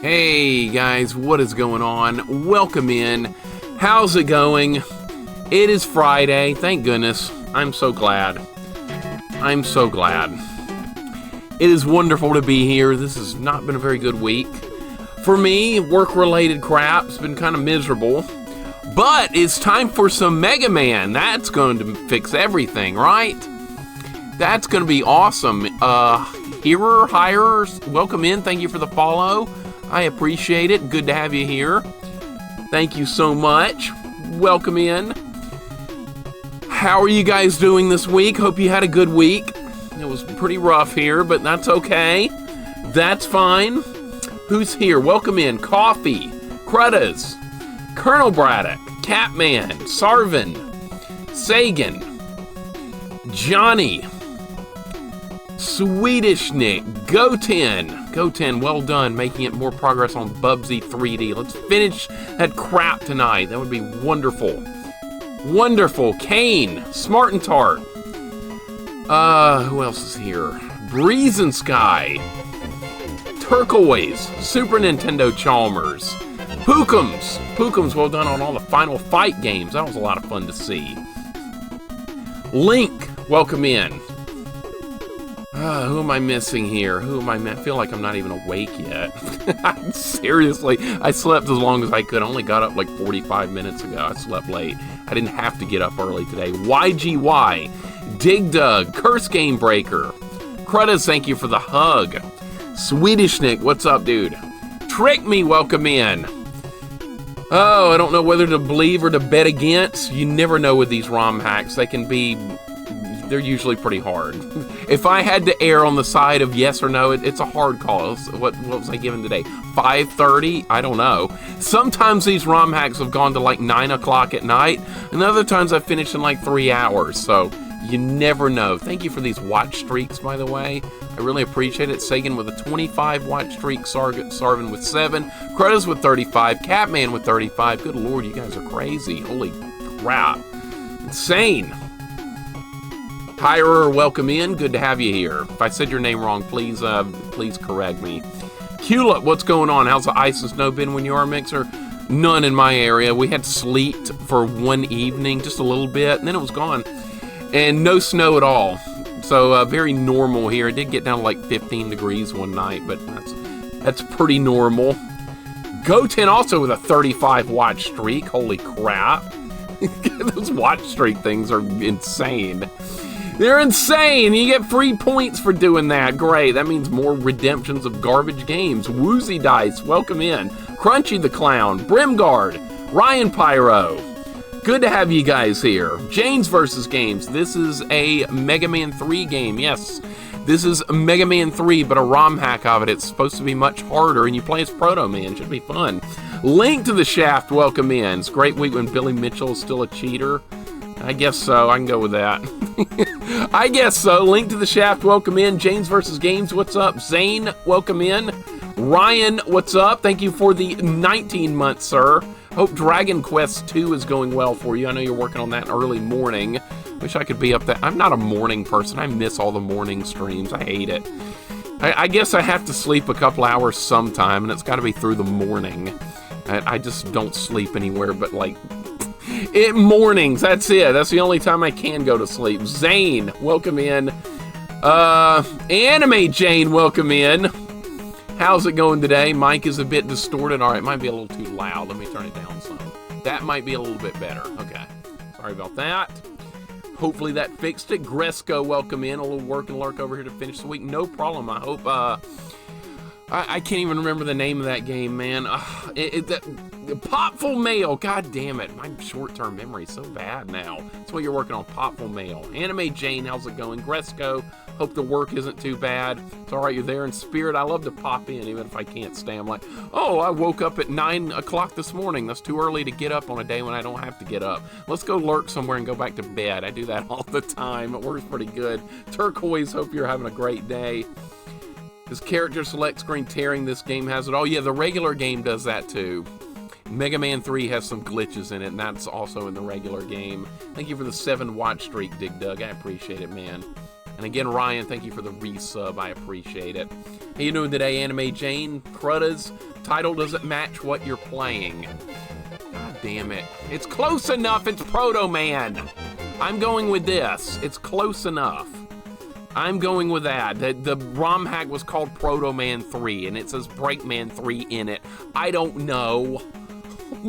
Hey guys, what is going on? Welcome in. How's it going? It is Friday, thank goodness. I'm so glad. I'm so glad. It is wonderful to be here. This has not been a very good week. For me, work-related crap's been kind of miserable. But it's time for some Megaman. That's going to fix everything, right? That's going to be awesome. Hearer, hirers, welcome in. Thank you for the follow. I appreciate it. Good to have you here. Thank you so much. Welcome in. How are you guys doing this week? Hope you had a good week. It was pretty rough here, but that's okay. That's fine. Who's here? Welcome in. Coffee, Cruddas, Colonel Braddock, Catman, Sarvin, Sagan, Johnny, Swedish Nick, Goten, well done, making it more progress on Bubsy 3D. Let's finish that crap tonight. That would be wonderful. Wonderful. Kane, Smart and Tart. Who else is here? Breeze and Sky, Turquoise, Super Nintendo Chalmers, Pookums, well done on all the Final Fight games. That was a lot of fun to see. Link, welcome in. Who am I missing here? I feel like I'm not even awake yet. Seriously, I slept as long as I could. I only got up like 45 minutes ago. I slept late. I didn't have to get up early today. YGY, Dig Dug, Curse Game Breaker, Cruddas, thank you for the hug. Swedish Nick, what's up, dude? Trick Me, welcome in. Oh, I don't know whether to believe or to bet against. You never know with these ROM hacks. They're usually pretty hard. If I had to err on the side of yes or no, it's a hard call. What was I given today? 5:30? I don't know. Sometimes these ROM hacks have gone to like 9 o'clock at night, and other times I've finished in like 3 hours, so you never know. Thank you for these watch streaks, by the way. I really appreciate it. Sagan with a 25 watch streak, Sarvin with 7, Cruddas with 35, Catman with 35. Good lord, you guys are crazy. Holy crap. Insane. Hirer, welcome in. Good to have you here. If I said your name wrong, please correct me. Culip, what's going on? How's the ice and snow been when you are Mixer? None in my area. We had sleet for one evening, just a little bit, and then it was gone. And no snow at all. So very normal here. It did get down to like 15 degrees one night, but that's pretty normal. Goten also with a 35 watch streak. Holy crap. Those watch streak things are insane. They're insane! You get free points for doing that. Great. That means more redemptions of garbage games. Woozy Dice, welcome in. Crunchy the Clown, Brimguard, Ryan Pyro. Good to have you guys here. James vs. Games. This is a Mega Man 3 game. Yes, this is Mega Man 3, but a ROM hack of it. It's supposed to be much harder, and you play as Protoman. Should be fun. Link to the Shaft, welcome in. It's a great week when Billy Mitchell is still a cheater. I guess so. I can go with that. I guess so. Link to the Shaft, welcome in. James vs. Games, what's up? Zane, welcome in. Ryan, what's up? Thank you for the 19 months, sir. Hope Dragon Quest 2 is going well for you. I know you're working on that in early morning. Wish I could be up there. I'm not a morning person. I miss all the morning streams. I hate it. I guess I have to sleep a couple hours sometime, and it's got to be through the morning. I just don't sleep anywhere but like mornings. That's it. That's the only time I can go to sleep. Zane, welcome in. Anime Jane, welcome in. How's it going today? Mic is a bit distorted. All right, it might be a little too loud. Let me turn it down some. That might be a little bit better. Okay. Sorry about that. Hopefully that fixed it. Gresco, welcome in. A little work and lurk over here to finish the week. No problem. I hope, I can't even remember the name of that game, man. Popful Mail. God damn it. My short-term memory is so bad now. That's what you're working on, Popful Mail. Anime Jane, how's it going? Gresco, hope the work isn't too bad. It's all right, you're there in spirit. I love to pop in, even if I can't stay. I'm like, oh, I woke up at 9 o'clock this morning. That's too early to get up on a day when I don't have to get up. Let's go lurk somewhere and go back to bed. I do that all the time. It works pretty good. Turquoise, hope you're having a great day. This character select screen tearing, this game has it all. Yeah, the regular game does that too. Mega Man 3 has some glitches in it, and that's also in the regular game. Thank you for the 7 watch streak, Dig Dug. I appreciate it, man. And again, Ryan, thank you for the resub. I appreciate it. How you doing today, Anime Jane? Cruddas, title doesn't match what you're playing. God damn it. It's close enough. It's Protoman. I'm going with this. It's close enough. I'm going with that. The Romhack was called Protoman 3, and it says Breakman 3 in it. I don't know.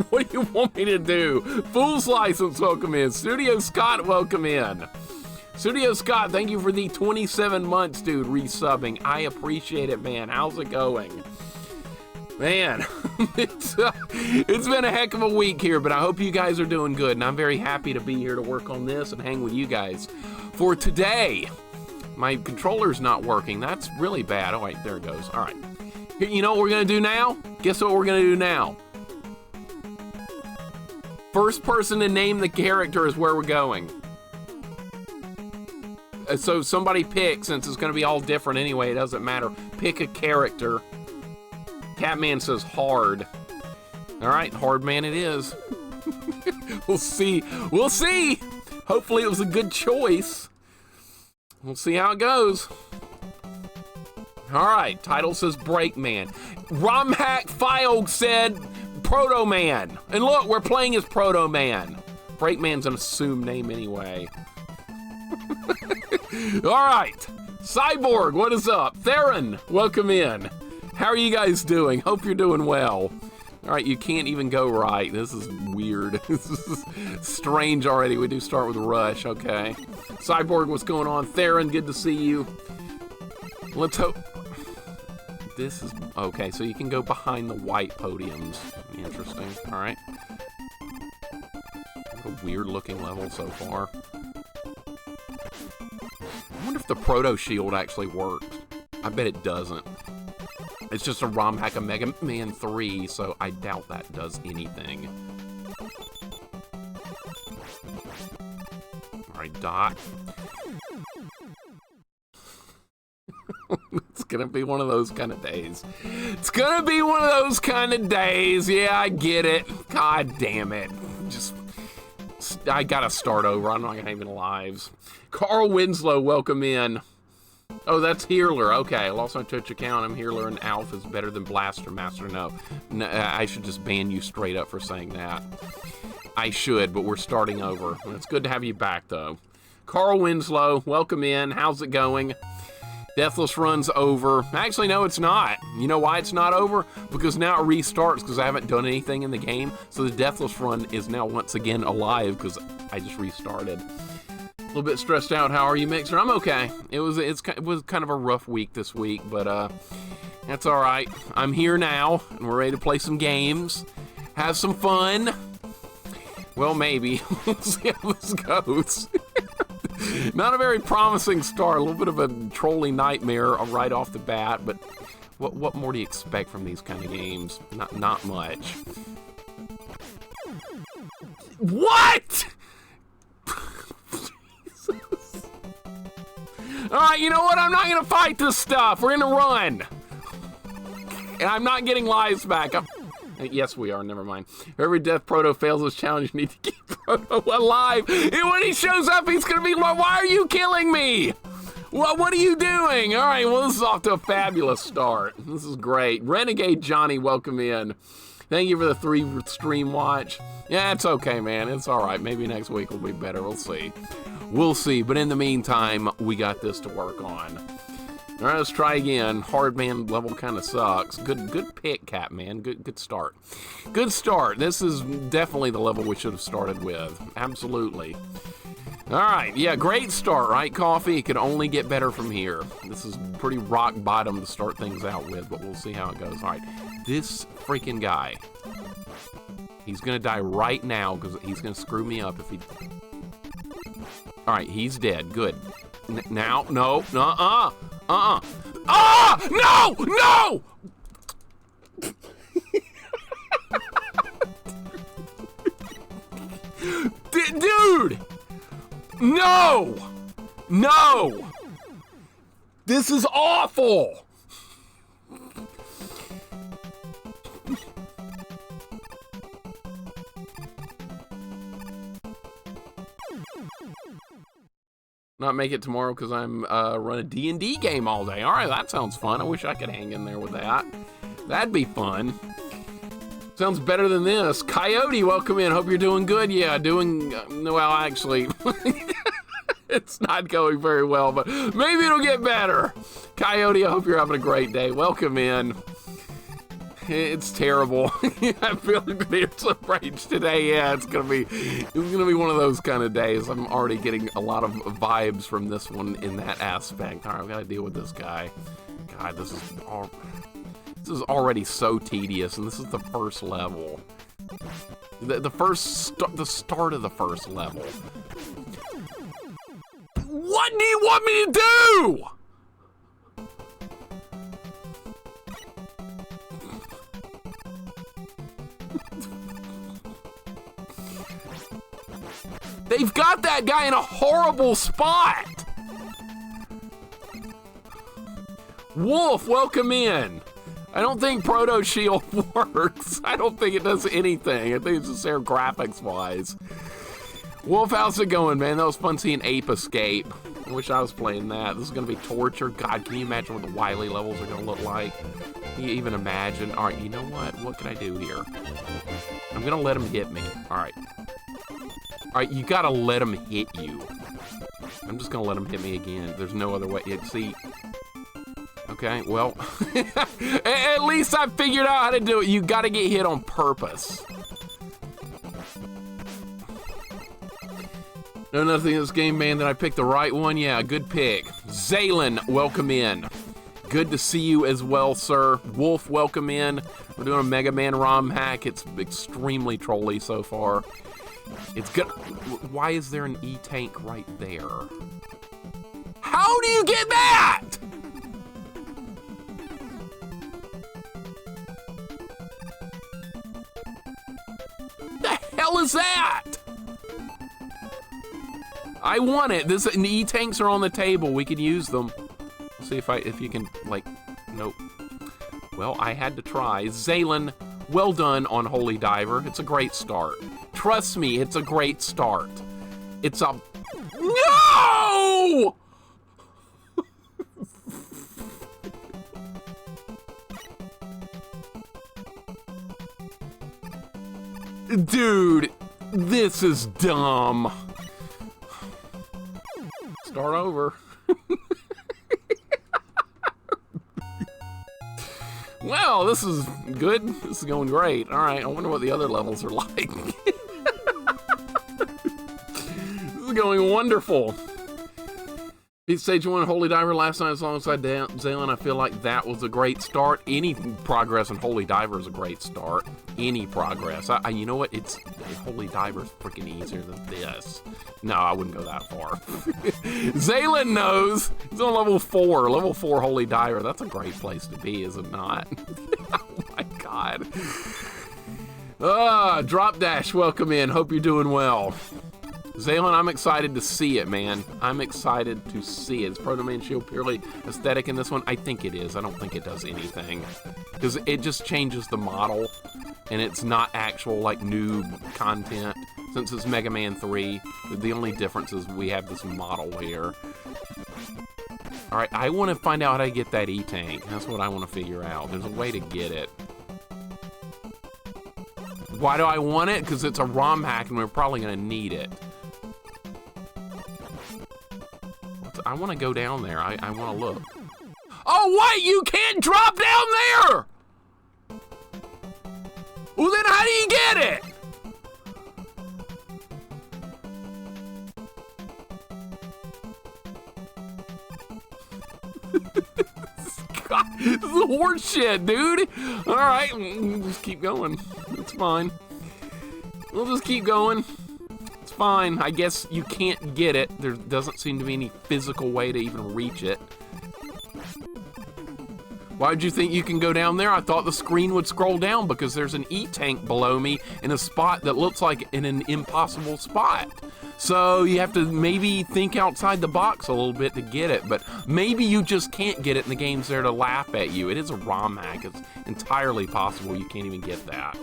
What do you want me to do? Fool's License, welcome in. Studio Scott, welcome in. Studio Scott, thank you for the 27 months, dude, resubbing. I appreciate it, man. How's it going? Man, it's been a heck of a week here, but I hope you guys are doing good, and I'm very happy to be here to work on this and hang with you guys. For today, my controller's not working. That's really bad. Oh, wait, there it goes. All right. You know what we're going to do now? Guess what we're going to do now? First person to name the character is where we're going. So somebody pick, since it's going to be all different anyway, it doesn't matter. Pick a character. Catman says hard. All right, hard man it is. We'll see. We'll see. Hopefully it was a good choice. We'll see how it goes. All right, title says Breakman. Romhack File said Protoman. And look, we're playing as Protoman. Breakman's an assumed name anyway. All right, Cyborg, what is up? Theron, welcome in. How are you guys doing? Hope you're doing well. All right, you can't even go right. This is weird. This is strange already. We do start with Rush, okay. Cyborg, what's going on? Theron, good to see you. Let's hope. This is, okay, so you can go behind the white podiums. Interesting, all right. What a weird looking level so far. I wonder if the Proto Shield actually works. I bet it doesn't. It's just a ROM hack of Megaman 3, so I doubt that does anything. Alright, Dot. It's gonna be one of those kind of days. It's gonna be one of those kind of days. Yeah, I get it. God damn it. I gotta start over. I'm not gonna have any lives. Carl Winslow, welcome in. Oh, that's Healer. Okay, I lost my Twitch account. I'm Healer, and Alf is better than Blaster Master. No, I should just ban you straight up for saying that. I should, but we're starting over. It's good to have you back, though. Carl Winslow, welcome in. How's it going? Deathless Run's over. Actually, no, it's not. You know why it's not over? Because now it restarts because I haven't done anything in the game. So the Deathless Run is now once again alive because I just restarted. A little bit stressed out. How are you, Mixer? I'm okay. It was kind of a rough week this week, but that's all right. I'm here now, and we're ready to play some games, have some fun. Well, maybe. We'll see how this goes. Not a very promising start. A little bit of a trolling nightmare right off the bat, but what more do you expect from these kind of games? Not much. What? Alright, you know what? I'm not gonna fight this stuff. We're gonna run. And I'm not getting lives back. Yes, we are. Never mind. For every death Proto fails this challenge, you need to keep Proto alive. And when he shows up, he's gonna be like, why are you killing me? What are you doing? Alright, well, this is off to a fabulous start. This is great. Renegade Johnny, welcome in. Thank you for the 3 stream watch. Yeah, it's okay, man. It's alright. Maybe next week will be better. We'll see. We'll see, but in the meantime, we got this to work on. All right, let's try again. Hard man level kind of sucks. Good pick, Catman. Good start. Good start. This is definitely the level we should have started with. Absolutely. All right, yeah, great start, right, Coffee? It could only get better from here. This is pretty rock bottom to start things out with, but we'll see how it goes. All right, this freaking guy. He's gonna die right now because he's gonna screw me up if he... All right, he's dead. Good. Now, no, Ah! No! Dude! No! This is awful! Not make it tomorrow because I'm run a D&D game all day. All right, that sounds fun. I wish I could hang in there with that. That'd be fun. Sounds better than this. Coyote, welcome in. Hope you're doing good. Yeah, doing, well, actually, it's not going very well, but maybe it'll get better. Coyote, I hope you're having a great day. Welcome in. It's terrible. I'm feeling Tears of Rage today. Yeah, it's gonna be one of those kind of days. I'm already getting a lot of vibes from this one in that aspect. All right, I've got to deal with this guy. God, this is already so tedious, and this is the first level. The start of the first level. What do you want me to do? They've got that guy in a horrible spot! Wolf, welcome in. I don't think Proto Shield works. I don't think it does anything. I think it's just there graphics-wise. Wolf, how's it going, man? That was fun seeing Ape escape. I wish I was playing that. This is gonna be torture. God, can you imagine what the Wily levels are gonna look like? Can you even imagine? All right, you know what? What can I do here? I'm gonna let him hit me. All right. All right, you gotta let him hit you. I'm just gonna let him hit me again. There's no other way. See? Okay, well, at least I figured out how to do it. You gotta get hit on purpose. No, nothing in this game, man, that I picked the right one. Yeah, good pick. Zaylen, welcome in. Good to see you as well, sir. Wolf, welcome in. We're doing a Megaman Romhack. It's extremely trolly so far. It's good. Why is there an E-tank right there? How do you get that? The hell is that? I want it. This E-tanks are on the table. We can use them. See if you can, like, nope. Well, I had to try. Zaylen, well done on Holy Diver. It's a great start. Trust me, it's a great start. It's a... No! Dude, this is dumb. Start over. Well, this is good. This is going great. All right, I wonder what the other levels are like. This is going wonderful. Beat Stage 1 Holy Diver last night alongside Zaylen. I feel like that was a great start. Any progress in Holy Diver is a great start. Any progress. You know what? Holy Diver is freaking easier than this. No, I wouldn't go that far. Zaylen knows. He's on level 4. Level 4 Holy Diver. That's a great place to be, is it not? Oh my god. Drop Dash, welcome in. Hope you're doing well. Zaylen, I'm excited to see it, man. I'm excited to see it. Is Protoman Shield purely aesthetic in this one? I think it is. I don't think it does anything. Because it just changes the model, and it's not actual, like, new content. Since it's Mega Man 3, the only difference is we have this model here. Alright, I want to find out how to get that E-Tank. That's what I want to figure out. There's a way to get it. Why do I want it? Because it's a ROM hack, and we're probably going to need it. I want to go down there. I want to look. Oh, what? You can't drop down there! Well, then how do you get it? God, this is horse shit, dude. All right, we'll just keep going. It's fine. We'll just keep going. It's fine. I guess you can't get it. There doesn't seem to be any physical way to even reach it. Why would you think you can go down there? I thought the screen would scroll down because there's an E-tank below me in a spot that looks like in an impossible spot. So you have to maybe think outside the box a little bit to get it, but maybe you just can't get it and the game's there to laugh at you. It is a ROM hack. It's entirely possible you can't even get that.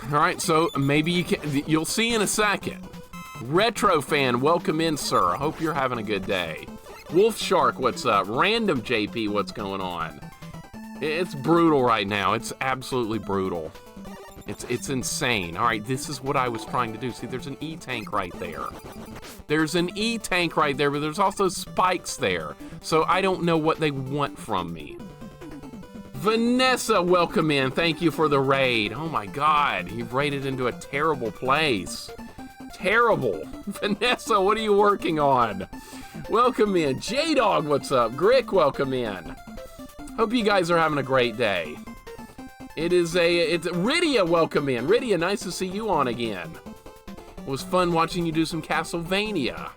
All right, so maybe you can. You'll see in a second. Retro Fan, welcome in, sir. I hope you're having a good day. Wolf Shark, what's up? Random JP, what's going on? It's brutal right now. It's absolutely brutal. It's insane. All right, this is what I was trying to do. See, there's an E-tank right there. There's an E-tank right there, but there's also spikes there. So I don't know what they want from me. Vanessa, welcome in. Thank you for the raid. Oh my God, you've raided into a terrible place. Terrible. Vanessa, what are you working on? Welcome in. J-Dog, what's up? Grick, welcome in. Hope you guys are having a great day. It's Rydia, welcome in. Rydia, nice to see you on again. It was fun watching you do some Castlevania.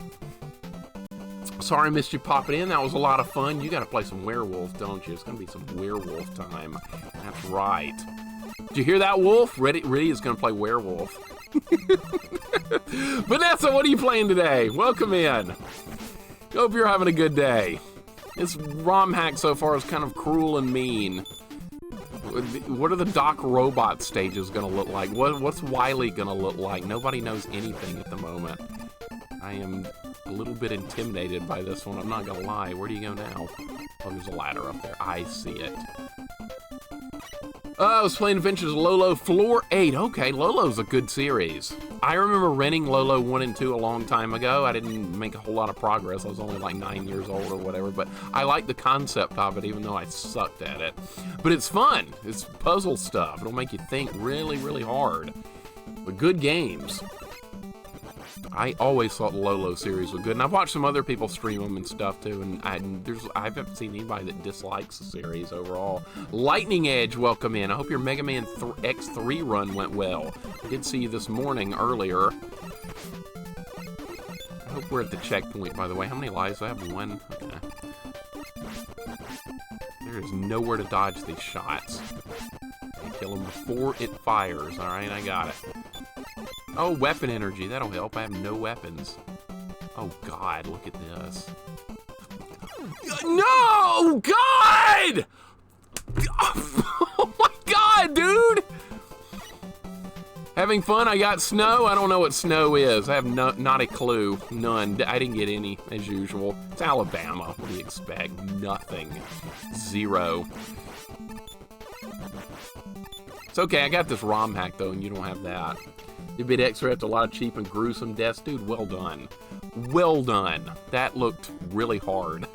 Sorry I missed you popping in. That was a lot of fun. You got to play some werewolf, don't you? It's going to be some werewolf time. That's right. Did you hear that, Wolf? Rydia is going to play werewolf. Vanessa, what are you playing today? Welcome in. Hope you're having a good day. This Romhack so far is kind of cruel and mean. What are the Doc Robot stages gonna look like? What's Wily gonna look like? Nobody knows anything at the moment. I am a little bit intimidated by this one, I'm not gonna lie. Where do you go now? Oh, there's a ladder up there. I see it. I was playing Adventures of Lolo Floor 8. Okay, Lolo's a good series. I remember renting Lolo 1 and 2 a long time ago. I didn't make a whole lot of progress. I was only like 9 years old or whatever, but I like the concept of it, even though I sucked at it. But it's fun. It's puzzle stuff. It'll make you think really, really hard. But good games. I always thought the Lolo series was good, and I've watched some other people stream them and stuff too, and I haven't seen anybody that dislikes the series overall. Lightning Edge, welcome in. I hope your Mega Man X3 run went well. I did see you this morning earlier. I hope we're at the checkpoint, by the way. How many lives do I have? 1? Okay. There is nowhere to dodge these shots. You kill them before it fires. Alright, I got it. Oh, weapon energy. That'll help. I have no weapons. Oh, God. Look at this. No! God! Oh, my God, dude! Having fun? I got snow? I don't know what snow is. I have not a clue. None. I didn't get any, as usual. It's Alabama. What do you expect? Nothing. 0. It's okay. I got this ROM hack, though, and you don't have that. You beat X-Ray after a lot of cheap and gruesome deaths. Dude, well done. Well done. That looked really hard.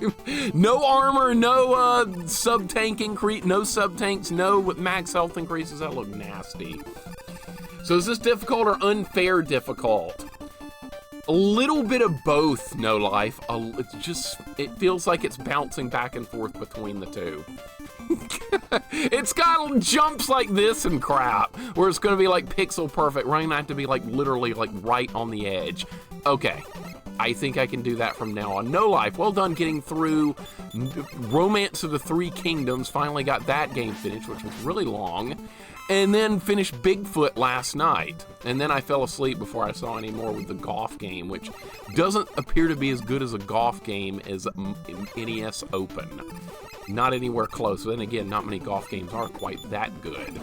No armor, no sub-tank increase, no sub-tanks, no max health increases. That looked nasty. So is this difficult or unfair difficult? A little bit of both, no life. It feels like it's bouncing back and forth between the two. It's got jumps like this and crap, where it's gonna be like pixel perfect. We're gonna have to be like literally like right on the edge. Okay, I think I can do that from now on. No life, well done getting through Romance of the Three Kingdoms. Finally got that game finished, which was really long. And then finished Bigfoot last night. And then I fell asleep before I saw any more with the golf game, which doesn't appear to be as good as a golf game as NES Open. Not anywhere close. Then again, not many golf games are quite that good.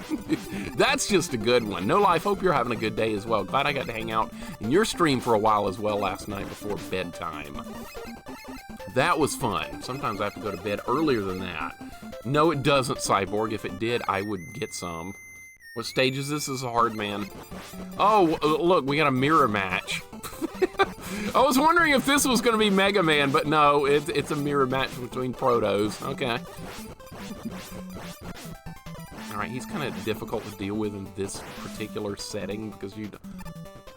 That's just a good one. No life, hope you're having a good day as well. Glad I got to hang out in your stream for a while as well last night before bedtime. That was fun. Sometimes I have to go to bed earlier than that. No, it doesn't, Cyborg. If it did, I would get some. What stage is this? This is a hard man. Oh, look, we got a mirror match. I was wondering if this was going to be Mega Man, but no, it's a mirror match between Protos. Okay. Alright, he's kind of difficult to deal with in this particular setting, because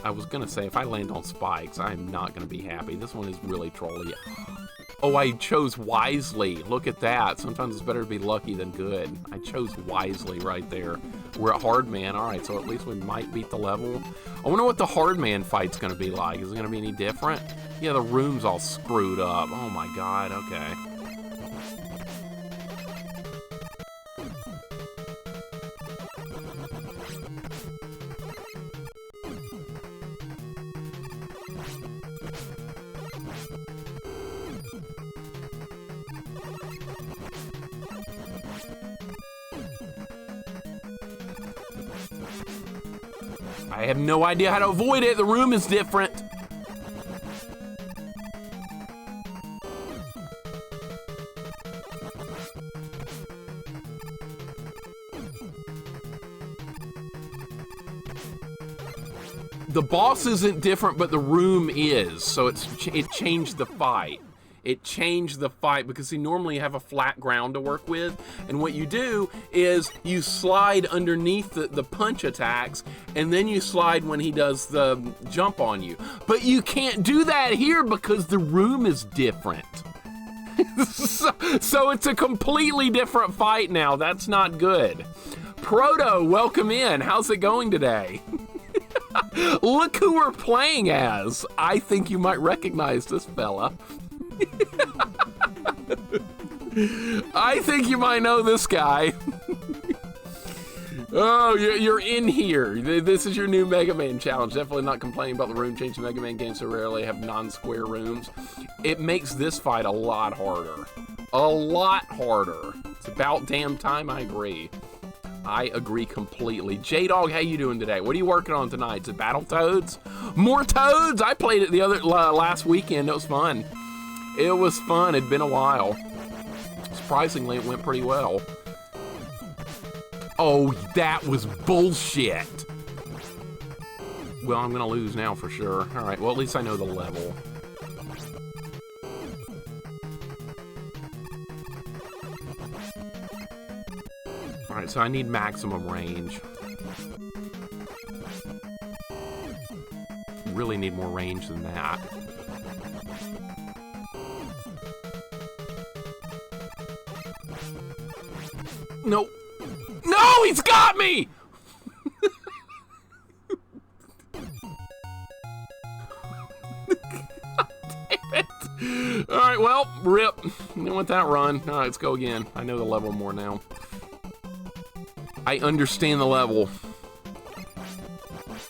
I was going to say, if I land on spikes, I'm not going to be happy. This one is really trolly. Oh, I chose wisely. Look at that. Sometimes it's better to be lucky than good. I chose wisely right there. We're at Hard Man. Alright, so at least we might beat the level. I wonder what the Hard Man fight's going to be like. Is it going to be any different? Yeah, the room's all screwed up. Oh my God, okay. I have no idea how to avoid it. The room is different. The boss isn't different, but the room is. So it changed the fight. It changed the fight because you normally have a flat ground to work with, and what you do is you slide underneath the punch attacks, and then you slide when he does the jump on you. But you can't do that here because the room is different. So it's a completely different fight now. That's not good. Proto, welcome in. How's it going today? Look who we're playing as. I think you might recognize this fella. I think you might know this guy. Oh, you're in here. This is your new Mega Man challenge. Definitely not complaining about the room change. Mega Man games so rarely have non-square rooms. It makes this fight a lot harder. A lot harder. It's about damn time I agree. I agree completely. J-Dog, how you doing today? What are you working on tonight? Is it Battletoads? More Toads? I played it the last weekend. It was fun. It was fun. It'd been a while. Surprisingly, it went pretty well. Oh, that was bullshit. Well, I'm gonna lose now for sure. All right, well, at least I know the level. All right, so I need maximum range. Really need more range than that. Nope. No, he's got me! Damn it. Alright, well, rip. Didn't want that run. Alright, let's go again. I know the level more now. I understand the level.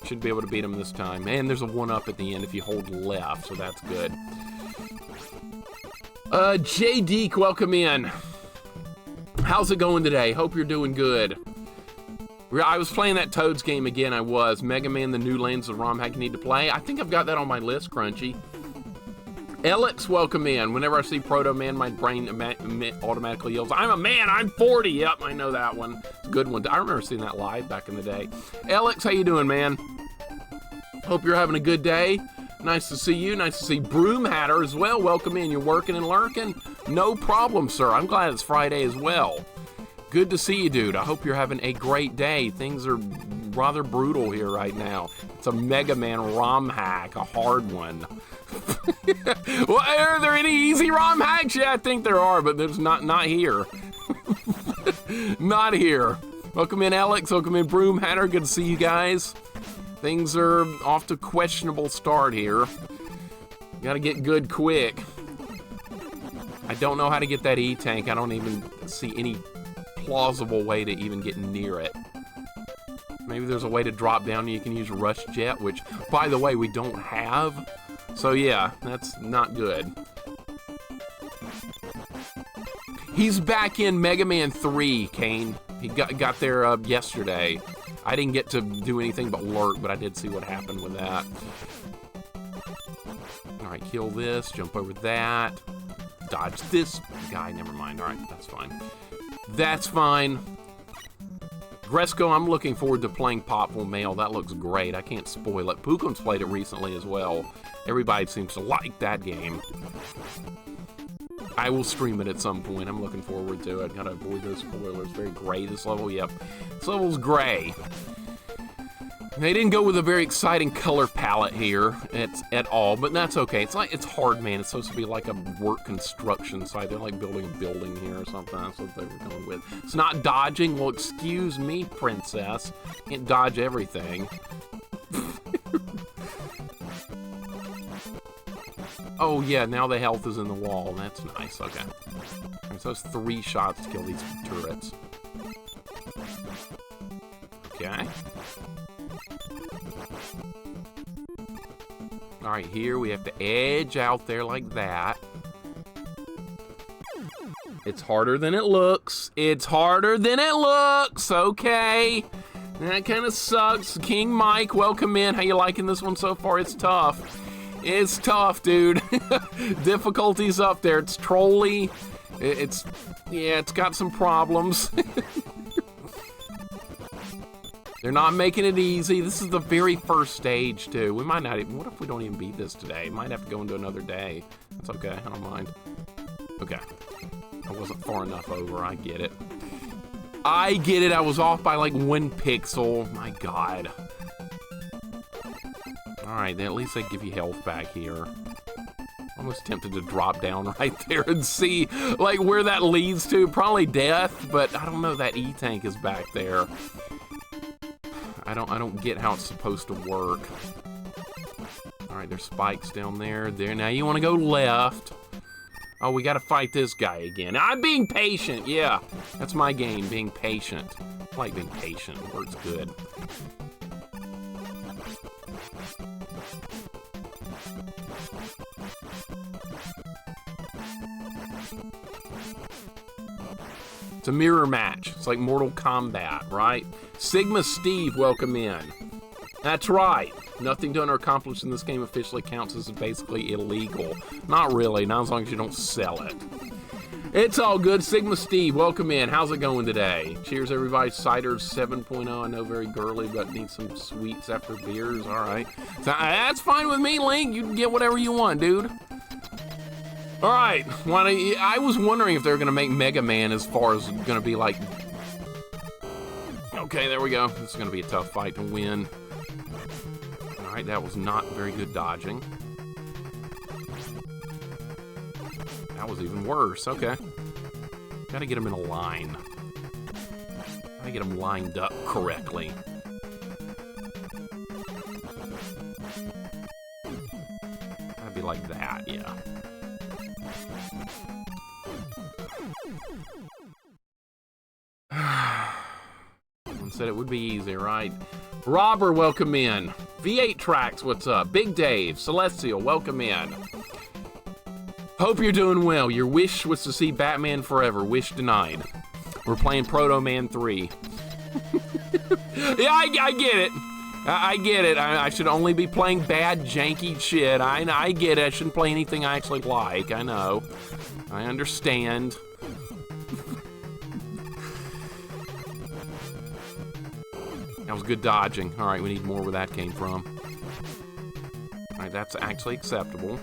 Should be able to beat him this time. And there's a 1-up at the end if you hold left, so that's good. J. Deek, welcome in. How's it going today? Hope you're doing good. I was playing that Toads game again, I was. Mega Man, the New Lands of Romhack you need to play. I think I've got that on my list, Crunchy. Alex, welcome in. Whenever I see Protoman, my brain automatically yells, I'm a man, I'm 40. Yep, I know that one. It's a good one. I remember seeing that live back in the day. Alex, how you doing, man? Hope you're having a good day. Nice to see you. Nice to see Broom Hatter as well. Welcome in. You're working and lurking? No problem, sir. I'm glad it's Friday as well. Good to see you, dude. I hope you're having a great day. Things are rather brutal here right now. It's a Mega Man ROM hack, a hard one. Well, are there any easy ROM hacks? Yeah, I think there are, but there's not here. Not here. Welcome in, Alex. Welcome in, Broom Hatter. Good to see you guys. Things are off to a questionable start here. Gotta get good quick. I don't know how to get that E-Tank. I don't even see any plausible way to even get near it. Maybe there's a way to drop down and you can use Rush Jet, which, by the way, we don't have. So yeah, that's not good. He's back in Mega Man 3, Kane. He got there yesterday. I didn't get to do anything but lurk, but I did see what happened with that. Alright, kill this, jump over that. Dodge this guy, never mind. Alright, that's fine. That's fine. Gresco, I'm looking forward to playing Popful Mail. That looks great. I can't spoil it. Pukum's played it recently as well. Everybody seems to like that game. I will stream it at some point. I'm looking forward to it. Gotta avoid those spoilers. Very gray, this level. Yep. This level's gray. They didn't go with a very exciting color palette here at all, but that's okay. It's hard, man. It's supposed to be like a work construction site. They're like building a building here or something. That's what they were going with. It's not dodging. Well, excuse me, princess. Can't dodge everything. Oh, yeah, now the health is in the wall. That's nice. Okay. Right, so it's 3 shots to kill these turrets. Okay. Alright, here we have to edge out there like that. It's harder than it looks. It's harder than it looks. Okay. That kind of sucks. King Mike, welcome in. How you liking this one so far? It's tough. It's tough, dude. Difficulty's up there. It's trolly. It's got some problems. They're not making it easy. This is the very first stage, too. We might not even... What if we don't even beat this today? Might have to go into another day. That's okay. I don't mind. Okay. I wasn't far enough over. I get it. I get it. I was off by like 1 pixel. My God. Alright, then at least they give you health back here. Almost tempted to drop down right there and see like where that leads to. Probably death, but I don't know. That E-tank is back there. I don't get how it's supposed to work. Alright, there's spikes down there. Now you want to go left. Oh, we gotta fight this guy again. I'm being patient, yeah. That's my game, being patient. I like being patient, it works good. It's a mirror match. It's like Mortal Kombat, right? Sigma Steve, welcome in. That's right. Nothing done or accomplished in this game officially counts as basically illegal. Not really, not as long as you don't sell it. It's all good. Sigma Steve, welcome in. How's it going today? Cheers, everybody. Cider 7.0. I know, very girly, but need some sweets after beers. All right. So, that's fine with me, Link. You can get whatever you want, dude. All right. I was wondering if they were going to make Megaman as far as going to be like... Okay, there we go. This is going to be a tough fight to win. Alright, that was not very good dodging. That was even worse. Okay. Gotta get him in a line. Gotta get him lined up correctly. Gotta be like that, yeah. Someone said it would be easy, right? Robber, welcome in. V8 Tracks, what's up? Big Dave, Celestial, welcome in. Hope you're doing well. Your wish was to see Batman Forever. Wish denied. We're playing Protoman 3. Yeah, I get it. I get it. I should only be playing bad, janky shit. I get it. I shouldn't play anything I actually like. I know. I understand. That was good dodging. All right, we need more where that came from. All right, that's actually acceptable.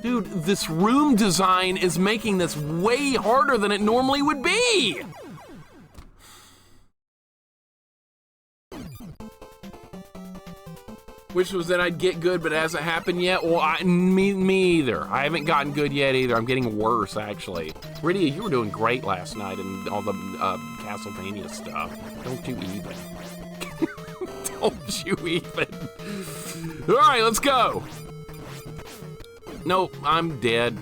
Dude, this room design is making this way harder than it normally would be. Wish was that I'd get good, but it hasn't happened yet. Well, me either. I haven't gotten good yet either. I'm getting worse, actually. Rydia, you were doing great last night and all the Castlevania stuff. Don't you even. Don't you even. All right, let's go. Nope, I'm dead.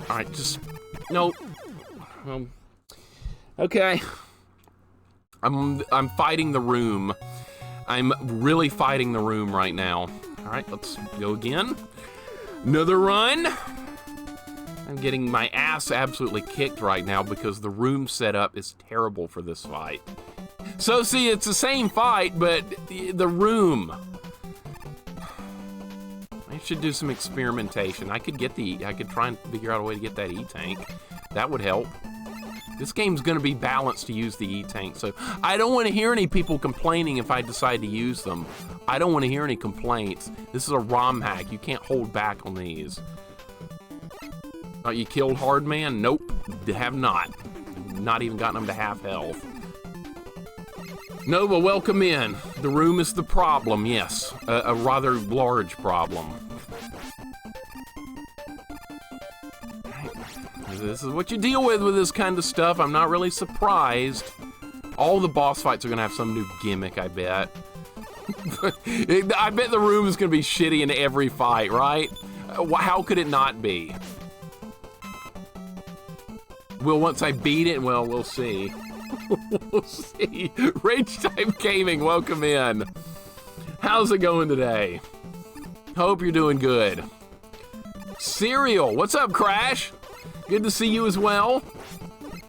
All right, just, nope. Okay. I'm fighting the room. I'm really fighting the room right now. All right, let's go again. Another run. I'm getting my ass absolutely kicked right now because the room setup is terrible for this fight. So see, it's the same fight, but the room. I should do some experimentation. I could try and figure out a way to get that E-tank. That would help. This game's gonna be balanced to use the E-tank, so I don't want to hear any people complaining if I decide to use them. I don't want to hear any complaints. This is a Romhack. You can't hold back on these. Oh, you killed Hardman? Nope, have not. Not even gotten him to half health. Nova, welcome in. The room is the problem, yes. A rather large problem. This is what you deal with this kind of stuff. I'm not really surprised. All the boss fights are gonna have some new gimmick, I bet. I bet the room is gonna be shitty in every fight, right? How could it not be? Well, once I beat it, well, we'll see. We'll see. Rage Time Gaming, welcome in. How's it going today? Hope you're doing good. Cereal, what's up, Crash? Good to see you as well.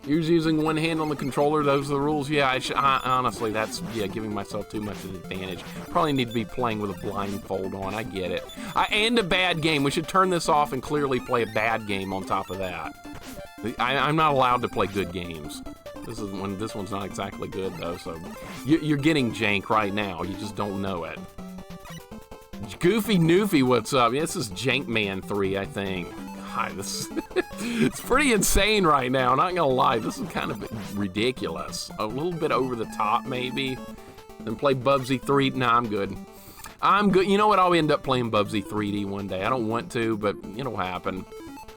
You're using one hand on the controller, those are the rules? Yeah, honestly, that's, yeah, giving myself too much of an advantage. Probably need to be playing with a blindfold on, I get it. And a bad game. We should turn this off and clearly play a bad game on top of that. I'm not allowed to play good games. This one's not exactly good though, so you're getting jank right now. You just don't know it. Goofy Noofy, what's up? Yeah, this is Jankman 3, I think. God, this it's pretty insane right now. Not gonna lie, this is kind of ridiculous. A little bit over the top, maybe. Then play Bubsy 3. Nah, I'm good. I'm good. You know what? I'll end up playing Bubsy 3D one day. I don't want to, but it'll happen.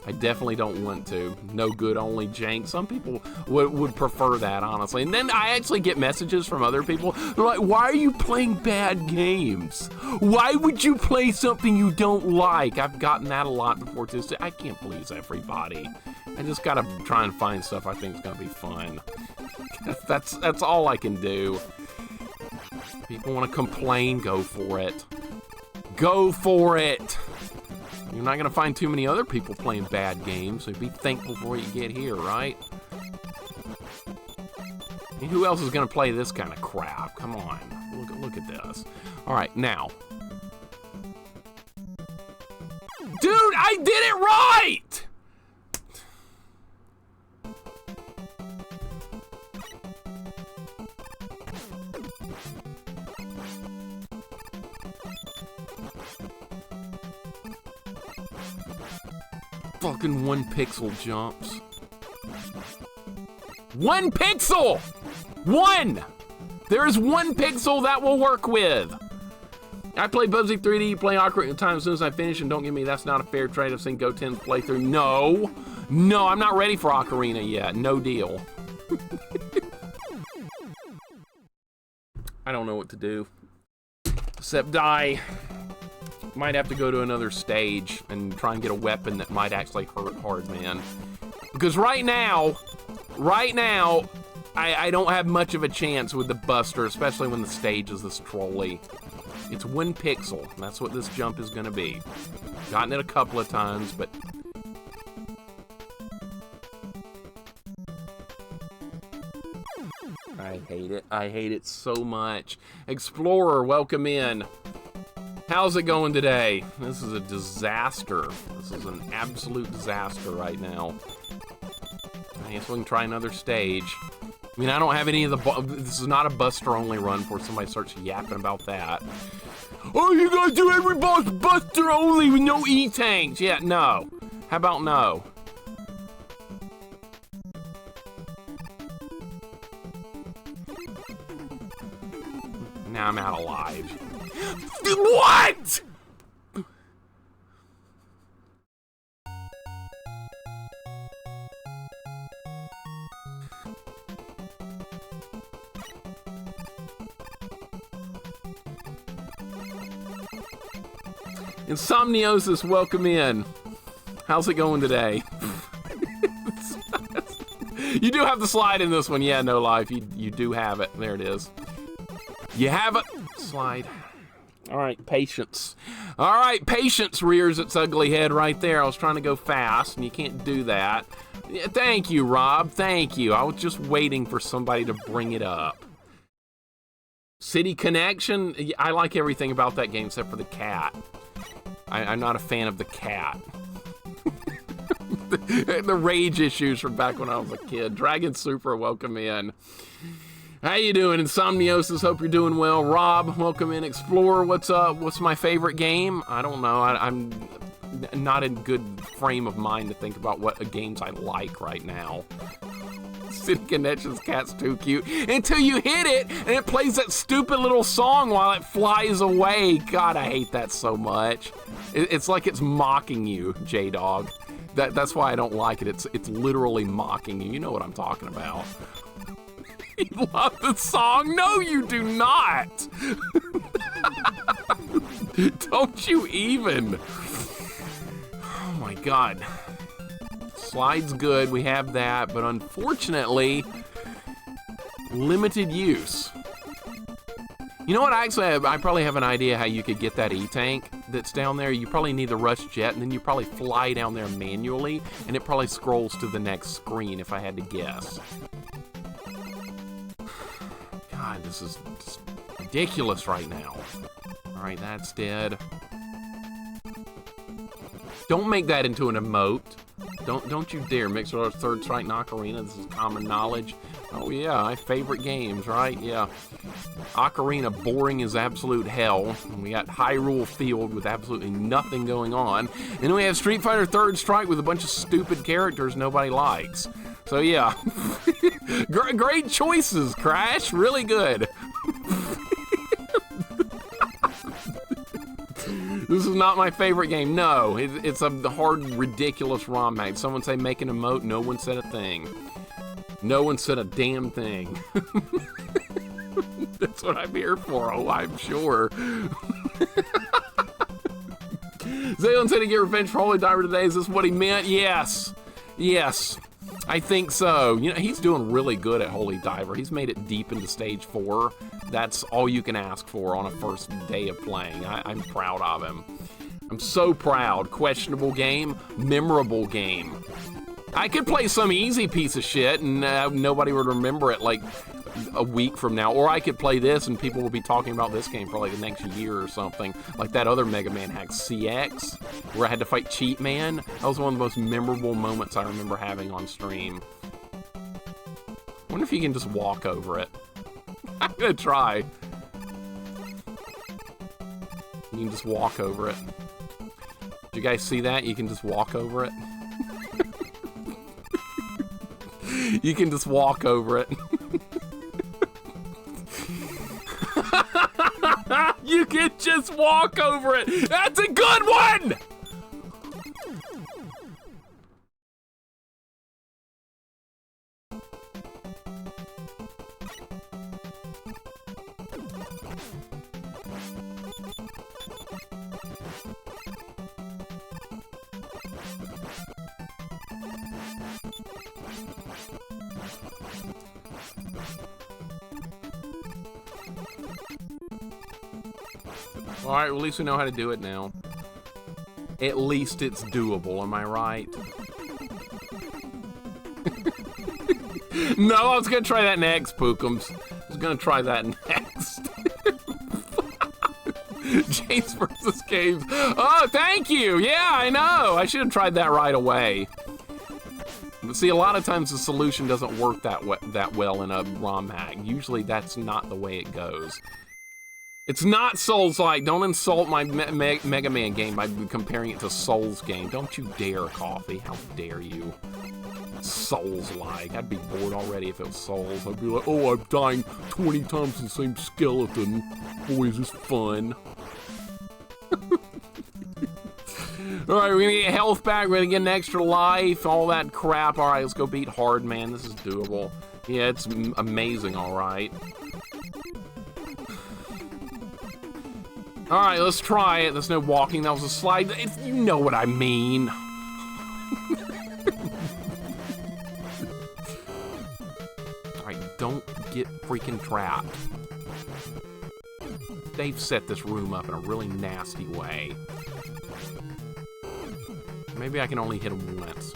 I definitely don't want to. No good, only jank. Some people would prefer that, honestly. And then I actually get messages from other people. They're like, why are you playing bad games? Why would you play something you don't like? I've gotten that a lot before, too. I can't please everybody. I just gotta try and find stuff I think is gonna be fun. That's all I can do. People want to complain, go for it. Go for it! You're not gonna find too many other people playing bad games, so be thankful for what you get here, right? And who else is gonna play this kind of crap? Come on, look at this. All right, now. Dude, I did it right! Fucking 1 pixel jumps. 1 pixel! 1! There is 1 pixel that will work with. I play Bubsy 3D, play Ocarina of Time as soon as I finish, and don't give me that's not a fair trade. I've seen Go 10's playthrough. No, I'm not ready for Ocarina yet. No deal. I don't know what to do. Except die. Might have to go to another stage and try and get a weapon that might actually hurt hard, man. Because right now, I don't have much of a chance with the Buster, especially when the stage is this trolly. It's 1 pixel. That's what this jump is gonna be. Gotten it a couple of times, but... I hate it. I hate it so much. Explorer, welcome in. How's it going today? This is a disaster. This is an absolute disaster right now. I guess we can try another stage. I mean, I don't have any of the... This is not a Buster-only run before somebody starts yapping about that. Oh, you gotta do every boss Buster-only with no E-tanks. Yeah, no. How about no? Now I'm out of lives. What?! Insomniosis, welcome in. How's it going today? You do have the slide in this one. Yeah, no life. You do have it. There it is. You have it. Slide. All right, patience. All right, patience rears its ugly head right there. I was trying to go fast, and you can't do that. Yeah, thank you, Rob. Thank you. I was just waiting for somebody to bring it up. City Connection. I like everything about that game except for the cat. I'm not a fan of the cat. The rage issues from back when I was a kid. Dragon Super, welcome in. How you doing? Insomniosis, hope you're doing well. Rob, welcome in. Explorer, what's up? What's my favorite game? I don't know. I'm not in good frame of mind to think about what games I like right now. City Connections cat's too cute. Until you hit it, and it plays that stupid little song while it flies away. God, I hate that so much. It's like it's mocking you, J-Dog. That's why I don't like it. It's literally mocking you. You know what I'm talking about. You love the song? No, you do not. Don't you even. Oh my God. Slide's good, we have that, but unfortunately, limited use. You know what, actually, I probably have an idea how you could get that E-tank that's down there. You probably need the rush jet, and then you probably fly down there manually, and it probably scrolls to the next screen, if I had to guess. God, this is just ridiculous right now. All right, that's dead. Don't make that into an emote. Don't you dare. Mixer Third Strike and Ocarina. This is common knowledge. Oh yeah, my favorite games, right? Yeah. Ocarina, boring as absolute hell. And we got Hyrule Field with absolutely nothing going on. And then we have Street Fighter Third Strike with a bunch of stupid characters nobody likes. So yeah. Great choices, Crash. Really good. This is not my favorite game. No, it's a hard, ridiculous Romhack. Someone say make an emote. No one said a thing. No one said a damn thing. That's what I'm here for. Oh, I'm sure. Zaylin said to get revenge for Holy Diver today. Is this what he meant? Yes. Yes. I think so. You know, he's doing really good at Holy Diver. He's made it deep into stage 4. That's all you can ask for on a first day of playing. I'm proud of him. I'm so proud. Questionable game, memorable game. I could play some easy piece of shit and nobody would remember it like a week from now. Or I could play this and people will be talking about this game for like the next year or something. Like that other Mega Man hack, CX, where I had to fight Cheat Man. That was one of the most memorable moments I remember having on stream. I wonder if you can just walk over it. I'm gonna try. You can just walk over it. Did you guys see that? You can just walk over it. You can just walk over it. You can just walk over it. That's a good one! Alright, well, at least we know how to do it now. At least it's doable, am I right? No, I was gonna try that next, Pookums. I was gonna try that next. James versus Games. Oh, thank you! Yeah, I know! I should have tried that right away. But see, a lot of times the solution doesn't work that well in a ROM hack. Usually that's not the way it goes. It's not Souls-like. Don't insult my Mega Man game by comparing it to Souls game. Don't you dare, Coffee. How dare you? Souls-like. I'd be bored already if it was Souls. I'd be like, oh, I'm dying 20 times the same skeleton. Boy, is this fun. Alright, we're gonna get health back. We're gonna get an extra life. All that crap. Alright, let's go beat Hard Man. This is doable. Yeah, it's amazing, alright. Alright, let's try it. There's no walking. That was a slide. You know what I mean. Alright, don't get freaking trapped. They've set this room up in a really nasty way. Maybe I can only hit him once.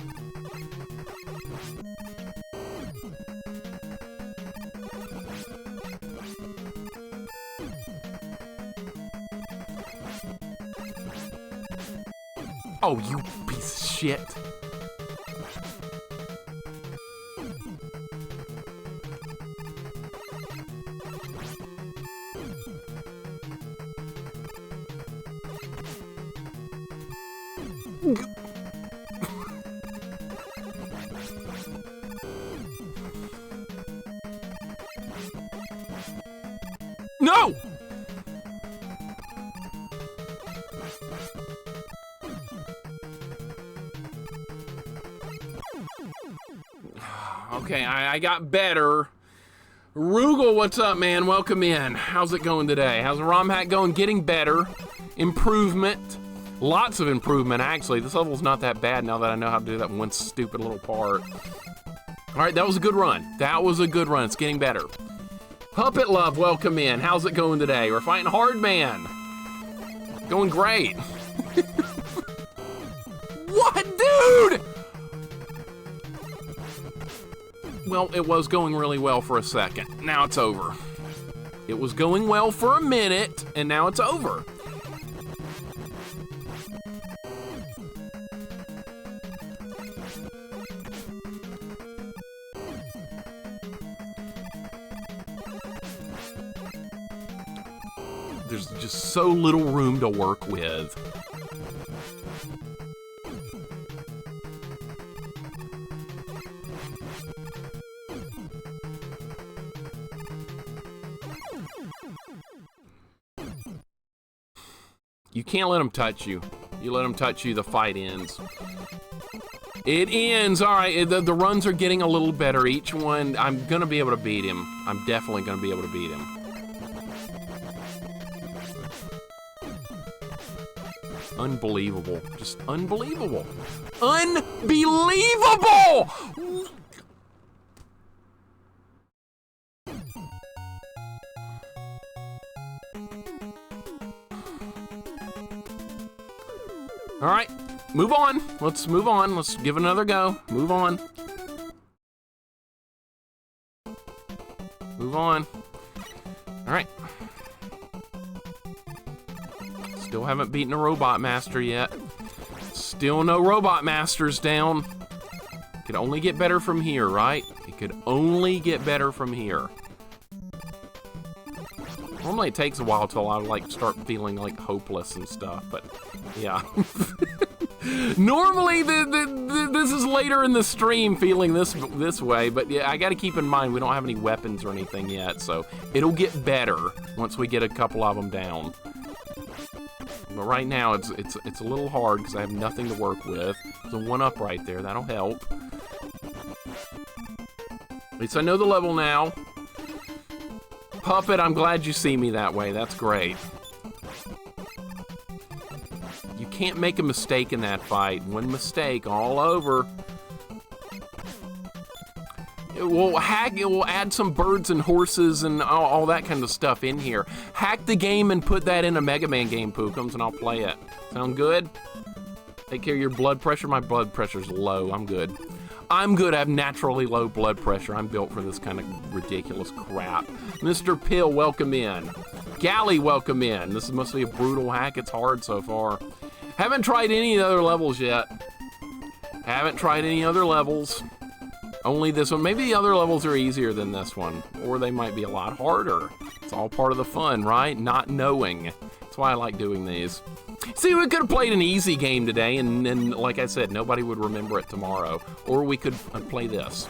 Oh, you piece of shit. No! Okay, I got better. Rugal, what's up, man? Welcome in. How's it going today? How's the ROM hack going? Getting better. Improvement. Lots of improvement, actually. This level's not that bad now that I know how to do that one stupid little part. Alright, that was a good run. That was a good run. It's getting better. Puppet Love, welcome in. How's it going today? We're fighting Hard Man. Going great. What, dude? Well, it was going really well for a second. Now it's over. It was going well for a minute, and now it's over. there's just so little room to work with. You can't let them touch you. You let them touch you, the fight ends. It ends. All right, the runs are getting a little better. Each one, I'm gonna be able to beat him. I'm definitely gonna be able to beat him. Unbelievable. Just unbelievable. Unbelievable! All right, move on. Let's move on. Let's give it another go. Move on. Move on. All right. Still haven't beaten a Robot Master yet. Still no Robot Masters down. Could only get better from here, right? It could only get better from here. Normally it takes a while till I like start feeling like hopeless and stuff, but yeah. Normally this is later in the stream feeling this way, but yeah, I got to keep in mind we don't have any weapons or anything yet, so it'll get better once we get a couple of them down. But right now it's a little hard because I have nothing to work with. There's a 1-up right there, that'll help. At least I know the level now. Puppet, I'm glad you see me that way. That's great. You can't make a mistake in that fight. One mistake, all over. It will add some birds and horses and all that kind of stuff in here. Hack the game and put that in a Megaman game, Pookums, and I'll play it. Sound good? Take care of your blood pressure. My blood pressure's low. I'm good. I'm good. I have naturally low blood pressure. I'm built for this kind of ridiculous crap. Mr. Pill, welcome in. Galley, welcome in. This must be a brutal hack. It's hard so far. Haven't tried any other levels yet. Haven't tried any other levels. Only this one. Maybe the other levels are easier than this one. Or they might be a lot harder. It's all part of the fun, right? Not knowing. That's why I like doing these. See, we could have played an easy game today, and like I said, nobody would remember it tomorrow. Or we could play this.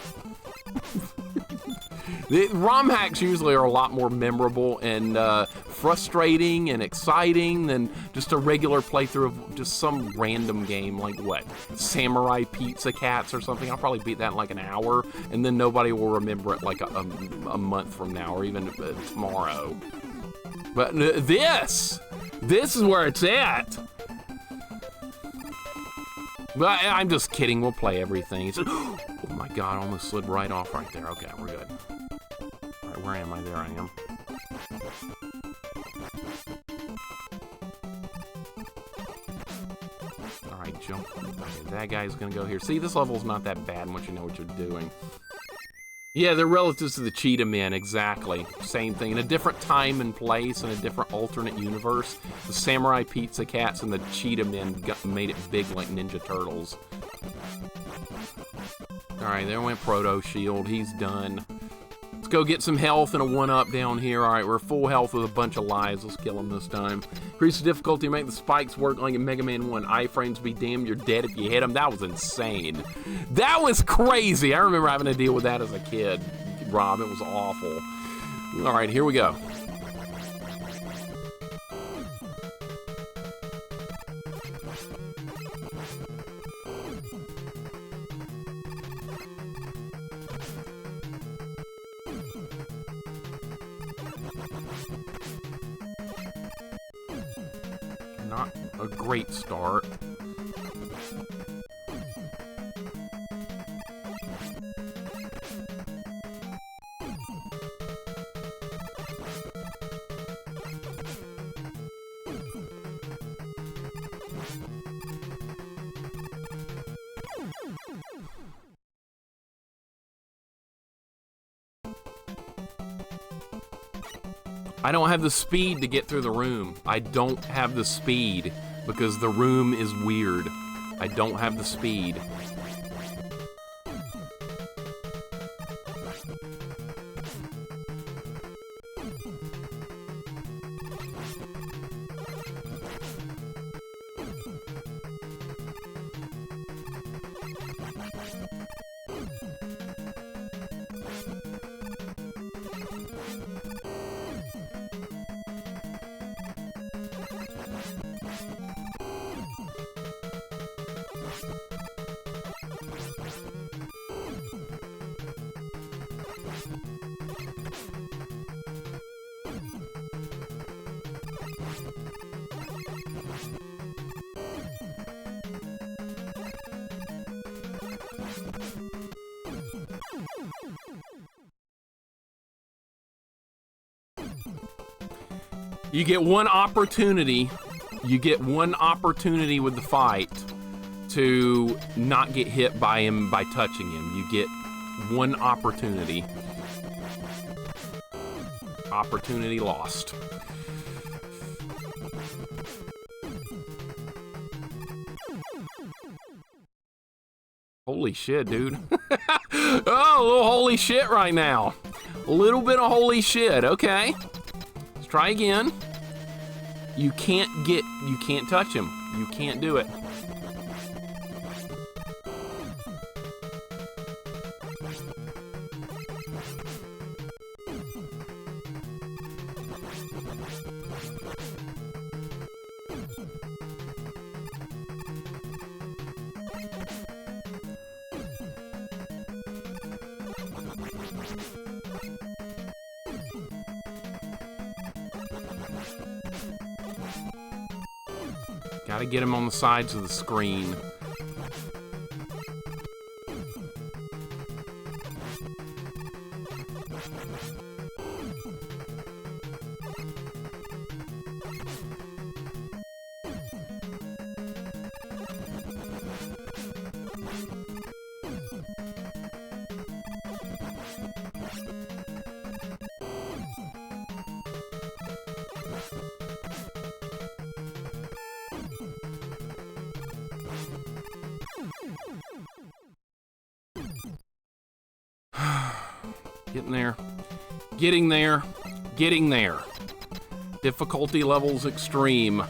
The ROM hacks usually are a lot more memorable and frustrating and exciting than just a regular playthrough of just some random game like what? Samurai Pizza Cats or something. I'll probably beat that in like an hour, and then nobody will remember it like a month from now or even tomorrow. But this is where it's at. But I'm just kidding. We'll play everything. Oh my God, I almost slid right off right there. Okay, we're good. All right, where am I? There I am. All right, jump. Okay, that guy's gonna go here. See, this level's not that bad once you know what you're doing. Yeah, they're relatives to the Cheetah Men, exactly. Same thing, in a different time and place, in a different alternate universe. The Samurai Pizza Cats and the Cheetah Men made it big like Ninja Turtles. Alright, there went Proto Shield, he's done. Let's go get some health and a 1-up down here. Alright, we're full health with a bunch of lives. Let's kill him this time. Increase the difficulty, make the spikes work like in Mega Man 1. Iframes be damned, you're dead if you hit him. That was insane. That was crazy. I remember having to deal with that as a kid. Rob, it was awful. Alright, here we go. Not a great start. I don't have the speed to get through the room. I don't have the speed because the room is weird. I don't have the speed. You get one opportunity. You get one opportunity with the fight to not get hit by him by touching him. You get one opportunity. Opportunity lost. Holy shit, dude. Oh, a little holy shit right now. A little bit of holy shit. Okay. Let's try again. You can't touch him. You can't do it. Gotta get him on the sides of the screen. Getting there. Getting there. Getting there. Difficulty levels extreme.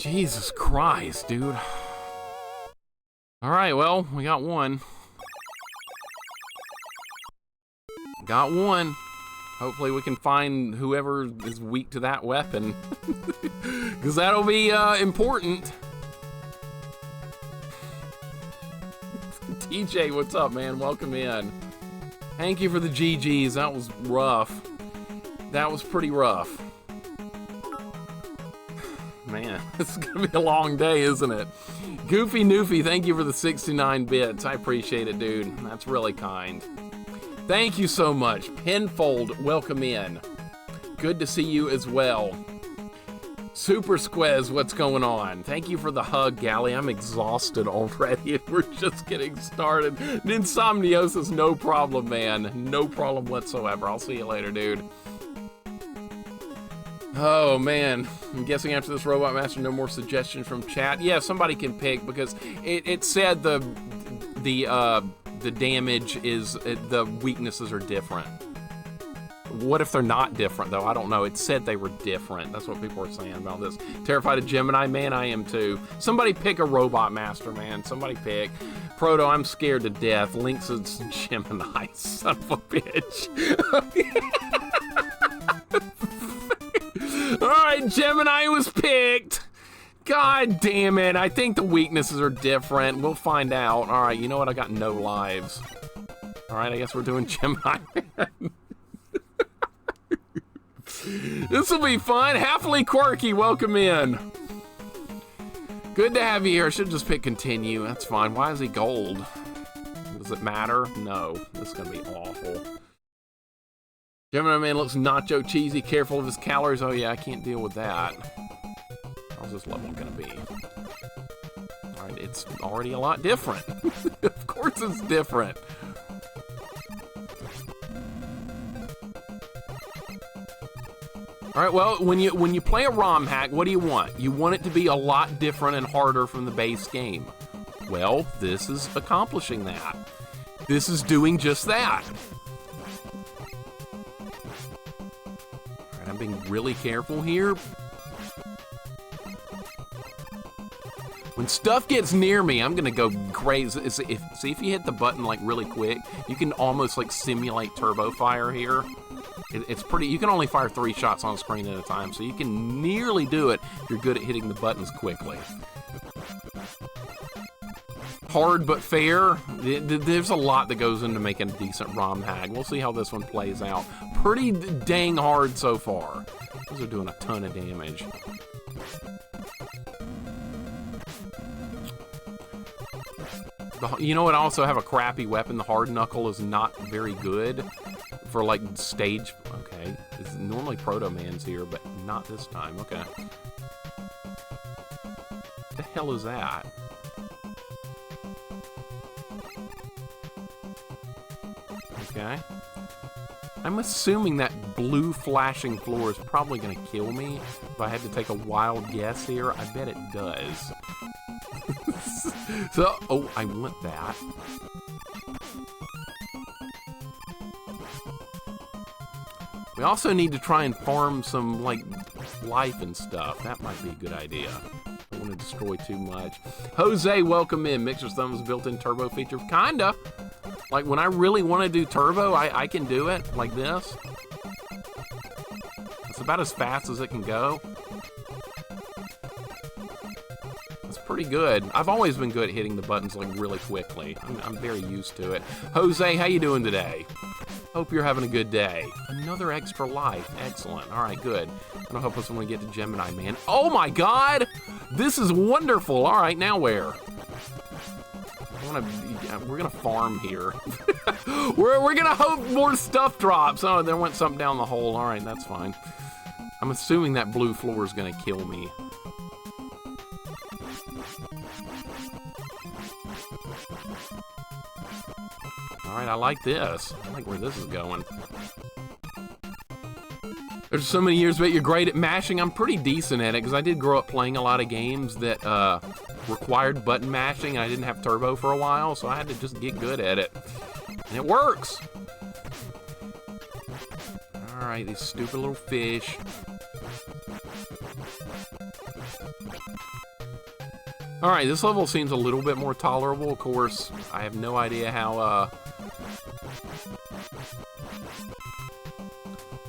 Jesus Christ, dude. Alright, well, we got one. Got one. Hopefully we can find whoever is weak to that weapon. Because that'll be important. TJ, what's up, man? Welcome in. Thank you for the GGs. That was rough. That was pretty rough. Man, this is gonna be a long day, isn't it? Goofy Noofy, thank you for the 69 bits. I appreciate it, dude. That's really kind. Thank you so much. Penfold, welcome in. Good to see you as well. Super Squez, what's going on? Thank you for the hug, Gally. I'm exhausted already. We're just getting started. Insomniosis, no problem, man. No problem whatsoever. I'll see you later, dude. Oh man, I'm guessing after this Robot Master, no more suggestions from chat. Yeah, somebody can pick because it said the damage is the weaknesses are different. What if they're not different, though? I don't know. It said they were different. That's what people are saying about this. Terrified of Gemini? Man, I am too. Somebody pick a Robot Master, man. Somebody pick. Proto, I'm scared to death. Lynx is Gemini. Son of a bitch. Alright, Gemini was picked. God damn it. I think the weaknesses are different. We'll find out. Alright, you know what? I got no lives. Alright, I guess we're doing Gemini. This will be fun. Happily Quirky, welcome in. Good to have you here. I should just pick continue. That's fine. Why is he gold? Does it matter? No. This is going to be awful. Gemini Man looks nacho cheesy. Careful of his calories. Oh, yeah, I can't deal with that. How's this level going to be? Alright, it's already a lot different. Of course it's different. All right, well, when you play a ROM hack, what do you want? You want it to be a lot different and harder from the base game. Well, this is accomplishing that. This is doing just that. All right, I'm being really careful here. When stuff gets near me, I'm gonna go crazy. See if you hit the button like really quick, you can almost like simulate turbo fire here. It's pretty, you can only fire 3 shots on screen at a time, so you can nearly do it if you're good at hitting the buttons quickly. Hard but fair. There's a lot that goes into making a decent ROM hack. We'll see how this one plays out. Pretty dang hard so far. Those are doing a ton of damage. You know what? I also have a crappy weapon. The hard knuckle is not very good for like stage. Okay, it's normally Protoman's here, but not this time. Okay, what the hell is that? Okay, I'm assuming that blue flashing floor is probably gonna kill me. If I had to take a wild guess here, I bet it does. So, oh, I want that. We also need to try and farm some, like, life and stuff. That might be a good idea. Don't want to destroy too much. Jose, welcome in. Mixer's Thumb's built-in turbo feature. Kinda. Like, when I really want to do turbo, I can do it like this. It's about as fast as it can go. Pretty good. I've always been good at hitting the buttons like really quickly. I'm very used to it. Jose, how you doing today? Hope you're having a good day. Another extra life. Excellent. All right, good. That'll help us when we get to Gemini Man. Oh my God! This is wonderful. All right, now where? We're gonna farm here. we're gonna hope more stuff drops. Oh, there went something down the hole. All right, that's fine. I'm assuming that blue floor is gonna kill me. Alright, I like this. I like where this is going. There's so many years, but you're great at mashing. I'm pretty decent at it, because I did grow up playing a lot of games that required button mashing, and I didn't have turbo for a while, so I had to just get good at it. And it works! Alright, these stupid little fish. Alright, this level seems a little bit more tolerable. Of course, I have no idea how,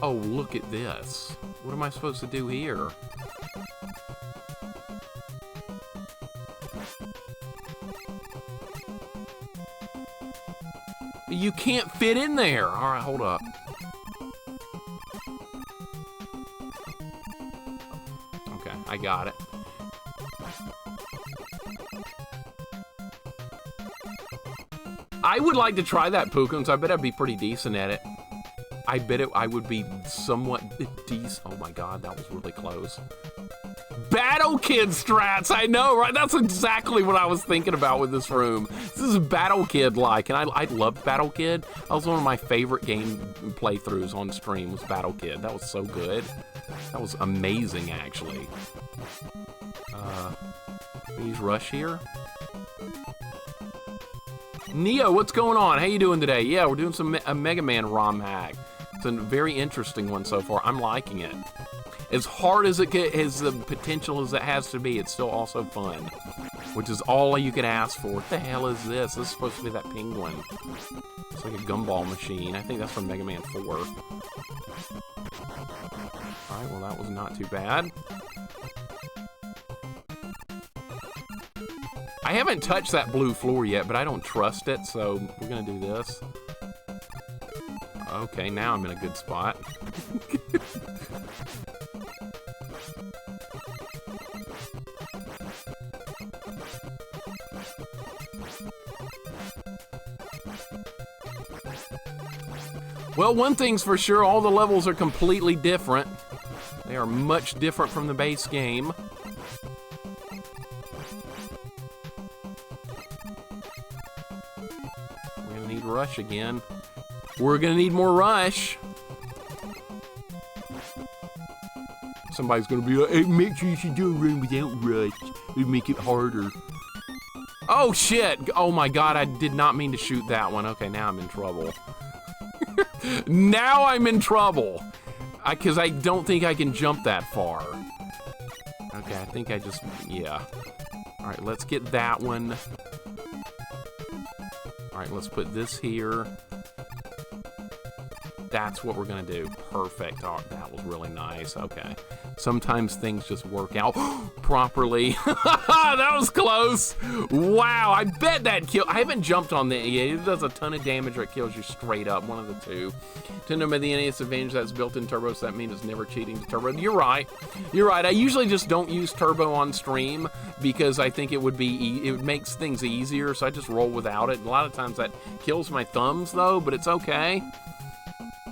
Oh, look at this. What am I supposed to do here? You can't fit in there! Alright, hold up. Okay, I got it. I would like to try that, Pookums. I bet I'd be pretty decent at it. I bet I would be somewhat decent. Oh my God, that was really close. Battle Kid strats, I know, right? That's exactly what I was thinking about with this room. This is Battle Kid-like, and I loved Battle Kid. That was one of my favorite game playthroughs on stream, was Battle Kid. That was so good. That was amazing, actually. Please rush here. Neo, what's going on? How you doing today? Yeah, we're doing some a Megaman ROM hack. It's a very interesting one so far. I'm liking it. As hard as it has the potential as it has to be, it's still also fun, which is all you can ask for. What the hell is this? This is supposed to be that penguin. It's like a gumball machine. I think that's from Mega Man 4. Alright, well that was not too bad. I haven't touched that blue floor yet, but I don't trust it, so we're gonna do this. Okay, now I'm in a good spot. Well, one thing's for sure, all the levels are completely different. They are much different from the base game. We're gonna need Rush again. We're gonna need more Rush. Somebody's gonna be like, hey, make sure you should do a run without Rush. It'd make it harder. Oh shit! Oh my god, I did not mean to shoot that one. Okay, now I'm in trouble. Now I'm in trouble. Because I don't think I can jump that far. Okay, I think I just, yeah. Alright, let's get that one. Alright, let's put this here. That's what we're gonna do. Perfect. Oh, that was really nice. Okay. Sometimes things just work out properly. That was close. Wow, I bet that kill. I haven't jumped on that yet. It does a ton of damage or it kills you straight up. One of the two. Nintendo made the NES advantage that's built in turbo, so that means it's never cheating to turbo. You're right. You're right. I usually just don't use turbo on stream because I think it would be it makes things easier, so I just roll without it. A lot of times that kills my thumbs though, but it's okay.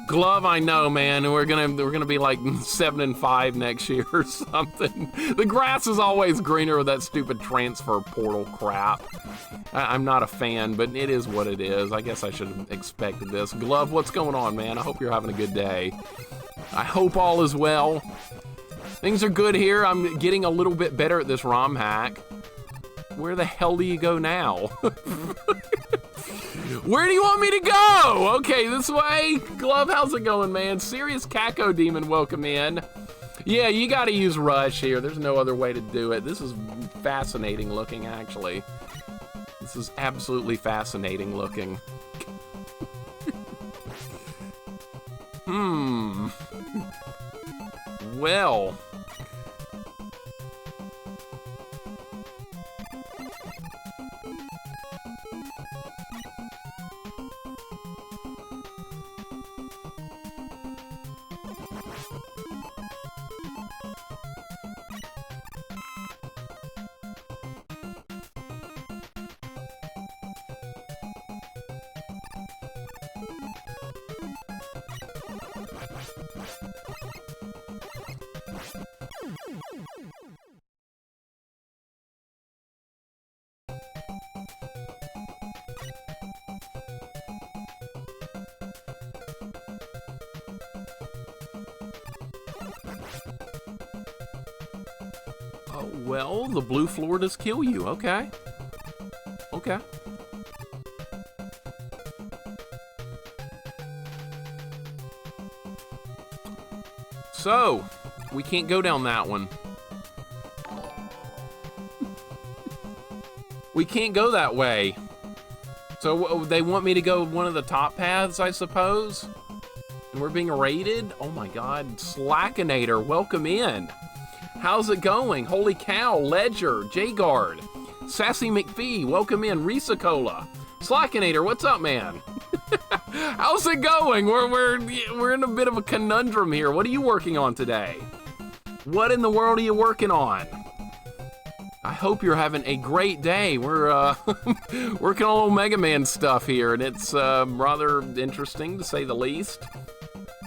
Glove, I know, man. We're gonna be like 7-5 next year or something. The grass is always greener with that stupid transfer portal crap. I'm not a fan, but it is what it is. I guess I should have expected this. Glove, what's going on, man? I hope you're having a good day. I hope all is well. Things are good here. I'm getting a little bit better at this Romhack. Where the hell do you go now? Where do you want me to go? Okay, this way. Glove, how's it going, man? Serious Caco Demon, welcome in. Yeah, you gotta use Rush here. There's no other way to do it. This is fascinating looking, actually. This is absolutely fascinating looking. Well. Oh, well, the blue floor does kill you. Okay. Okay. So, we can't go down that one. We can't go that way. So they want me to go one of the top paths, I suppose? And we're being raided? Oh my god. Slackinator, welcome in. How's it going? Holy cow, Ledger, J-Guard, Sassy McPhee, welcome in, Risacola. Slackinator, what's up, man? How's it going? We're in a bit of a conundrum here. What are you working on today? What in the world are you working on? I hope you're having a great day. We're working on little Mega Man stuff here, and it's rather interesting to say the least.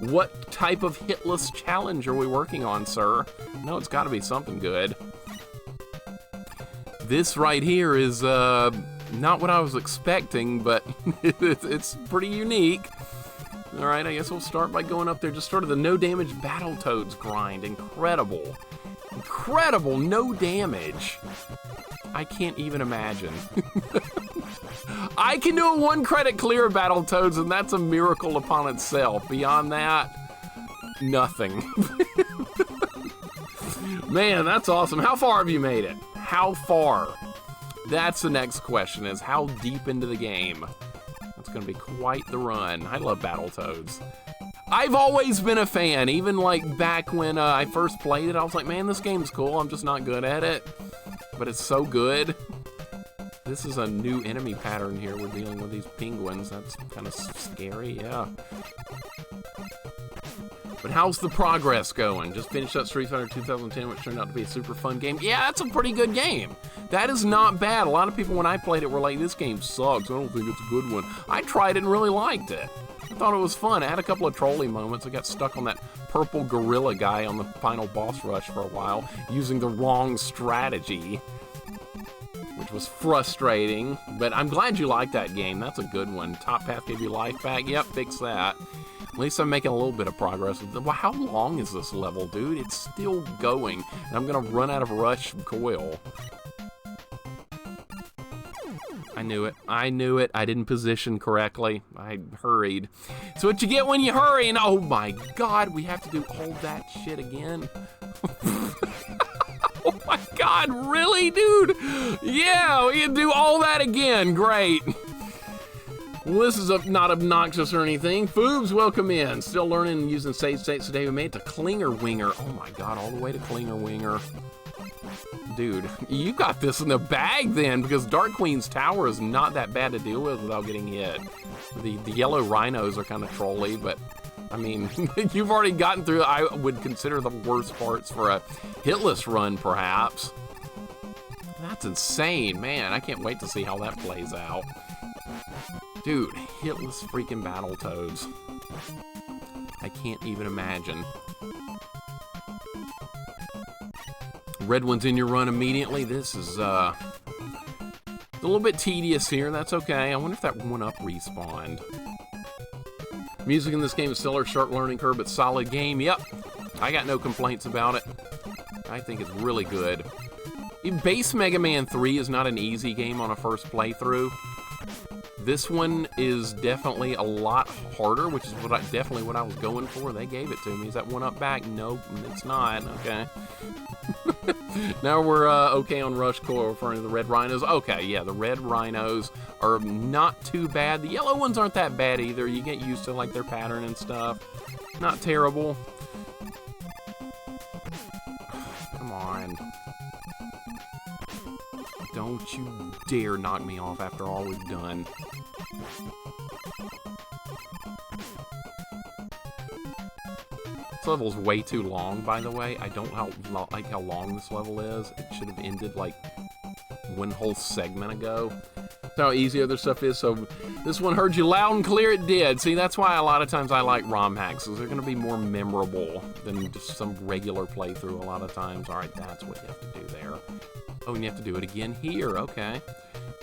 What type of hitless challenge are we working on, sir? No, it's got to be something good. This right here is not what I was expecting, but it's pretty unique. All right, I guess we'll start by going up there. Just started the no damage Battletoads grind. Incredible. Incredible, no damage. I can't even imagine. I can do a 1 credit clear of Battletoads, and that's a miracle upon itself. Beyond that, nothing. Man, that's awesome. How far have you made it? How far? That's the next question, is how deep into the game? That's gonna be quite the run. I love Battletoads. I've always been a fan, even like back when I first played it, I was like, man, this game's cool, I'm just not good at it. But it's so good. This is a new enemy pattern here. We're dealing with these penguins. That's kind of scary, yeah. But how's the progress going? Just finished up Street Fighter 2010, which turned out to be a super fun game. Yeah, that's a pretty good game. That is not bad. A lot of people, when I played it, were like, this game sucks. I don't think it's a good one. I tried it and really liked it. I thought it was fun. I had a couple of trolling moments. I got stuck on that purple gorilla guy on the final boss rush for a while, using the wrong strategy, which was frustrating. But I'm glad you liked that game. That's a good one. Top Path gave you life back. Yep, fix that. At least I'm making a little bit of progress. Well, how long is this level, dude? It's still going, and I'm gonna run out of rush coil. I knew it. I knew it. I didn't position correctly. I hurried. So what you get when you hurry, and oh my God, we have to do all that shit again. Oh my God, really, dude? Yeah, we can do all that again. Great. Well, this is not obnoxious or anything. Foobs, welcome in. Still learning and using save states today. We made it to Klinger Winger. Oh my God, all the way to Klinger Winger. Dude, you got this in the bag then, because Dark Queen's tower is not that bad to deal with without getting hit. The yellow rhinos are kind of trolly, but I mean, you've already gotten through, I would consider the worst parts for a hitless run, perhaps. That's insane, man. I can't wait to see how that plays out. Dude, hitless freaking Battletoads. I can't even imagine. Red one's in your run immediately. This is a little bit tedious here. That's okay. I wonder if that 1-up respawned. Music in this game is stellar, sharp learning curve, but solid game. Yep, I got no complaints about it. I think it's really good. Base Mega Man 3 is not an easy game on a first playthrough. This one is definitely a lot harder, which is definitely what I was going for. They gave it to me. Is that 1-up back? Nope, it's not. Okay. Now we're okay on Rush Coil, referring to the red rhinos. Okay, yeah, the red rhinos are not too bad. The yellow ones aren't that bad either. You get used to like their pattern and stuff. Not terrible. Come on. Don't you dare knock me off after all we've done. This level's way too long, by the way. I don't like how long this level is. It should have ended like one whole segment ago. That's how easy other stuff is. So this one heard you loud and clear. It did. See, that's why a lot of times I like Romhacks, because they're going to be more memorable than just some regular playthrough a lot of times. All right, that's what you have to do there. Oh, and you have to do it again here. Okay.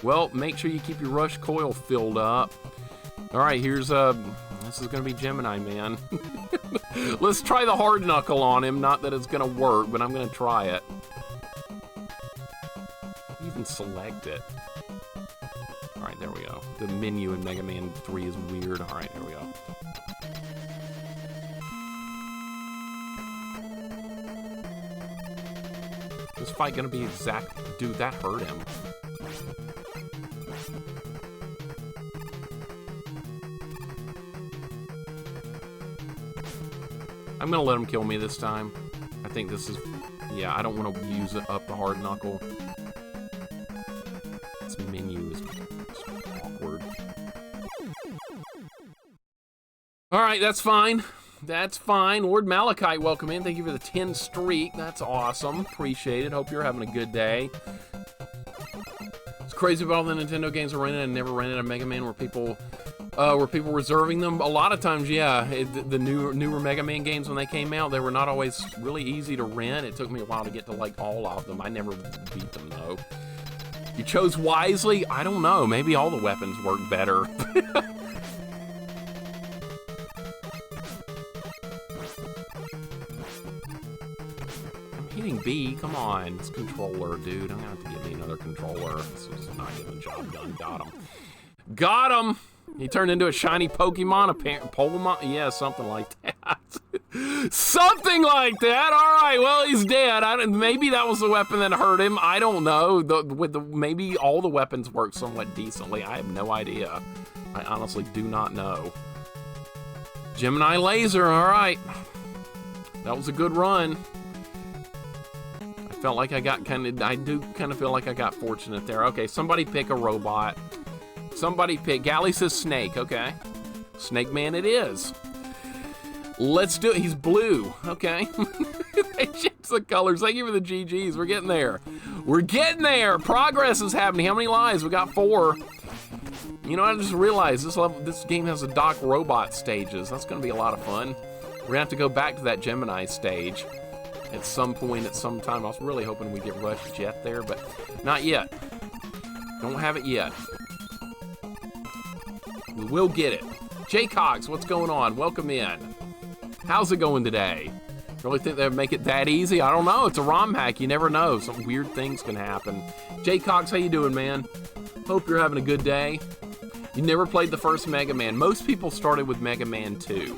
Well, make sure you keep your rush coil filled up. All right, here's this is gonna be Gemini Man. Let's try the hard knuckle on him. Not that it's gonna work, but I'm gonna try it. Even select it. All right, there we go. The menu in Mega Man 3 is weird. All right, here we go. This fight gonna be exact. Dude, that hurt him. I'm gonna let him kill me this time. I think this is, yeah, I don't want to use it up the hard knuckle. This menu is awkward. All right, that's fine. That's fine. Lord Malachite, welcome in. Thank you for the 10 streak. That's awesome. Appreciate it. Hope you're having a good day. It's crazy about all the Nintendo games are rented and never rented a Mega Man where people reserving them. A lot of times, yeah, the newer Mega Man games when they came out, they were not always really easy to rent. It took me a while to get to like all of them. I never beat them though. You chose wisely? I don't know. Maybe all the weapons work better. I'm hitting pressing B. Come on, this controller, dude. I'm gonna have to get me another controller. This is not getting the job done. Got him. Got him! He turned into a shiny Pokemon, Pokemon? Yeah, something like that. Something like that! Alright, well, he's dead. Maybe that was the weapon that hurt him. I don't know. Maybe all the weapons work somewhat decently. I have no idea. I honestly do not know. Gemini laser, alright. That was a good run. I felt like I got I do kind of feel like I got fortunate there. Okay, somebody pick a robot. Somebody pick. Galley says Snake. Okay. Snake Man it is. Let's do it. He's blue. Okay. They changed the colors. Thank you for the GGs. We're getting there. We're getting there. Progress is happening. How many lives? We got 4. You know, I just realized this game has a Doc Robot stages. That's going to be a lot of fun. We're going to have to go back to that Gemini stage at some point, at some time. I was really hoping we'd get Rush Jet there, but not yet. Don't have it yet. We will get it. Jay Cox, what's going on? Welcome in. How's it going today? Really think they'd make it that easy? I don't know. It's a ROM hack. You never know. Some weird things can happen. Jay Cox, how you doing, man? Hope you're having a good day. You never played the first Mega Man. Most people started with Mega Man 2.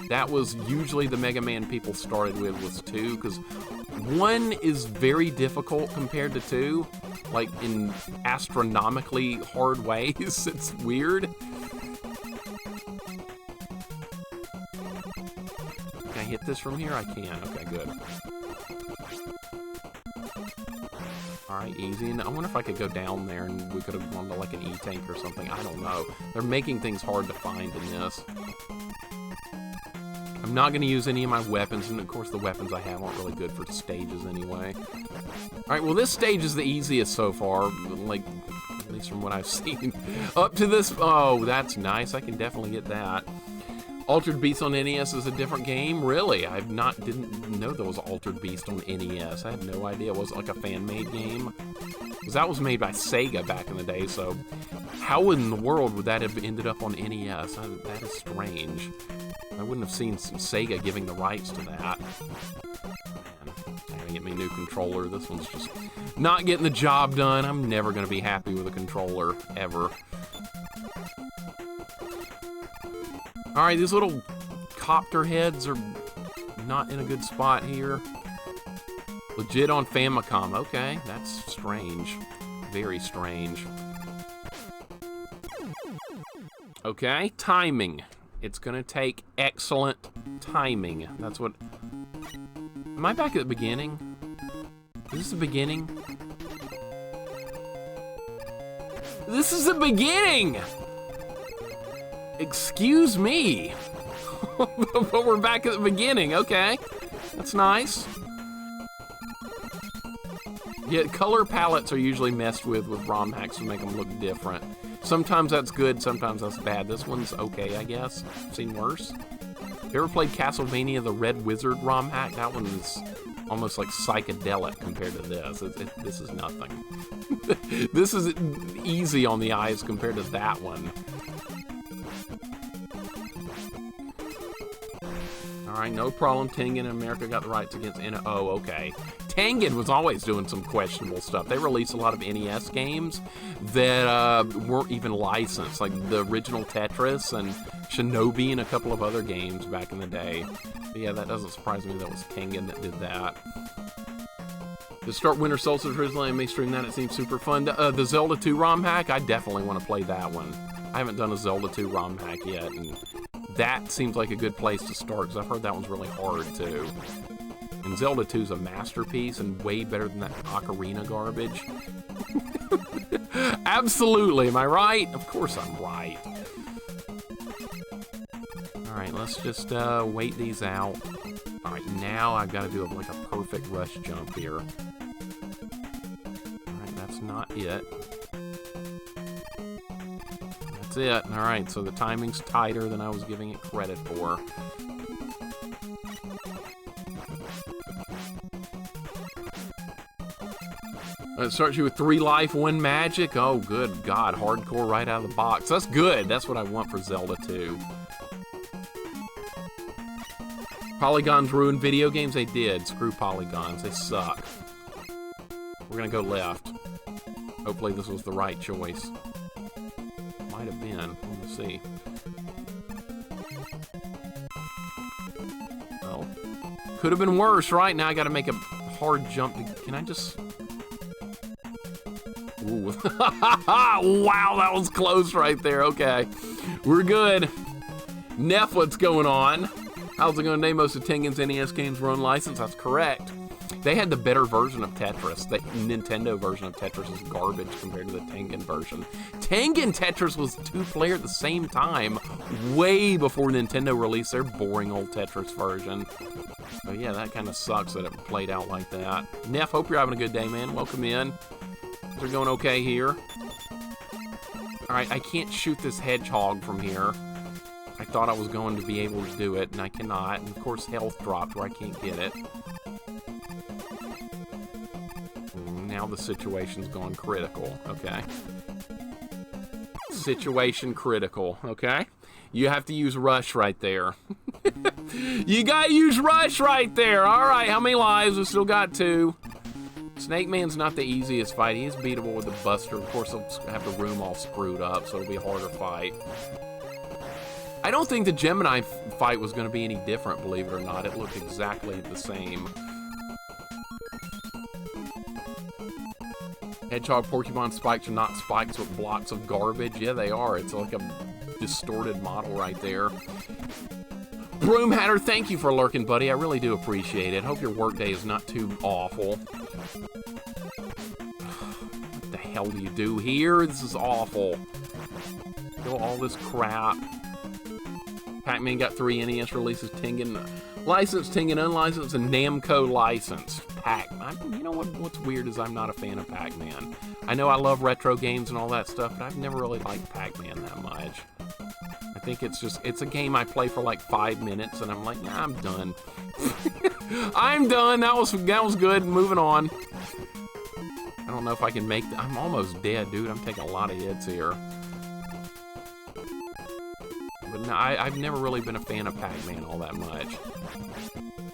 That was usually the Mega Man people started with was 2, because 1 is very difficult compared to 2. Like, in astronomically hard ways. It's weird. Can I hit this from here? I can. Okay, good. Alright, easy. And I wonder if I could go down there and we could have gone to like an E-Tank or something. I don't know. They're making things hard to find in this. I'm not going to use any of my weapons, and of course the weapons I have aren't really good for stages anyway. Alright, well this stage is the easiest so far, like, at least from what I've seen. Up to this, oh, that's nice, I can definitely get that. Altered Beast on NES is a different game? Really? I didn't know there was Altered Beast on NES. I had no idea. Was it like a fan-made game? Because that was made by Sega back in the day, so how in the world would that have ended up on NES? That is strange. I wouldn't have seen Sega giving the rights to that. Man, I gotta get me a new controller. This one's just not getting the job done. I'm never gonna be happy with a controller, ever. Alright, these little copter heads are not in a good spot here. Legit on Famicom. Okay, that's strange. Very strange. Okay, timing. It's gonna take excellent timing. That's what... Am I back at the beginning? Is this the beginning? This is the beginning! Excuse me. But we're back at the beginning. Okay. That's nice. Yeah, color palettes are usually messed with ROM hacks to make them look different. Sometimes that's good, sometimes that's bad. This one's okay, I guess. I've seen worse. You ever played Castlevania the Red Wizard ROM hack? That one is almost like psychedelic compared to this. This is nothing. This is easy on the eyes compared to that one. Alright, no problem. Tengen in America got the rights against Oh, okay. Tengen was always doing some questionable stuff. They released a lot of NES games that weren't even licensed, like the original Tetris and Shinobi and a couple of other games back in the day. But yeah, that doesn't surprise me that was Tengen that did that. To start Winter Solstice originally, I may stream that. It seems super fun. The Zelda 2 ROM hack, I definitely want to play that one. I haven't done a Zelda 2 ROM hack yet, and that seems like a good place to start, because I've heard that one's really hard, too. And Zelda 2 is a masterpiece, and way better than that Ocarina garbage. Absolutely, am I right? Of course I'm right. Alright, let's just wait these out. Alright, now I've got to do like a perfect rush jump here. Alright, that's not it. That's it. Alright, so the timing's tighter than I was giving it credit for. It starts you with 3 life, 1 magic. Oh, good God. Hardcore right out of the box. That's good. That's what I want for Zelda 2. Polygons ruin video games? They did. Screw polygons. They suck. We're gonna go left. Hopefully this was the right choice. Might have been. We'll see. Well, could have been worse, right? Now I gotta make a hard jump. Can I just... Ooh. Wow, that was close right there. Okay. We're good. Neff, what's going on? How's it going today? Most of Tengen's NES games were unlicensed. That's correct. They had the better version of Tetris. The Nintendo version of Tetris is garbage compared to the Tengen version. Tengen Tetris was two-player at the same time, way before Nintendo released their boring old Tetris version. So yeah, that kind of sucks that it played out like that. Neff, hope you're having a good day, man. Welcome in. They're going okay here. Alright, I can't shoot this hedgehog from here. I thought I was going to be able to do it, and I cannot. And of course, health dropped where I can't get it. Now the situation's gone critical, okay? Situation critical, okay? You have to use rush right there. You gotta use rush right there! Alright, how many lives? We've still got 2. Snake Man's not the easiest fight. He is beatable with the Buster. Of course, he'll have the room all screwed up, so it'll be a harder fight. I don't think the Gemini fight was going to be any different, believe it or not. It looked exactly the same. Hedgehog Pokemon spikes are not spikes with blocks of garbage. Yeah, they are. It's like a distorted model right there. Broom Hatter, thank you for lurking, buddy. I really do appreciate it. Hope your workday is not too awful. What the hell do you do here? This is awful. Kill all this crap. Pac-Man got 3 NES releases. Tengen licensed, Tengen unlicensed, and Namco licensed. Pac-Man. You know what's weird is I'm not a fan of Pac-Man. I know I love retro games and all that stuff, but I've never really liked Pac-Man that much. I think it's a game I play for like 5 minutes, and I'm like, nah, I'm done. I'm done. That was good. Moving on. I don't know if I can make. I'm almost dead, dude. I'm taking a lot of hits here. But no, I've never really been a fan of Pac-Man all that much.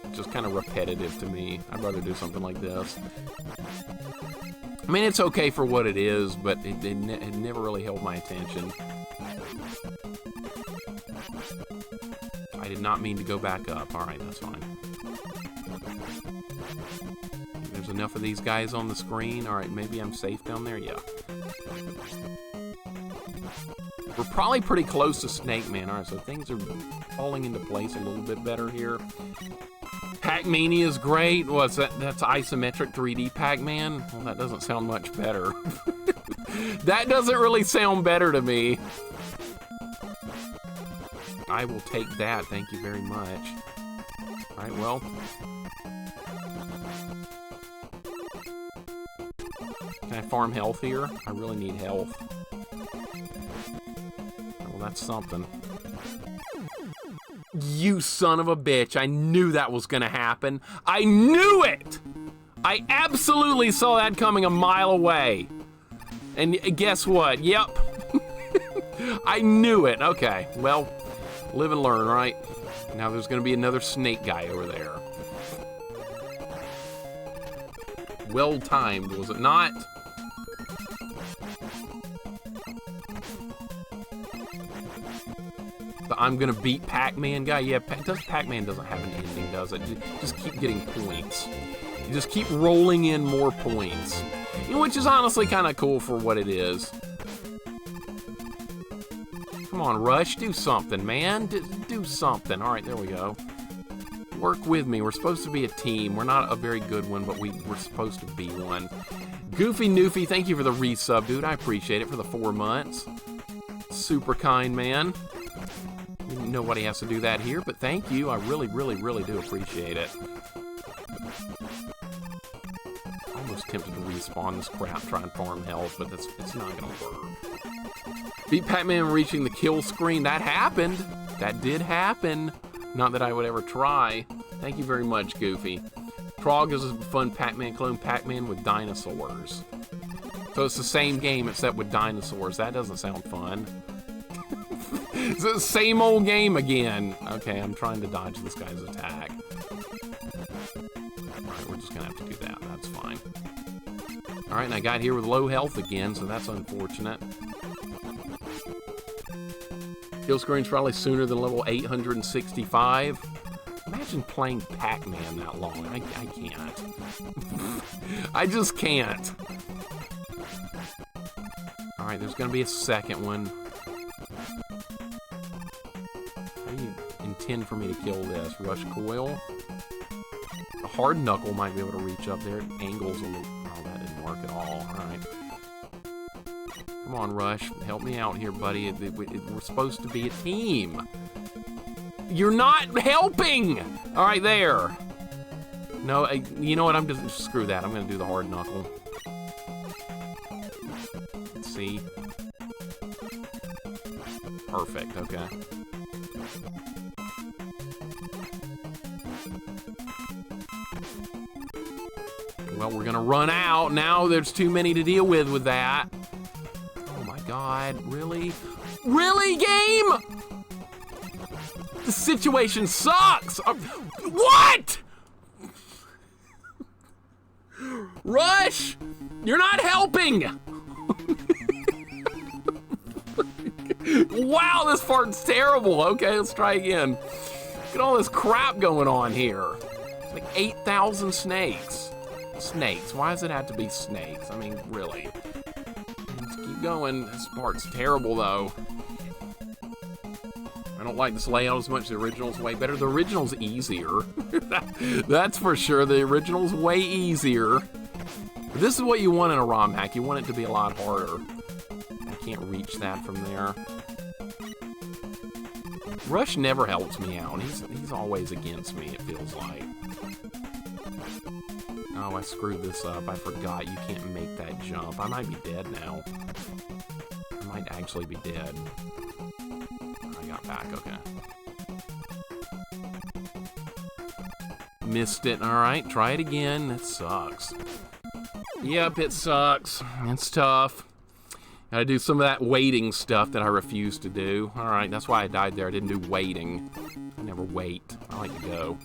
It's just kind of repetitive to me. I'd rather do something like this. I mean, it's okay for what it is, but it never really held my attention. I did not mean to go back up. Alright, that's fine. There's enough of these guys on the screen. Alright, maybe I'm safe down there? Yeah. We're probably pretty close to Snake Man. Alright, so things are falling into place a little bit better here. Pac-Mania is great. What's that? That's isometric 3D Pac-Man? Well, that doesn't sound much better. That doesn't really sound better to me. I will take that. Thank you very much. Alright, well. Can I farm health here? I really need health. Well, that's something. You son of a bitch. I knew that was gonna happen. I knew it! I absolutely saw that coming a mile away. And guess what? Yep. I knew it. Okay, well, live and learn, right? Now there's gonna be another snake guy over there. Well timed, was it not? The I'm gonna beat Pac-Man guy? Yeah, Pac-Man doesn't have an ending, does it? Just keep getting points. You just keep rolling in more points. You know, which is honestly kind of cool for what it is. Come on, Rush, do something, man. Do something. Alright, there we go. Work with me. We're supposed to be a team. We're not a very good one, but we're supposed to be one. Goofy Noofy, thank you for the resub, dude. I appreciate it for the 4 months. Super kind, man. Nobody has to do that here, but thank you. I really, really, really do appreciate it. Almost tempted to respawn this crap, try and farm health, but it's not gonna work. Beat Pac-Man reaching the kill screen. That happened. That did happen. Not that I would ever try. Thank you very much, Goofy. Trog is a fun Pac-Man clone, Pac-Man with dinosaurs. So it's the same game except with dinosaurs. That doesn't sound fun. It's the same old game again. Okay, I'm trying to dodge this guy's attack. Alright, we're just gonna have to do that. That's fine. Alright, and I got here with low health again, so that's unfortunate. Kill screen's probably sooner than level 865. Imagine playing Pac-Man that long. I can't. I just can't. Alright, there's gonna be a second one. How do you intend for me to kill this? Rush coil? A hard knuckle might be able to reach up there. It angles a little. Oh, that didn't work at all. Alright. Come on, Rush. Help me out here, buddy. We're supposed to be a team. You're not helping! Alright, there. No, you know what? I'm just... Screw that. I'm gonna do the hard knuckle. Let's see. Perfect, okay. Well, we're gonna run out. Now there's too many to deal with that. Oh my god, really? Really, game? The situation sucks! What?! Rush! You're not helping! Wow, this part's terrible. Okay, let's try again. Look at all this crap going on here. It's like 8,000 snakes. Snakes. Why does it have to be snakes? I mean, really. Let's keep going. This part's terrible, though. I don't like this layout as much. The original's way better. The original's easier. That's for sure. The original's way easier. But this is what you want in a ROM hack. You want it to be a lot harder. I can't reach that from there. Rush never helps me out. He's always against me, it feels like. Oh, I screwed this up. I forgot you can't make that jump. I might be dead now. I might actually be dead. I got back, okay. Missed it. Alright, try it again. That sucks. Yep, it sucks. It's tough. Gotta do some of that waiting stuff that I refuse to do. Alright, that's why I died there. I didn't do waiting. I never wait. I like to go.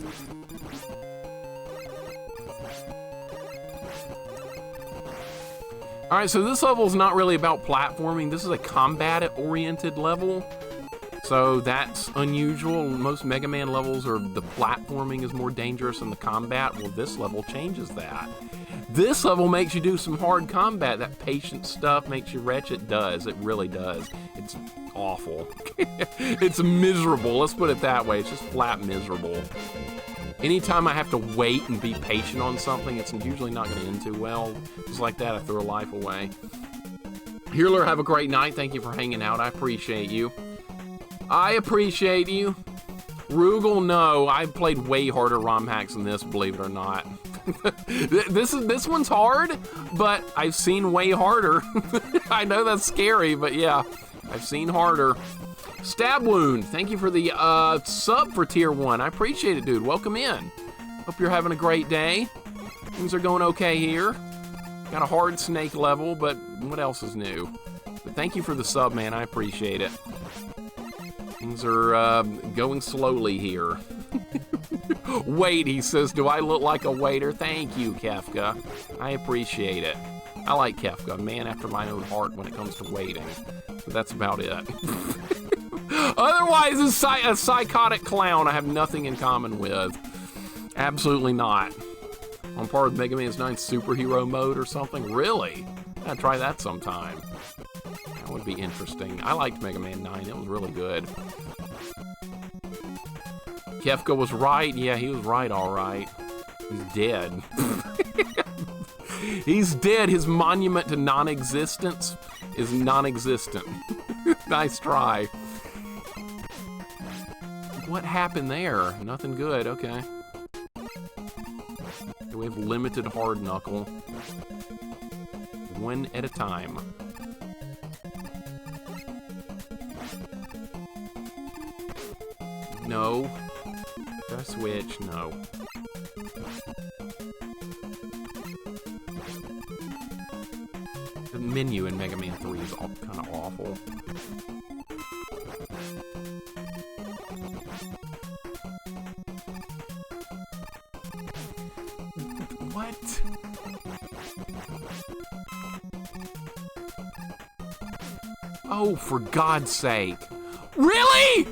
Alright, so this level is not really about platforming. This is a combat-oriented level. So that's unusual. Most Mega Man levels are the platforming is more dangerous than the combat. Well, this level changes that. This level makes you do some hard combat. That patient stuff makes you wretched. It does. It really does. It's awful. It's miserable. Let's put it that way. It's just flat miserable. Anytime I have to wait and be patient on something, it's usually not going to end too well. Just like that, I threw a life away. Healer, have a great night. Thank you for hanging out. I appreciate you. I appreciate you. Rugal, no. I played way harder ROM hacks than this, believe it or not. This one's hard, but I've seen way harder. I know that's scary, but yeah, I've seen harder. Stab Wound, thank you for the sub for tier 1. I appreciate it, dude. Welcome in. Hope you're having a great day. Things are going okay here. Got a hard snake level, but what else is new? But thank you for the sub, man. I appreciate it. Things are going slowly here. Wait, he says, do I look like a waiter? Thank you, Kefka. I appreciate it. I like Kefka, man after my own heart when it comes to waiting. But that's about it. Otherwise, a psychotic clown I have nothing in common with. Absolutely not. On par with Mega Man's 9 superhero mode or something? Really? I'd try that sometime. That would be interesting. I liked Mega Man 9. It was really good. Kefka was right. Yeah, he was right, all right. He's dead. He's dead. His monument to non-existence is non-existent. Nice try. What happened there? Nothing good. Okay. We have limited hard knuckle. One at a time. No. Did I switch? No. The menu in Mega Man 3 is all kind of awful. Oh, for God's sake. Really?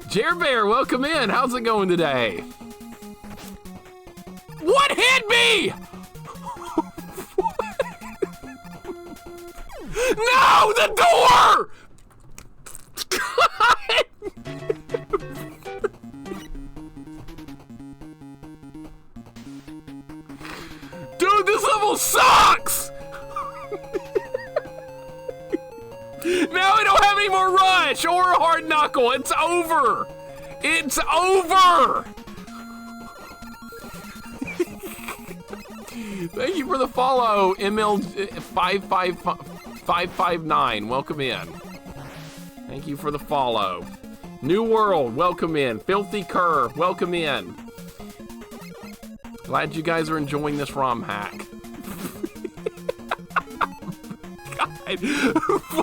Jer Bear, welcome in. How's it going today? What hit me? No, the door! Dude, this level sucks! Now I don't have any more rush or a hard knuckle. It's over. It's over. Thank you for the follow, ML559. Welcome in. Thank you for the follow. New World, welcome in. Filthy Cur, welcome in. Glad you guys are enjoying this Romhack.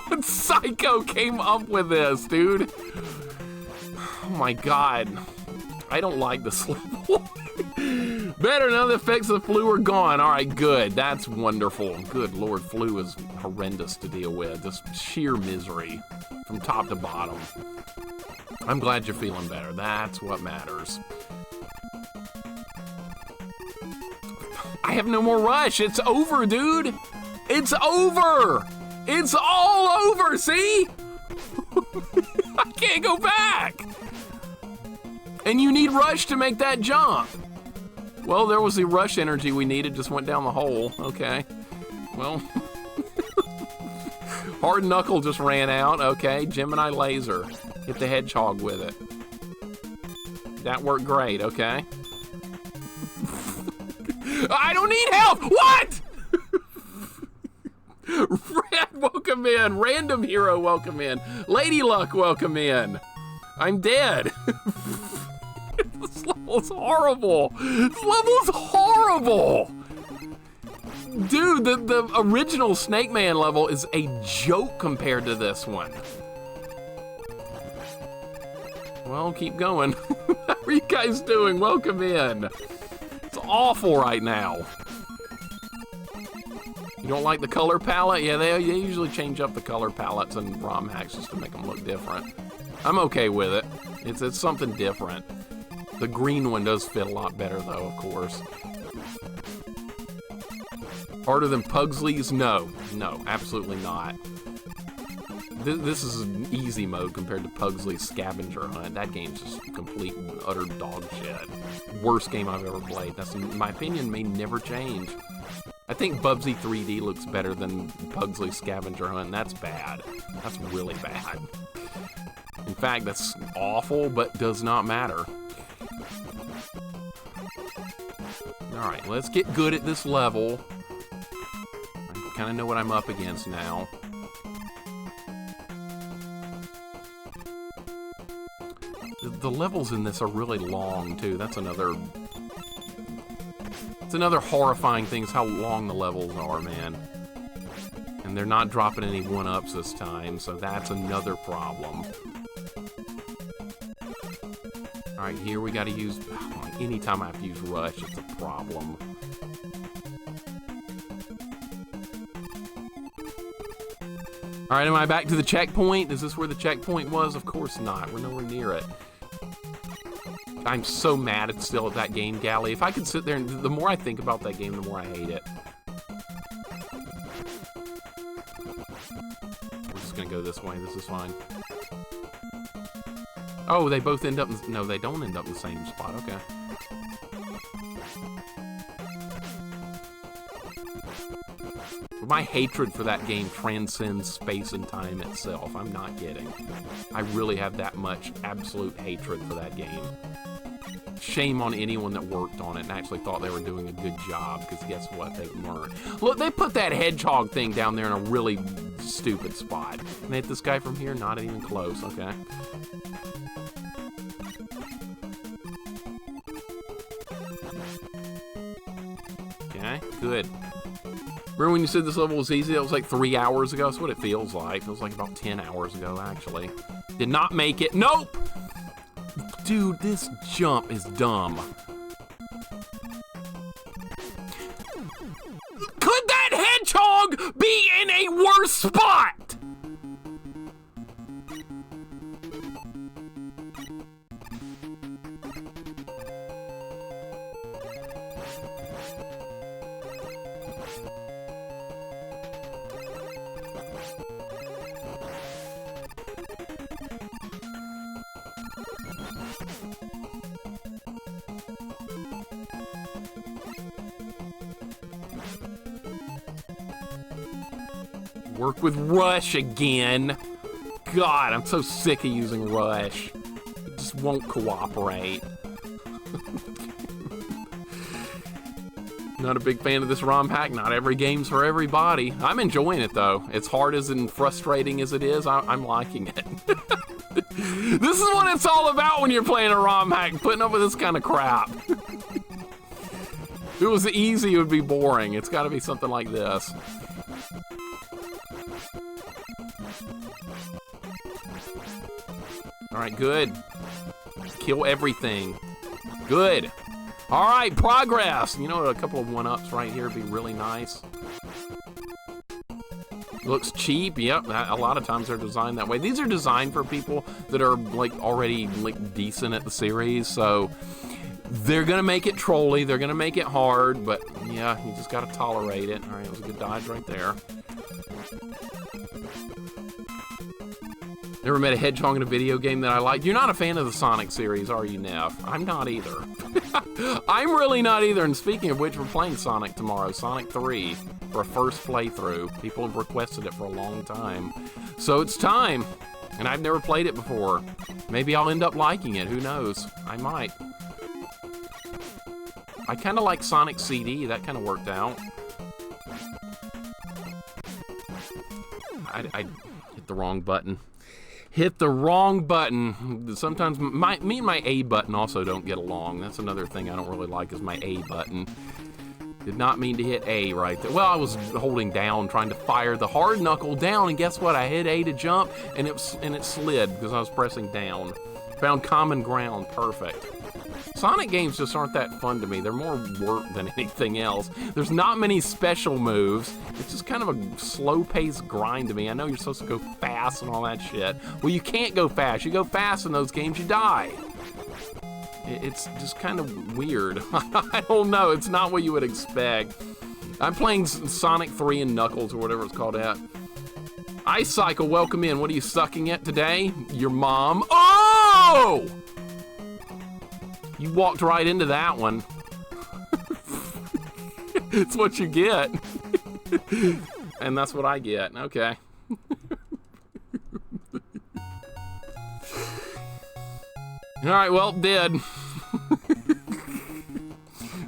What psycho came up with this, dude? Oh my god. I don't like this level. Better now the effects of the flu are gone. Alright, good. That's wonderful. Good lord, flu is horrendous to deal with. Just sheer misery from top to bottom. I'm glad you're feeling better. That's what matters. I have no more rush. It's over, dude. It's over. It's all over, see? I can't go back. And you need rush to make that jump. Well, there was the rush energy we needed, just went down the hole. Okay. Well. Hard knuckle just ran out. Okay. Gemini laser. Hit the hedgehog with it. That worked great. Okay. I don't need help. What? Red, welcome in. Random Hero, welcome in. Lady Luck, welcome in. I'm dead. This level's horrible. This level's horrible. Dude, the original Snake Man level is a joke compared to this one. Well, keep going. How are you guys doing? Welcome in. It's awful right now. You don't like the color palette? Yeah, they usually change up the color palettes and ROM hacks just to make them look different. I'm okay with it. It's something different. The green one does fit a lot better though, of course. Harder than Pugsley's? No, absolutely not. This is an easy mode compared to Pugsley's Scavenger Hunt. That game's just complete and utter dog shit. Worst game I've ever played. That's, in my opinion, may never change. I think Bubsy 3D looks better than Pugsley's Scavenger Hunt, and that's bad. That's really bad. In fact, that's awful, but does not matter. Alright, let's get good at this level. I kind of know what I'm up against now. The levels in this are really long, too. That's another... It's another horrifying thing is how long the levels are, man. And they're not dropping any 1-ups this time, so that's another problem. Alright, here we gotta use... Oh, anytime I have to use rush, it's a problem. Alright, am I back to the checkpoint? Is this where the checkpoint was? Of course not. We're nowhere near it. I'm so mad it's still at that game galley. If I could sit there and the more I think about that game, the more I hate it. We're just gonna go this way. This is fine. Oh, they both end up in... No, they don't end up in the same spot. Okay. My hatred for that game transcends space and time itself. I'm not kidding. I really have that much absolute hatred for that game. Shame on anyone that worked on it and actually thought they were doing a good job, because guess what? They weren't. Look, they put that hedgehog thing down there in a really stupid spot. Can I hit this guy from here? Not even close, okay. Okay, good. Remember when you said this level was easy? That was like 3 hours ago. That's what it feels like. It feels like about 10 hours ago, actually. Did not make it. Nope! Dude, this jump is dumb. Could that hedgehog be in a worse spot? Work with Rush again. God, I'm so sick of using Rush. It just won't cooperate. Not a big fan of this Romhack. Not every game's for everybody. I'm enjoying it, though. As hard as and frustrating as it is, I'm liking it. This is what it's all about when you're playing a Romhack, putting up with this kind of crap. If it was easy, it would be boring. It's got to be something like this. Alright, good. Kill everything. Good. Alright, progress! You know, a couple of one-ups right here would be really nice. Looks cheap, yep. A lot of times they're designed that way. These are designed for people that are, like, already, like, decent at the series, so they're gonna make it trolly, they're gonna make it hard, but, yeah, you just gotta tolerate it. Alright, it was a good dodge right there. Never met a hedgehog in a video game that I like. You're not a fan of the Sonic series, are you, Neff? I'm not either. I'm really not either. And speaking of which, we're playing Sonic tomorrow, Sonic 3, for a first playthrough. People have requested it for a long time. So it's time. And I've never played it before. Maybe I'll end up liking it. Who knows? I might. I kind of like Sonic CD. That kind of worked out. I hit the wrong button. Hit the wrong button. Sometimes me and my A button also don't get along. That's another thing I don't really like is my A button. Did not mean to hit A right there. Well, I was holding down, trying to fire the hard knuckle down, and guess what? I hit A to jump, and it slid because I was pressing down. Found common ground. Perfect. Sonic games just aren't that fun to me. They're more work than anything else. There's not many special moves. It's just kind of a slow-paced grind to me. I know you're supposed to go fast and all that shit. Well, you can't go fast. You go fast in those games, you die. It's just kind of weird. I don't know. It's not what you would expect. I'm playing Sonic 3 and Knuckles, or whatever it's called at. Ice Cycle, welcome in. What are you sucking at today? Your mom. Oh! You walked right into that one. It's what you get. And that's what I get. Okay. Alright, well, dead.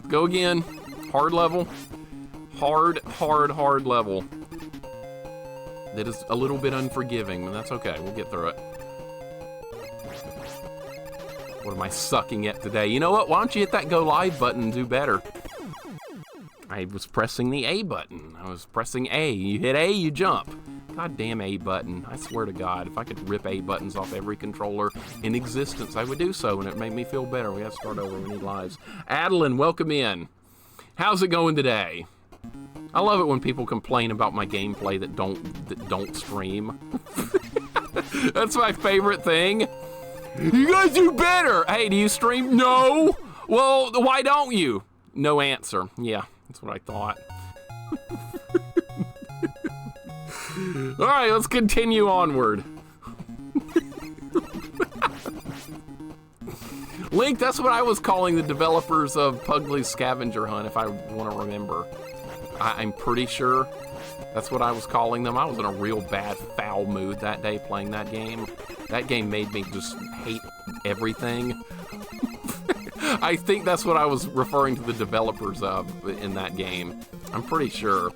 Go again. Hard level. Hard level. That is a little bit unforgiving, but that's okay. We'll get through it. What am I sucking at today? You know what? Why don't you hit that go live button and do better? I was pressing the A button. I was pressing A. You hit A, you jump. Goddamn A button. I swear to God, if I could rip A buttons off every controller in existence, I would do so, and it made me feel better. We have to start over. We need lives. Adeline, welcome in. How's it going today? I love it when people complain about my gameplay that don't stream. That's my favorite thing. You guys do better! Hey, do you stream? No! Well, why don't you? No answer. Yeah, that's what I thought. Alright, let's continue onward. Link, that's what I was calling the developers of Pugly's Scavenger Hunt, if I want to remember. I'm pretty sure. That's what I was calling them. I was in a real bad, foul mood that day playing that game. That game made me just hate everything. I think that's what I was referring to the developers of in that game. I'm pretty sure.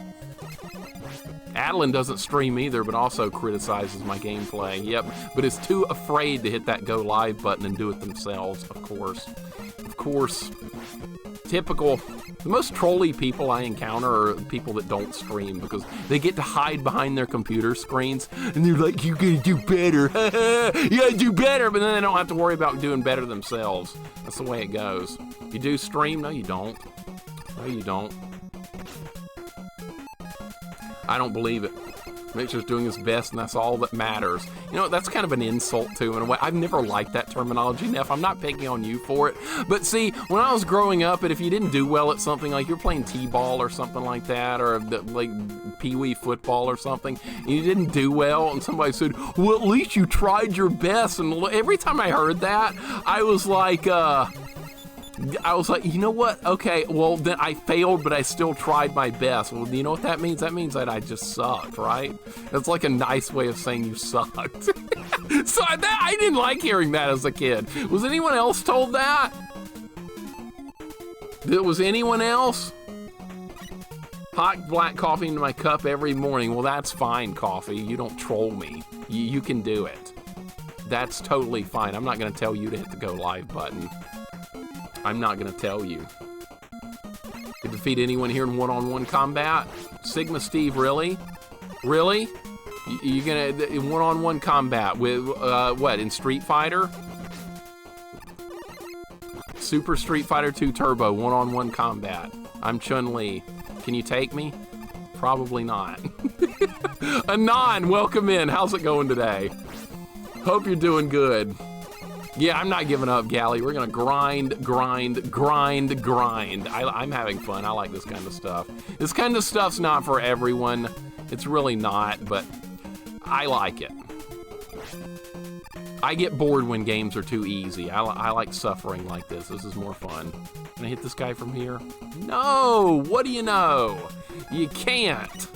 Adeline doesn't stream either, but also criticizes my gameplay. Yep, but is too afraid to hit that go live button and do it themselves, of course. Of course. Typical. The most trolly people I encounter are people that don't stream because they get to hide behind their computer screens and they're like, you gotta do better. You gotta do better, but then they don't have to worry about doing better themselves. That's the way it goes. You do stream? No, you don't. No, you don't. I don't believe it. Mixer's doing his best, and that's all that matters. You know, that's kind of an insult, too, in a way. I've never liked that terminology, Neff. I'm not picking on you for it. But see, when I was growing up, and if you didn't do well at something, like you're playing t-ball or something like that, or like pee-wee football or something, and you didn't do well, and somebody said, well, at least you tried your best. And every time I heard that, I was like, you know what? Okay, well, then I failed, but I still tried my best. Well, you know what that means? That means that I just sucked, right? That's like a nice way of saying you sucked. So I didn't like hearing that as a kid. Was anyone else told that? Was anyone else? Hot black coffee into my cup every morning. Well, that's fine, coffee. You don't troll me. You can do it. That's totally fine. I'm not going to tell you to hit the go live button. I'm not going to tell you. Can defeat anyone here in one-on-one combat? Sigma Steve, really? Really? You going to one-on-one combat with, what, in Street Fighter? Super Street Fighter 2 Turbo, one-on-one combat. I'm Chun-Li. Can you take me? Probably not. Anon, welcome in. How's it going today? Hope you're doing good. Yeah, I'm not giving up, Gally. We're gonna grind. I'm having fun. I like this kind of stuff. This kind of stuff's not for everyone. It's really not, but I like it. I get bored when games are too easy. I like suffering like this. This is more fun. Can I hit this guy from here? No! What do you know? You can't.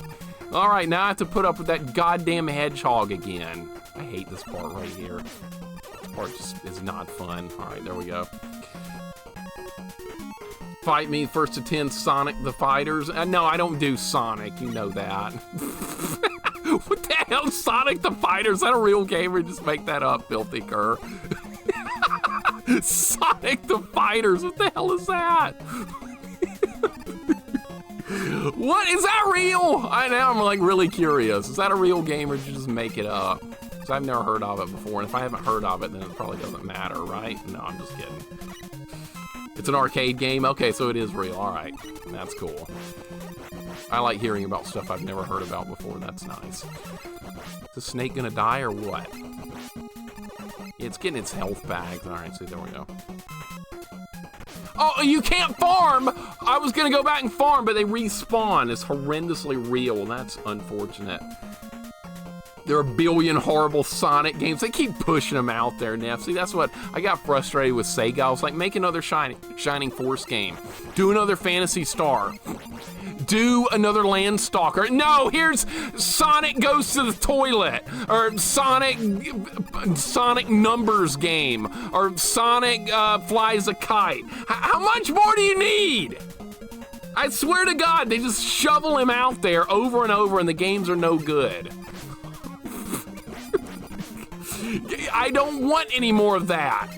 All right, now I have to put up with that goddamn hedgehog again. I hate this part right here. Part just is not fun. Alright, there we go. Fight me, first to 10 Sonic the Fighters. No, I don't do Sonic, you know that. What the hell, Sonic the Fighters? Is that a real game or just make that up, filthy cur? Sonic the Fighters, what the hell is that? What, is that real? Now I'm like really curious. Is that a real game or did you just make it up? Because I've never heard of it before, and if I haven't heard of it, then it probably doesn't matter, right? No, I'm just kidding. It's an arcade game? Okay, so it is real. Alright, that's cool. I like hearing about stuff I've never heard about before. That's nice. Is the snake gonna die or what? It's getting its health back. Alright, see, there we go. Oh, you can't farm! I was gonna go back and farm, but they respawn. It's horrendously real, and that's unfortunate. There are a billion horrible Sonic games. They keep pushing them out there, Neff. See, that's what I got frustrated with Sega. I was like, make another Shining Force game. Do another Phantasy Star. Do another Landstalker. No, here's Sonic Goes to the Toilet. Or Sonic Numbers game. Or Sonic Flies a Kite. How much more do you need? I swear to God, they just shovel him out there over and over and the games are no good. I don't want any more of that.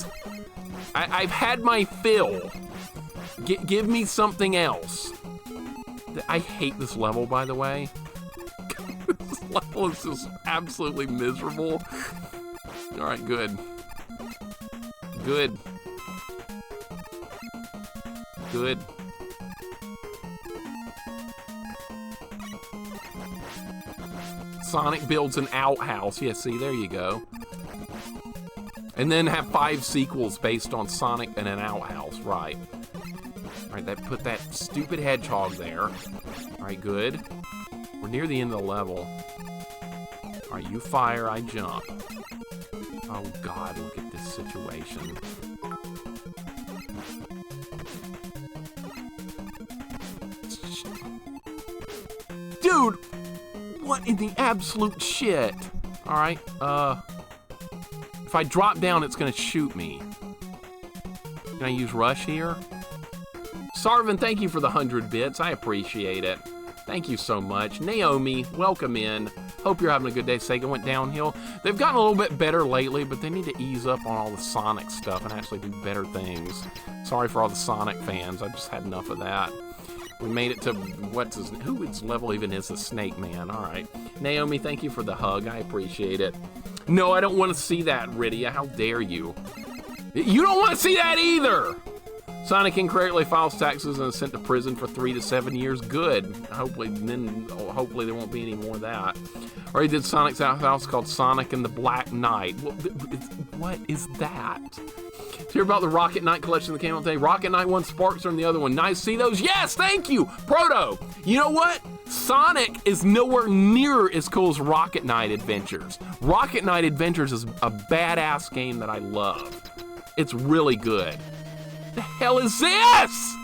I've had my fill. Give me something else. I hate this level, by the way. This level is just absolutely miserable. Alright, good. Good. Good. Sonic builds an outhouse. Yeah, see, there you go. And then have 5 sequels based on Sonic and an outhouse, right. Alright, that put that stupid hedgehog there. Alright, good. We're near the end of the level. Alright, you fire, I jump. Oh God, look at this situation. Dude! What in the absolute shit? All right, if I drop down, it's gonna shoot me. Can I use rush here? Sarvin, thank you for the 100 bits. I appreciate it. Thank you so much. Naomi, welcome in. Hope you're having a good day. Sega went downhill. They've gotten a little bit better lately, but they need to ease up on all the Sonic stuff and actually do better things. Sorry for all the Sonic fans. I just had enough of that. We made it to, whose level even is the Snake Man? All right. Naomi, thank you for the hug. I appreciate it. No, I don't want to see that, Rydia. How dare you? You don't want to see that either! Sonic incorrectly files taxes and is sent to prison for 3 to 7 years. Good. Hopefully there won't be any more of that. Or he did Sonic's house called Sonic and the Black Knight. What is that? Hear about the Rocket Knight collection that came out today? Rocket Knight one, Sparks on the other one. Nice, see those? Yes, thank you, Proto. You know what? Sonic is nowhere near as cool as Rocket Knight Adventures. Rocket Knight Adventures is a badass game that I love. It's really good. The hell is this?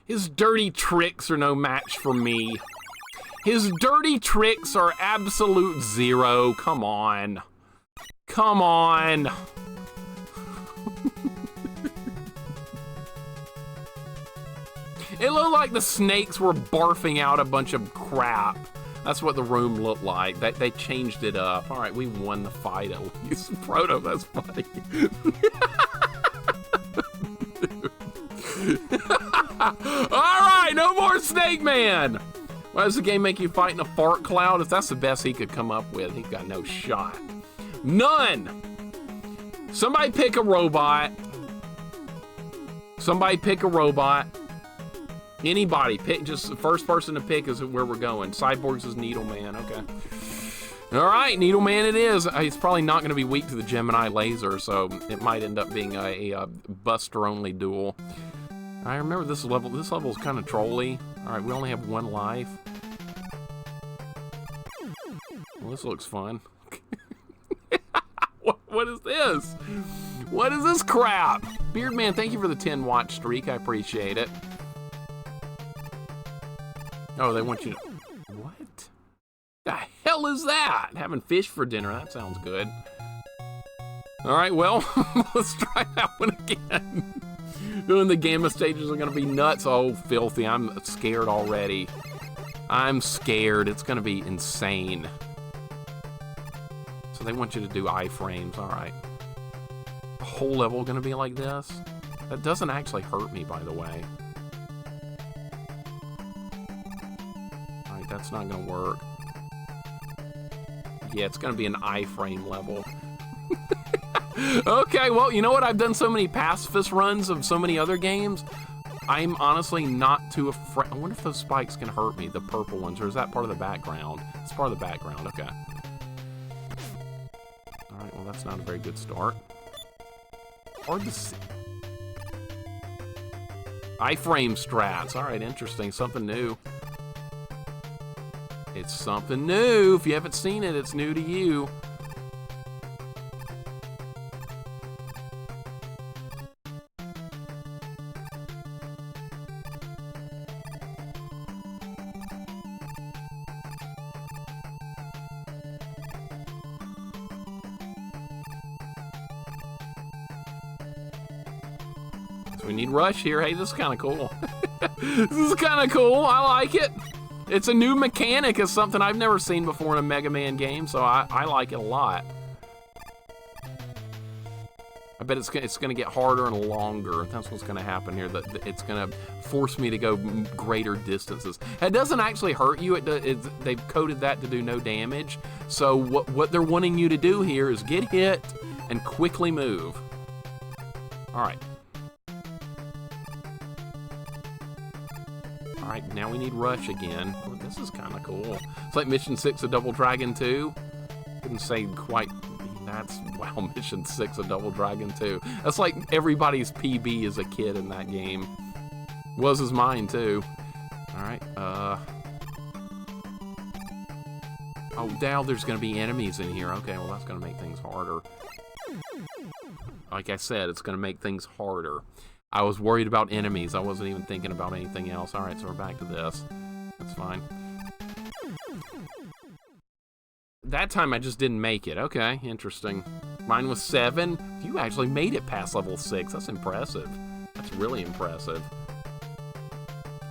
His dirty tricks are no match for me. His dirty tricks are absolute zero. Come on. Come on. It looked like the snakes were barfing out a bunch of crap. That's what the room looked like. They changed it up. All right, we won the fight at least. Proto, that's funny. Alright, no more Snake Man! Why does the game make you fight in a fart cloud? If that's the best he could come up with, he's got no shot. None! Somebody pick a robot. Somebody pick a robot. Anybody, pick, just the first person to pick is where we're going. Cyborgs is Needleman, okay. Alright, Needleman it is. He's probably not going to be weak to the Gemini laser, so it might end up being a Buster-only duel. I remember this level is kind of trolly. Alright, we only have one life. Well, this looks fun. What is this? What is this crap? Beardman, thank you for the 10 watch streak. I appreciate it. Oh, they want you to... What? The hell is that? Having fish for dinner. That sounds good. Alright, well, let's try that one again. Doing the gamma stages are gonna be nuts. Oh, filthy. I'm scared already. I'm scared. It's gonna be insane. So they want you to do iframes. Alright. The whole level gonna be like this? That doesn't actually hurt me, by the way. Alright, that's not gonna work. Yeah, it's gonna be an iframe level. Okay, well, you know what? I've done so many pacifist runs of so many other games. I'm honestly not too afraid. I wonder if those spikes can hurt me, the purple ones, or is that part of the background? It's part of the background, okay. Alright, well, that's not a very good start. Hard to see. Iframe strats. Alright, interesting. Something new. It's something new. If you haven't seen it, it's new to you. So we need Rush here. Hey, this is kind of cool. This is kind of cool. I like it. It's a new mechanic. It's something I've never seen before in a Mega Man game, so I like it a lot. I bet it's going to get harder and longer. That's what's going to happen here. It's going to force me to go greater distances. It doesn't actually hurt you. They've coded that to do no damage. So what they're wanting you to do here is get hit and quickly move. All right. All right, now we need Rush again. Oh, this is kind of cool. It's like Mission 6 of Double Dragon 2. Couldn't say quite. That's, wow, Mission 6 of Double Dragon 2. That's like everybody's PB as a kid in that game. Was as mine, too. All right, oh, now there's going to be enemies in here. Okay, well, that's going to make things harder. Like I said, it's going to make things harder. I was worried about enemies. I wasn't even thinking about anything else. All right, so we're back to this. That's fine. That time I just didn't make it. Okay, interesting. Mine was 7. You actually made it past level 6. That's impressive. That's really impressive.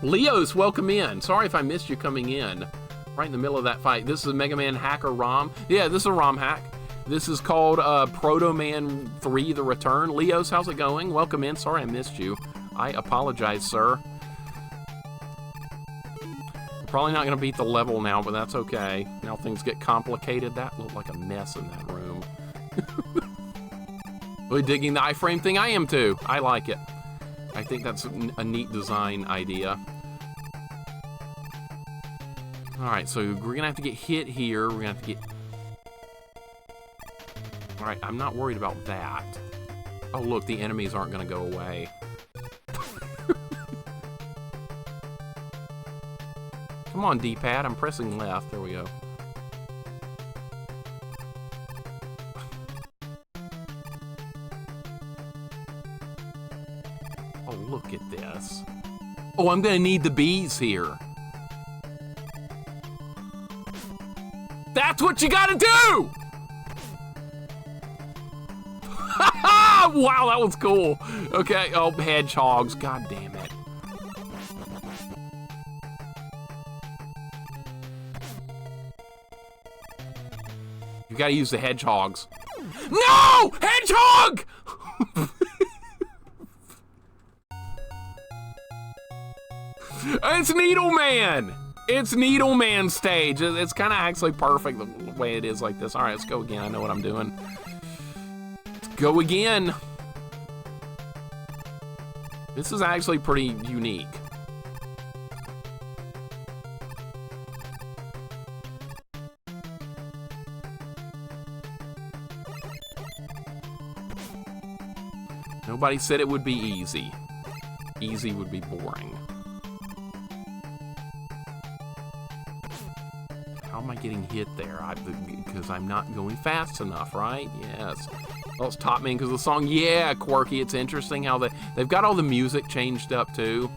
Leos, welcome in. Sorry if I missed you coming in. Right in the middle of that fight. This is a Mega Man hacker ROM. Yeah, this is a Romhack. This is called Protoman 3 The Return. Leos, how's it going? Welcome in. Sorry I missed you. I apologize, sir. I'm probably not going to beat the level now, but that's okay. Now things get complicated. That looked like a mess in that room. Really digging the iframe thing? I am too. I like it. I think that's a neat design idea. Alright, so we're going to have to get hit here. We're going to have to get... Alright, I'm not worried about that. Oh, look, the enemies aren't going to go away. Come on, D-pad. I'm pressing left. There we go. Oh, look at this. Oh, I'm going to need the bees here. That's what you got to do! Wow, that was cool. Okay, oh, hedgehogs. God damn it. You gotta use the hedgehogs. No! Hedgehog! It's Needleman! It's Needleman stage. It's kind of actually perfect the way it is like this. All right, let's go again. I know what I'm doing. Go again. This is actually pretty unique. Nobody said it would be easy. Easy would be boring. How am I getting hit there? Because I'm not going fast enough, right? Yes. Well, it's Top Man because of the song. Yeah, Quirky. It's interesting how they've got all the music changed up, too.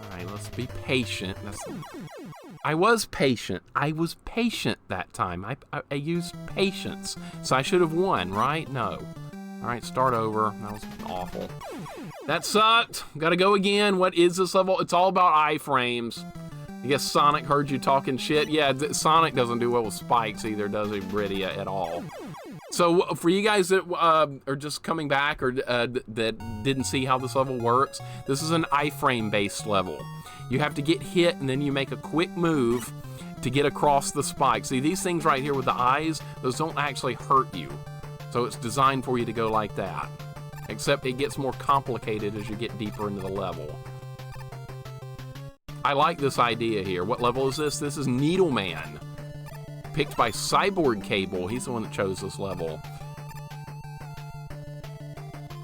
All right, let's be patient. I was patient. I was patient that time. I used patience. So I should have won, right? No. All right, start over. That was awful. That sucked. Gotta go again. What is this level? It's all about iframes. I guess Sonic heard you talking shit. Yeah, Sonic doesn't do well with spikes either, does he, Britta, at all? So for you guys that are just coming back or that didn't see how this level works, this is an iframe-based level. You have to get hit, and then you make a quick move to get across the spike. See, these things right here with the eyes, those don't actually hurt you. So it's designed for you to go like that. Except it gets more complicated as you get deeper into the level. I like this idea here. What level is this? This is Needleman. Picked by Cyborg Cable. He's the one that chose this level.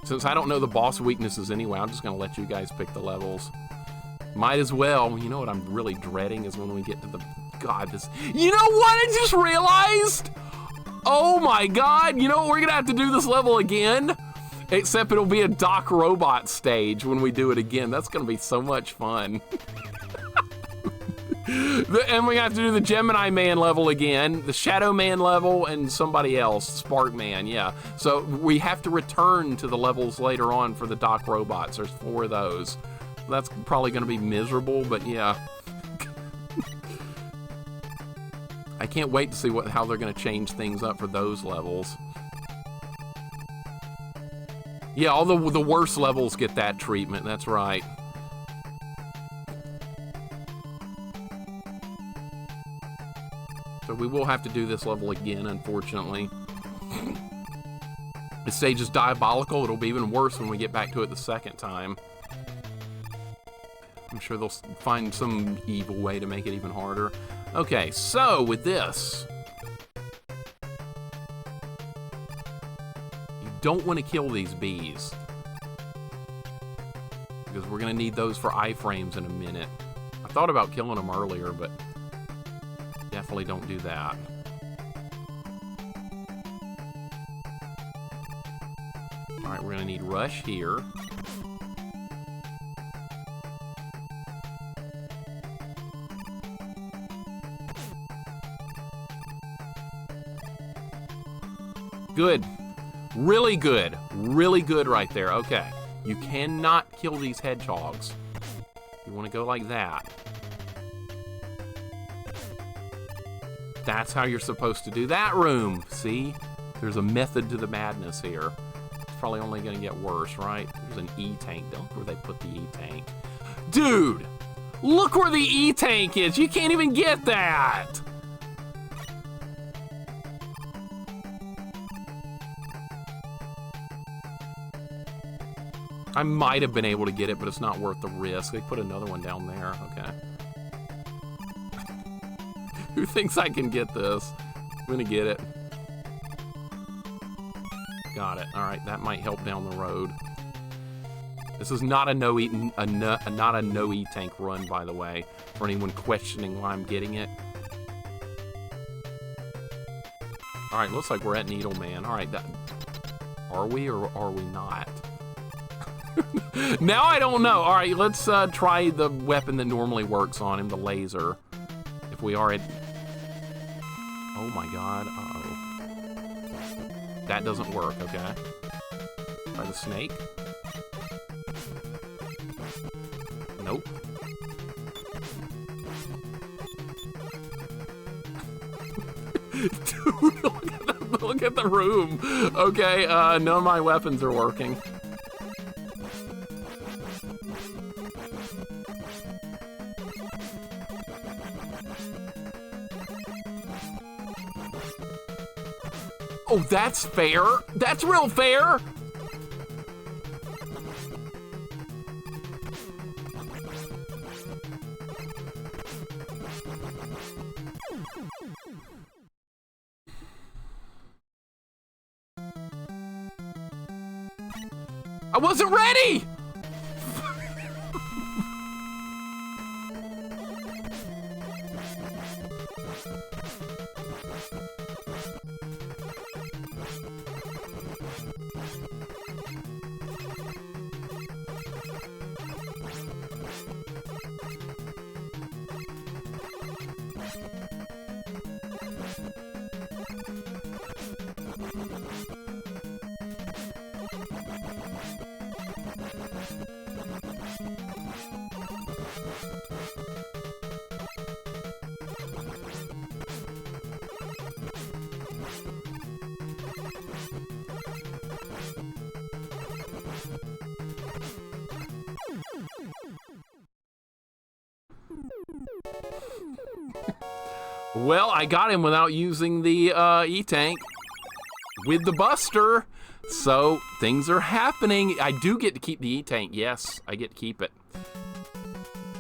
Since I don't know the boss weaknesses anyway, I'm just going to let you guys pick the levels. Might as well. You know what I'm really dreading is when we get to the... God, this... You know what I just realized? Oh my God. You know what? We're going to have to do this level again. Except it'll be a Doc Robot stage when we do it again. That's going to be so much fun. And we have to do the Gemini Man level again, the Shadow Man level, and somebody else, Spark Man, yeah. So we have to return to the levels later on for the Doc Robots. There's 4 of those. That's probably going to be miserable, but yeah. I can't wait to see how they're going to change things up for those levels. Yeah, all the worst levels get that treatment, that's right. So we will have to do this level again, unfortunately. This stage is diabolical. It'll be even worse when we get back to it the second time. I'm sure they'll find some evil way to make it even harder. Okay, so with this, you don't want to kill these bees, because we're going to need those for iframes in a minute. I thought about killing them earlier, but definitely don't do that. Alright, we're going to need Rush here. Good. Really good. Really good right there. Okay. You cannot kill these hedgehogs. You want to go like that. That's how you're supposed to do that room. See? There's a method to the madness here. It's probably only going to get worse, right? There's an E-tank. Look where they put the E-tank. Dude! Look where the E-tank is! You can't even get that! I might have been able to get it, but it's not worth the risk. They put another one down there. Okay. Who thinks I can get this? I'm gonna get it. Got it. All right, that might help down the road. This is not a no E-tank run, by the way, for anyone questioning why I'm getting it. All right, looks like we're at Needle Man. All right, are we or are we not? Now I don't know. All right, let's try the weapon that normally works on him, the laser. If we are at... Oh my god, uh-oh. That doesn't work, okay. Try the snake. Nope. Dude, look at the room. Okay, none of my weapons are working. Oh, that's fair. That's real fair. I wasn't ready. Well, I got him without using the E-tank with the Buster, so things are happening. I do get to keep the E-tank. Yes, I get to keep it.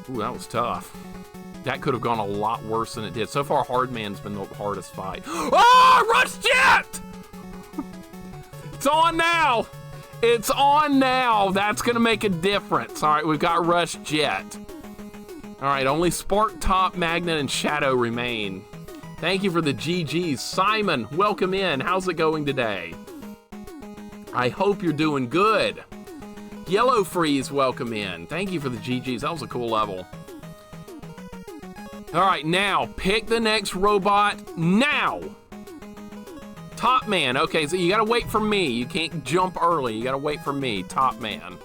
Ooh, that was tough. That could have gone a lot worse than it did. So far, Hardman's been the hardest fight. Oh, Rush Jet! It's on now. It's on now. That's gonna make a difference. All right, we've got Rush Jet. All right, only Spark, Top, Magnet, and Shadow remain. Thank you for the GGs. Simon, welcome in. How's it going today? I hope you're doing good. Yellow Freeze, welcome in. Thank you for the GGs. That was a cool level. All right, now, pick the next robot now. Top Man. Okay, so you gotta wait for me. You can't jump early. You gotta wait for me. Top Man.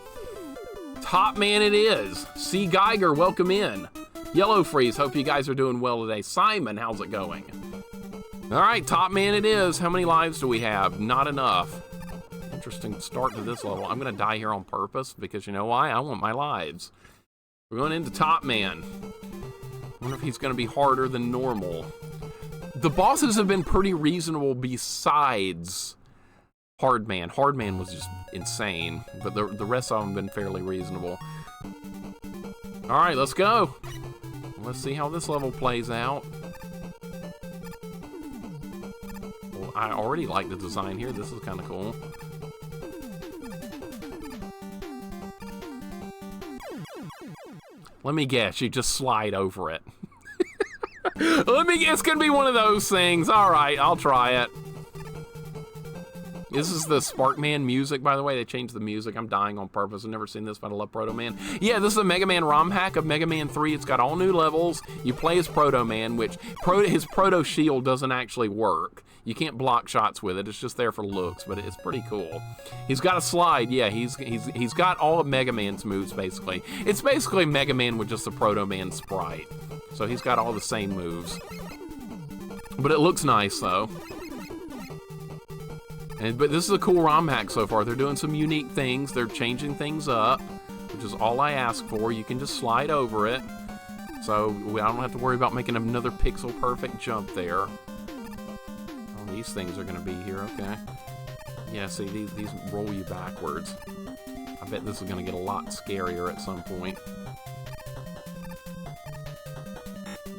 Top Man it is. C. Geiger, welcome in. Yellow Freeze, hope you guys are doing well today. Simon, how's it going? All right, Top Man it is. How many lives do we have? Not enough. Interesting start to this level. I'm gonna die here on purpose because you know why? I want my lives. We're going into Top Man. Wonder if he's gonna be harder than normal. The bosses have been pretty reasonable besides Hard Man. Hard Man was just insane, but the rest of them have been fairly reasonable. All right, let's go. Let's see how this level plays out. Well, I already like the design here. This is kind of cool. Let me guess, you just slide over it. Let me guess, it's gonna be one of those things. All right, I'll try it. This is the Sparkman music, by the way. They changed the music. I'm dying on purpose. I've never seen this, but I love Protoman. Yeah, this is a Megaman ROM hack of Megaman 3. It's got all new levels. You play as Protoman, which his Proto Shield doesn't actually work. You can't block shots with it. It's just there for looks, but it's pretty cool. He's got a slide. Yeah, he's got all of Megaman's moves, basically. It's basically Megaman with just a Protoman sprite. So he's got all the same moves. But it looks nice, though. But this is a cool ROM hack so far. They're doing some unique things. They're changing things up, which is all I ask for. You can just slide over it. So I don't have to worry about making another pixel-perfect jump there. Oh, these things are going to be here. Okay. Yeah, see, these roll you backwards. I bet this is going to get a lot scarier at some point.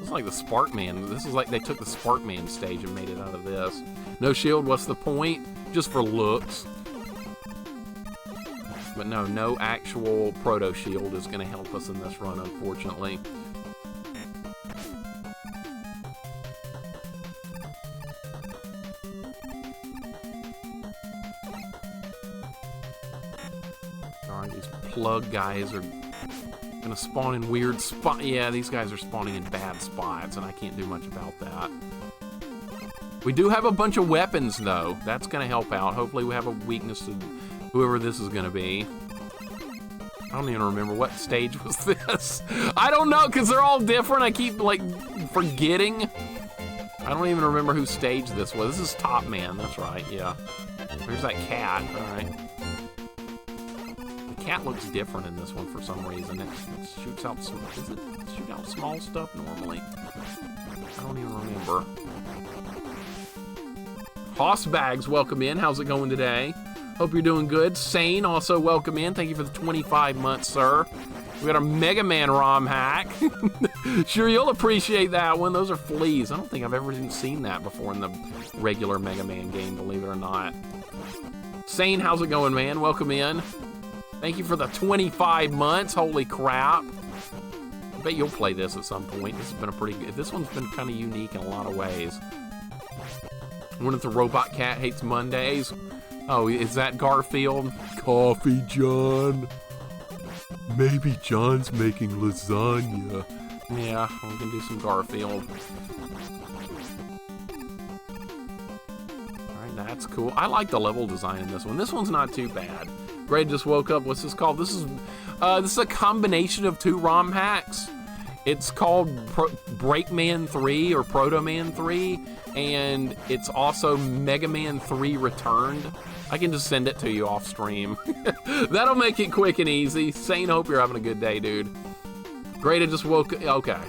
It's like the Sparkman. This is like they took the Sparkman stage and made it out of this. No shield, what's the point? Just for looks. But no actual Proto Shield is going to help us in this run, unfortunately. Alright, these plug guys are going to spawn in weird spots. Yeah, these guys are spawning in bad spots, and I can't do much about that. We do have a bunch of weapons, though. That's going to help out. Hopefully we have a weakness to whoever this is going to be. I don't even remember what stage was this. I don't know, because they're all different. I keep, like, forgetting. I don't even remember whose stage this was. This is Top Man. That's right, yeah. There's that cat. All right. The cat looks different in this one for some reason. It shoots out some... Does it shoot out small stuff normally? I don't even remember. Hoss Bags, welcome in. How's it going today? Hope you're doing good. Sane, also welcome in. Thank you for the 25 months, sir. We got our Mega Man ROM hack. Sure, you'll appreciate that one. Those are fleas. I don't think I've ever even seen that before in the regular Mega Man game, believe it or not. Sane, how's it going, man? Welcome in. Thank you for the 25 months. Holy crap. I bet you'll play this at some point. This has been a pretty good... This one's been kind of unique in a lot of ways. One of the Robot Cat hates Mondays. Oh, is that Garfield? Coffee, John. Maybe John's making lasagna. Yeah, we can do some Garfield. Alright, that's cool. I like the level design in this one. This one's not too bad. Greg just woke up. What's this called? This is a combination of two ROM hacks. It's called Breakman 3 or Protoman 3, and it's also Mega Man 3 Returned. I can just send it to you off stream. That'll make it quick and easy. Sane, hope you're having a good day, dude. Great, I just woke up. Okay.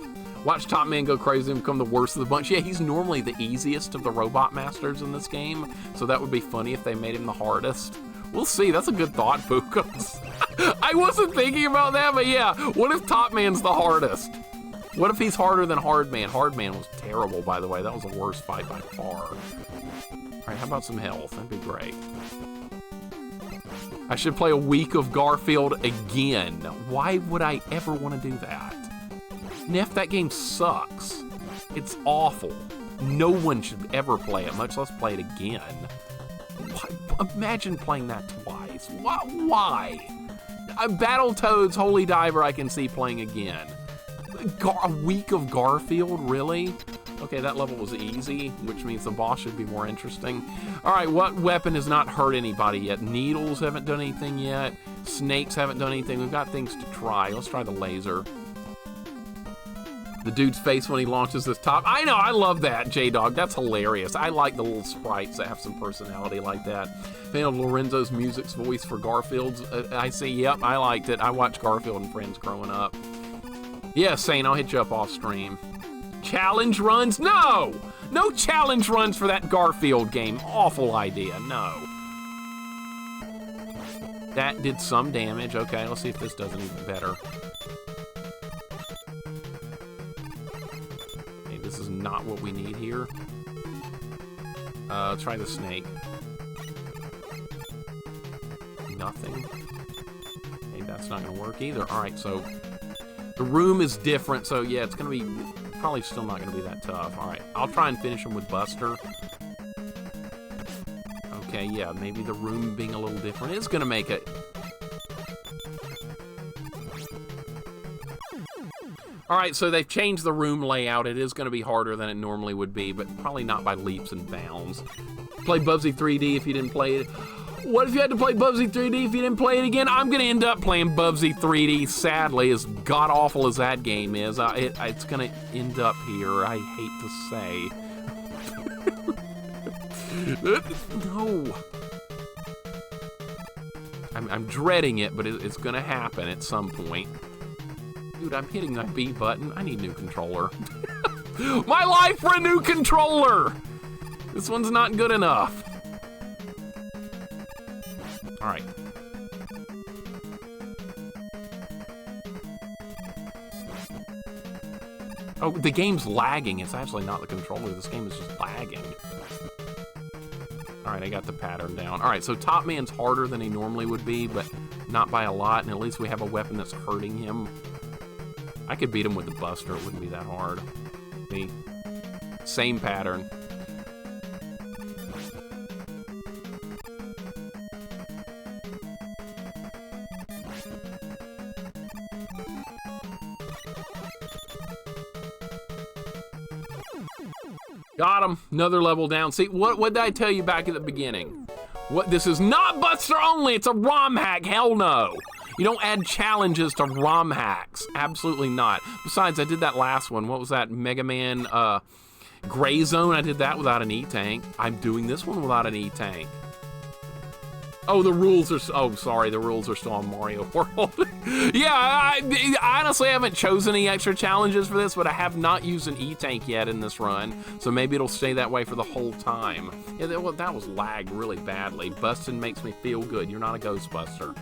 Watch Top Man go crazy and become the worst of the bunch. Yeah, he's normally the easiest of the Robot Masters in this game, so that would be funny if they made him the hardest. We'll see. That's a good thought, Pookums. I wasn't thinking about that, but yeah, what if Top Man's the hardest? What if he's harder than Hard Man? Hard Man was terrible, by the way. That was the worst fight by far. Alright, how about some health? That'd be great. I should play a week of Garfield again. Why would I ever want to do that? Neff, that game sucks. It's awful. No one should ever play it, much less play it again. Why? Imagine playing that twice. Why? Battletoads Holy Diver I can see playing again. A week of Garfield, really? Okay, that level was easy, which means the boss should be more interesting. All right, what weapon has not hurt anybody yet? Needles haven't done anything yet. Snakes haven't done anything. We've got things to try. Let's try the laser. The dude's face when he launches this top. I know, I love that, J-Dog. That's hilarious. I like the little sprites that have some personality like that. Fan of Lorenzo's music's voice for Garfield's. I see, yep, I liked it. I watched Garfield and Friends growing up. Yeah, Sane, I'll hit you up off stream. Challenge runs? No! No challenge runs for that Garfield game. Awful idea, no. That did some damage. Okay, let's see if this does anything better. Okay, this is not what we need here. Let's try the snake. Nothing. Okay, that's not gonna work either. Alright, so the room is different, so yeah, it's gonna be probably still not gonna be that tough. Alright, I'll try and finish him with Buster. Okay, yeah, maybe the room being a little different is gonna make it. Alright, so they've changed the room layout. It is gonna be harder than it normally would be, but probably not by leaps and bounds. Play Bubsy 3D if you didn't play it. What if you had to play Bubsy 3D if you didn't play it again? I'm going to end up playing Bubsy 3D, sadly, as god-awful as that game is. It's going to end up here, I hate to say. No. I'm dreading it, but it's going to happen at some point. Dude, I'm hitting that B button. I need a new controller. My life for a new controller! This one's not good enough. Alright. Oh, the game's lagging. It's actually not the controller. This game is just lagging. Alright, I got the pattern down. Alright, so Top Man's harder than he normally would be, but not by a lot, and at least we have a weapon that's hurting him. I could beat him with the Buster. It wouldn't be that hard. Me. Same pattern. Got him. Another level down. See, what did I tell you back at the beginning? What? This is not Buster only. It's a ROM hack. Hell no. You don't add challenges to ROM hacks. Absolutely not. Besides, I did that last one. What was that? Megaman Gray Zone. I did that without an E-Tank. I'm doing this one without an E-Tank. Oh, the rules are... Oh, sorry. The rules are still on Mario World. Yeah, I honestly haven't chosen any extra challenges for this, but I have not used an E-Tank yet in this run, so maybe it'll stay that way for the whole time. Yeah, that was lagged really badly. Busting makes me feel good. You're not a Ghostbuster.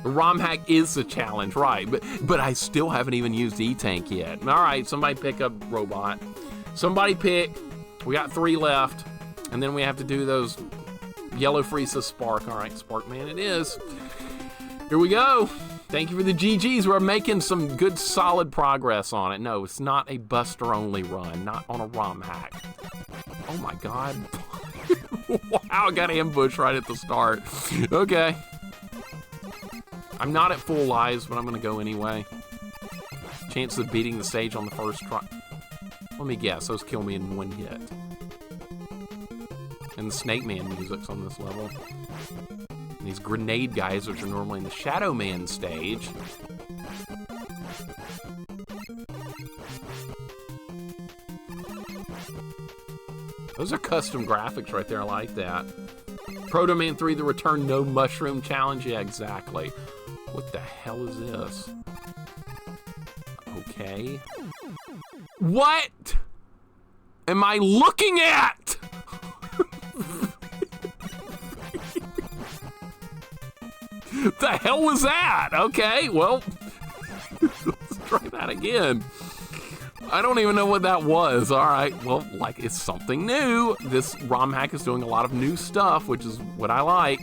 The ROM hack is the challenge, right, but I still haven't even used E-Tank yet. All right, somebody pick up Robot. Somebody pick. We got 3 left, and then we have to do those... Yellow Frieza Spark. All right, Spark Man it is. Here we go. Thank you for the GGs. We're making some good, solid progress on it. No, it's not a Buster-only run, not on a ROM hack. Oh my God. Wow, I got ambushed right at the start. Okay. I'm not at full lives, but I'm going to go anyway. Chance of beating the stage on the first try. Let me guess, those kill me in 1 hit. And the Snake Man music's on this level. And these grenade guys, which are normally in the Shadow Man stage. Those are custom graphics right there, I like that. Protoman 3, The Return No Mushroom Challenge, yeah, exactly. What the hell is this? Okay. What am I looking at? The hell was that? Okay, well, let's try that again. I don't even know what that was. All right, well, like, it's something new. This ROM hack is doing a lot of new stuff, which is what I like.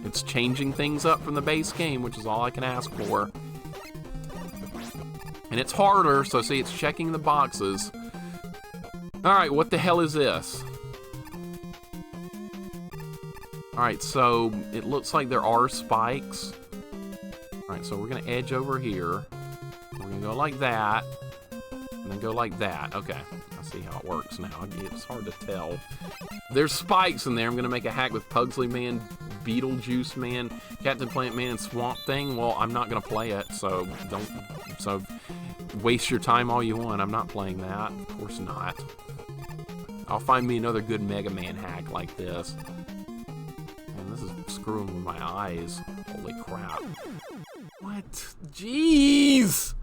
It's changing things up from the base game, which is all I can ask for. And it's harder, so see, it's checking the boxes. All right, what the hell is this? Alright, so it looks like there are spikes. Alright, so we're going to edge over here. We're going to go like that. And then go like that. Okay, I see how it works now. It's hard to tell. There's spikes in there. I'm going to make a hack with Pugsley Man, Beetlejuice Man, Captain Plant Man, and Swamp Thing. Well, I'm not going to play it, so so waste your time all you want. I'm not playing that. Of course not. I'll find me another good Mega Man hack like this. Man, this is screwing with my eyes. Holy crap. What? Jeez!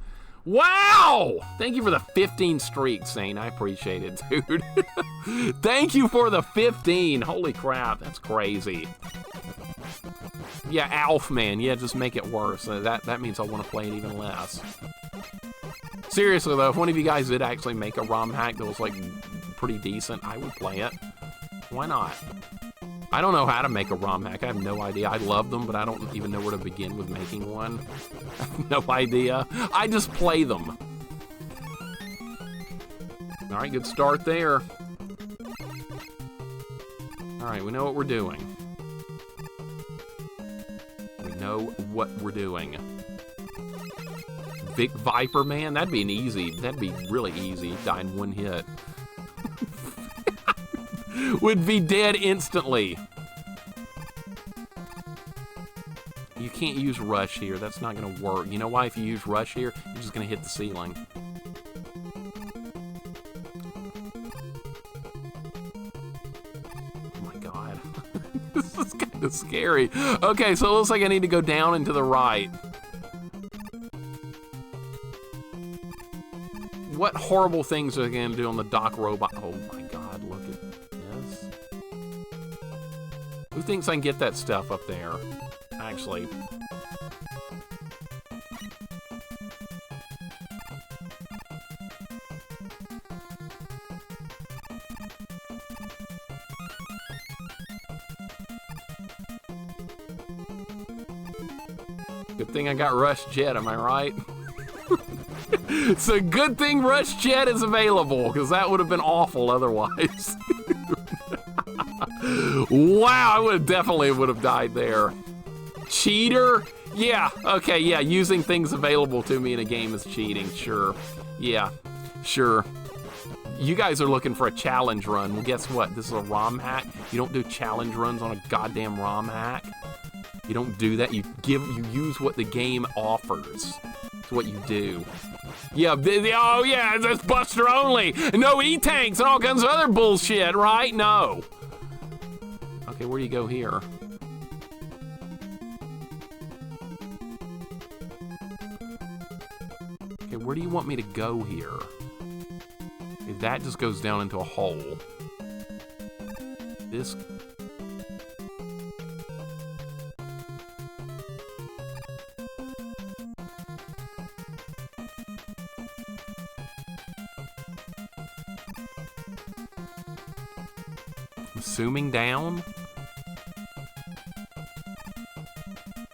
Wow! Thank you for the 15 streaks, Zane. I appreciate it, dude. Thank you for the 15. Holy crap, that's crazy. Yeah, Alf, man. Yeah, just make it worse. That means I want to play it even less. Seriously, though, if one of you guys did actually make a ROM hack that was, like, pretty decent, I would play it. Why not? I don't know how to make a ROM hack. I have no idea. I love them, but I don't even know where to begin with making one. I have no idea. I just play them. All right, good start there. All right, we know what we're doing. We know what we're doing. Vic Viper, man, that'd be really easy. Die in one hit. Would be dead instantly. You can't use rush here. That's not going to work. You know why? If you use rush here, you're just going to hit the ceiling. Oh my god. This is kind of scary. Okay, so it looks like I need to go down and to the right. What horrible things are they going to do on the Doc Robot? Oh my god, look at this. Who thinks I can get that stuff up there? Actually. Good thing I got Rush Jet, am I right? It's a good thing Rush Jet is available, because that would have been awful otherwise. Wow, I would have died there. Cheater? Yeah, okay, yeah, using things available to me in a game is cheating, sure. Yeah, sure. You guys are looking for a challenge run. Well, guess what? This is a ROM hack. You don't do challenge runs on a goddamn ROM hack. You don't do that. You use what the game offers. That's what you do. Yeah, oh yeah, it's Buster only. No E-tanks and all kinds of other bullshit, right? No. Okay, where do you go here? Okay, where do you want me to go here? Okay, that just goes down into a hole. This... Zooming down?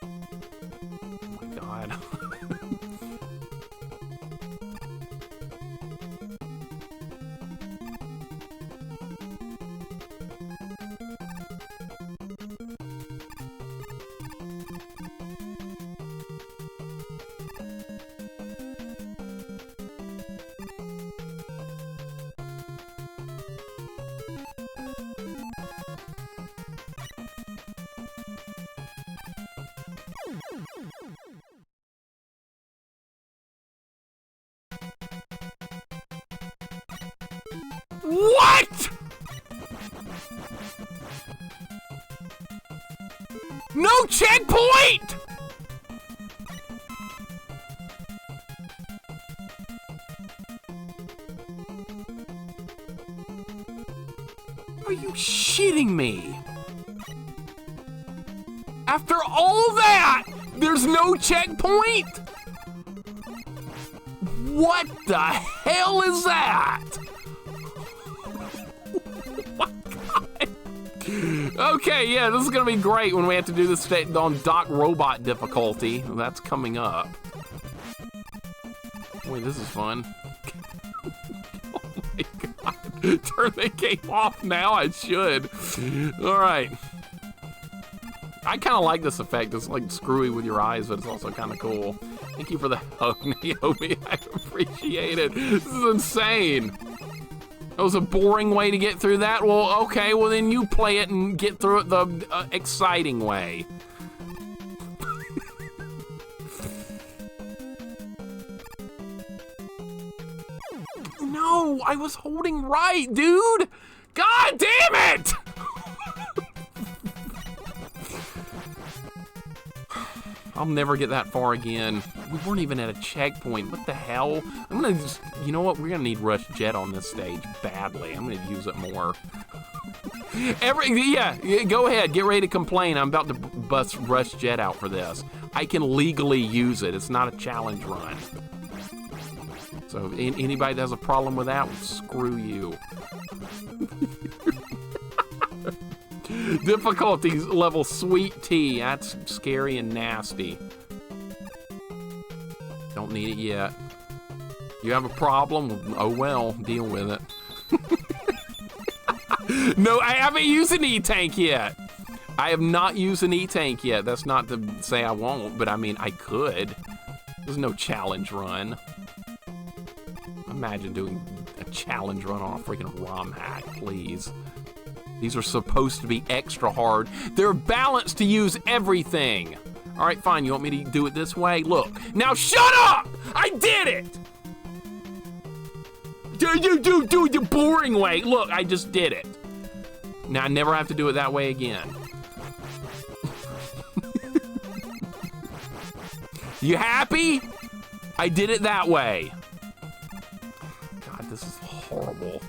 Oh my god. What?! No checkpoint?! Are you shitting me? After all that, there's no checkpoint?! What the hell is that?! Okay, yeah, this is gonna be great when we have to do this on Doc Robot difficulty. That's coming up. Wait, this is fun. Oh my god. Turn the game off now, I should. Alright. I kind of like this effect. It's like screwy with your eyes, but it's also kind of cool. Thank you for the hug, Naomi. I appreciate it. This is insane. That was a boring way to get through that. Well, okay, well then you play it and get through it the exciting way. No, I was holding right, dude. God damn it! I'll never get that far again. We weren't even at a checkpoint. What the hell? I'm gonna just, you know what? We're gonna need Rush Jet on this stage badly. I'm gonna use it more. Yeah, go ahead. Get ready to complain. I'm about to bust Rush Jet out for this. I can legally use it. It's not a challenge run. So anybody that has a problem with that, well, screw you. Difficulty level Sweet Tea. That's scary and nasty. Don't need it yet. You have a problem? Oh well, deal with it. No, I haven't used an E-Tank yet. I have not used an E-Tank yet. That's not to say I won't, but I mean, I could. There's no challenge run. Imagine doing a challenge run on a freaking Romhack, please. These are supposed to be extra hard. They're balanced to use everything. All right, fine. You want me to do it this way? Look. Now shut up! I did it! Do the boring way. Look, I just did it. Now I never have to do it that way again. You happy? I did it that way. God, this is horrible.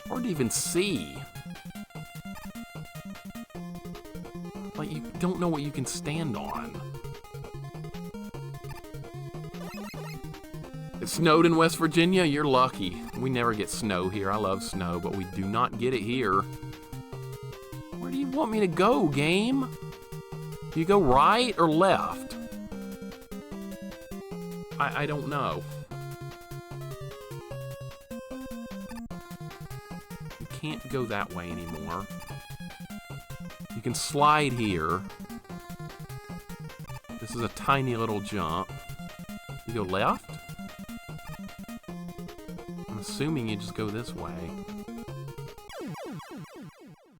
Hard to even see. Like, you don't know what you can stand on. It snowed in West Virginia? You're lucky. We never get snow here. I love snow, but we do not get it here. Where do you want me to go, game? Do you go right or left? I don't know. Can't go that way anymore. You can slide here. This is a tiny little jump. You go left? I'm assuming you just go this way.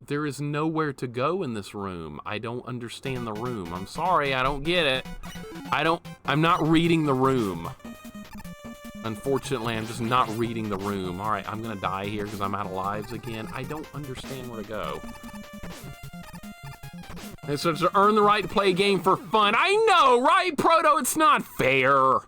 There is nowhere to go in this room. I don't understand the room. I'm sorry, I don't get it. I'm not reading the room. Unfortunately, I'm just not reading the room. All right, I'm gonna die here because I'm out of lives again. I don't understand where to go. And so to earn the right to play a game for fun. I know, right, Proto? It's not fair.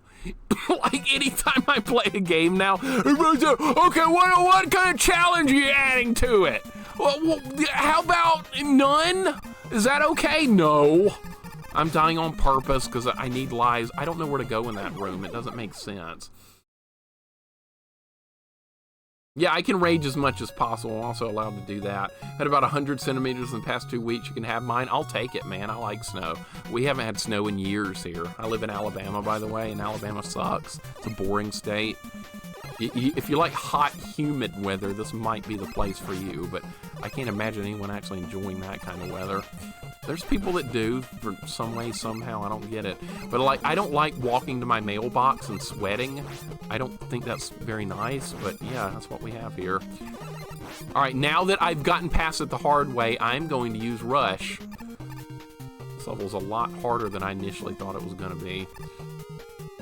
Like, anytime I play a game now, everybody's like, okay, what kind of challenge are you adding to it? Well, how about none? Is that okay? No. I'm dying on purpose because I need lives. I don't know where to go in that room. It doesn't make sense. Yeah, I can rage as much as possible. I'm also allowed to do that. Had about 100 centimeters in the past 2 weeks. You can have mine. I'll take it, man. I like snow. We haven't had snow in years here. I live in Alabama, by the way, and Alabama sucks. It's a boring state. If you like hot, humid weather, this might be the place for you, but I can't imagine anyone actually enjoying that kind of weather. There's people that do, for some way, somehow, I don't get it. But like, I don't like walking to my mailbox and sweating. I don't think that's very nice, but yeah, that's what we have here. All right, now that I've gotten past it the hard way, I'm going to use Rush. This level's a lot harder than I initially thought it was gonna be.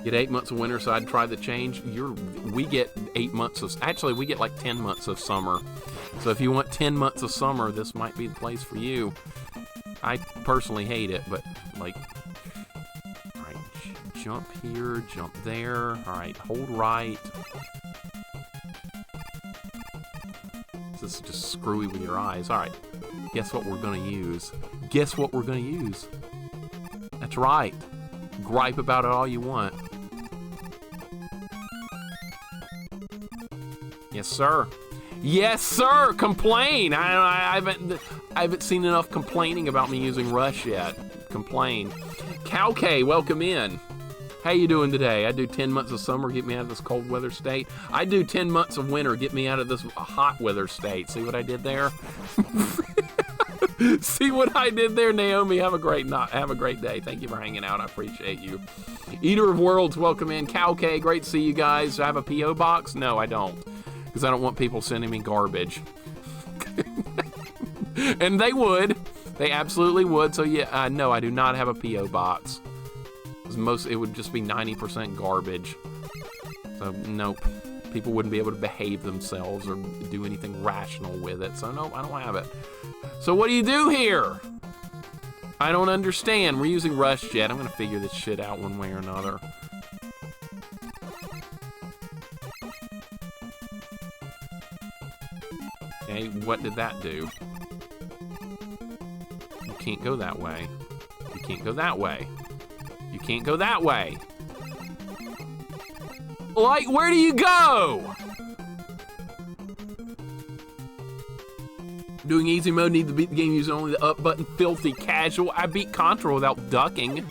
Get 8 months of winter, so I'd try the change. We get 8 months of, actually we get like 10 months of summer. So if you want 10 months of summer, this might be the place for you. I personally hate it, but like, all right, jump here, jump there. All right, hold right. This is just screwy with your eyes. All right, guess what we're gonna use? Guess what we're gonna use? That's right. Gripe about it all you want. Yes, sir. Yes, sir. Complain. I haven't seen enough complaining about me using Rush yet. Complain. Cowkay, welcome in. How you doing today? I do 10 months of summer, get me out of this cold weather state. I do 10 months of winter, get me out of this hot weather state. See what I did there? See what I did there, Naomi? Have a great night. Have a great day. Thank you for hanging out. I appreciate you. Eater of Worlds, welcome in. Cow K, great to see you guys. Do I have a P.O. box? No, I don't. Because I don't want people sending me garbage. And they would. They absolutely would. So yeah, no, I do not have a P.O. box. It would just be 90% garbage. So nope. People wouldn't be able to behave themselves or do anything rational with it. So nope, I don't have it. So what do you do here? I don't understand. We're using Rush Jet. I'm gonna figure this shit out one way or another. Okay, what did that do? You can't go that way. You can't go that way. You can't go that way. Like, where do you go? Doing easy mode, need to beat the game using only the up button. Filthy casual. I beat Contra without ducking.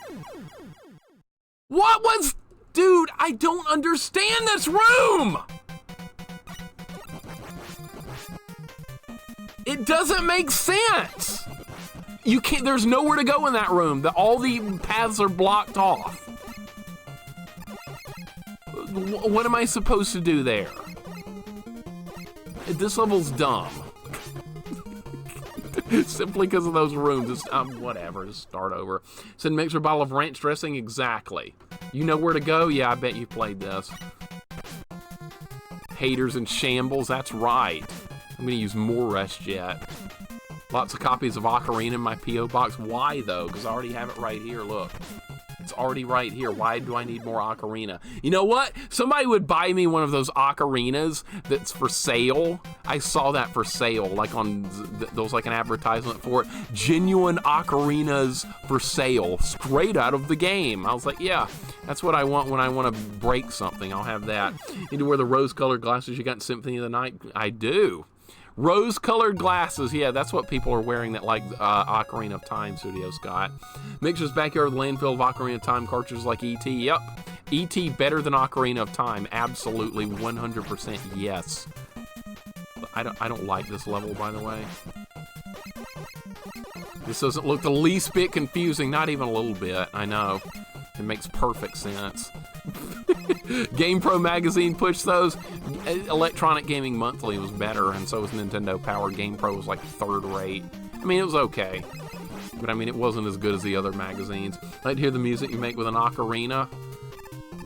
What was... Dude, I don't understand this room! It doesn't make sense! You can't... There's nowhere to go in that room. All the paths are blocked off. What am I supposed to do there? This level's dumb. Simply because of those rooms. It's, whatever, just start over. Send Mixer a bottle of ranch dressing? Exactly. You know where to go? Yeah, I bet you played this. Haters and shambles, that's right. I'm gonna use more Rush Jet. Lots of copies of Ocarina in my P.O. box. Why though? Because I already have it right here, look. It's already right here. Why do I need more Ocarina? You know what? Somebody would buy me one of those Ocarinas that's for sale. I saw that for sale, like on, there was like an advertisement for it. Genuine Ocarinas for sale, straight out of the game. I was like, yeah, that's what I want when I want to break something. I'll have that. Need to wear the rose-colored glasses you got in Symphony of the Night? I do. Rose-colored glasses, yeah, that's what people are wearing that like Ocarina of Time, Studio Scott. Mixer's backyard with landfill of Ocarina of Time cartridges like E.T., yep. E.T. better than Ocarina of Time, absolutely, 100% yes. I don't like this level, by the way. This doesn't look the least bit confusing, not even a little bit, I know. It makes perfect sense. GamePro magazine pushed those. Electronic Gaming Monthly was better, and so was Nintendo Power. GamePro was like third rate. I mean, it was okay, but I mean, it wasn't as good as the other magazines. I'd hear the music you make with an ocarina.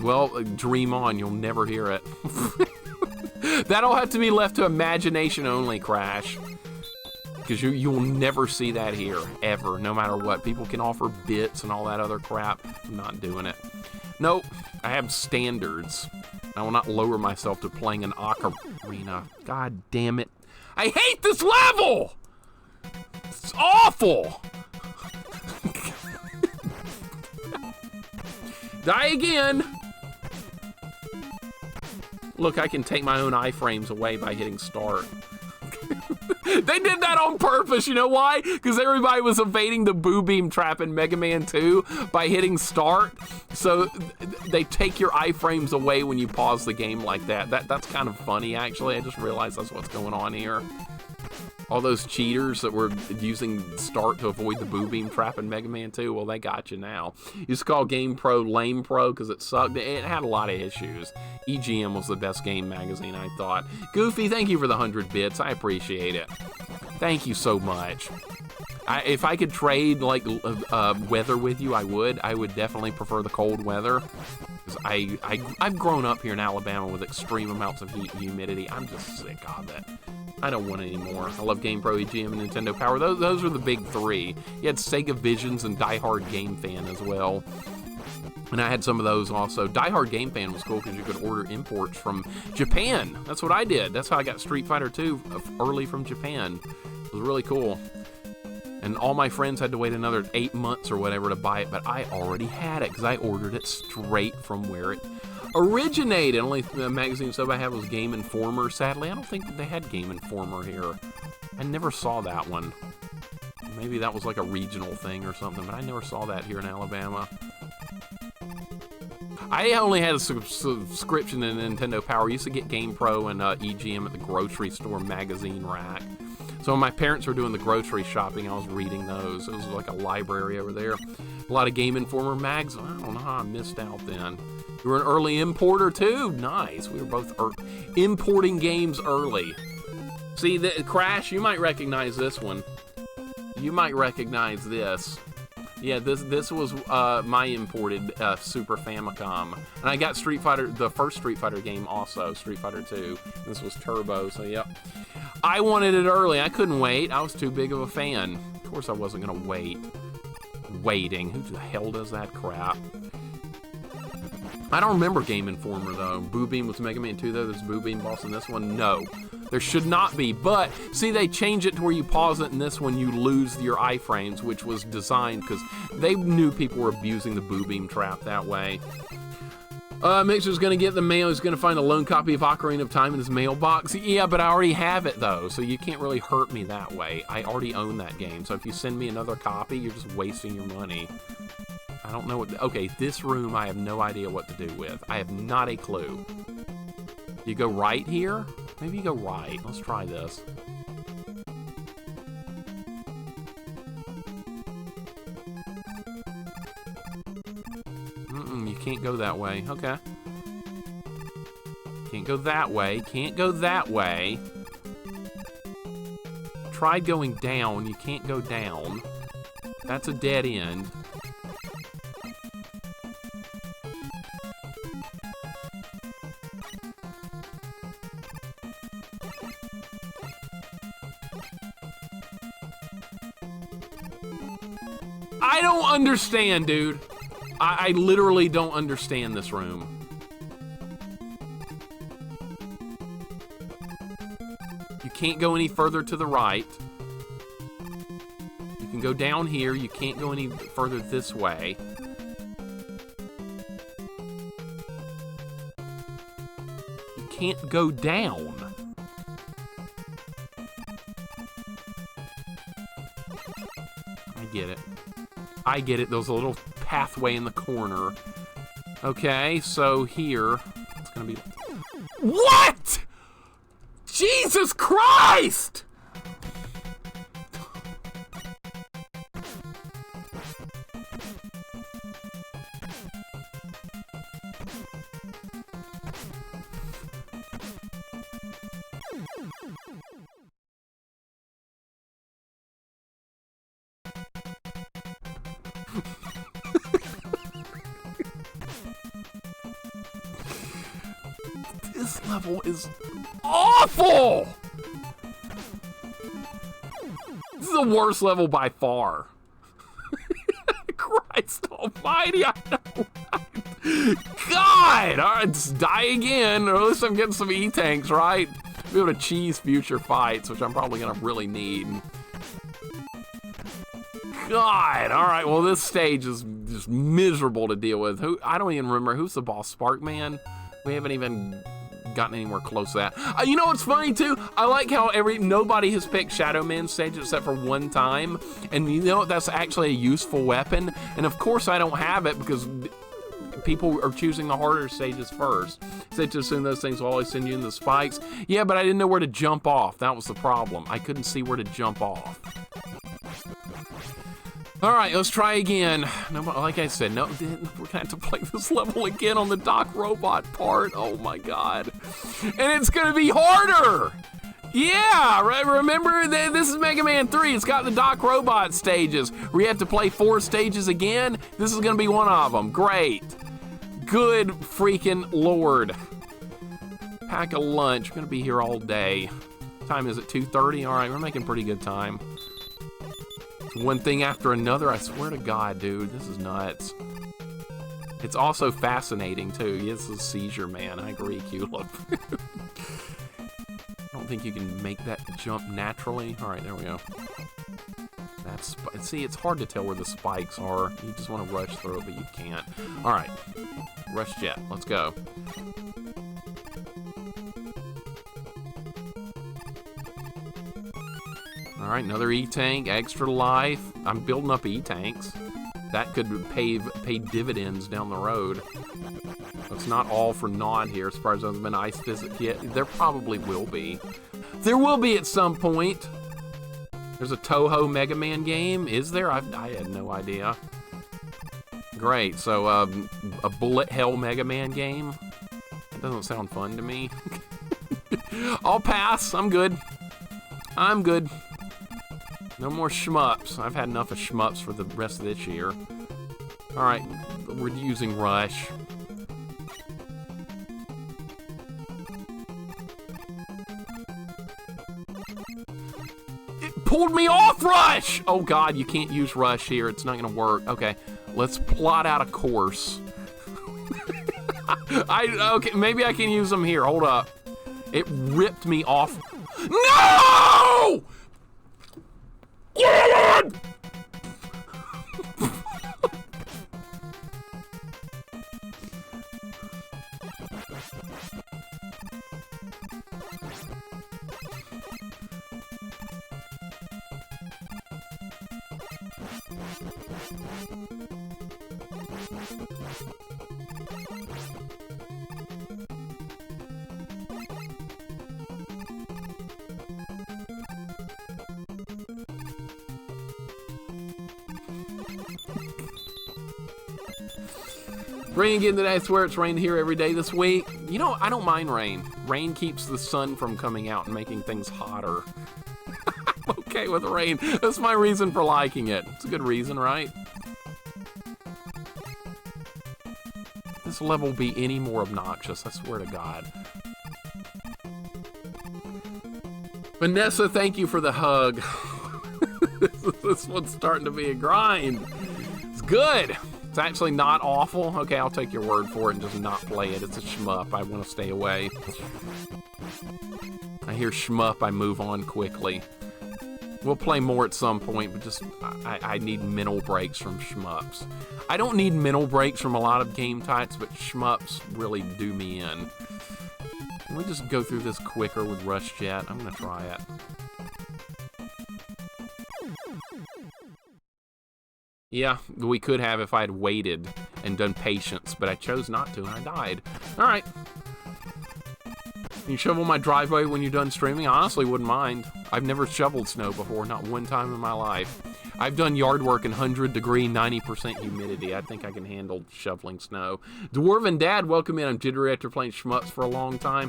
Well, dream on, you'll never hear it. That'll have to be left to imagination only, Crash. Because you will never see that here, ever, no matter what. People can offer bits and all that other crap. I'm not doing it. Nope, I have standards. I will not lower myself to playing an ocarina. God damn it. I hate this level! It's awful! Die again! Look, I can take my own iframes away by hitting start. They did that on purpose, you know why? Because everybody was evading the boo beam trap in Mega Man 2 by hitting start. So they take your iframes away when you pause the game like that. That's kind of funny, actually. I just realized that's what's going on here. All those cheaters that were using start to avoid the boo beam trap in Mega Man 2, well, they got you now. Used to call GamePro Lame Pro because it sucked. It had a lot of issues. EGM was the best game magazine, I thought. Goofy, thank you for the 100 bits. I appreciate it. Thank you so much. If I could trade like weather with you, I would. I would definitely prefer the cold weather. Because I've grown up here in Alabama with extreme amounts of heat and humidity. I'm just sick of it. I don't want it anymore. I love GamePro, EGM, and Nintendo Power. Those are the big three. You had Sega Visions and Die Hard Game Fan as well. And I had some of those also. Die Hard Game Fan was cool because you could order imports from Japan. That's what I did. That's how I got Street Fighter 2 early from Japan. It was really cool. And all my friends had to wait another 8 months or whatever to buy it, but I already had it because I ordered it straight from where it originated. Only magazine sub I had was Game Informer. Sadly, I don't think that they had Game Informer here. I never saw that one. Maybe that was like a regional thing or something, but I never saw that here in Alabama. I only had a subscription to Nintendo Power. I used to get GamePro and EGM at the grocery store magazine rack. So when my parents were doing the grocery shopping, I was reading those. It was like a library over there. A lot of Game Informer mags. I don't know how I missed out then. You were an early importer too? Nice. We were both importing games early. See, Crash, you might recognize this one. You might recognize this. Yeah, this was my imported Super Famicom. And I got Street Fighter, the first Street Fighter game also, Street Fighter 2. This was Turbo, so yep. I wanted it early. I couldn't wait. I was too big of a fan. Of course I wasn't going to wait. Waiting. Who the hell does that crap? I don't remember Game Informer, though. Boo Beam was Mega Man 2, though. There's Boo Beam boss in this one. No. There should not be, but see, they change it to where you pause it in this one, you lose your iframes, which was designed because they knew people were abusing the Boo Beam trap that way. Mixer's gonna get the mail. He's gonna find a loan copy of Ocarina of Time in his mailbox. Yeah, but I already have it though, so you can't really hurt me that way. I already own that game, so if you send me another copy, you're just wasting your money. I don't know what. Okay, this room I have no idea what to do with. I have not a clue. You go right here? Maybe you go right. Let's try this. You can't go that way. Okay. Can't go that way. Can't go that way. Tried going down. You can't go down. That's a dead end. I don't understand, dude. I literally don't understand this room. You can't go any further to the right. You can go down here. You can't go any further this way. You can't go down. I get it. I get it. There's a little pathway in the corner. Okay, so here it's gonna be. What? Jesus Christ! This level is awful! This is the worst level by far. Christ almighty, I know. God! Alright, just die again, or at least I'm getting some E-tanks, right? Be able to cheese future fights, which I'm probably gonna really need. God! Alright, well this stage is just miserable to deal with. I don't even remember who's the boss, Sparkman? We haven't even gotten anywhere close to that. You know what's funny too? I like how nobody has picked Shadow Man stage except for one time, and you know that's actually a useful weapon. And of course I don't have it because people are choosing the harder stages first. So to assume those things will always send you in the spikes. Yeah, but I didn't know where to jump off. That was the problem. I couldn't see where to jump off. All right, let's try again. No, like I said, no, we're gonna have to play this level again on the Doc Robot part. Oh my God. And it's gonna be harder. Yeah, right, remember, this is Mega Man 3. It's got the Doc Robot stages. We have to play 4 stages again. This is gonna be one of them. Great. Good freaking Lord. Pack a lunch, we're gonna be here all day. Time is it, 2:30? All right, we're making pretty good time. One thing after another, I swear to God, dude, this is nuts. It's also fascinating, too. Yes, this is Seizure Man. I agree, Culip. I don't think you can make that jump naturally. All right, there we go. See, it's hard to tell where the spikes are. You just want to rush through it, but you can't. All right, Rush Jet, let's go. Alright, another E-Tank, extra life. I'm building up E-Tanks. That could pay dividends down the road. It's not all for naught here as far as there's been Ice Visit yet. There probably will be. There will be at some point. There's a Toho Mega Man game. Is there? I had no idea. Great. So, a bullet hell Mega Man game? That doesn't sound fun to me. I'll pass. I'm good. I'm good. No more shmups. I've had enough of shmups for the rest of this year. Alright, we're using Rush. It pulled me off Rush! Oh god, you can't use Rush here. It's not gonna work. Okay, let's plot out a course. Okay, maybe I can use them here. Hold up. It ripped me off. No! God! Rain again today. I swear it's rained here every day this week. You know, I don't mind rain. Rain keeps the sun from coming out and making things hotter. I'm okay with rain. That's my reason for liking it. It's a good reason, right? This level will be any more obnoxious, I swear to God. Vanessa, thank you for the hug. This one's starting to be a grind. It's good. It's actually not awful. Okay, I'll take your word for it and just not play it. It's a shmup. I want to stay away. I hear shmup, I move on quickly. We'll play more at some point, but just, I need mental breaks from shmups. I don't need mental breaks from a lot of game types, but shmups really do me in. Can we just go through this quicker with Rush Jet? I'm gonna try it. Yeah, we could have if I had waited and done patience, but I chose not to and I died. Alright. Can you shovel my driveway when you're done streaming? I honestly wouldn't mind. I've never shoveled snow before, not one time in my life. I've done yard work in 100-degree, 90% humidity. I think I can handle shoveling snow. Dwarven Dad, welcome in. I'm jittery after playing shmups for a long time.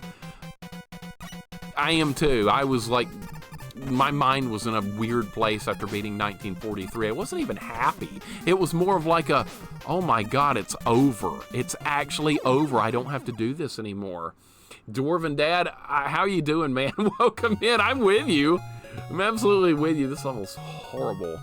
I am too. I was like, my mind was in a weird place after beating 1943. I wasn't even happy. It was more of like a, oh my God, it's over. It's actually over. I don't have to do this anymore. Dwarven Dad, how you doing, man? Welcome in. I'm with you. I'm absolutely with you. This level's horrible.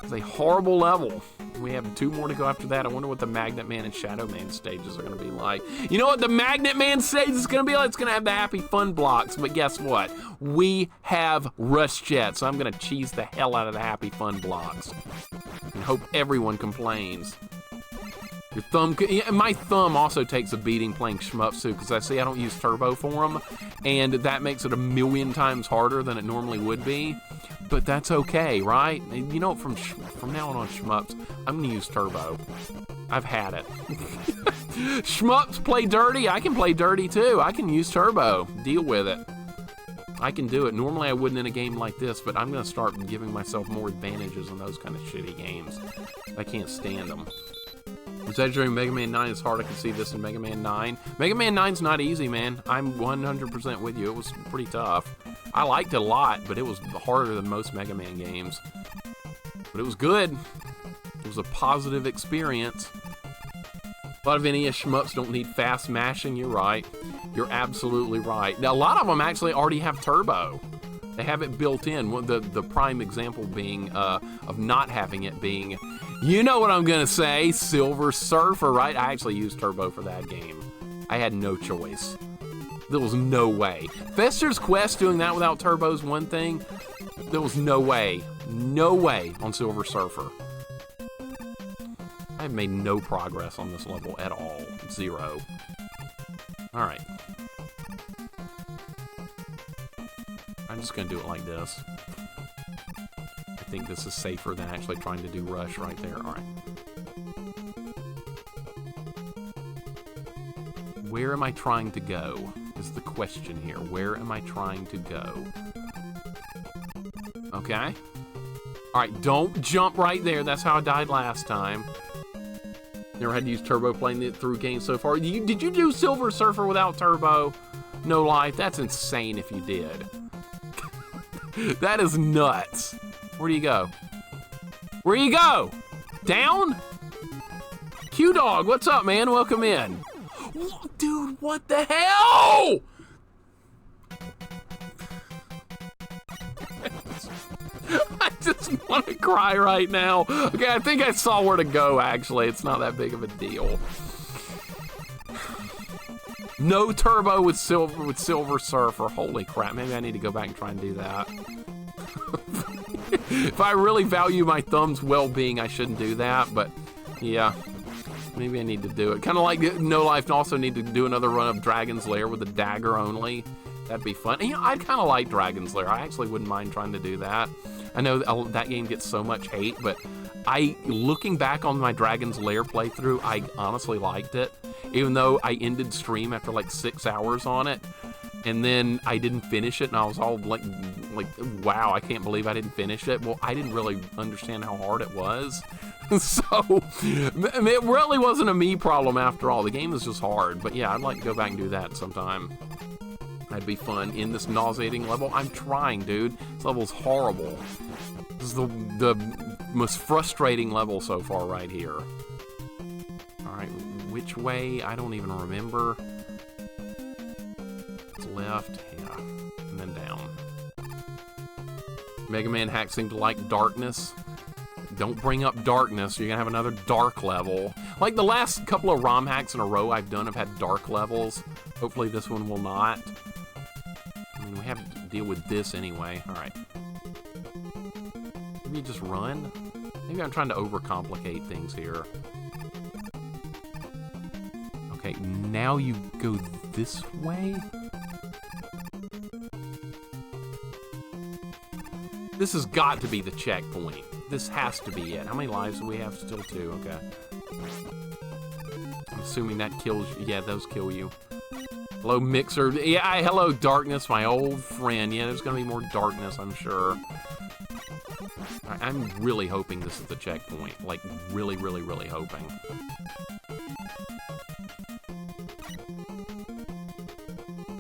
It's a horrible level. We have 2 more to go after that. I wonder what the Magnet Man and Shadow Man stages are going to be like. You know what the Magnet Man stage is going to be like? It's going to have the Happy Fun blocks. But guess what? We have Rush Jet, so I'm going to cheese the hell out of the Happy Fun blocks. And hope everyone complains. Your thumb, my thumb also takes a beating playing shmups too, because I don't use turbo for them, and that makes it 1,000,000 times harder than it normally would be. But that's okay, right? You know, from now on shmups, I'm gonna use turbo. I've had it. Shmups play dirty. I can play dirty too. I can use turbo. Deal with it. I can do it. Normally I wouldn't in a game like this, but I'm gonna start giving myself more advantages in those kind of shitty games. I can't stand them. Exaggerating Mega Man 9 is hard. I can see this in Mega Man 9. Mega Man 9's not easy, man. I'm 100% with you. It was pretty tough. I liked it a lot, but it was harder than most Mega Man games. But it was good. It was a positive experience. A lot of NES shmups don't need fast mashing. You're right. You're absolutely right. Now, a lot of them actually already have turbo. They have it built in. The prime example being of not having it being, you know what I'm gonna say, Silver Surfer, right? I actually used turbo for that game. I had no choice. There was no way. Fester's Quest doing that without turbo is one thing. There was no way. No way on Silver Surfer. I've made no progress on this level at all. 0. Alright. I'm just gonna do it like this. I think this is safer than actually trying to do Rush right there. Alright. Where am I trying to go? Is the question here. Where am I trying to go? Okay. Alright, don't jump right there. That's how I died last time. Never had to use turbo playing it through games so far. Did you do Silver Surfer without turbo? No life? That's insane if you did. That is nuts. Where do you go? Where do you go? Down? Q-Dog, what's up, man? Welcome in. Dude, what the hell? I just want to cry right now. Okay, I think I saw where to go, actually. It's not that big of a deal. No turbo with Silver Surfer. Holy crap, maybe I need to go back and try and do that. If I really value my thumb's well-being, I shouldn't do that, but yeah. Maybe I need to do it. Kind of like No Life, and also need to do another run of Dragon's Lair with a dagger only. That'd be fun. And, you know, I'd kind of like Dragon's Lair. I actually wouldn't mind trying to do that. I know that game gets so much hate, but looking back on my Dragon's Lair playthrough, I honestly liked it. Even though I ended stream after like 6 hours on it, and then I didn't finish it, and I was all like, wow, I can't believe I didn't finish it. Well, I didn't really understand how hard it was. So, it really wasn't a me problem after all. The game is just hard. But yeah, I'd like to go back and do that sometime. That'd be fun. In this nauseating level, I'm trying, dude. This level's horrible. This is the most frustrating level so far right here. Alright, which way? I don't even remember. It's left, yeah, and then down. Megaman hacks seem to like darkness. Don't bring up darkness, you're gonna have another dark level. Like the last couple of ROM hacks in a row I've done have had dark levels. Hopefully this one will not. I mean, we have to deal with this anyway. Alright. Maybe just run? Maybe I'm trying to overcomplicate things here. Okay, now you go this way? This has got to be the checkpoint. This has to be it. How many lives do we have? Still 2, okay. I'm assuming that kills you. Yeah, those kill you. Hello, Mixer. Yeah, hello, Darkness, my old friend. Yeah, there's gonna be more darkness, I'm sure. I'm really hoping this is the checkpoint. Like, really, really, really hoping.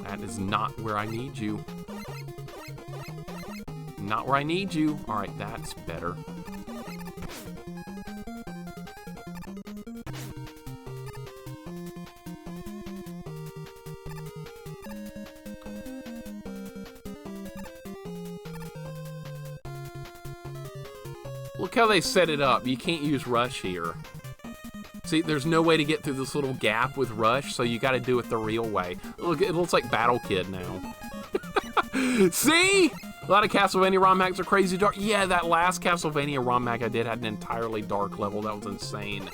That is not where I need you. Not where I need you. Alright, that's better. Look how they set it up. You can't use Rush here. See, there's no way to get through this little gap with Rush, so you gotta do it the real way. Look, it looks like Battle Kid now. See? A lot of Castlevania ROM hacks are crazy dark. Yeah, that last Castlevania ROM hack I did had an entirely dark level. That was insane.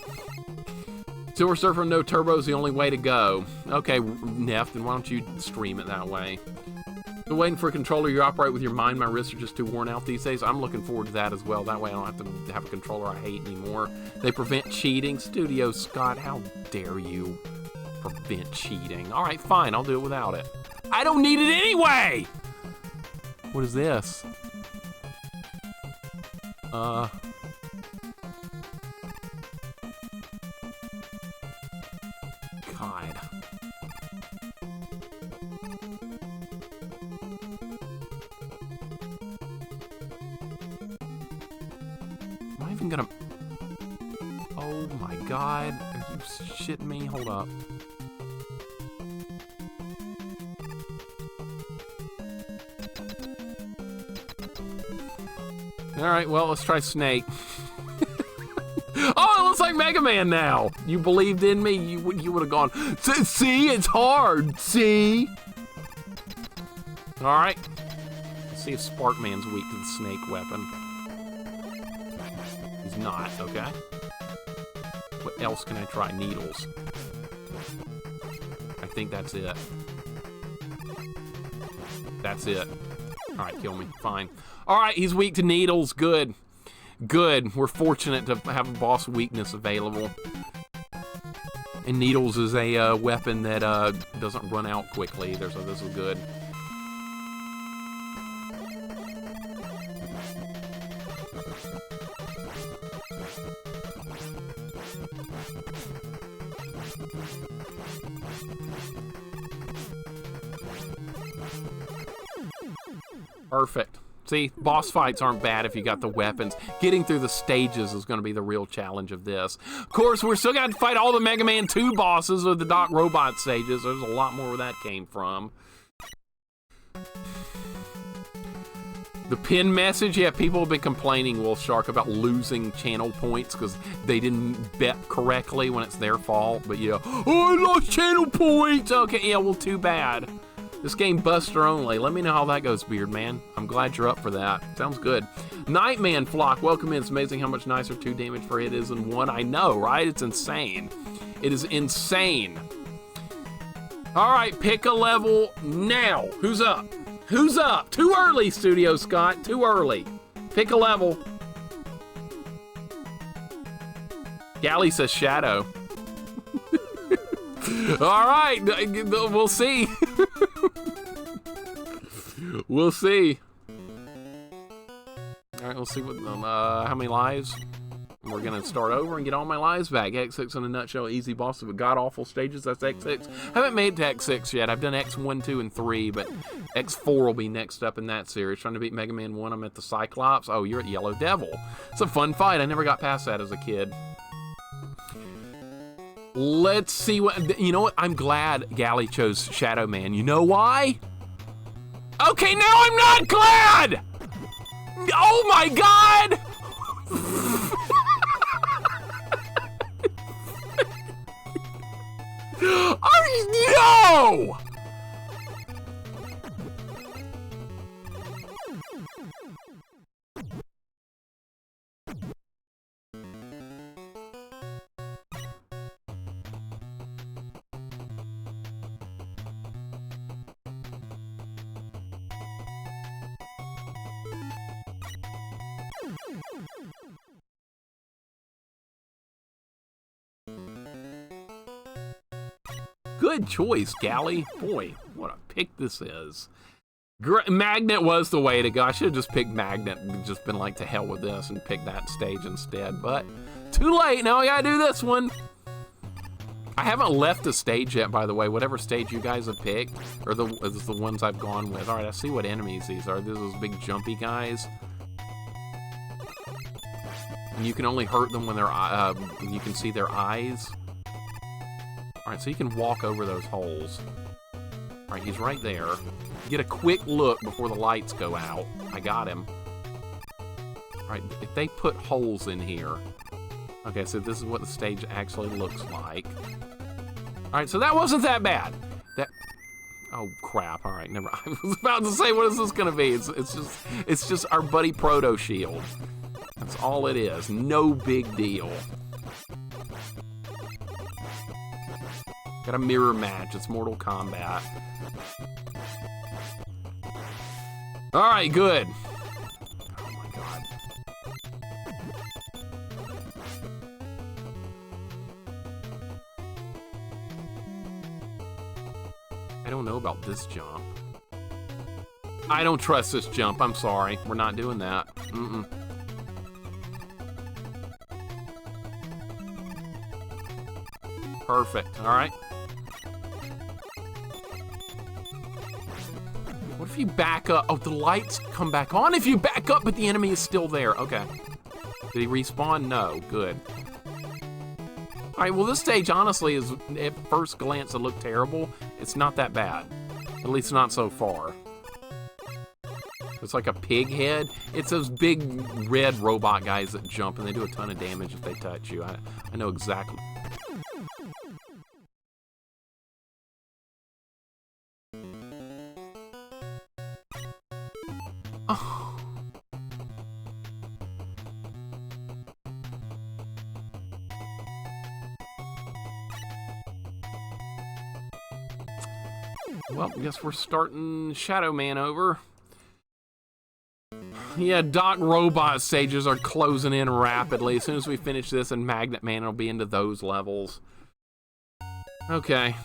Silver Surfer no turbo is the only way to go. Okay, Neff, then why don't you stream it that way? Been waiting for a controller you operate with your mind. My wrists are just too worn out these days. I'm looking forward to that as well. That way I don't have to have a controller I hate anymore. They prevent cheating. Studio Scott, how dare you prevent cheating? Alright, fine, I'll do it without it. I don't need it anyway! What is this? God. Am I even gonna... Oh my god. Are you shitting me? Hold up. Alright, well, let's try Snake. Oh, it looks like Megaman now! You believed in me, you would have gone, see, it's hard, see? Alright. Let's see if Sparkman's weak to the snake weapon. He's not, okay. What else can I try? Needles. I think that's it. That's it. Alright, kill me. Fine. Alright, he's weak to needles. Good. Good. We're fortunate to have a boss weakness available. And needles is a weapon that doesn't run out quickly either, so this is good. Perfect. See, boss fights aren't bad if you got the weapons. Getting through the stages is going to be the real challenge of this. Of course, we're still got to fight all the Mega Man 2 bosses or the Doc Robot stages. There's a lot more where that came from. The pin message, yeah, people have been complaining, Wolf Shark, about losing channel points because they didn't bet correctly when it's their fault. But yeah, oh, I lost channel points. Okay, yeah, well, too bad. This game Buster only. Let me know how that goes, Beard Man. I'm glad you're up for that. Sounds good. Nightman Flock, welcome in. It's amazing how much nicer 2 damage per hit is than 1. I know, right? It's insane. It is insane. All right, pick a level now. Who's up? Who's up? Too early, Studio Scott. Too early. Pick a level. Galley says Shadow. All right, we'll see. We'll see. All right, we'll see what how many lives. We're gonna start over and get all my lives back. X6 in a nutshell, easy bosses with god-awful stages. That's X6. Haven't made it to X6 yet. I've done X1, 2, and 3, but X4 will be next up in that series. Trying to beat Mega Man 1, I'm at the Cyclops. Oh, you're at Yellow Devil. It's a fun fight. I never got past that as a kid. Let's see what... You know what? I'm glad Galley chose Shadow Man. You know why? Okay, now I'm not glad! Oh my god! Oh, no! Good choice, Galley. Boy, what a pick this is. Magnet was the way to go. I should have just picked Magnet and just been like, to hell with this, and picked that stage instead. But too late. Now I gotta do this one. I haven't left the stage yet, by the way. Whatever stage you guys have picked, or the ones I've gone with. All right, let's see what enemies these are. These are those big jumpy guys. And you can only hurt them when they're you can see their eyes. All right, so you can walk over those holes. All right, he's right there. Get a quick look before the lights go out. I got him. All right, if they put holes in here. Okay, so this is what the stage actually looks like. All right, so that wasn't that bad. Oh crap! All right, never. I was about to say, what is this gonna be? It's just our buddy Proto Shield. That's all it is. No big deal. Got a mirror match. It's Mortal Kombat. All right, good. Oh my god. I don't know about this jump. I don't trust this jump. I'm sorry. We're not doing that. Mm-mm. Perfect. All right. What if you back up? Oh, the lights come back on if you back up, but the enemy is still there. Okay. Did he respawn? No. Good. All right, well, this stage, honestly, is, at first glance, it looked terrible. It's not that bad. At least not so far. It's like a pig head. It's those big red robot guys that jump, and they do a ton of damage if they touch you. I know exactly. Oh. Well, I guess we're starting Shadow Man over. Yeah, Doc Robot stages are closing in rapidly. As soon as we finish this, and Magnet Man will be into those levels. Okay.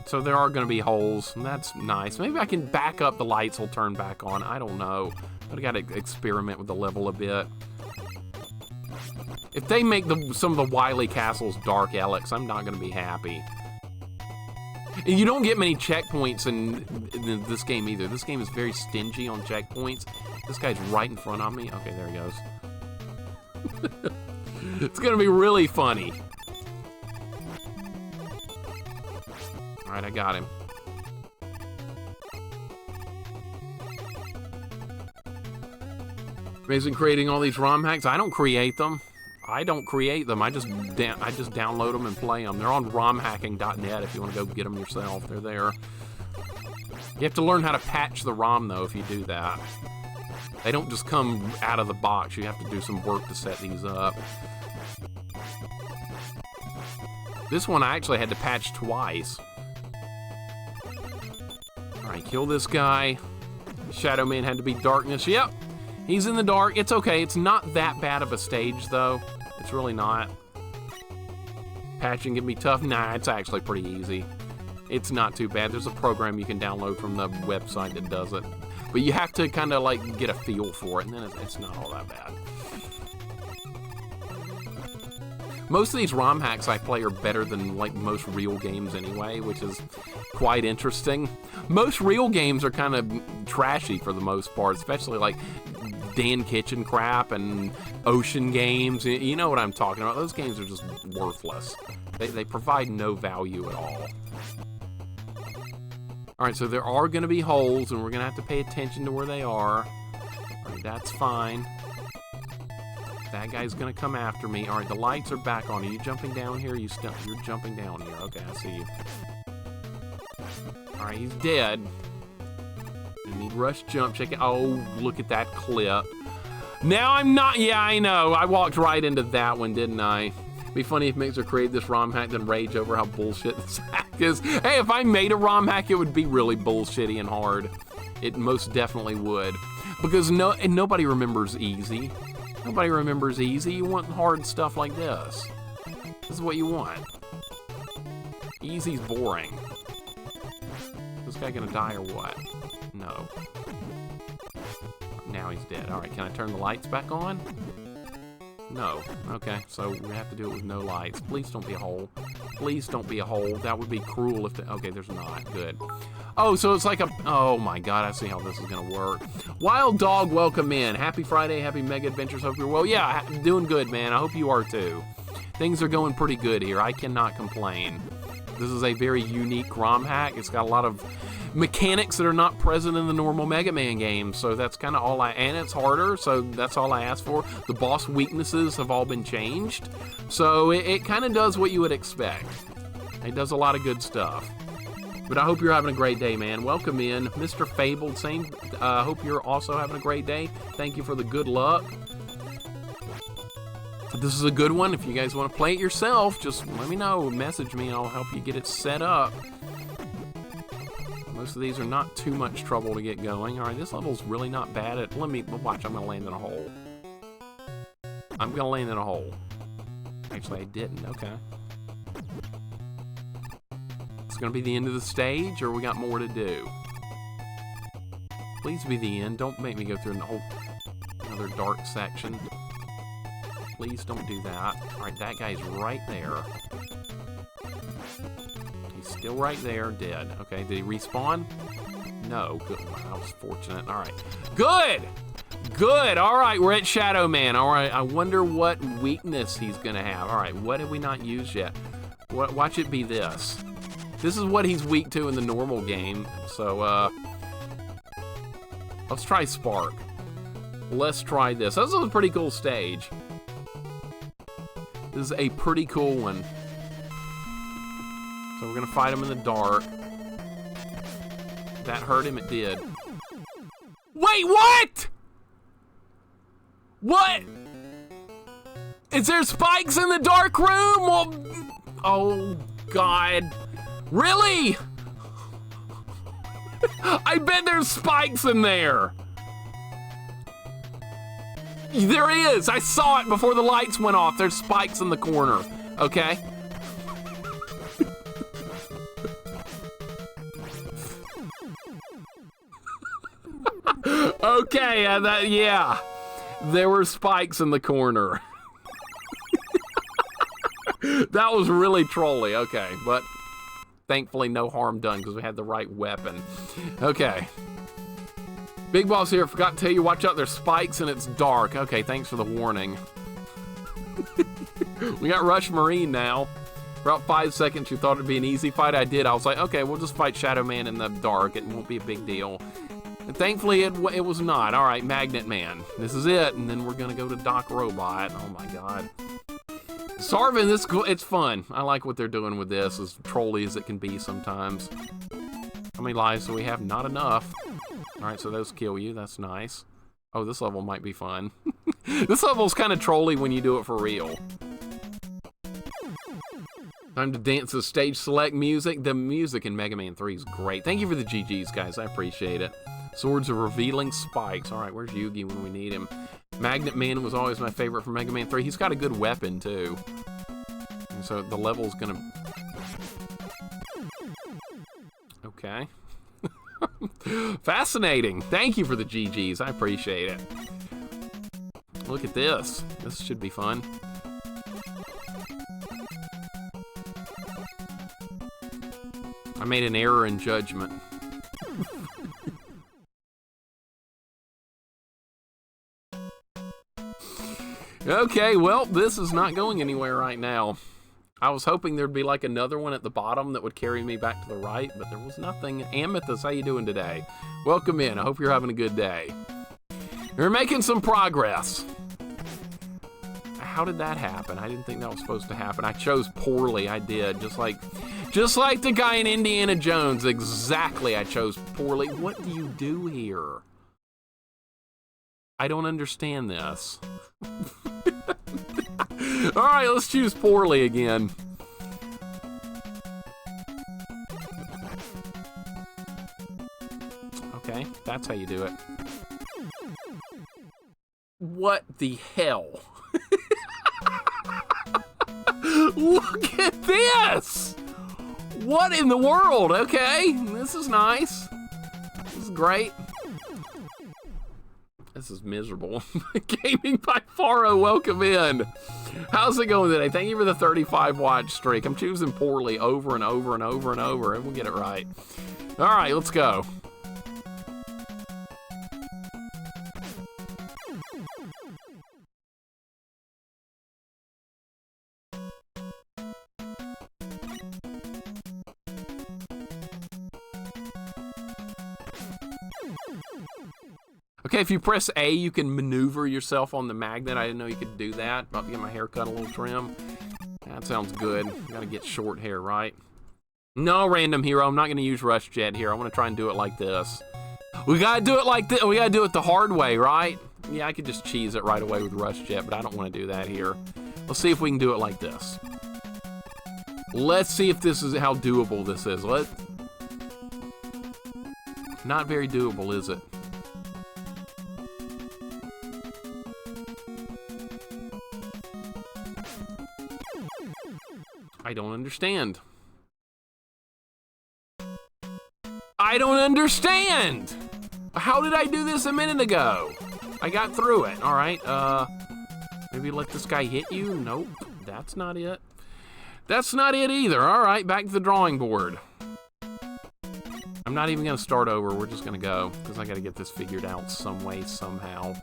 So there are going to be holes, and that's nice. Maybe I can back up, the lights will turn back on. I don't know. But I got to experiment with the level a bit. If they make some of the Wily Castles dark, Alex, I'm not going to be happy. And you don't get many checkpoints in this game either. This game is very stingy on checkpoints. This guy's right in front of me. Okay, there he goes. It's going to be really funny. All right, I got him. Amazing creating all these ROM hacks. I don't create them. I don't create them. I just download them and play them. They're on romhacking.net if you want to go get them yourself. They're there. You have to learn how to patch the ROM, though, if you do that. They don't just come out of the box. You have to do some work to set these up. This one I actually had to patch twice. Alright, kill this guy. Shadow Man had to be darkness. Yep. He's in the dark. It's okay. It's not that bad of a stage, though. It's really not. Patching can be tough. Nah, it's actually pretty easy. It's not too bad. There's a program you can download from the website that does it. But you have to kind of, like, get a feel for it, and then it's not all that bad. Most of these ROM hacks I play are better than, like, most real games anyway, which is quite interesting. Most real games are kind of trashy for the most part, especially, like, Dan Kitchen crap and Ocean games. You know what I'm talking about. Those games are just worthless. They provide no value at all. Alright, so there are going to be holes, and we're going to have to pay attention to where they are. Alright, that's fine. That guy's going to come after me. Alright, the lights are back on. Are you jumping down here? You're jumping down here. Okay, I see you. Alright, he's dead. I need rush jump chicken. Oh, look at that clip. Now I'm not. Yeah, I know. I walked right into that one, didn't I? It'd be funny if Mixer created this ROM hack, then rage over how bullshit this hack is. Hey, if I made a ROM hack, it would be really bullshitty and hard. It most definitely would. Because nobody remembers easy. Nobody remembers easy. You want hard stuff like this. This is what you want. Easy's boring. Is this guy gonna die or what? No. Now he's dead. Alright, can I turn the lights back on? No. Okay, so we have to do it with no lights. Please don't be a hole. Please don't be a hole. That would be cruel if... Okay, there's not. Good. Oh, so it's like a... Oh my god, I see how this is gonna work. Wild Dog, welcome in. Happy Friday, happy Mega Adventures. Hope you're well. Yeah, doing good, man. I hope you are too. Things are going pretty good here. I cannot complain. This is a very unique ROM hack. It's got a lot of mechanics that are not present in the normal Mega Man games, so that's kind of all and it's harder, so that's all I asked for. The boss weaknesses have all been changed, so it kind of does what you would expect. It does a lot of good stuff. But I hope you're having a great day, man. Welcome in. Mr. Fabled, same. Hope you're also having a great day. Thank you for the good luck. This is a good one. If you guys want to play it yourself, just let me know. Message me and I'll help you get it set up. Most of these are not too much trouble to get going. Alright, this level's really not bad at... Let me... Watch, I'm going to land in a hole. I'm going to land in a hole. Actually, I didn't. Okay. It's going to be the end of the stage, or we got more to do? Please be the end. Don't make me go through another dark section. Please don't do that. Alright, that guy's right there. He's still right there, dead. Okay, did he respawn? No. Good. Wow, that was fortunate. Alright. Good! Good! Alright, we're at Shadow Man. Alright, I wonder what weakness he's gonna have. Alright, what have we not used yet? Watch it be this. This is what he's weak to in the normal game. So, let's try Spark. Let's try this. This is a pretty cool stage. This is a pretty cool one. So we're gonna fight him in the dark. That hurt him, it did. Wait, what? What? Is there spikes in the dark room? Well, oh, God. Really? I bet there's spikes in there. There is. I saw it before the lights went off. There's spikes in the corner. Okay. Okay. Yeah. There were spikes in the corner. That was really trolly. Okay, but thankfully no harm done because we had the right weapon. Okay. Big Boss here. Forgot to tell you, watch out, there's spikes and it's dark. Okay, thanks for the warning. We got Rush Marine now. For about 5 seconds, you thought it'd be an easy fight. I did. I was like, okay, we'll just fight Shadow Man in the dark. It won't be a big deal. And thankfully, it was not. All right, Magnet Man. This is it. And then we're going to go to Doc Robot. Oh, my God. Sarvin, it's fun. I like what they're doing with this, as trolly as it can be sometimes. How many lives do we have? Not enough. All right, so those kill you. That's nice. Oh, this level might be fun. This level's kind of trolly when you do it for real. Time to dance to stage select music. The music in Mega Man 3 is great. Thank you for the GGs, guys. I appreciate it. Swords of Revealing Spikes. All right, where's Yugi when we need him? Magnet Man was always my favorite for Mega Man 3. He's got a good weapon, too. And so the level's gonna... Okay. Fascinating. Thank you for the GGs. I appreciate it. Look at this. This should be fun. I made an error in judgment. Okay, well, this is not going anywhere right now. I was hoping there'd be like another one at the bottom that would carry me back to the right, but there was nothing. Amethyst, how you doing today? Welcome in. I hope you're having a good day. We're making some progress. How did that happen? I didn't think that was supposed to happen. I chose poorly. I did. Just like the guy in Indiana Jones. Exactly. I chose poorly. What do you do here? I don't understand this. All right, let's choose poorly again. Okay, that's how you do it. What the hell? Look at this! What in the world? Okay, this is nice. This is great. This is miserable. Gaming by Faro, welcome in. How's it going today? Thank you for the 35 watch streak. I'm choosing poorly over and over and over and over, and we'll get it right. All right, let's go. Okay, if you press A, you can maneuver yourself on the magnet. I didn't know you could do that. About to get my hair cut a little trim. That sounds good. Gotta get short hair, right? No, random hero. I'm not gonna use Rush Jet here. I wanna try and do it like this. We gotta do it like this. We gotta do it the hard way, right? Yeah, I could just cheese it right away with Rush Jet, but I don't wanna do that here. Let's see if we can do it like this. Let's see if this is how doable this is. Not very doable, is it? I don't understand. I don't understand! How did I do this a minute ago? I got through it. All right, maybe let this guy hit you? Nope, that's not it. That's not it either. All right, back to the drawing board. I'm not even gonna start over. We're just gonna go, because I gotta get this figured out some way, somehow.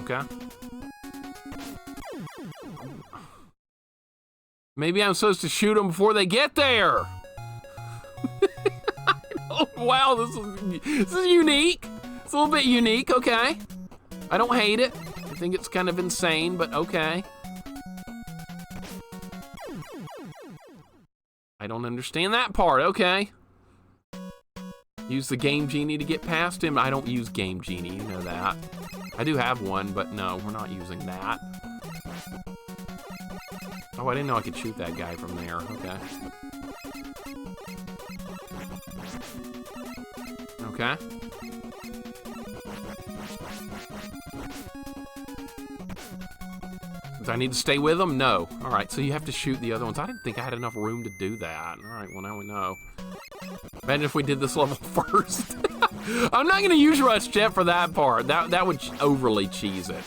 Okay. Maybe I'm supposed to shoot them before they get there. Oh, wow, this is unique. It's a little bit unique, okay. I don't hate it. I think it's kind of insane, but okay. I don't understand that part, okay. Use the Game Genie to get past him. I don't use Game Genie, you know that. I do have one, but no, we're not using that. Oh, I didn't know I could shoot that guy from there. Okay. Okay. Do I need to stay with them? No. All right, so you have to shoot the other ones. I didn't think I had enough room to do that. All right, well, now we know. Imagine if we did this level first. I'm not going to use Rush Jet for that part. That would overly cheese it.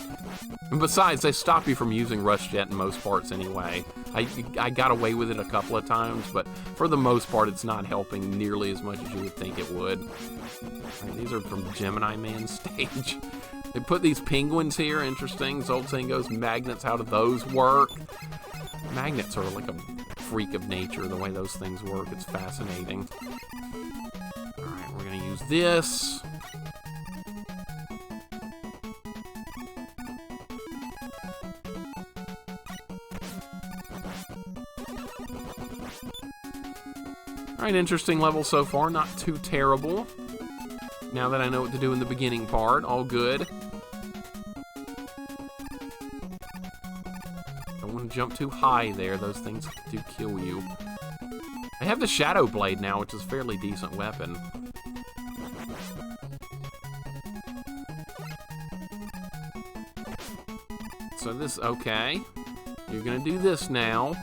And besides, they stop you from using Rush Jet in most parts anyway. I got away with it a couple of times, but for the most part, it's not helping nearly as much as you would think it would. Right, these are from Gemini Man stage. They put these penguins here, interesting. Zoltan goes, magnets, how do those work? Magnets are like a freak of nature, the way those things work. It's fascinating. Alright, we're gonna use this. Alright, interesting level so far, not too terrible. Now that I know what to do in the beginning part, all good. Don't want to jump too high there, those things do kill you. I have the Shadow Blade now, which is a fairly decent weapon. So this, okay. You're gonna do this now.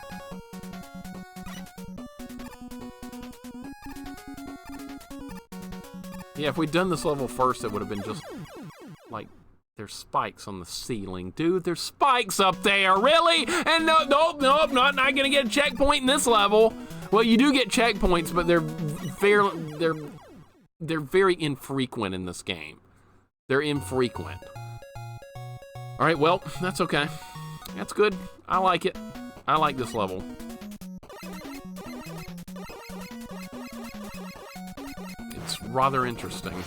Yeah, if we'd done this level first, it would have been just, like, there's spikes on the ceiling. Dude, there's spikes up there, really? And nope, not gonna get a checkpoint in this level. Well, you do get checkpoints, but they're very infrequent in this game. They're infrequent. All right, well, that's okay. That's good. I like it. I like this level. It's rather interesting.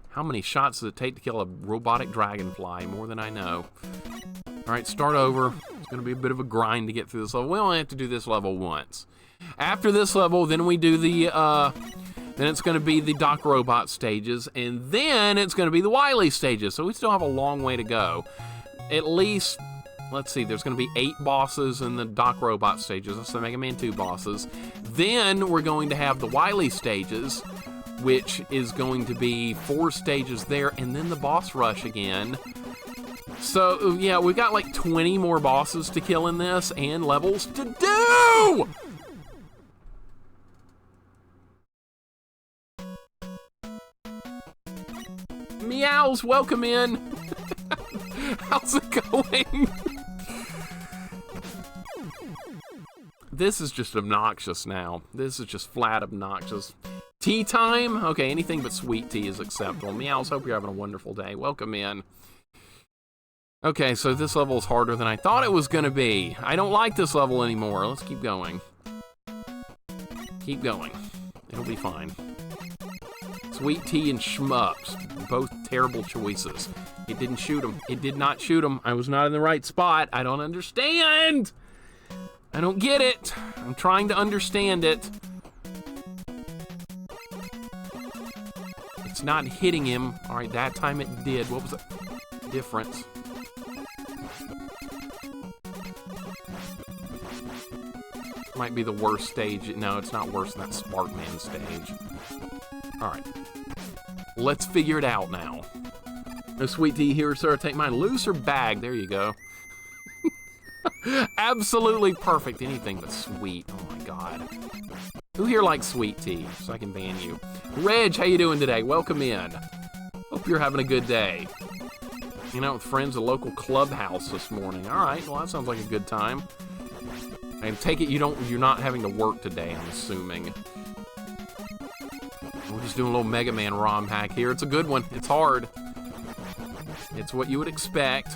How many shots does it take to kill a robotic dragonfly? More than I know. All right, start over. It's going to be a bit of a grind to get through this level. We only have to do this level once. After this level, then we do the, then it's going to be the Doc Robot stages, and then it's going to be the Wily stages. So we still have a long way to go. At least, let's see, there's going to be 8 bosses in the Doc Robot stages. That's the Mega Man 2 bosses. Then we're going to have the Wily stages, which is going to be 4 stages there, and then the boss rush again. So, yeah, we got like 20 more bosses to kill in this, and levels to do! Meows, welcome in! How's it going? This is just obnoxious now. This is just flat obnoxious. Tea time? Okay, anything but sweet tea is acceptable. Meows, hope you're having a wonderful day. Welcome in. Okay, so this level is harder than I thought it was gonna be. I don't like this level anymore. Let's keep going. Keep going. It'll be fine. Sweet tea and shmups. Both terrible choices. It didn't shoot him. It did not shoot him. I was not in the right spot. I don't understand. I don't get it. I'm trying to understand it. It's not hitting him. All right, that time it did. What was the difference? Might be the worst stage. No, it's not worse than that Sparkman stage. All right. Let's figure it out now. No sweet tea here, sir. Take mine. Loose or bag? There you go. Absolutely perfect. Anything but sweet. Oh my god. Who here likes sweet tea? So I can ban you. Reg, how you doing today? Welcome in. Hope you're having a good day. You know, with friends at a local clubhouse this morning. All right. Well, that sounds like a good time. I take it you're not having to work today, I'm assuming. We're just doing a little Mega Man ROM hack here. It's a good one. It's hard. It's what you would expect.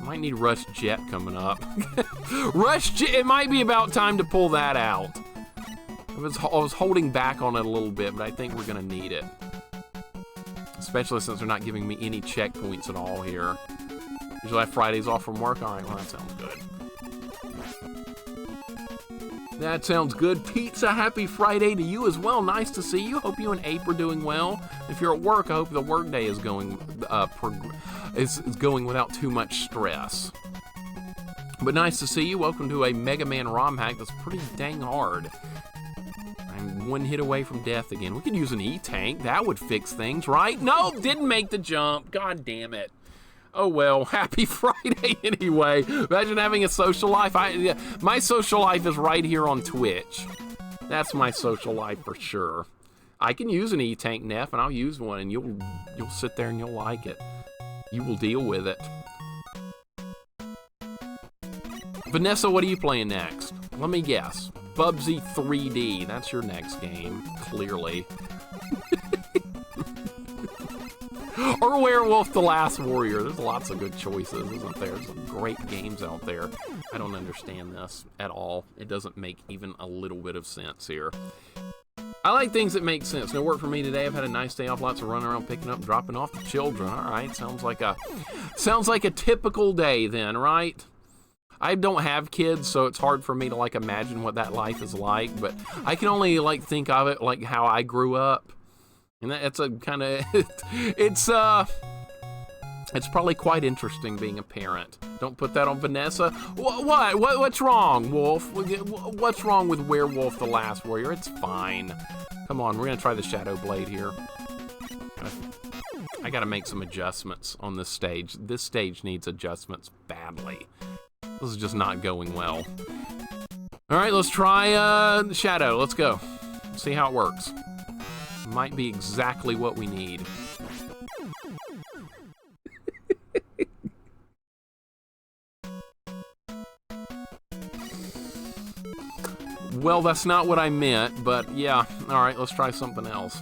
Might need Rush Jet coming up. Rush Jet, it might be about time to pull that out. I was holding back on it a little bit, but I think we're gonna need it. Especially since they're not giving me any checkpoints at all here. Usually I have Fridays off from work. All right, well, that sounds good. That sounds good. Pizza, happy Friday to you as well. Nice to see you. Hope you and Ape are doing well. If you're at work, I hope the workday is going is going without too much stress. But nice to see you. Welcome to a Mega Man ROM hack that's pretty dang hard. I'm one hit away from death again. We could use an E-Tank. That would fix things, right? No, didn't make the jump. God damn it. Oh well, happy Friday anyway. Imagine having a social life. My social life is right here on Twitch. That's my social life for sure. I can use an E-Tank Neff, and I'll use one, and you'll sit there and you'll like it. You will deal with it. Vanessa, what are you playing next? Let me guess. Bubsy 3D. That's your next game, clearly. Or Werewolf the Last Warrior. There's lots of good choices, isn't there? There's some great games out there. I don't understand this at all. It doesn't make even a little bit of sense here. I like things that make sense. No work for me today. I've had a nice day off. Lots of running around, picking up, dropping off the children. All right, sounds like a typical day then, right? I don't have kids, so it's hard for me to like imagine what that life is like. But I can only like think of it like how I grew up, and that's a kind of it's probably quite interesting being a parent. Don't put that on Vanessa. What's wrong, Wolf? What's wrong with Werewolf the Last Warrior? It's fine. Come on, we're gonna try the Shadow Blade here. I gotta make some adjustments on this stage. This stage needs adjustments badly. This is just not going well. All right, let's try Shadow. Let's go. See how it works. Might be exactly what we need. Well, that's not what I meant, but yeah. All right, let's try something else.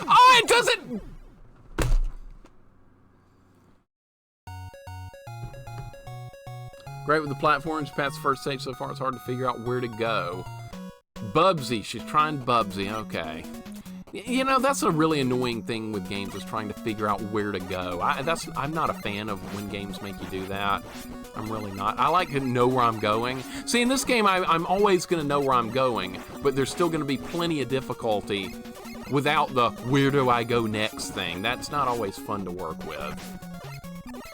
Oh, it doesn't! Great with the platforms. Past the first stage so far, it's hard to figure out where to go. Bubsy. She's trying Bubsy. Okay. You know, that's a really annoying thing with games, is trying to figure out where to go. I'm not a fan of when games make you do that. I'm really not. I like to know where I'm going. See, in this game, I'm always going to know where I'm going, but there's still going to be plenty of difficulty without the where do I go next thing. That's not always fun to work with.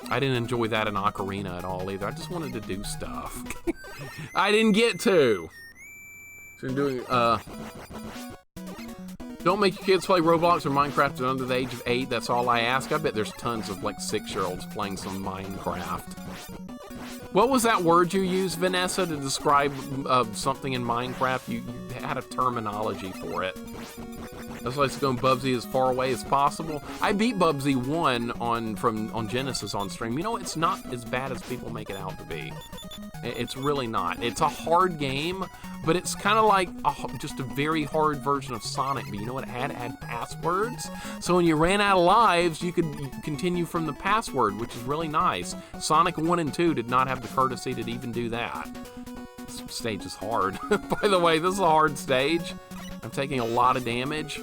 I didn't enjoy that in Ocarina at all either. I just wanted to do stuff. I didn't get to. So I'm doing, don't make your kids play Roblox or Minecraft under the age of 8. That's all I ask. I bet there's tons of like 6-year-olds playing some Minecraft. What was that word you used, Vanessa, to describe something in Minecraft? You had a terminology for it. That's why it's going Bubsy as far away as possible. I beat Bubsy 1 on Genesis on stream. You know, it's not as bad as people make it out to be. It's really not. It's a hard game, but it's kind of like just a very hard version of Sonic. But you know what? It had passwords. So when you ran out of lives, you could continue from the password, which is really nice. Sonic 1 and 2 did not have the courtesy to even do that. This stage is hard. By the way, this is a hard stage. I'm taking a lot of damage.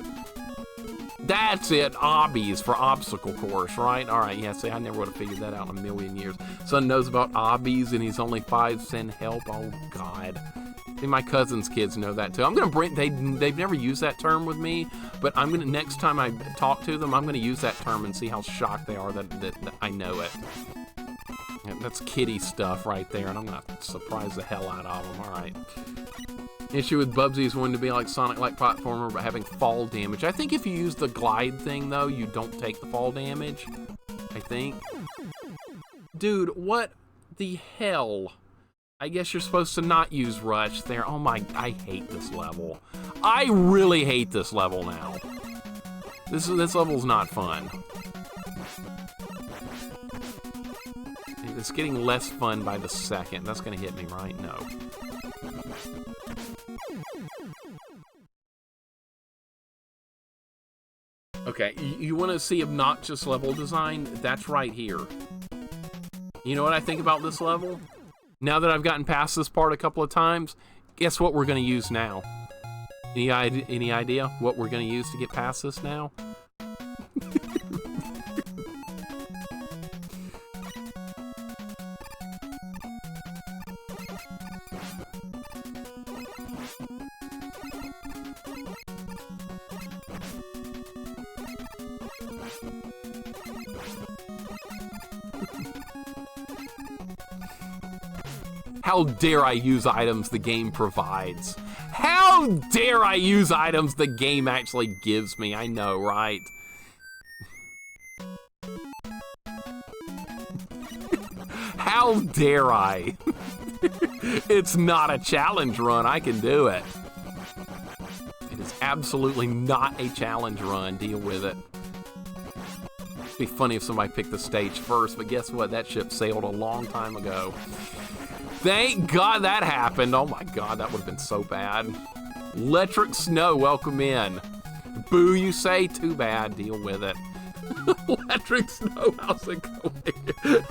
That's it, obbies for obstacle course, right? All right, yeah, see, I never would have figured that out in a million years. Son knows about obbies and he's only 5 cent help. Oh, God. See, my cousin's kids know that too. I'm gonna bring, they've never used that term with me, but I'm gonna, next time I talk to them, I'm gonna use that term and see how shocked they are that I know it. Yeah, that's kiddie stuff right there, and I'm gonna surprise the hell out of them, all right. Issue with Bubsy is wanting to be like Sonic-like platformer, but having fall damage. I think if you use the glide thing, though, you don't take the fall damage. I think. Dude, what the hell? I guess you're supposed to not use Rush there. Oh my, I hate this level. I really hate this level now. This level's not fun. It's getting less fun by the second. That's gonna hit me, right? No. Okay, you want to see obnoxious level design? That's right here. You know what I think about this level? Now that I've gotten past this part a couple of times, guess what we're going to use now? Any idea what we're going to use to get past this now? How dare I use items the game provides? How dare I use items the game actually gives me? I know, right? How dare I? It's not a challenge run. I can do it. It is absolutely not a challenge run. Deal with it. It'd be funny if somebody picked the stage first, but guess what? That ship sailed a long time ago. Thank God that happened. Oh my God, that would have been so bad. Electric Snow, welcome in. Boo, you say? Too bad. Deal with it. Electric Snow, how's it going?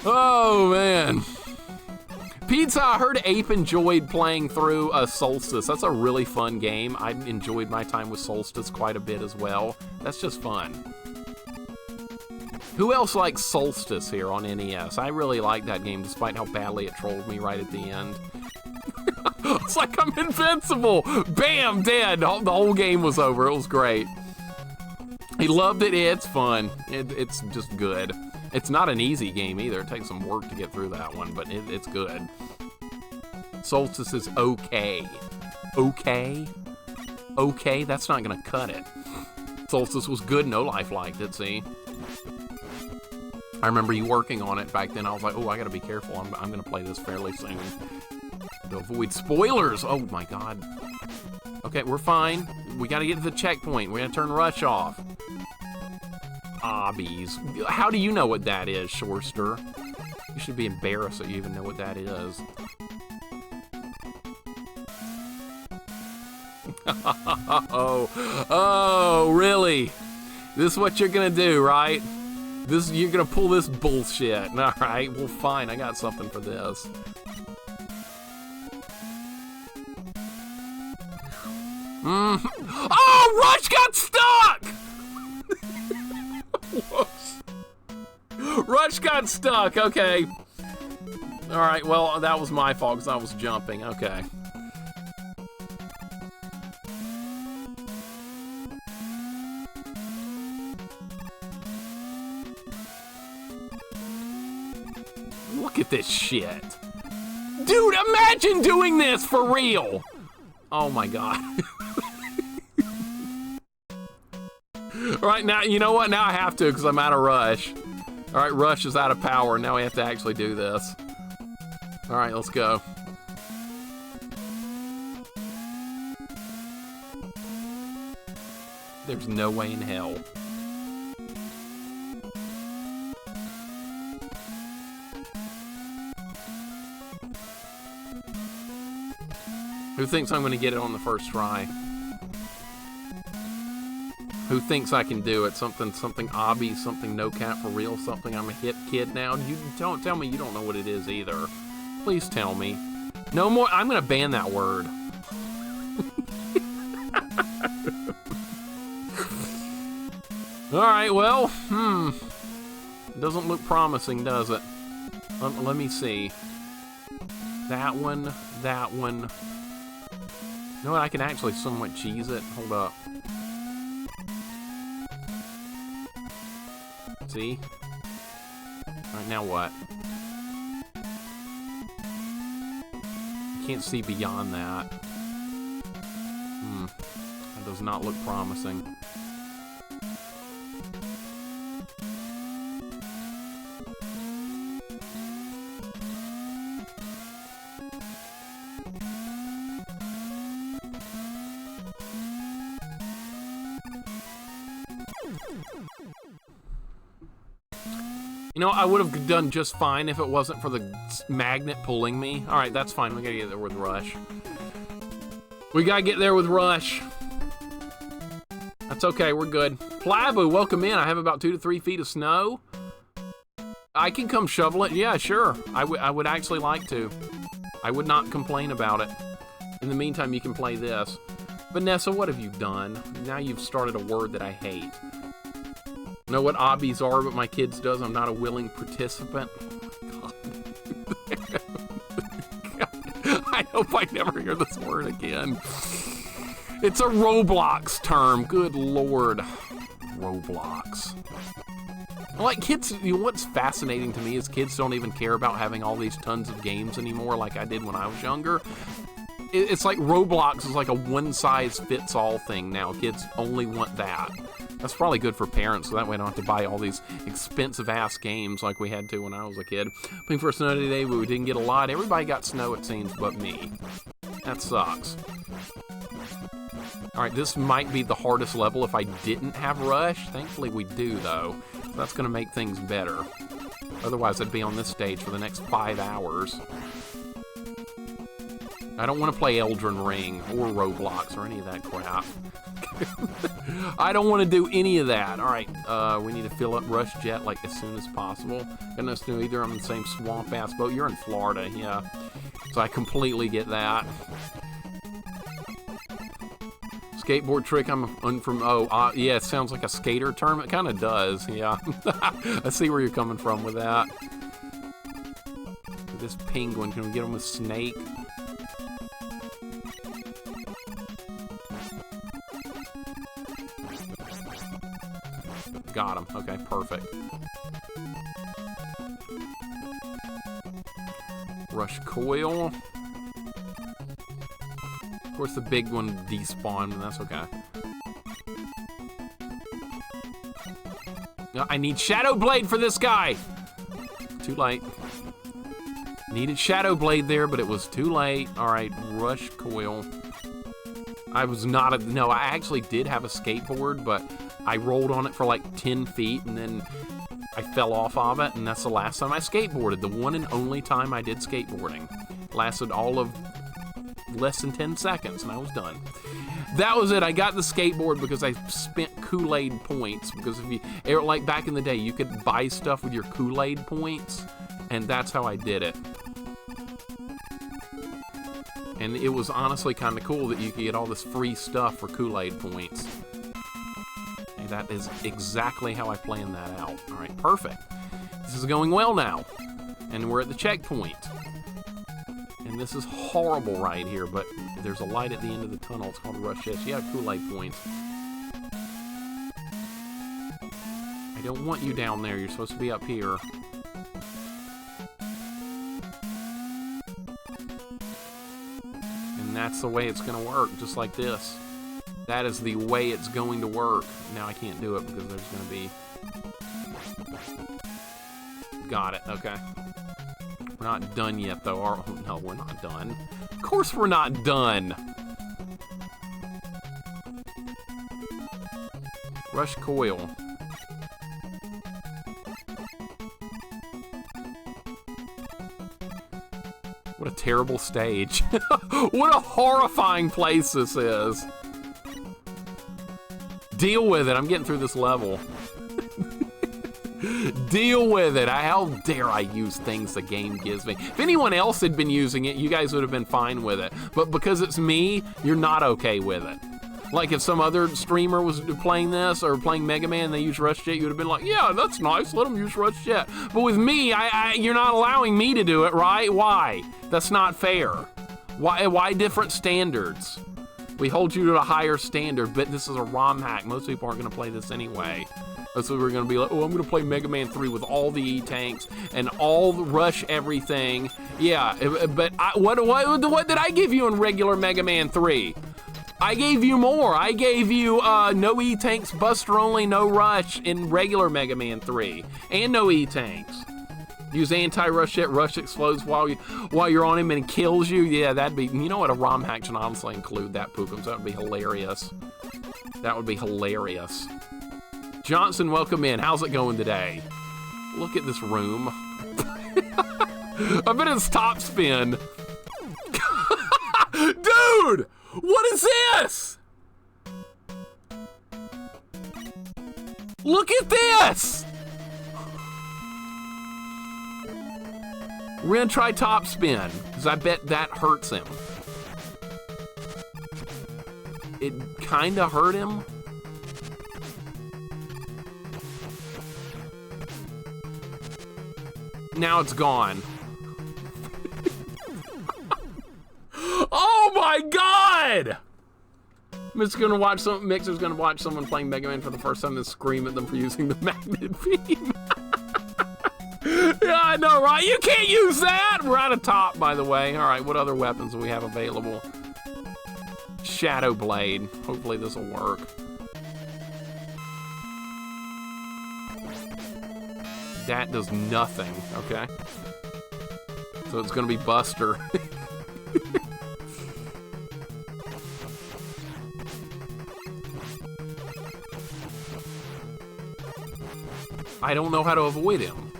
Oh, man. Pizza, I heard Ape enjoyed playing through Solstice. That's a really fun game. I enjoyed my time with Solstice quite a bit as well. That's just fun. Who else likes Solstice here on NES? I really like that game, despite how badly it trolled me right at the end. It's like I'm invincible! Bam! Dead! The whole game was over. It was great. He loved it. It's fun. It's just good. It's not an easy game either. It takes some work to get through that one, but it's good. Solstice is okay. Okay? Okay? That's not gonna cut it. Solstice was good. No Life liked it, see? I remember you working on it back then. I was like, oh, I gotta be careful. I'm gonna play this fairly soon. To avoid spoilers. Oh my God. Okay, we're fine. We gotta get to the checkpoint. We're gonna turn Rush off. Obbies. How do you know what that is, Shorster? You should be embarrassed that you even know what that is. Oh, really? This is what you're gonna do, right? You're gonna pull this bullshit. All right, well, fine. I got something for this. Oh, Rush got stuck! Whoops. Rush got stuck, okay. Alright, well, that was my fault because I was jumping, okay. Look at this shit. Dude, imagine doing this for real! Oh my God. Alright, now, you know what? Now I have to because I'm out of Rush. Alright, Rush is out of power. Now we have to actually do this. Alright, let's go. There's no way in hell. Who thinks I'm going to get it on the first try? Who thinks I can do it? Something obby, something no cap for real, something I'm a hip kid now? You don't tell me you don't know what it is either. Please tell me. No more. I'm going to ban that word. All right, well, doesn't look promising, does it? Let me see. That one. You know what? I can actually somewhat cheese it. Hold up. See? Alright, now what? Can't see beyond that. That does not look promising. You know, I would have done just fine if it wasn't for the magnet pulling me. Alright, that's fine. We gotta get there with Rush. We gotta get there with Rush. That's okay, we're good. Plabu, welcome in. I have about 2 to 3 feet of snow. I can come shovel it. Yeah, sure. I would actually like to. I would not complain about it. In the meantime, you can play this. Vanessa, what have you done? Now you've started a word that I hate. Know what obbies are, but my kids does. I'm not a willing participant. God. I hope I never hear this word again. It's a Roblox term. Good Lord. Roblox. Like, kids, you know, what's fascinating to me is kids don't even care about having all these tons of games anymore like I did when I was younger. it's like Roblox is like a one-size-fits-all thing now. Kids only want that. That's probably good for parents, so that way I don't have to buy all these expensive-ass games like we had to when I was a kid. Playing for snow today, but we didn't get a lot. Everybody got snow, it seems, but me. That sucks. Alright, this might be the hardest level if I didn't have Rush. Thankfully we do, though. So that's going to make things better. Otherwise, I'd be on this stage for the next 5 hours. I don't want to play Elden Ring or Roblox or any of that crap. I don't want to do any of that. Alright, we need to fill up Rush Jet like as soon as possible. Got no snow either. I'm in the same swamp-ass boat. You're in Florida, yeah. So I completely get that. Skateboard trick, I'm from, yeah, it sounds like a skater term. It kind of does, yeah. I see where you're coming from with that. This penguin, can we get him with snake? Got him, okay, perfect. Rush coil. Of course, the big one despawned, and that's okay. No, I need Shadow Blade for this guy! Too late. Needed Shadow Blade there, but it was too late. Alright, Rush coil. I was not a... No, I actually did have a skateboard, but I rolled on it for like 10 feet, and then I fell off of it, and that's the last time I skateboarded. The one and only time I did skateboarding. Lasted all of less than 10 seconds, and I was done. That was it. I got the skateboard because I spent Kool-Aid points, because if you, like back in the day, you could buy stuff with your Kool-Aid points, and that's how I did it. And it was honestly kind of cool that you could get all this free stuff for Kool-Aid points. And that is exactly how I planned that out. Alright, perfect. This is going well now. And we're at the checkpoint. And this is horrible right here, but there's a light at the end of the tunnel. It's called Rush Jet. Yeah, Kool-Aid points. I don't want you down there. You're supposed to be up here. And that's the way it's going to work, just like this. That is the way it's going to work. Now I can't do it because there's going to be... Got it, okay. We're not done yet, though. No, we're not done. Of course we're not done! Rush coil. What a terrible stage. What a horrifying place this is. Deal with it. I'm getting through this level. Deal with it. How dare I use things the game gives me. If anyone else had been using it, you guys would have been fine with it. But because it's me, you're not okay with it. Like if some other streamer was playing this or playing Megaman and they use Rush Jet, you would have been like, yeah, that's nice, let them use Rush Jet. But with me, you're not allowing me to do it, right? Why? That's not fair. Why different standards? We hold you to a higher standard, but this is a ROM hack. Most people aren't going to play this anyway. So we're going to be like, oh, I'm going to play Mega Man 3 with all the E-tanks and all the Rush everything. Yeah, but what did I give you in regular Mega Man 3? I gave you more. I gave you no E-tanks, Buster only, no Rush in regular Mega Man 3. And no E-tanks. Use anti-Rush Jet, Rush explodes while you're on him and kills you. Yeah, that'd be... You know what? A ROM hack should honestly include that, Pookums. That would be hilarious. That would be hilarious. Johnson, welcome in. How's it going today? Look at this room. I bet it's top spin. Dude! What is this? Look at this! We're gonna try top spin, because I bet that hurts him. It kinda hurt him. Now it's gone. Oh my god! I'm just gonna watch Mixer's gonna watch someone playing Mega Man for the first time and scream at them for using the magnet beam. Yeah, I know, right? You can't use that! We're out of top, by the way. Alright, what other weapons do we have available? Shadow Blade. Hopefully this will work. That does nothing, okay? So it's gonna be Buster. I don't know how to avoid him.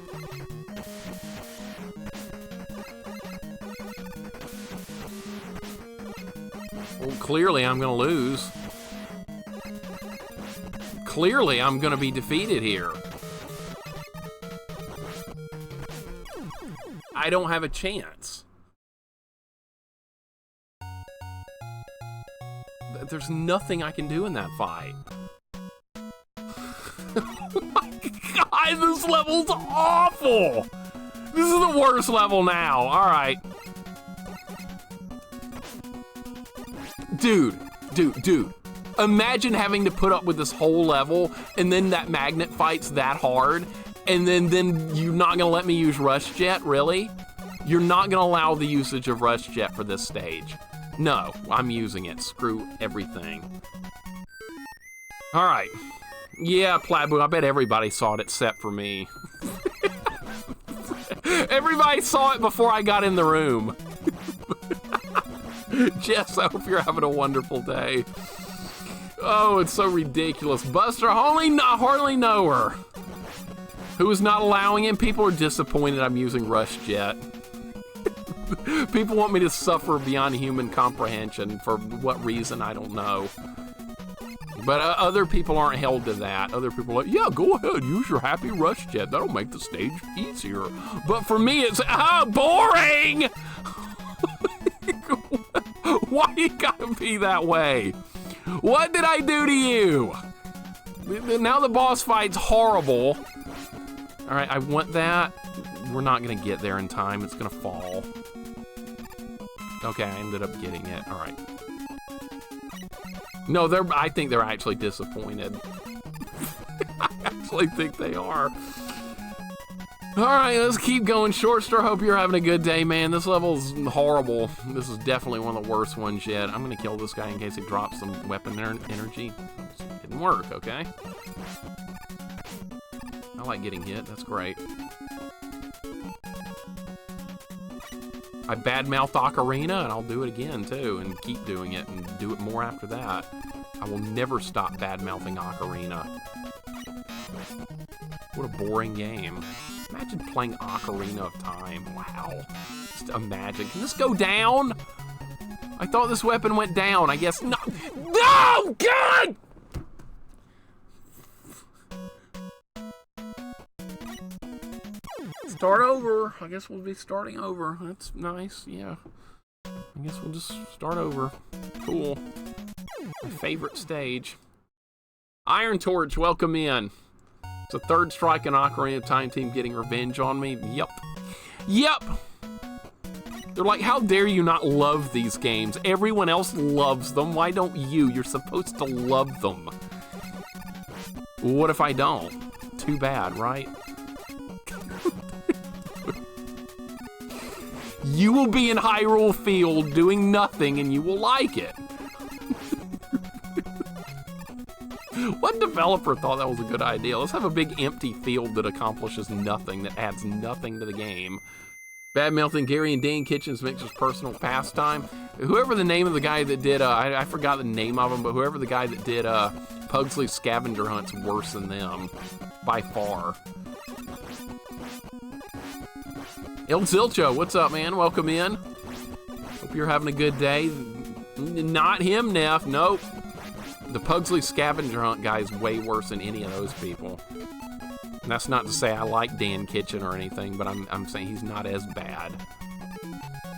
Well, clearly I'm gonna lose. Clearly I'm gonna be defeated here. I don't have a chance. There's nothing I can do in that fight. Oh my God, this level's awful! This is the worst level now, alright. Dude. Imagine having to put up with this whole level, and then that magnet fight's that hard, and then you're not gonna let me use Rush Jet, really? You're not gonna allow the usage of Rush Jet for this stage. No, I'm using it. Screw everything. Alright. Yeah, Plabu, I bet everybody saw it except for me. Everybody saw it before I got in the room. Jess, I hope you're having a wonderful day. Oh, it's so ridiculous. Buster, hardly know her. Who is not allowing him? People are disappointed I'm using Rush Jet. People want me to suffer beyond human comprehension. For what reason, I don't know. But other people aren't held to that. Other people are like, yeah, go ahead, use your happy Rush Jet. That'll make the stage easier. But for me, it's, boring! Why you gotta be that way? What did I do to you? Now the boss fight's horrible. All right, I want that. We're not gonna get there in time. It's gonna fall. Okay, I ended up getting it. All right. No, I think they're actually disappointed. I actually think they are. All right, let's keep going. Shortster, hope you're having a good day, man. This level's horrible. This is definitely one of the worst ones yet. I'm gonna kill this guy in case he drops some weapon energy. Didn't work, okay? I like getting hit, that's great. I badmouth Ocarina, and I'll do it again, too, and keep doing it, and do it more after that. I will never stop badmouthing Ocarina. What a boring game. Imagine playing Ocarina of Time. Wow. Just imagine. Can this go down? I thought this weapon went down. I guess not. No! God! Start over. I guess we'll be starting over. That's nice, yeah. I guess we'll just start over. Cool. My favorite stage. Iron Torch, welcome in. It's a third strike in Ocarina of Time team getting revenge on me. Yep. Yep! They're like, how dare you not love these games? Everyone else loves them. Why don't you? You're supposed to love them. What if I don't? Too bad, right? You will be in Hyrule Field doing nothing and you will like it. What developer thought that was a good idea? Let's have a big empty field that accomplishes nothing, that adds nothing to the game. Badmouthing Gary and Dan Kitchen's Mixer's personal pastime. Whoever the name of the guy that did, I forgot the name of him, but whoever the guy that did Pugsley's Scavenger Hunt's worse than them, by far. El Zilcho, what's up, man? Welcome in. Hope you're having a good day. Not him, Neff. Nope. The Pugsley Scavenger Hunt guy is way worse than any of those people. And that's not to say I like Dan Kitchen or anything, but I'm saying he's not as bad.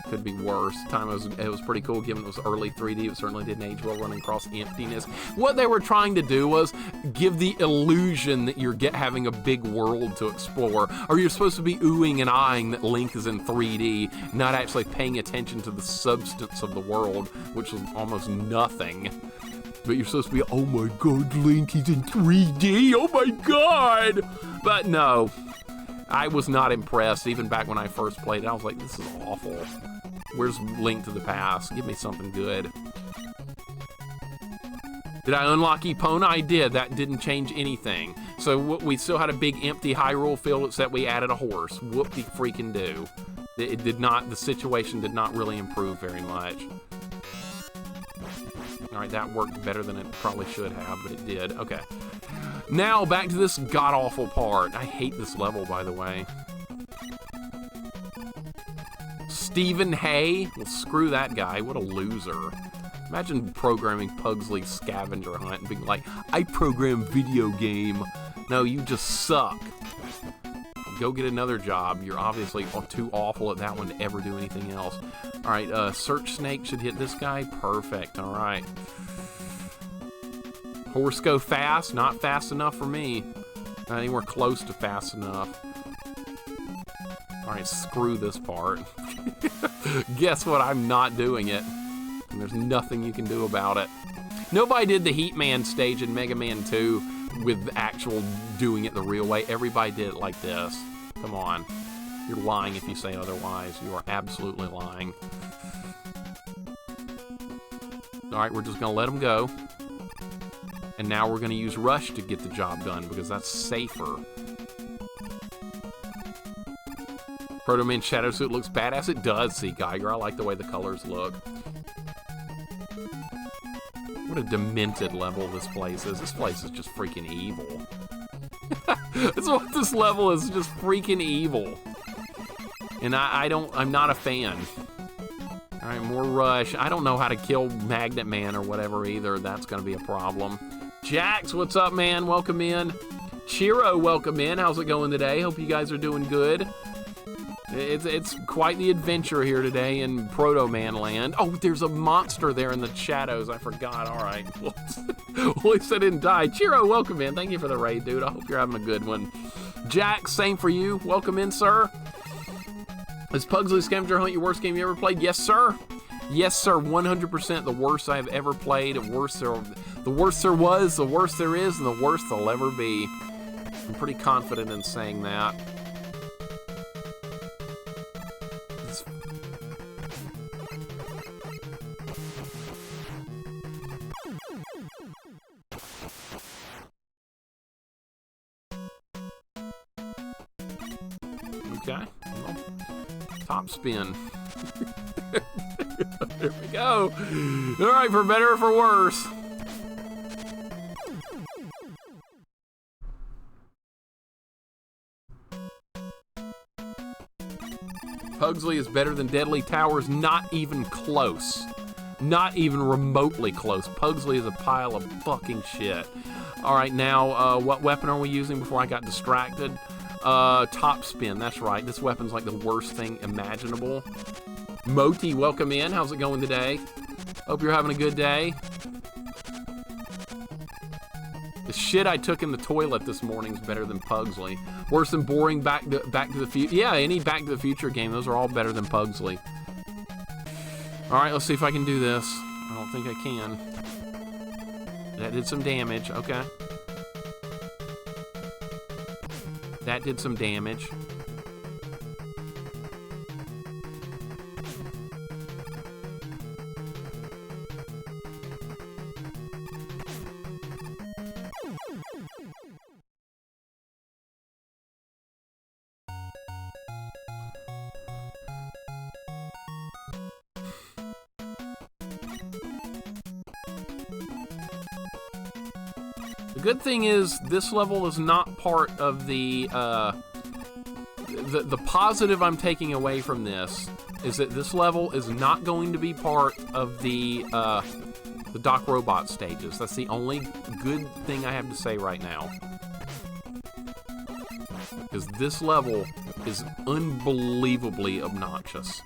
Could be worse. It was pretty cool given it was early 3D. It certainly didn't age well running across emptiness. What they were trying to do was give the illusion that you're having a big world to explore, or you're supposed to be oohing and eyeing that Link is in 3D, not actually paying attention to the substance of the world, which was almost nothing. But you're supposed to be, oh my god, Link, he's in 3D, oh my god! But no, I was not impressed. Even back when I first played it, I was like, this is awful. Where's Link to the Past? Give me something good. Did I unlock Epona? I did. That didn't change anything. So we still had a big empty Hyrule field, except we added a horse. Whoop-de-freaking-do. It did not, the situation did not really improve very much. Alright, that worked better than it probably should have, but it did. Okay. Now, back to this god-awful part. I hate this level, by the way. Stephen Hay? Well, screw that guy. What a loser. Imagine programming Pugsley's scavenger hunt and being like, I program video game. No, you just suck. Go get another job. You're obviously too awful at that one to ever do anything else. Alright, Search Snake should hit this guy. Perfect, alright. Horse go fast? Not fast enough for me. Not anywhere close to fast enough. Alright, screw this part. Guess what? I'm not doing it. And there's nothing you can do about it. Nobody did the Heat Man stage in Mega Man 2 with actual doing it the real way. Everybody did it like this. Come on. You're lying if you say otherwise. You are absolutely lying. Alright, we're just going to let him go. And now we're going to use Rush to get the job done, because that's safer. Protoman Shadow Suit looks badass. It does, see, Geiger. I like the way the colors look. What a demented level this place is. This place is just freaking evil. That's what this level is, just freaking evil. And I'm not a fan. Alright, more Rush. I don't know how to kill Magnet Man or whatever either. That's gonna be a problem. Jax, what's up, man? Welcome in. Chiro, welcome in. How's it going today? Hope you guys are doing good. It's quite the adventure here today in Protoman land. Oh, there's a monster there in the shadows. I forgot. All right. Well, at least I didn't die. Chiro, welcome in. Thank you for the raid, dude. I hope you're having a good one. Jack, same for you. Welcome in, sir. Is Pugsley Scavenger Hunt your worst game you ever played? Yes, sir. Yes, sir. 100% the worst I've ever played. The worst there was, the worst there is, and the worst there'll ever be. I'm pretty confident in saying that. Okay, well, top spin. There we go. All right, for better or for worse. Pugsley is better than Deadly Towers. Not even close. Not even remotely close. Pugsley is a pile of fucking shit. All right, now, what weapon are we using before I got distracted? Top spin, that's right. This weapon's like the worst thing imaginable. Moti, welcome in. How's it going today? Hope you're having a good day. The shit I took in the toilet this morning is better than Pugsley. Worse than boring Back to the Future. Yeah, any Back to the Future game, those are all better than Pugsley. Alright, let's see if I can do this. I don't think I can. That did some damage, okay. That did some damage. The good thing is this level is not part of the positive I'm taking away from this is that this level is not going to be part of the Doc Robot stages. That's the only good thing I have to say right now. Because this level is unbelievably obnoxious.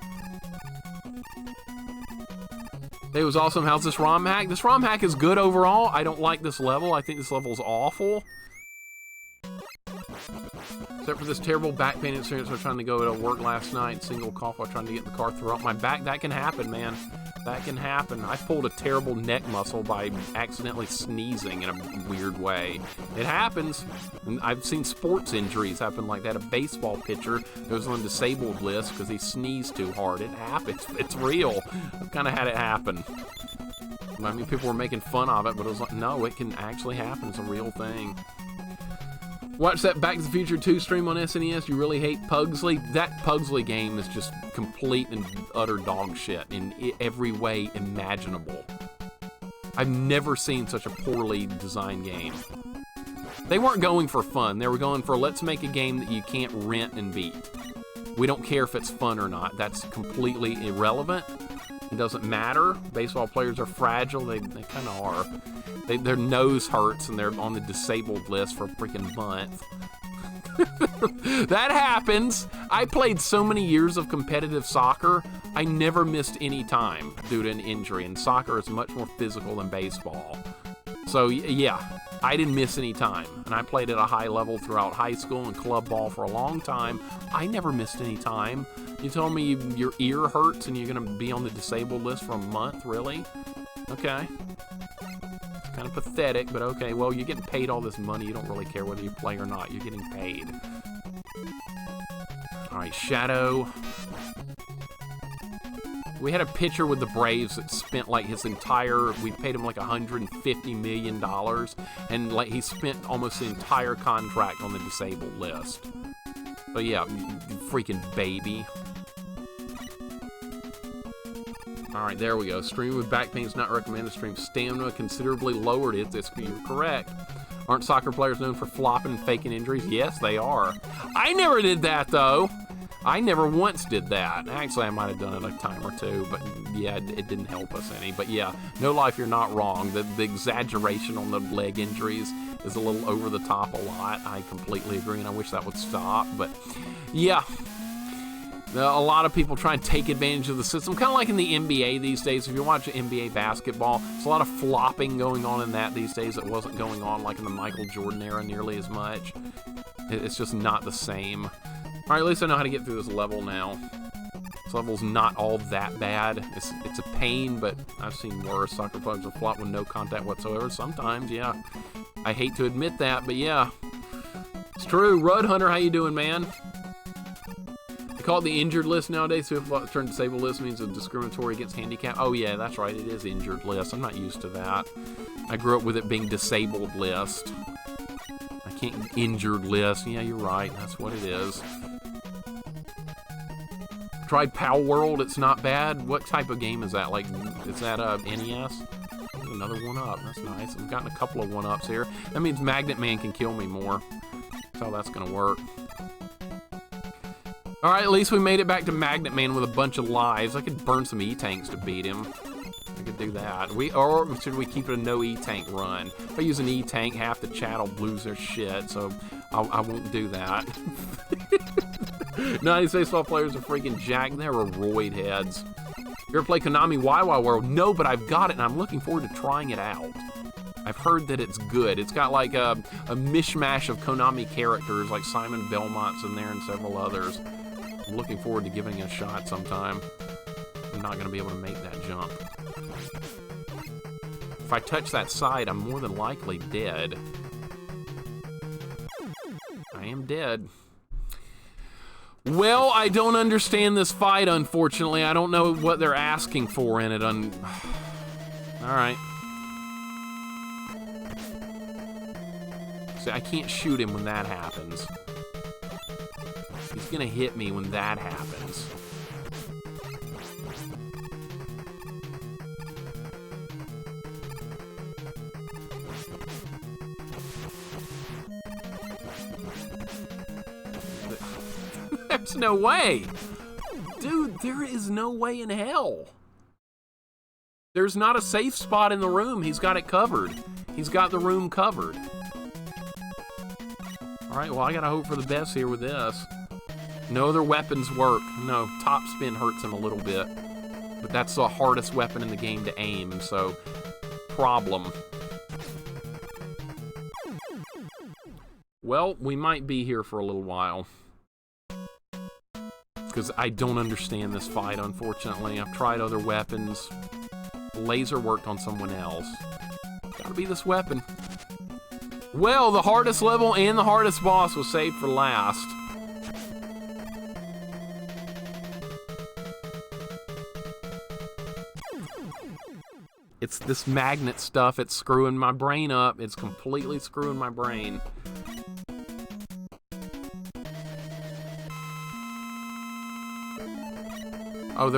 It was awesome. How's this ROM hack? This ROM hack is good overall. I don't like this level. I think this level is awful. Except for this terrible back pain experience while trying to go to work last night. Single cough while trying to get in the car, throw up my back. That can happen, man. That can happen. I pulled a terrible neck muscle by accidentally sneezing in a weird way. It happens. And I've seen sports injuries happen like that. A baseball pitcher goes on the disabled list because he sneezed too hard. It happens. It's real. I've kind of had it happen. I mean, people were making fun of it, but it was like, no, it can actually happen. It's a real thing. Watch that Back to the Future 2 stream on SNES. You really hate Pugsley? That Pugsley game is just complete and utter dog shit in every way imaginable. I've never seen such a poorly designed game. They weren't going for fun. They were going for, let's make a game that you can't rent and beat. We don't care if it's fun or not. That's completely irrelevant. It doesn't matter. Baseball players are fragile. They kind of are. Their nose hurts and they're on the disabled list for a freaking month. That happens. I played so many years of competitive soccer, I never missed any time due to an injury, and soccer is much more physical than baseball. So yeah, I didn't miss any time, and I played at a high level throughout high school and club ball for a long time. I never missed any time. You told me your ear hurts and you're gonna be on the disabled list for a month, really? Okay. Kind of pathetic, but okay. Well, you're getting paid all this money. You don't really care whether you play or not. You're getting paid. All right, Shadow. We had a pitcher with the Braves that spent like his entire, we paid him like $150 million, and like he spent almost the entire contract on the disabled list. But yeah, you freaking baby. All right, there we go. Stream with back pain is not recommended. Stream stamina considerably lowered it. You're correct. Aren't soccer players known for flopping and faking injuries? Yes, they are. I never did that, though. I never once did that. Actually, I might have done it a time or two, but yeah, it didn't help us any. But yeah, no life, you're not wrong. The exaggeration on the leg injuries is a little over the top a lot. I completely agree, and I wish that would stop. But yeah. A lot of people try and take advantage of the system, kind of like in the NBA these days. If you're watching NBA basketball, there's a lot of flopping going on in that these days that wasn't going on like in the Michael Jordan era nearly as much. It's just not the same. All right, at least I know how to get through this level now. This level's not all that bad. It's a pain, but I've seen worse. Soccer players will flop with no contact whatsoever. Sometimes, yeah. I hate to admit that, but yeah. It's true. Rud Hunter, how you doing, man? They call it the injured list nowadays. So if turn disabled list means a discriminatory against handicap. Oh yeah, that's right. It is injured list. I'm not used to that. I grew up with it being disabled list. I can't injured list. Yeah, you're right. That's what it is. Tried Pal World. It's not bad. What type of game is that? Like, is that NES? Another one up. That's nice. I've gotten a couple of one ups here. That means Magnet Man can kill me more. That's how that's gonna work. Alright, at least we made it back to Magnet Man with a bunch of lives. I could burn some E-Tanks to beat him. I could do that. Or should we keep it a no E-Tank run? If I use an E-Tank, half the chat will lose their shit, so I won't do that. 90s baseball players are freaking jacked. They're roid heads. You ever play Konami YY World? No, but I've got it, and I'm looking forward to trying it out. I've heard that it's good. It's got like a mishmash of Konami characters, like Simon Belmont's in there and several others. I'm looking forward to giving it a shot sometime. I'm not going to be able to make that jump. If I touch that side, I'm more than likely dead. I am dead. Well, I don't understand this fight, unfortunately. I don't know what they're asking for in it. Alright. See, I can't shoot him when that happens. He's gonna hit me when that happens. There's no way. Dude, there is no way in hell. There's not a safe spot in the room. He's got it covered. He's got the room covered. All right, well, I gotta hope for the best here with this. No other weapons work. No, top spin hurts him a little bit. But that's the hardest weapon in the game to aim, so problem. Well, we might be here for a little while. Because I don't understand this fight, unfortunately. I've tried other weapons. Laser worked on someone else. Gotta be this weapon. Well, the hardest level and the hardest boss was saved for last. It's this magnet stuff. It's screwing my brain up. It's completely screwing my brain. Oh,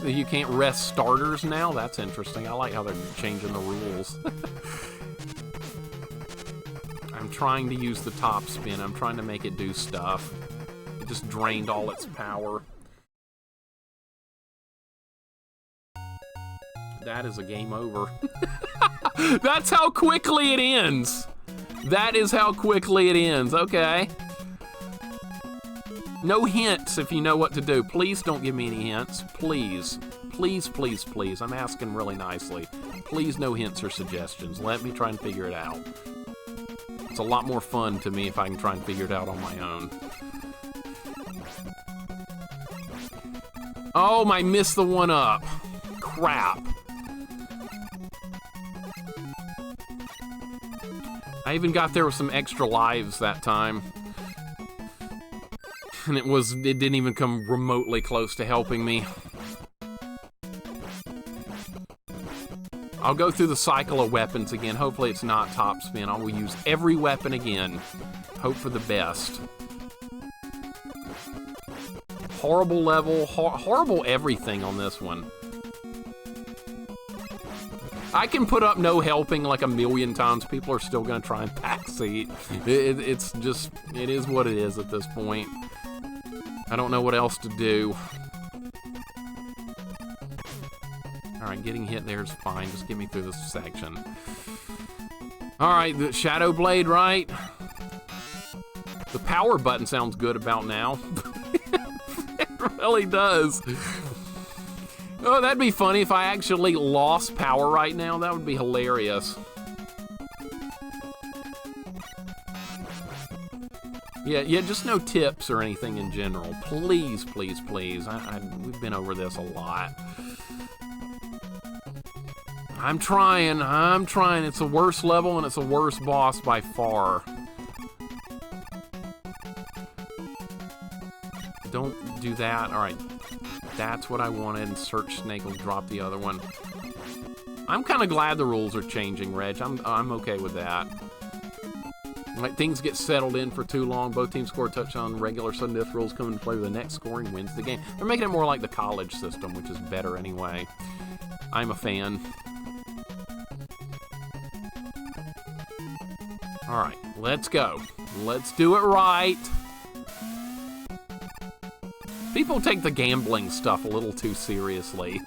you can't rest starters now? That's interesting. I like how they're changing the rules. I'm trying to use the top spin. I'm trying to make it do stuff. It just drained all its power. That is a game over. That's how quickly it ends. That is how quickly it ends. Okay. No hints if you know what to do. Please don't give me any hints. Please. Please, please, please. I'm asking really nicely. Please, no hints or suggestions. Let me try and figure it out. It's a lot more fun to me if I can try and figure it out on my own. Oh, I missed the one up. Crap. I even got there with some extra lives that time. And it didn't even come remotely close to helping me. I'll go through the cycle of weapons again. Hopefully it's not top spin. I will use every weapon again. Hope for the best. Horrible level, horrible everything on this one. I can put up no helping like a million times. People are still gonna try and backseat. It is what it is at this point. I don't know what else to do. Alright, getting hit there is fine. Just get me through this section. Alright, the Shadow Blade, right? The power button sounds good about now. It really does. Oh, that'd be funny if I actually lost power right now. That would be hilarious. Yeah, just no tips or anything in general. Please, please, please. We've been over this a lot. I'm trying. It's a worse level and it's a worse boss by far. Don't do that. All right. That's what I wanted. Search Snake will drop the other one. I'm kind of glad the rules are changing, Reg. I'm okay with that. Like, things get settled in for too long. Both teams score a touchdown. Regular sudden death rules come into play where the next scoring wins the game. They're making it more like the college system, which is better anyway. I'm a fan. All right, let's go. Let's do it right. People take the gambling stuff a little too seriously.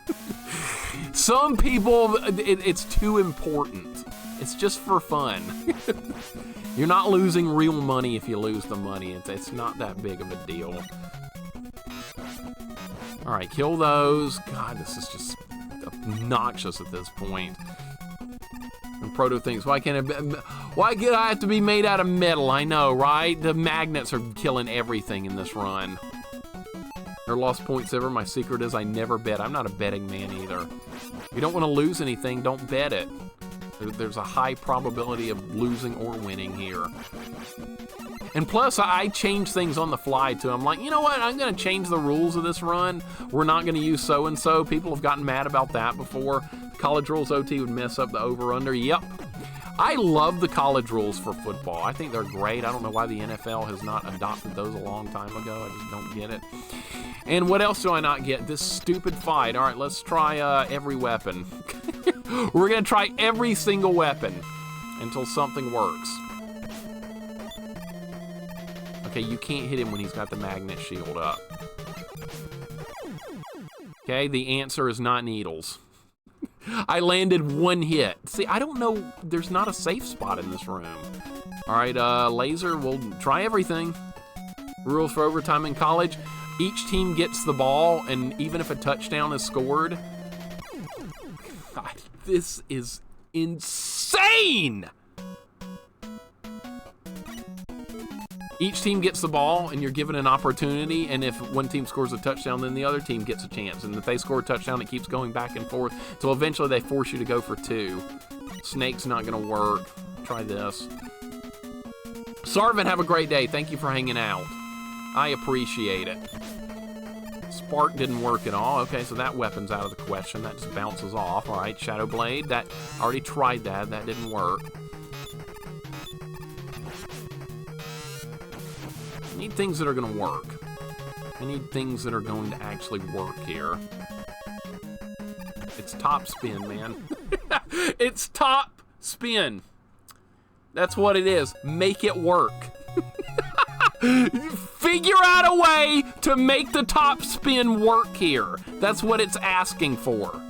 Some people, it's too important. It's just for fun. You're not losing real money if you lose the money. It's not that big of a deal. All right, kill those. God, this is just obnoxious at this point. And Proto thinks, why can't I have to be made out of metal? I know, right? The magnets are killing everything in this run. Or lost points ever. My secret is I never bet. I'm not a betting man either. If you don't want to lose anything, don't bet it. There's a high probability of losing or winning here. And plus, I change things on the fly, too. I'm like, you know what? I'm going to change the rules of this run. We're not going to use so-and-so. People have gotten mad about that before. College rules OT would mess up the over-under. Yep. I love the college rules for football. I think they're great. I don't know why the NFL has not adopted those a long time ago. I just don't get it. And what else do I not get? This stupid fight. All right, let's try every weapon. We're going to try every single weapon until something works. Okay, you can't hit him when he's got the magnet shield up. Okay, the answer is not needles. I landed one hit. See, I don't know. There's not a safe spot in this room. All right, laser, we'll try everything. Rules for overtime in college. Each team gets the ball, and even if a touchdown is scored... God, this is insane! Each team gets the ball, and you're given an opportunity, and if one team scores a touchdown, then the other team gets a chance. And if they score a touchdown, it keeps going back and forth, so eventually they force you to go for two. Snake's not gonna work. Try this. Sarvin, have a great day. Thank you for hanging out. I appreciate it. Spark didn't work at all. Okay, so that weapon's out of the question. That just bounces off. All right, Shadow Blade. That I already tried that. That didn't work. I need things that are going to work. I need things that are going to actually work here. It's top spin, man. It's top spin. That's what it is. Make it work. Figure out a way to make the top spin work here. That's what it's asking for.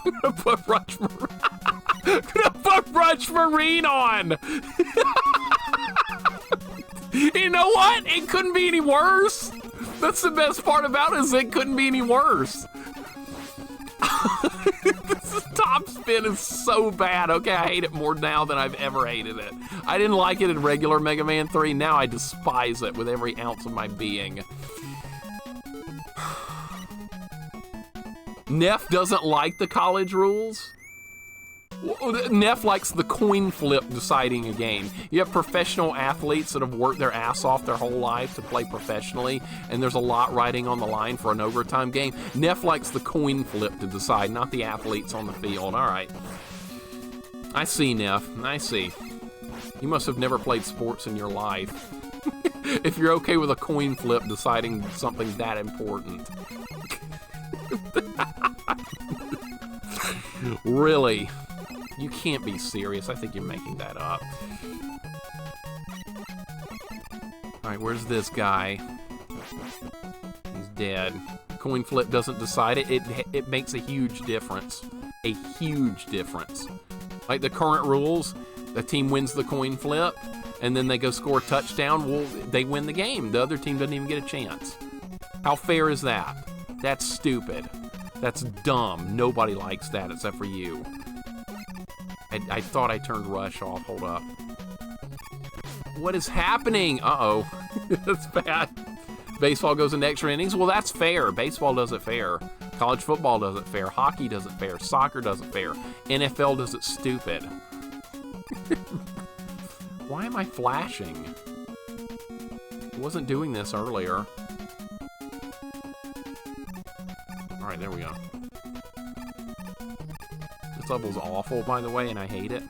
I'm gonna put Rush Marine on. You know what? It couldn't be any worse. That's the best part about it, is it couldn't be any worse. This top spin is so bad. Okay, I hate it more now than I've ever hated it. I didn't like it in regular Mega Man 3. Now I despise it with every ounce of my being. Neff doesn't like the college rules. Neff likes the coin flip deciding a game. You have professional athletes that have worked their ass off their whole life to play professionally, and there's a lot riding on the line for an overtime game. Neff likes the coin flip to decide, not the athletes on the field. All right. I see, Neff. I see. You must have never played sports in your life. If you're okay with a coin flip deciding something that important. Really? You can't be serious. I think you're making that up. Alright, where's this guy? He's dead. Coin flip doesn't decide it. It makes a huge difference. A huge difference. Like the current rules, the team wins the coin flip, and then they go score a touchdown. Well, they win the game. The other team doesn't even get a chance. How fair is that? That's stupid. That's dumb. Nobody likes that except for you. I thought I turned Rush off. Hold up. What is happening? Uh-oh. That's bad. Baseball goes into extra innings. Well, that's fair. Baseball does it fair. College football does it fair. Hockey does it fair. Soccer does it fair. NFL does it stupid. Why am I flashing? I wasn't doing this earlier. All right, there we go. This level's awful, by the way, and I hate it.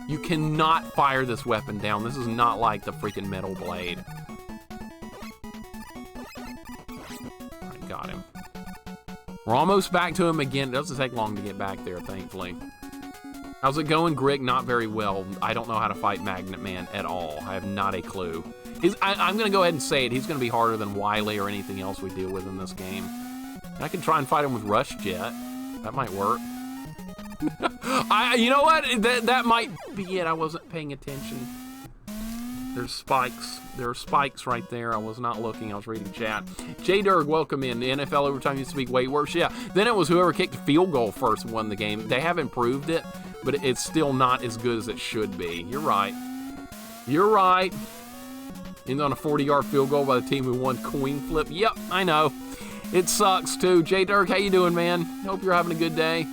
You cannot fire this weapon down. This is not like the freaking Metal Blade. Alright, got him. We're almost back to him again. It doesn't take long to get back there, thankfully. How's it going, Greg? Not very well. I don't know how to fight Magnet Man at all. I have not a clue. I'm going to go ahead and say it. He's going to be harder than Wily or anything else we deal with in this game. I can try and fight him with Rush Jet. That might work. You know what? That might be it. I wasn't paying attention. There's spikes. There are spikes right there. I was not looking. I was reading chat. J-Durg, welcome in. The NFL overtime used to be way worse. Yeah. Then it was whoever kicked a field goal first won the game. They have improved it, but it's still not as good as it should be. You're right. You're right. End on a 40-yard field goal by the team who won coin flip. Yep, I know. It sucks, too. J-Durg, how you doing, man? Hope you're having a good day.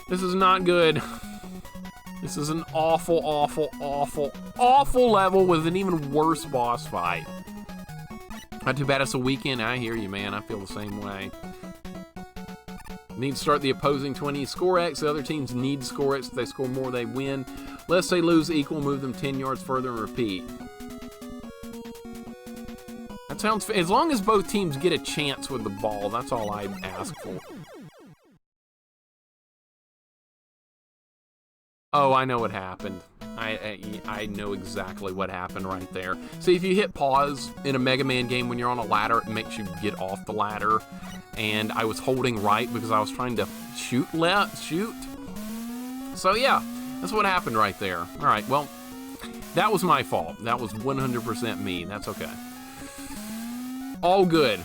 This is not good. This is an awful, awful, awful, awful level with an even worse boss fight. Not too bad it's a weekend. I hear you, man. I feel the same way. Need to start the opposing 20 score X. The other teams need to score X. If they score more, they win. Let's say lose equal, move them 10 yards further and repeat. That sounds fair. As long as both teams get a chance with the ball, that's all I ask for. Oh, I know what happened. I know exactly what happened right there. See, if you hit pause in a Mega Man game when you're on a ladder, it makes you get off the ladder. And I was holding right because I was trying to shoot. So yeah, that's what happened right there. All right, well, that was my fault. That was 100% me. That's okay. All good.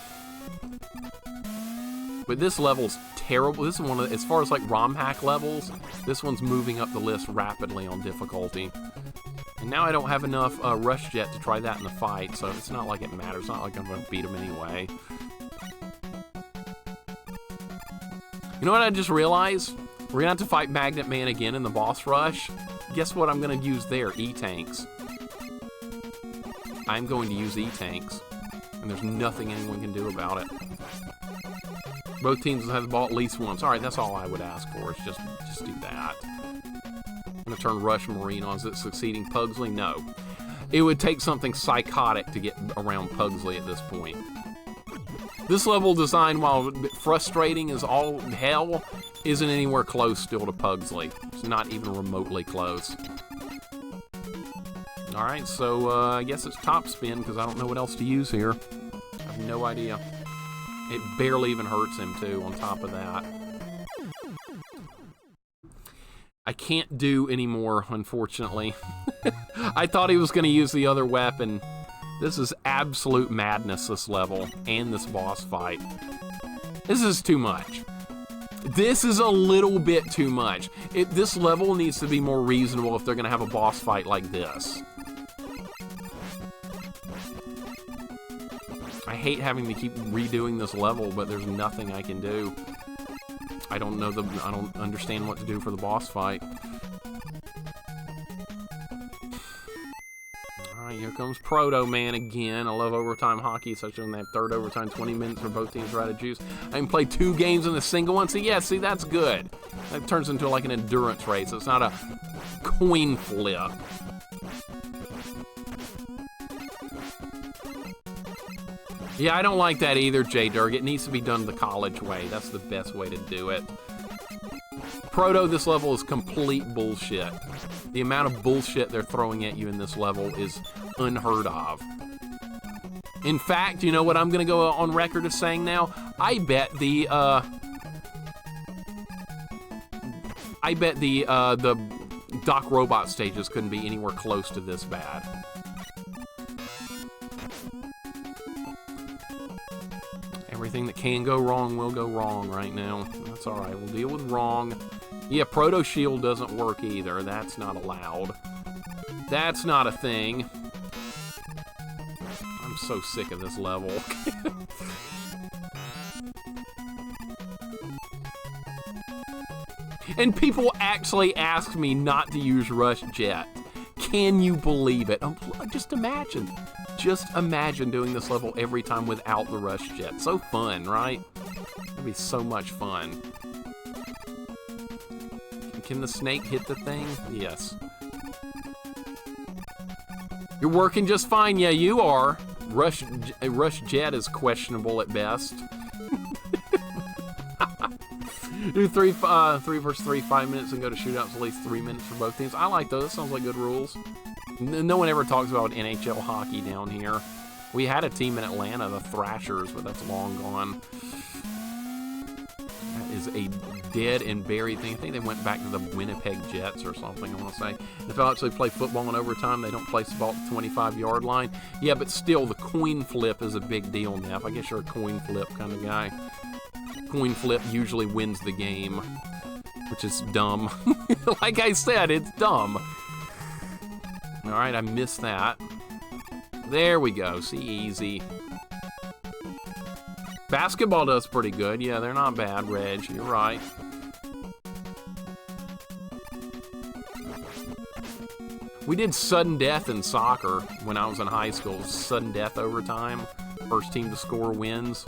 But this level's terrible. This is one of the, as far as like Romhack levels, this one's moving up the list rapidly on difficulty. And now I don't have enough Rush Jet to try that in the fight, so it's not like it matters. It's not like I'm going to beat him anyway. You know what I just realized? We're going to have to fight Magnet Man again in the boss rush, Guess what I'm going to use there? E-tanks. I'm going to use E-tanks. And there's nothing anyone can do about it. Both teams have the ball at least once. Alright, that's all I would ask for, is just do that. I'm going to turn Rush Marine on. Is it succeeding Pugsley? No. It would take something psychotic to get around Pugsley at this point. This level design, while frustrating as all hell, isn't anywhere close still to Pugsley. It's not even remotely close. Alright, so I guess it's top spin, because I don't know what else to use here. I have no idea. It barely even hurts him, too, on top of that. I can't do any more, unfortunately. I thought he was going to use the other weapon. This is absolute madness, this level, and this boss fight. This is too much. This is a little bit too much. This level needs to be more reasonable if they're going to have a boss fight like this. I hate having to keep redoing this level, but there's nothing I can do. I don't understand what to do for the boss fight. Alright, here comes Protoman again. I love overtime hockey, especially when they have third overtime, 20 minutes for both teams are out of juice. I can play 2 games in a single one. See, that's good. That turns into like an endurance race. It's not a coin flip. Yeah, I don't like that either, J. Durg. It needs to be done the college way. That's the best way to do it. Proto, this level is complete bullshit. The amount of bullshit they're throwing at you in this level is unheard of. In fact, you know what I'm going to go on record as saying now? I bet the Doc Robot stages couldn't be anywhere close to this bad. Everything that can go wrong will go wrong right now. That's alright, we'll deal with wrong. Yeah, Proto Shield doesn't work either. That's not allowed. That's not a thing. I'm so sick of this level. And people actually ask me not to use Rush Jet. Can you believe it? Just imagine. Just imagine doing this level every time without the Rush Jet. So fun, right? It'd be so much fun. Can the snake hit the thing? Yes. You're working just fine. Yeah, you are. Rush Jet is questionable at best. Do 3 versus 3, 5 minutes, and go to shootouts at least 3 minutes for both teams. I like those. That sounds like good rules. No one ever talks about NHL hockey down here. We had a team in Atlanta, the Thrashers, but that's long gone. That is a dead and buried thing. I think they went back to the Winnipeg Jets or something, I want to say. If they'll actually play football in overtime, they don't place the ball at the 25-yard line. Yeah, but still, the coin flip is a big deal, Neff. I guess you're a coin flip kind of guy. Coin flip usually wins the game, which is dumb. Like I said, it's dumb. Alright, I missed that. There we go. See, easy. Basketball does pretty good. Yeah, they're not bad, Reg. You're right. We did sudden death in soccer when I was in high school. Sudden death overtime. First team to score wins.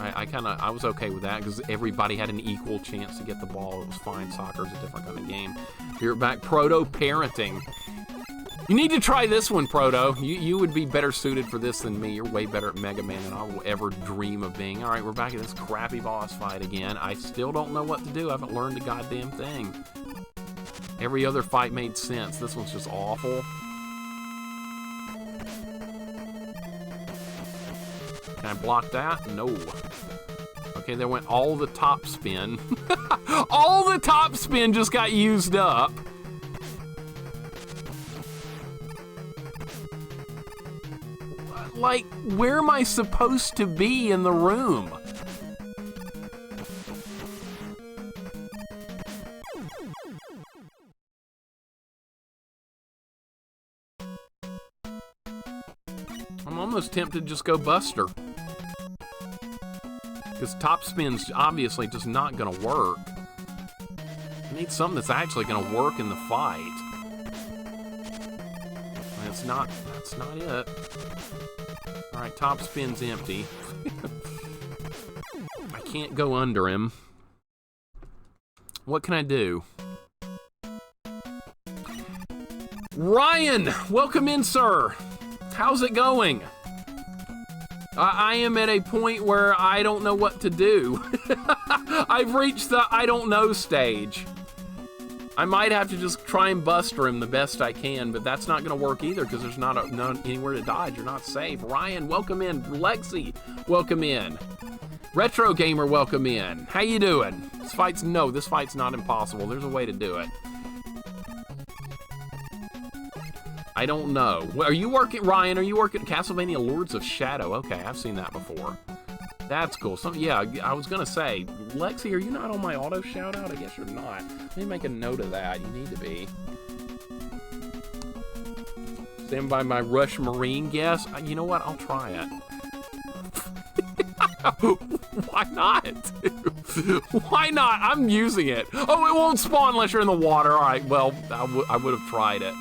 I was okay with that because everybody had an equal chance to get the ball. It was fine. Soccer's a different kind of game. Here back, Proto parenting. You need to try this one, Proto. You would be better suited for this than me. You're way better at Megaman than I will ever dream of being. All right, we're back at this crappy boss fight again. I still don't know what to do. I haven't learned a goddamn thing. Every other fight made sense. This one's just awful. Can I block that? No. Okay, there went all the top spin. All the top spin just got used up. Like, where am I supposed to be in the room? I'm almost tempted to just go Buster. Because top spin's obviously just not gonna work. I need something that's actually gonna work in the fight. That's not it. All right, top spin's empty. I can't go under him. What can I do? Ryan, welcome in, sir. How's it going? I am at a point where I don't know what to do. I've reached the I don't know stage. I might have to just try and buster him the best I can, but that's not going to work either because there's not anywhere to dodge. You're not safe. Ryan, welcome in. Lexi, welcome in. Retro Gamer, welcome in. How you doing? This fight's not impossible. There's a way to do it. I don't know. Are you working, Ryan? Are you working Castlevania Lords of Shadow? Okay, I've seen that before. That's cool. Yeah, I was gonna say, Lexi, are you not on my auto shout out? I guess you're not. Let me make a note of that. You need to be. Stand by my Rush Marine guess. You know what? I'll try it. Why not? Why not? I'm using it. Oh, it won't spawn unless you're in the water. All right, well, I would have tried it.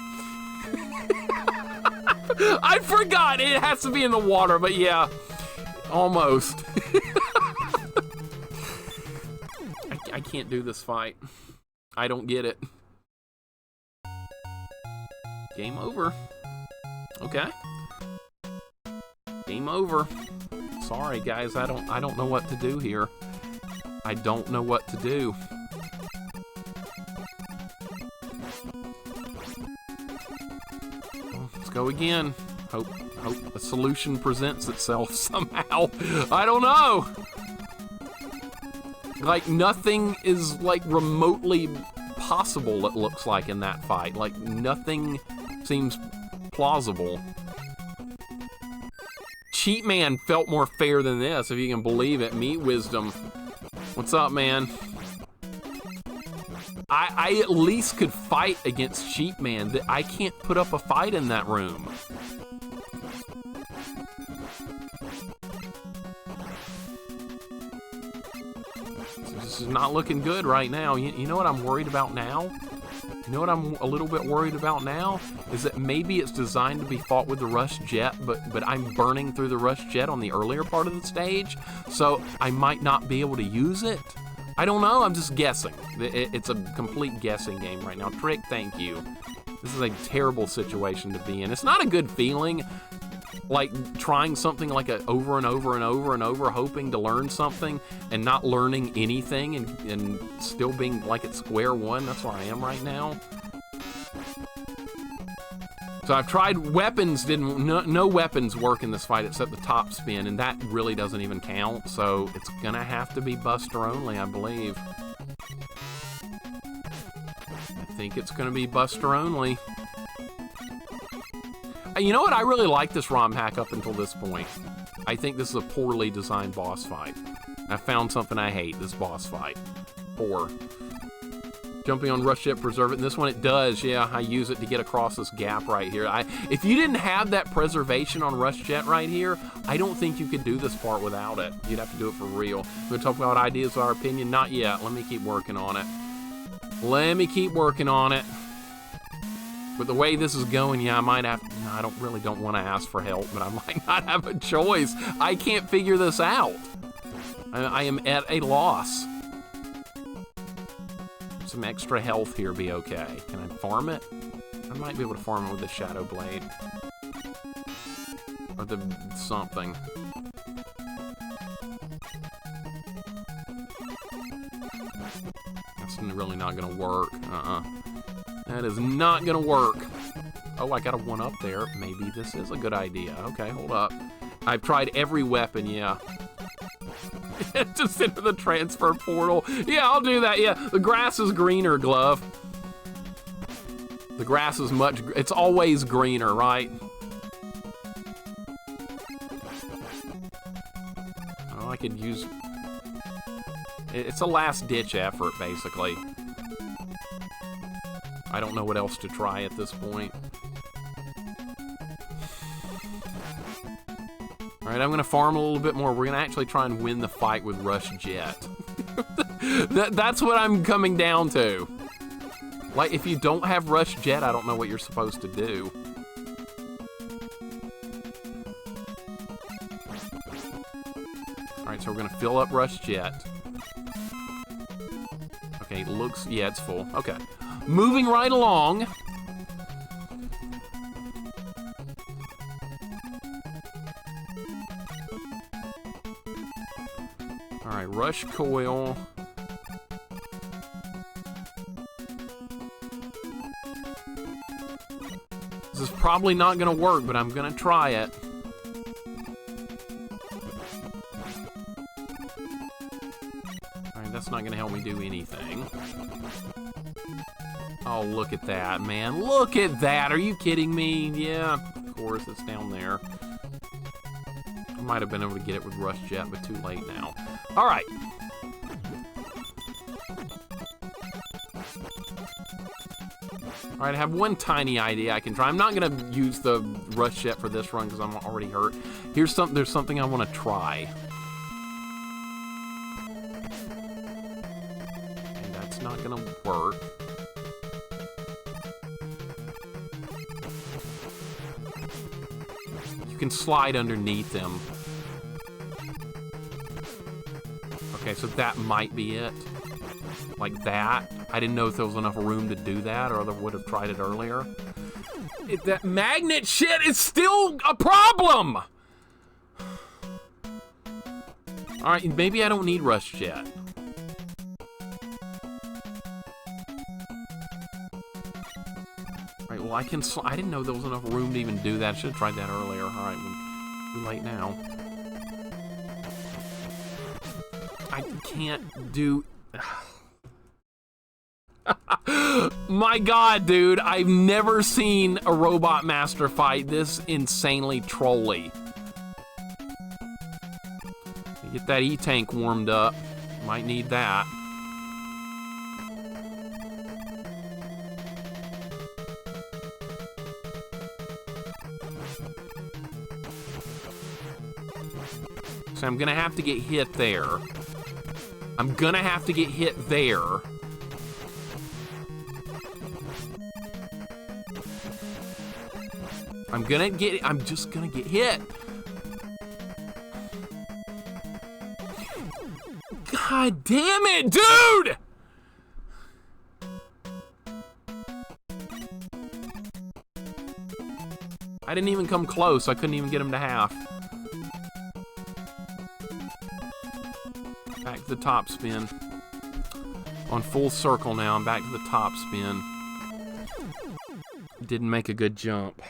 I forgot it has to be in the water, but yeah, almost. I can't do this fight. I don't get it. Game over. Okay. Game over. Sorry, guys. I don't know what to do here. I don't know what to do. Let's go again. Hope a solution presents itself somehow. I don't know. Like, nothing is, like, remotely possible, it looks like, in that fight. Like, nothing seems plausible. Cheat Man felt more fair than this, if you can believe it. Meat Wisdom. What's up, man? I at least could fight against Cheat Man. I can't put up a fight in that room. This is not looking good right now. You know what I'm worried about now? You know what I'm a little bit worried about now? Is that maybe it's designed to be fought with the Rush Jet, but I'm burning through the Rush Jet on the earlier part of the stage, so I might not be able to use it. I don't know, I'm just guessing. It's a complete guessing game right now. Trick, thank you. This is a terrible situation to be in. It's not a good feeling, like trying something like over and over and over and over, hoping to learn something and not learning anything and still being like at square one. That's where I am right now. So I've tried weapons, no weapons work in this fight except the top spin, and that really doesn't even count, so it's gonna have to be Buster only, I believe. I think it's gonna be Buster only. You know what? I really like this Romhack up until this point. I think this is a poorly designed boss fight. I found something I hate, this boss fight. Poor. Jumping on Rush Jet, preserve it. And this one it does, yeah, I use it to get across this gap right here. If you didn't have that preservation on Rush Jet right here, I don't think you could do this part without it. You'd have to do it for real. We're gonna talk about ideas, our opinion, not yet. Let me keep working on it. Let me keep working on it. But the way this is going, yeah, I might have, no, I don't want to ask for help, but I might not have a choice. I can't figure this out. I am at a loss. Some extra health here be okay. Can I farm it? I might be able to farm it with the Shadow Blade. Or the something. That's really not gonna work. That is not gonna work. Oh, I got a one up there. Maybe this is a good idea. Okay, hold up. I've tried every weapon, yeah. Just into the transfer portal. Yeah, I'll do that, yeah. The grass is greener, Glove. The grass is it's always greener, right? Oh, I could use... It's a last-ditch effort, basically. I don't know what else to try at this point. Alright, I'm gonna farm a little bit more. We're gonna actually try and win the fight with Rush Jet. That's what I'm coming down to. Like, if you don't have Rush Jet, I don't know what you're supposed to do. so we're gonna fill up Rush Jet. Okay, looks, yeah, it's full. Okay. Moving right along. All right, Rush Coil. This is probably not gonna work, but I'm gonna try it. Alright, that's not gonna help me do anything. Oh, look at that, man. Look at that! Are you kidding me? Yeah, of course, it's down there. I might have been able to get it with Rush Jet, but too late now. Alright. Alright, I have one tiny idea I can try. I'm not going to use the Rush Jet for this run because I'm already hurt. There's something I want to try. And that's not going to work. You can slide underneath them. Okay, so that might be it. Like that. I didn't know if there was enough room to do that, or I would have tried it earlier. That magnet shit is still a problem! Alright, maybe I don't need Rush Jet. Alright, well I didn't know there was enough room to even do that. I should have tried that earlier. Alright, well, too late now. I can't do... My god, dude, I've never seen a Robot Master fight this insanely trolly. Get that E-Tank warmed up. Might need that. So I'm gonna have to get hit there. I'm gonna have to get hit there. I'm just gonna get hit. God damn it, dude! I didn't even come close. I couldn't even get him to half. Back to the top spin. On full circle now. I'm back to the top spin. Didn't make a good jump.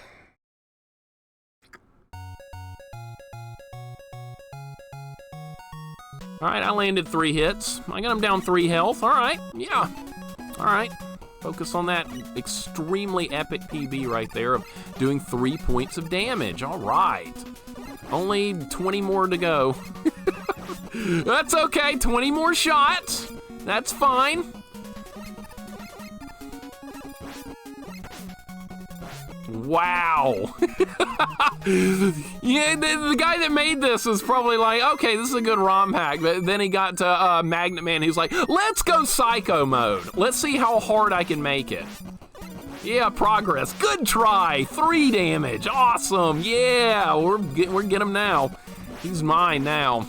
Alright, I landed 3 hits. I got him down 3 health. Alright, yeah. Alright. Focus on that extremely epic PB right there of doing 3 points of damage. Alright. Only 20 more to go. That's okay, 20 more shots. That's fine. Wow. Yeah, the guy that made this was probably like, okay, this is a good ROM hack. But then he got to Magnet Man. He's like, let's go psycho mode. Let's see how hard I can make it. Yeah, progress. Good try. 3 damage. Awesome. Yeah, we're getting him now. He's mine now.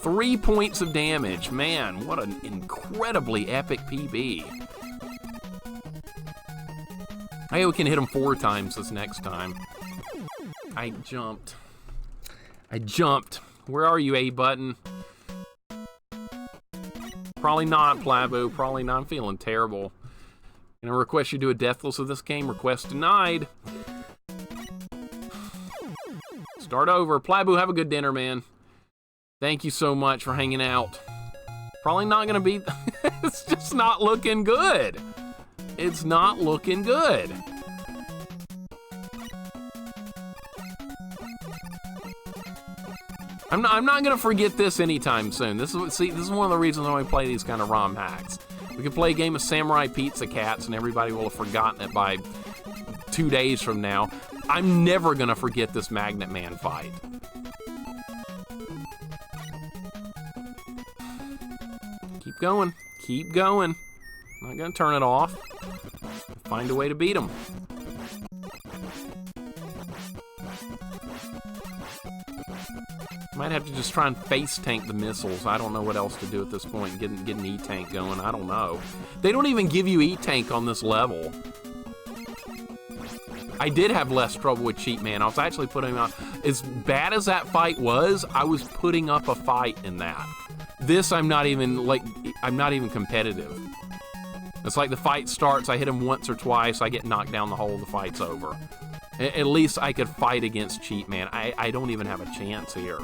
Three points of damage. Man, what an incredibly epic PB. Hey, we can hit him 4 times this next time. I jumped. Where are you, A button? Probably not, Plabu. Probably not. I'm feeling terrible. Gonna request you do a deathless of this game. Request denied. Start over. Plabu, have a good dinner, man. Thank you so much for hanging out. Probably not gonna be... It's just not looking good. It's not looking good. I'm not gonna forget this anytime soon. This is one of the reasons why we play these kind of ROM hacks. We can play a game of Samurai Pizza Cats and everybody will have forgotten it by 2 days from now. I'm never gonna forget this Magnet Man fight. Keep going. Keep going. I'm not gonna turn it off. Find a way to beat him. Might have to just try and face tank the missiles. I don't know what else to do at this point. Get an E-tank going. I don't know. They don't even give you E-tank on this level. I did have less trouble with Cheat Man. I was actually putting up, as bad as that fight was, I was putting up a fight in that. This, I'm not even competitive. It's like the fight starts, I hit him once or twice, I get knocked down the hole, the fight's over. At least I could fight against Cheat Man. I don't even have a chance here.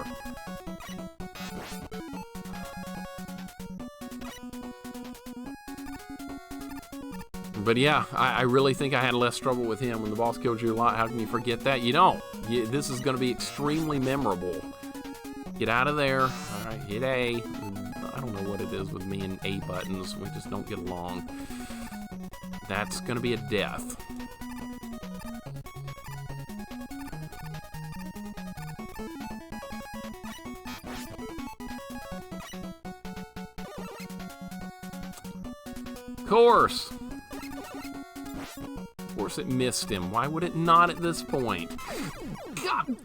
But yeah, I really think I had less trouble with him. When the boss killed you a lot, how can you forget that? You don't. This is going to be extremely memorable. Get out of there. All right, hit A. I don't know what it is with me and A buttons. We just don't get along. That's going to be a death. Of course. Of course it missed him. Why would it not at this point? God!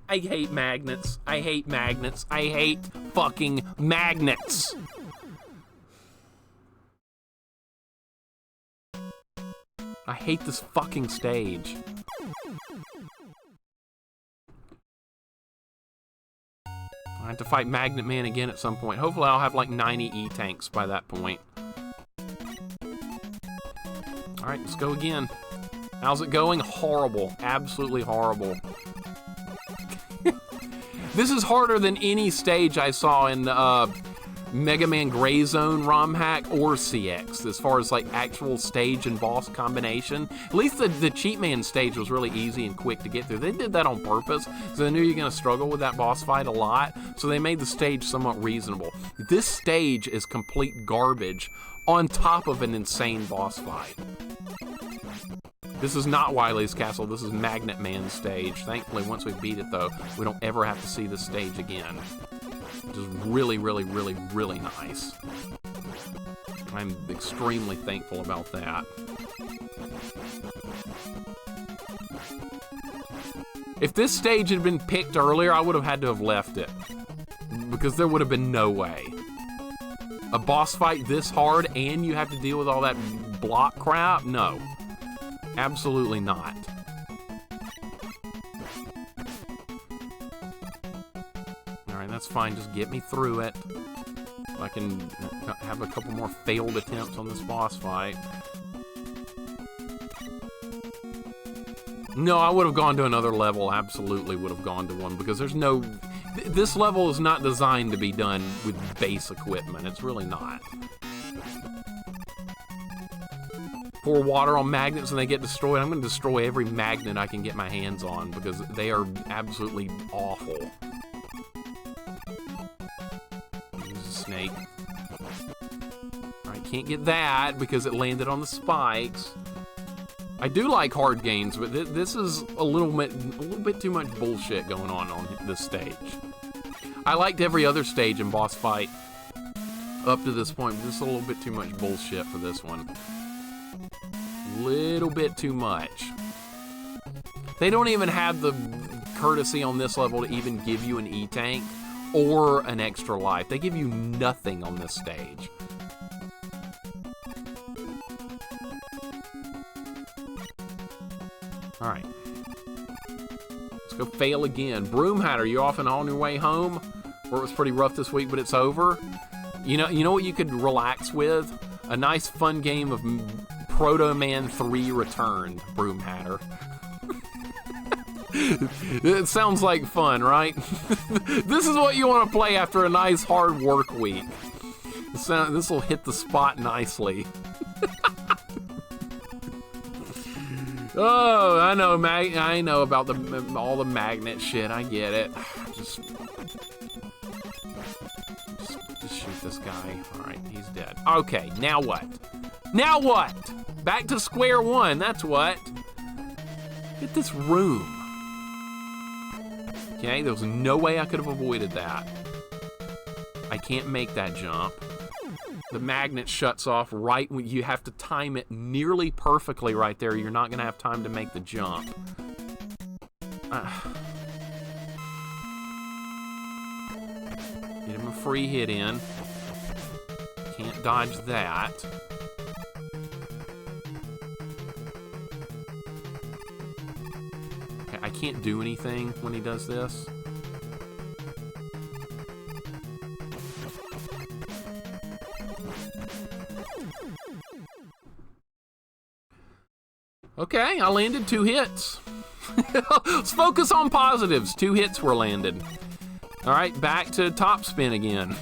I hate magnets. I hate magnets. I hate fucking magnets. I hate this fucking stage. I have to fight Magnet Man again at some point. Hopefully I'll have like 90 E-tanks by that point. All right, let's go again. How's it going? Horrible. Absolutely horrible. This is harder than any stage I saw in Megaman Gray Zone, Romhack, or CX, as far as like actual stage and boss combination. At least the Cheat Man stage was really easy and quick to get through. They did that on purpose, so they knew you're gonna struggle with that boss fight a lot, so they made the stage somewhat reasonable. This stage is complete garbage on top of an insane boss fight. This is not Wily's Castle, this is Magnet Man's stage. Thankfully, once we beat it though, we don't ever have to see this stage again. Which is really, really, really, really nice. I'm extremely thankful about that. If this stage had been picked earlier, I would have had to have left it. Because there would have been no way. A boss fight this hard and you have to deal with all that block crap? No. Absolutely not. Alright, that's fine. Just get me through it. I can have a couple more failed attempts on this boss fight. No, I would have gone to another level. Absolutely would have gone to one, because there's no... This level is not designed to be done with base equipment. It's really not. Pour water on magnets and they get destroyed. I'm going to destroy every magnet I can get my hands on because they are absolutely awful. Use a snake. Alright, can't get that because it landed on the spikes. I do like hard games, but this is a little bit too much bullshit going on this stage. I liked every other stage and boss fight up to this point, but this is a little bit too much bullshit for this one. Little bit too much. They don't even have the courtesy on this level to even give you an E-tank or an extra life. They give you nothing on this stage. Alright. Let's go fail again. Broom Hat, are you off and on your way home? Where it was pretty rough this week, but it's over? You know what you could relax with? A nice fun game of Protoman 3 Returned, Broom Hatter. It sounds like fun, right? This is what you want to play after a nice hard work week. This will hit the spot nicely. Oh, I know, I know about all the magnet shit. I get it. Just shoot this guy. All right, he's dead. Okay, now what? Now what? Back to square one. That's what. Get this room. Okay, there was no way I could have avoided that. I can't make that jump. The magnet shuts off right when you have to time it nearly perfectly right there. You're not going to have time to make the jump. Get him a free hit in. Can't dodge that. Okay, I can't do anything when he does this. Okay, I landed 2 hits. Let's focus on positives. 2 hits were landed. All right, back to top spin again.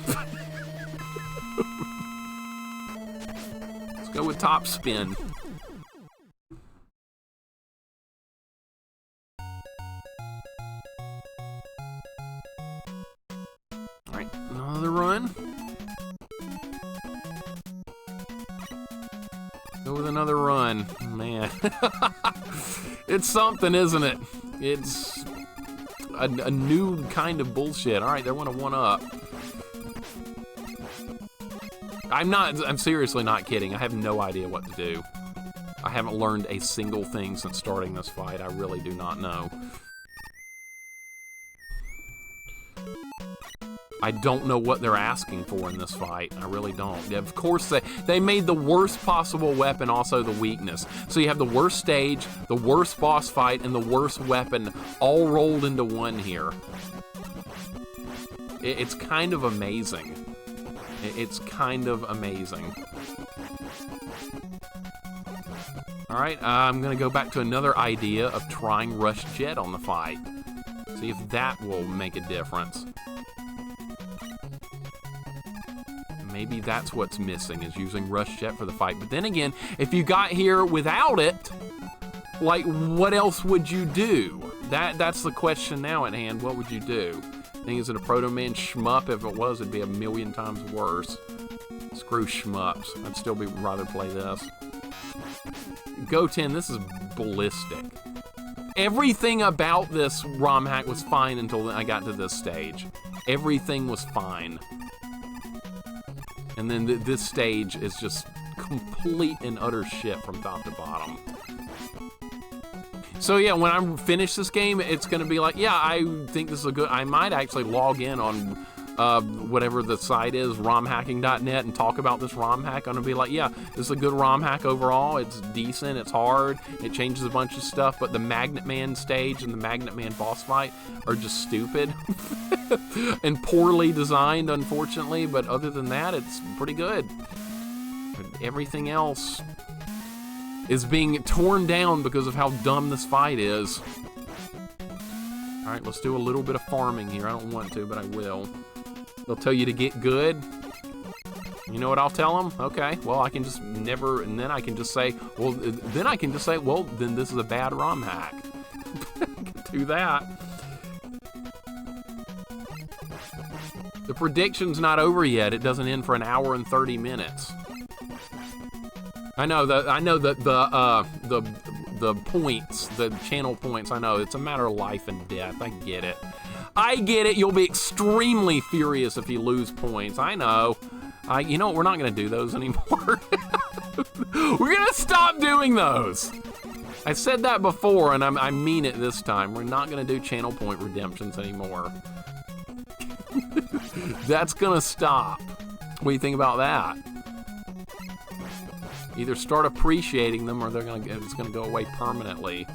Let's go with top spin. All right, another run. Go with another run. Man, it's something, isn't it? It's a new kind of bullshit. All right, they want to one up. I'm seriously not kidding. I have no idea what to do. I haven't learned a single thing since starting this fight. I really do not know. I don't know what they're asking for in this fight. I really don't. Of course, they made the worst possible weapon also the weakness. So you have the worst stage, the worst boss fight, and the worst weapon all rolled into one here. It's kind of amazing. It's kind of amazing. All right, I'm gonna go back to another idea of trying Rush Jet on the fight. See if that will make a difference. Maybe that's what's missing, is using Rush Jet for the fight. But then again, if you got here without it, like, what else would you do? That's the question now at hand. What would you do? I think, is it a Protoman shmup? If it was, it'd be a million times worse. Screw shmups. I'd still rather play this. Go 10, this is ballistic. Everything about this Romhack was fine until I got to this stage. Everything was fine. And then this stage is just complete and utter shit from top to bottom. So yeah, when I finish this game, it's gonna be like, yeah, I think this is a good, I might actually log in on whatever the site is, romhacking.net, and talk about this ROM hack. I'm gonna be like, yeah, this is a good ROM hack overall. It's decent, it's hard, it changes a bunch of stuff, but the Magnet Man stage and the Magnet Man boss fight are just stupid and poorly designed, unfortunately, but other than that, it's pretty good. Everything else is being torn down because of how dumb this fight is. All right, let's do a little bit of farming here. I don't want to, but I will. They'll tell you to get good. You know what I'll tell them? Okay, well, I can just never, and then I can just say, well, then this is a bad ROM hack. Do that. The prediction's not over yet. It doesn't end for an hour and 30 minutes. I know that the points, the channel points, I know it's a matter of life and death. I get it. I get it. You'll be extremely furious if you lose points. I know. You know what? We're not going to do those anymore. We're going to stop doing those. I said that before, and I mean it this time. We're not going to do channel point redemptions anymore. That's going to stop. What do you think about that? Either start appreciating them, or it's gonna go away permanently.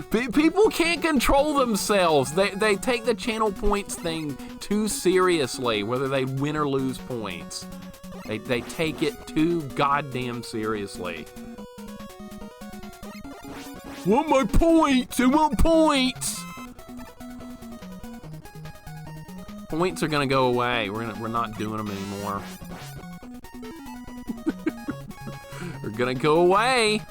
People can't control themselves. They take the channel points thing too seriously, whether they win or lose points. They take it too goddamn seriously. Want my points? I want points. Points are gonna go away. We're not doing them anymore. They're gonna go away.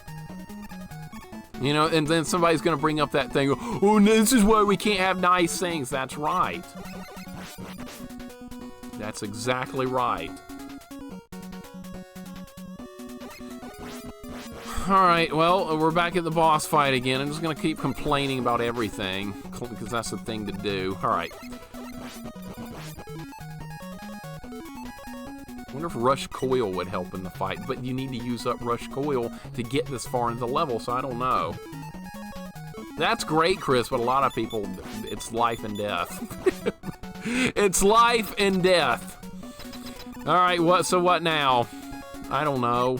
You know, and then somebody's gonna bring up that thing. Oh, this is why we can't have nice things. That's right. That's exactly right. All right, well, we're back at the boss fight again. I'm just gonna keep complaining about everything because that's the thing to do. All right. I wonder if Rush Coil would help in the fight, but you need to use up Rush Coil to get this far into the level, so I don't know. That's great, Chris, but a lot of people, it's life and death. It's life and death. All right, so what now? I don't know.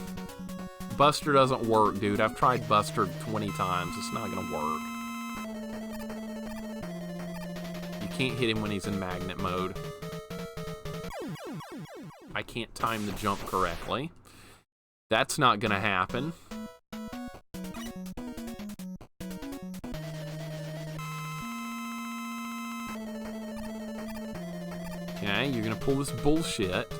Buster doesn't work, dude. I've tried Buster 20 times. It's not gonna work. You can't hit him when he's in magnet mode. I can't time the jump correctly. That's not gonna happen. Okay, you're gonna pull this bullshit.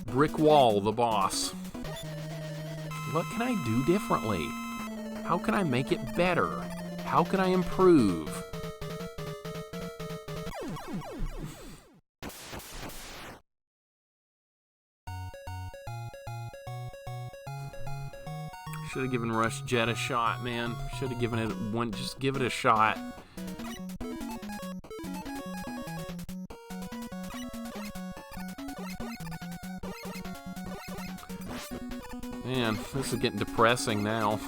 Brick wall, the boss. What can I do differently? How can I make it better? How can I improve? Should have given Rush Jet a shot, man. Should have given it one, just give it a shot. Man, this is getting depressing now.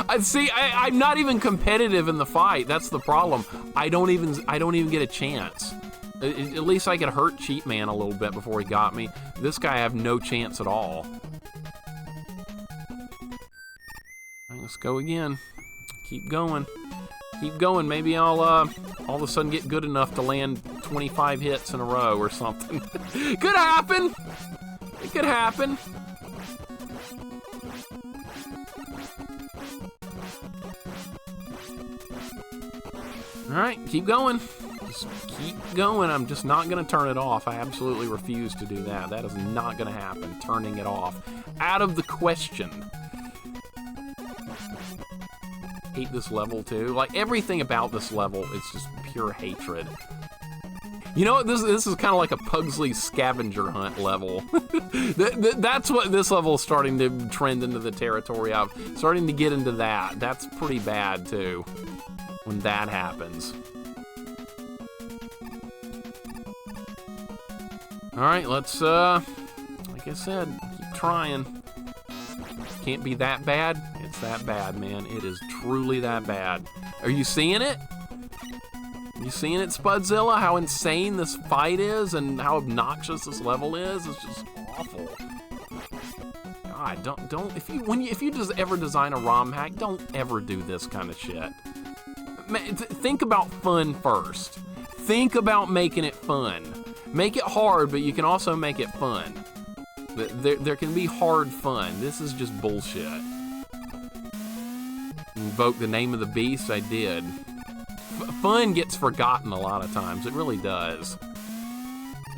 I'm not even competitive in the fight. That's the problem. I don't even get a chance. At least I could hurt Cheat Man a little bit before he got me. This guy I have no chance at all. All right, let's go again. Keep going. Keep going. Maybe I'll all of a sudden get good enough to land 25 hits in a row or something. Could happen. It could happen. Alright, keep going. Just keep going. I'm just not going to turn it off. I absolutely refuse to do that. That is not going to happen. Turning it off. Out of the question. Hate this level too. Like, everything about this level is just pure hatred. You know what? This is kind of like a Pugsley scavenger hunt level. That's what this level is starting to trend into the territory of. Starting to get into that. That's pretty bad too. When that happens. Alright, let's, like I said, keep trying. Can't be that bad. It's that bad, man. It is truly that bad. Are you seeing it? You seeing it, Spudzilla? How insane this fight is and how obnoxious this level is? It's just awful. God, don't, if you just ever design a ROM hack, don't ever do this kind of shit. Think about fun first. Think about making it fun. Make it hard, but you can also make it fun. There can be hard fun. This is just bullshit. Invoke the name of the beast, I did. Fun gets forgotten a lot of times. It really does.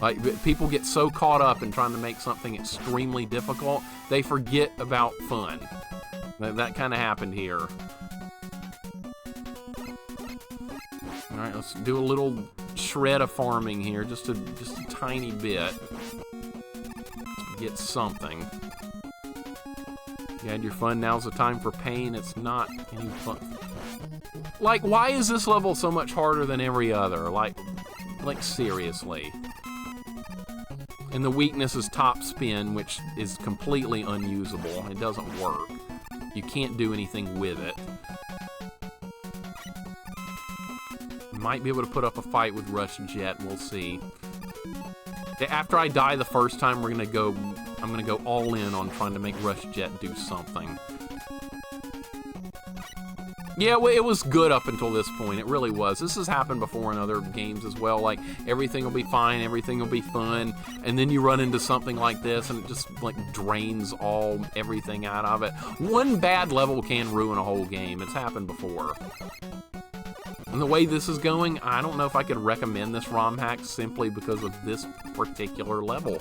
Like, people get so caught up in trying to make something extremely difficult, they forget about fun. That kind of happened here. Alright, let's do a little shred of farming here, just a tiny bit. Get something. You had your fun, now's the time for pain. It's not any fun. Like, why is this level so much harder than every other? Like seriously. And the weakness is top spin, which is completely unusable. It doesn't work. You can't do anything with it. Might be able to put up a fight with Rush Jet, we'll see. After I die the first time, I'm gonna go all in on trying to make Rush Jet do something. Yeah, well, it was good up until this point. It really was. This has happened before in other games as well. Like, everything will be fine, everything will be fun, and then you run into something like this, and it just, like, drains everything out of it. One bad level can ruin a whole game. It's happened before. And the way this is going, I don't know if I could recommend this ROM hack simply because of this particular level.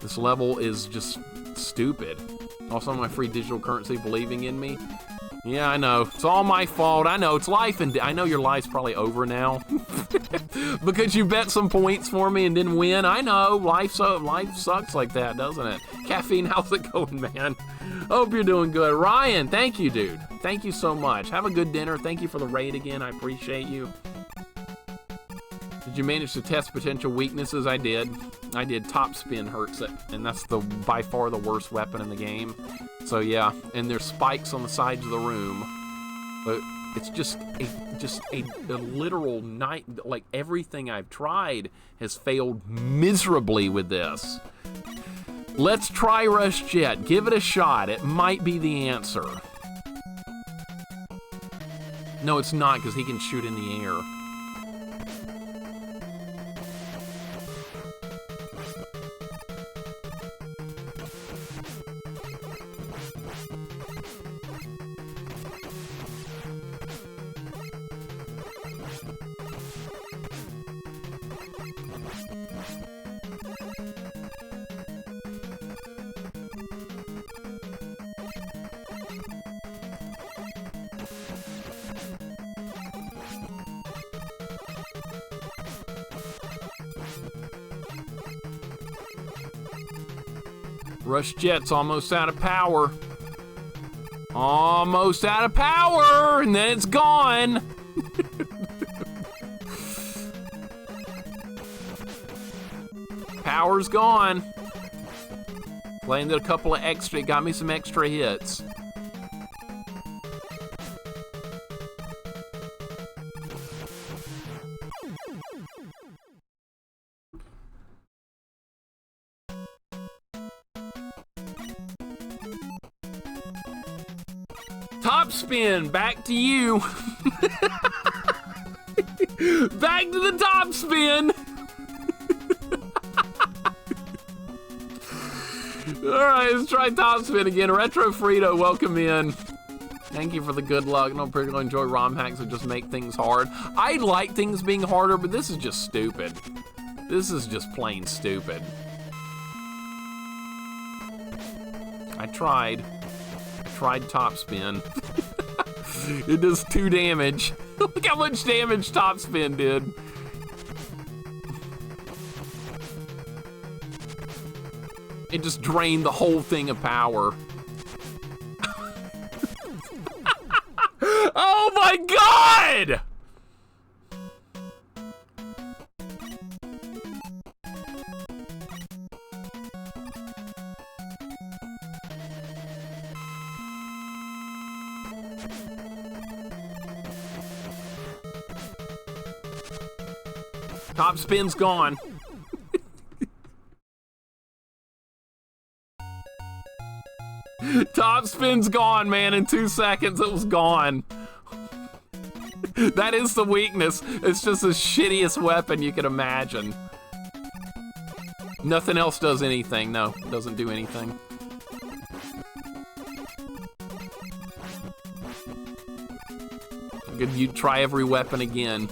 This level is just stupid. Also, my free digital currency believing in me. Yeah, I know. It's all my fault. I know. It's life and I know your life's probably over now. Because you bet some points for me and didn't win. I know. Life sucks like that, doesn't it? Caffeine, how's it going, man? Hope you're doing good. Ryan, thank you, dude. Thank you so much. Have a good dinner. Thank you for the raid again. I appreciate you. Did you manage to test potential weaknesses? I did. I did. Top spin hurts it, and that's by far the worst weapon in the game. So yeah, and there's spikes on the sides of the room, but it's just a literal night. Like everything I've tried has failed miserably with this. Let's try Rush Jet. Give it a shot. It might be the answer. No, it's not, because he can shoot in the air. Rush Jet's almost out of power. Almost out of power, and then it's gone. Power's gone. Landed a couple of extra, got me some extra hits. Top spin, back to you. Back to the top spin. Alright, let's try top spin again. Retro Frito, welcome in. Thank you for the good luck. I don't particularly enjoy ROM hacks that just make things hard. I like things being harder, but this is just stupid. This is just plain stupid. I tried top spin. It does 2 damage. Look how much damage top spin did. It just drained the whole thing of power. Oh my god! Top spin's gone. Top spin's gone, man. In 2 seconds, it was gone. That is the weakness. It's just the shittiest weapon you can imagine. Nothing else does anything. No, it doesn't do anything. You'd try every weapon again,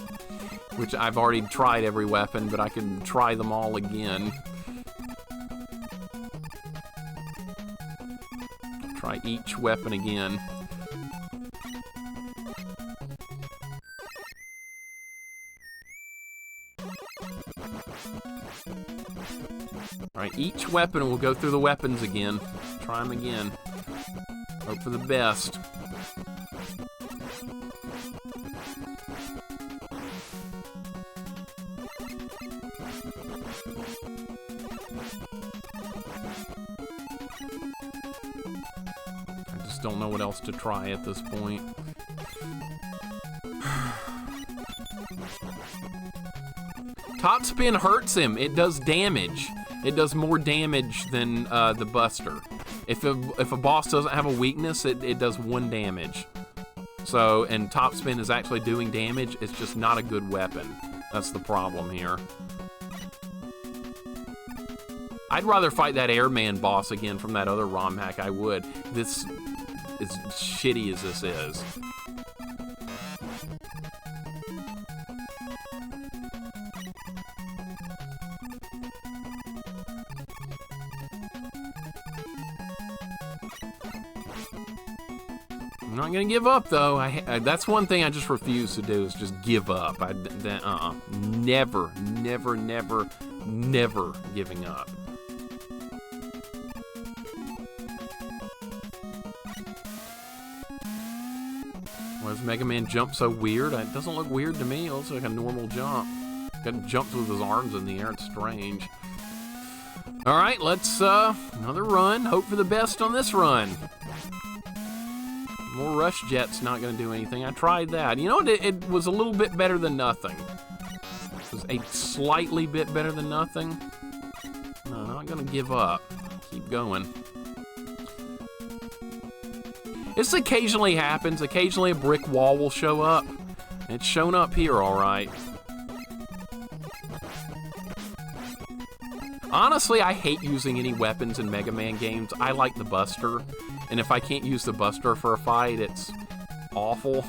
which I've already tried every weapon, but I can try them all again. Try each weapon again. Alright, each weapon, we'll go through the weapons again. Try them again. Hope for the best. Don't know what else to try at this point. Top spin hurts him. It does damage. It does more damage than the Buster. If a boss doesn't have a weakness, it does 1 damage. So, and top spin is actually doing damage. It's just not a good weapon. That's the problem here. I'd rather fight that Airman boss again from that other ROM hack. I would. This, as shitty as this is. I'm not gonna give up though. That's one thing I just refuse to do, is just give up. Never, never, never, never giving up. Why does Mega Man jump so weird? It doesn't look weird to me. It looks like a normal jump. Got jumps with his arms in the air. It's strange. All right, let's another run. Hope for the best on this run. More rush jet's not going to do anything. I tried that. You know, it was a little bit better than nothing. It was a slightly bit better than nothing. No, not going to give up. Keep going. This occasionally happens. Occasionally a brick wall will show up. It's shown up here, all right. Honestly, I hate using any weapons in Mega Man games. I like the Buster, and if I can't use the Buster for a fight, it's awful.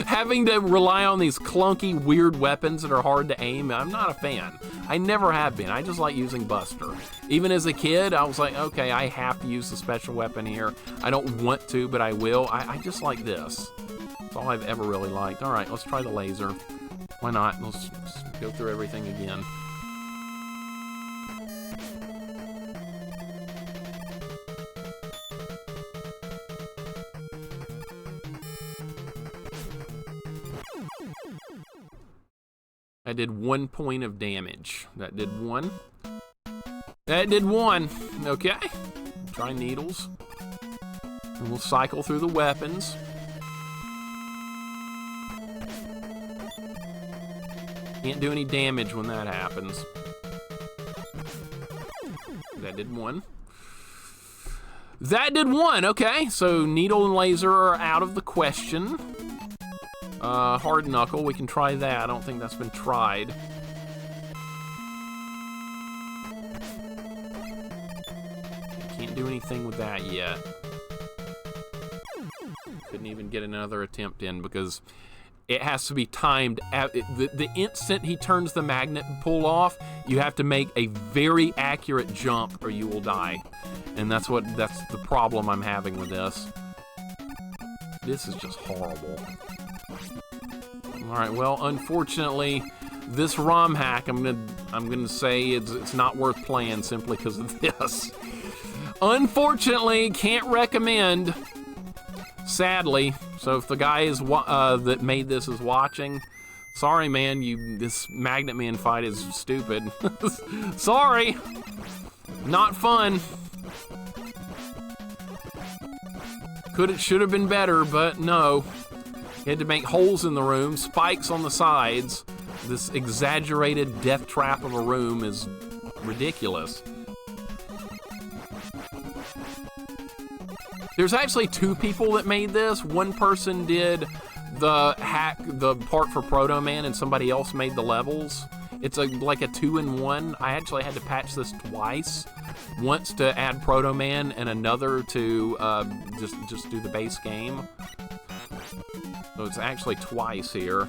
Having to rely on these clunky, weird weapons that are hard to aim, I'm not a fan. I never have been. I just like using Buster. Even as a kid, I was like, okay, I have to use the special weapon here. I don't want to, but I will. I just like this. That's all I've ever really liked. All right, let's try the laser. Why not? Let's go through everything again. I did 1 point of damage. That did 1. That did 1. Okay. Try needles. And we'll cycle through the weapons. Can't do any damage when that happens. That did 1. That did 1. Okay, so needle and laser are out of the question. Hard knuckle, we can try that. I don't think that's been tried. Can't do anything with that yet. Couldn't even get another attempt in because it has to be timed. The instant he turns the magnet and pull off, you have to make a very accurate jump or you will die. And that's the problem I'm having with this. This is just horrible. All right, well, unfortunately, this Romhack, I'm gonna say it's not worth playing simply because of this. Unfortunately, can't recommend. Sadly, so if the guy is that made this is watching, sorry, man, this Magnet Man fight is stupid. Sorry, not fun. Should have been better, but no. He had to make holes in the room, spikes on the sides. This exaggerated death trap of a room is ridiculous. There's actually 2 people that made this. One person did the part for Protoman, and somebody else made the levels. It's like a 2-in-1. I actually had to patch this twice. Once to add Protoman, and another to just do the base game. So it's actually twice here.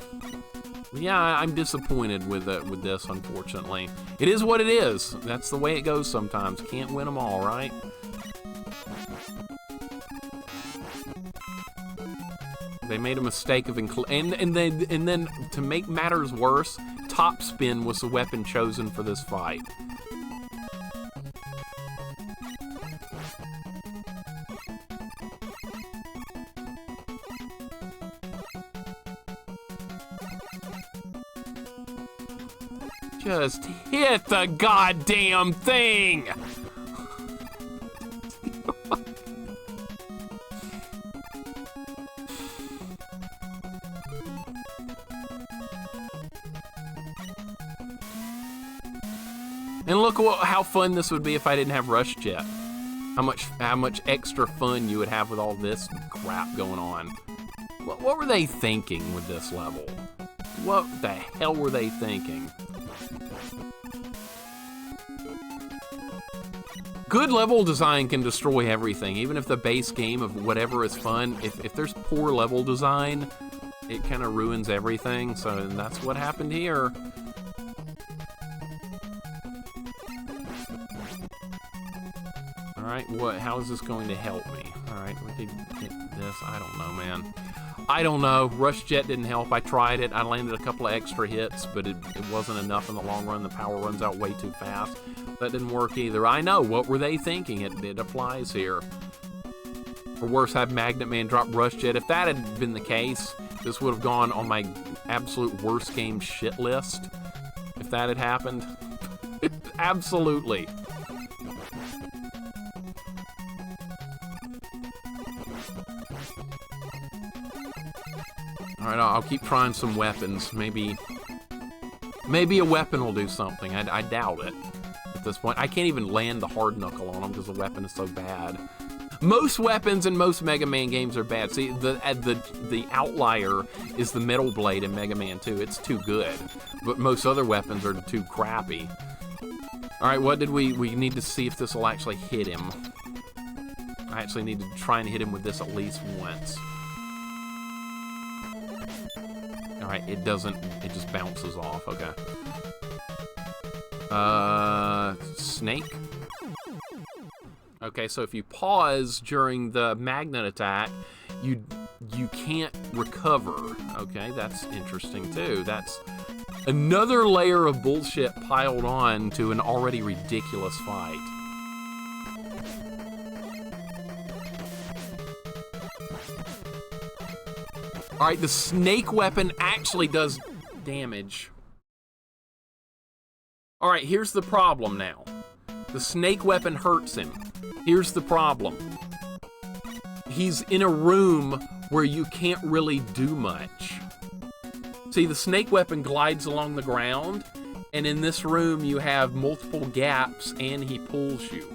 Yeah, I'm disappointed with this, unfortunately. It is what it is. That's the way it goes sometimes. Can't win them all, right? They made a mistake of and then to make matters worse, top spin was the weapon chosen for this fight. Just hit the goddamn thing! And look how fun this would be if I didn't have Rush Jet. How much extra fun you would have with all this crap going on. What were they thinking with this level? What the hell were they thinking? Good level design can destroy everything, even if the base game of whatever is fun. If there's poor level design, it kind of ruins everything, so that's what happened here. Alright, how is this going to help me? Alright, we could hit this. I don't know, man. I don't know. Rush Jet didn't help. I tried it. I landed a couple of extra hits, but it wasn't enough in the long run. The power runs out way too fast. That didn't work either. I know. What were they thinking? It applies here. Or worse, have Magnet Man drop Rush Jet. If that had been the case, this would have gone on my absolute worst game shit list. if that had happened. Absolutely. Alright, I'll keep trying some weapons. Maybe a weapon will do something. I doubt it at this point. I can't even land the hard knuckle on him because the weapon is so bad. Most weapons in most Mega Man games are bad. See, the outlier is the metal blade in Mega Man 2. It's too good. But most other weapons are too crappy. Alright, what did we need to see if this will actually hit him. I actually need to try and hit him with this at least once. Alright, it doesn't, it just bounces off, okay. Snake? Okay, so if you pause during the magnet attack, you can't recover. Okay, that's interesting too. That's another layer of bullshit piled on to an already ridiculous fight. Alright, the snake weapon actually does damage. Alright, here's the problem now. The snake weapon hurts him. Here's the problem. He's in a room where you can't really do much. See, the snake weapon glides along the ground, and in this room you have multiple gaps, and he pulls you.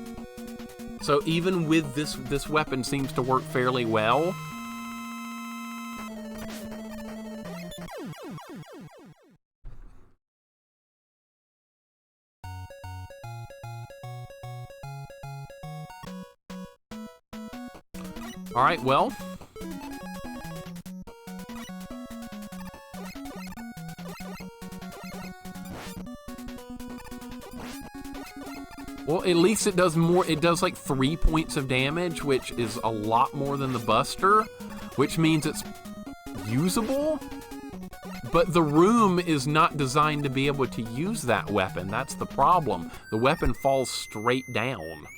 So even with this weapon seems to work fairly well. All right, well. Well, at least it does more. It does like 3 points of damage, which is a lot more than the Buster, which means it's usable. But the room is not designed to be able to use that weapon. That's the problem. The weapon falls straight down.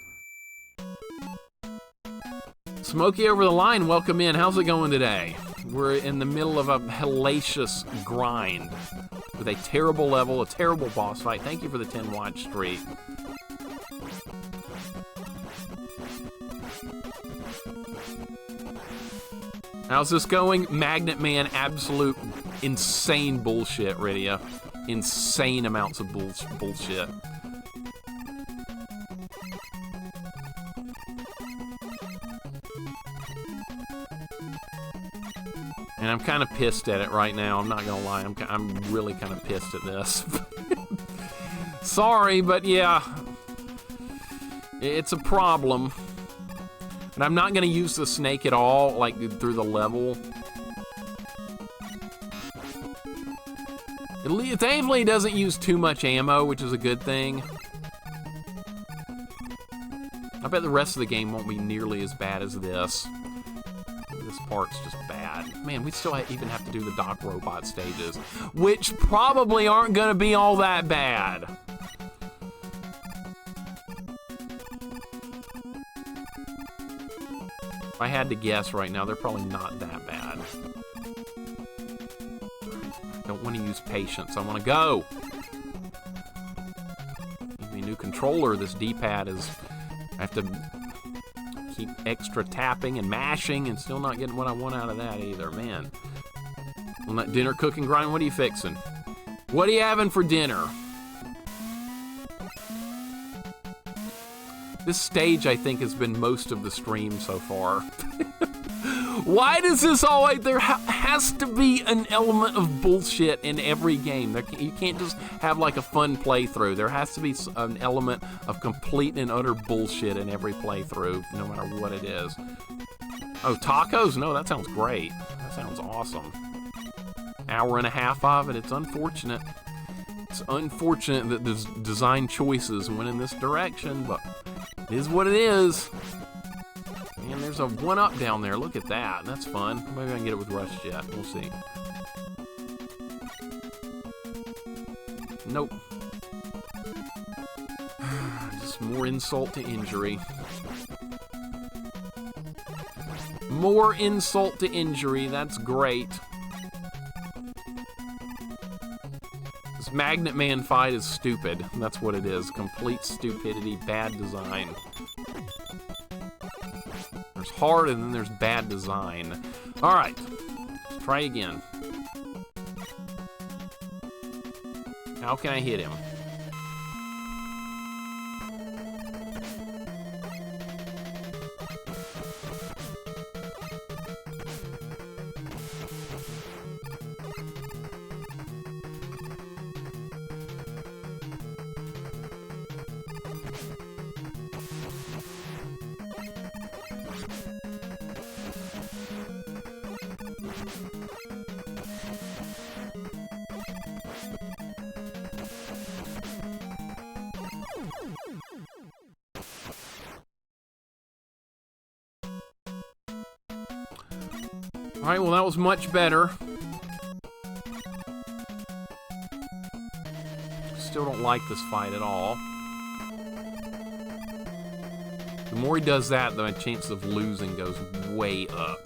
Smokey over the line, welcome in. How's it going today? We're in the middle of a hellacious grind with a terrible level, a terrible boss fight. Thank you for the 10-watch streak. How's this going? Magnet Man, absolute insane bullshit, Rydia. Insane amounts of bullshit. And I'm kind of pissed at it right now. I'm not gonna lie. I'm really kind of pissed at this. Sorry, but yeah, it's a problem. And I'm not gonna use the snake at all, like through the level. It thankfully doesn't use too much ammo, which is a good thing. I bet the rest of the game won't be nearly as bad as this. This part's just bad. Man, we still even have to do the Doc Robot stages, which probably aren't gonna be all that bad. If I had to guess right now, they're probably not that bad. I don't want to use patience. I want to go. Give me a new controller. This D-pad is... I have to keep extra tapping and mashing and still not getting what I want out of that either, man. On that dinner cooking grind, what are you fixing? What are you having for dinner? This stage, I think, has been most of the stream so far. Why does this always... There has to be an element of bullshit in every game. You can't just have like a fun playthrough. There has to be an element of complete and utter bullshit in every playthrough, no matter what it is. Oh, tacos? No, that sounds great. That sounds awesome. Hour and a half of it. It's unfortunate. It's unfortunate that the design choices went in this direction, but it is what it is. Man, there's a 1-up down there. Look at that. That's fun. Maybe I can get it with Rush Jet. We'll see. Nope. Just more insult to injury. More insult to injury. That's great. This Magnet Man fight is stupid. That's what it is. Complete stupidity, bad design. There's hard and then there's bad design. Alright, let's try again. How can I hit him? Alright, well that was much better. Still don't like this fight at all. The more he does that, the chance of losing goes way up.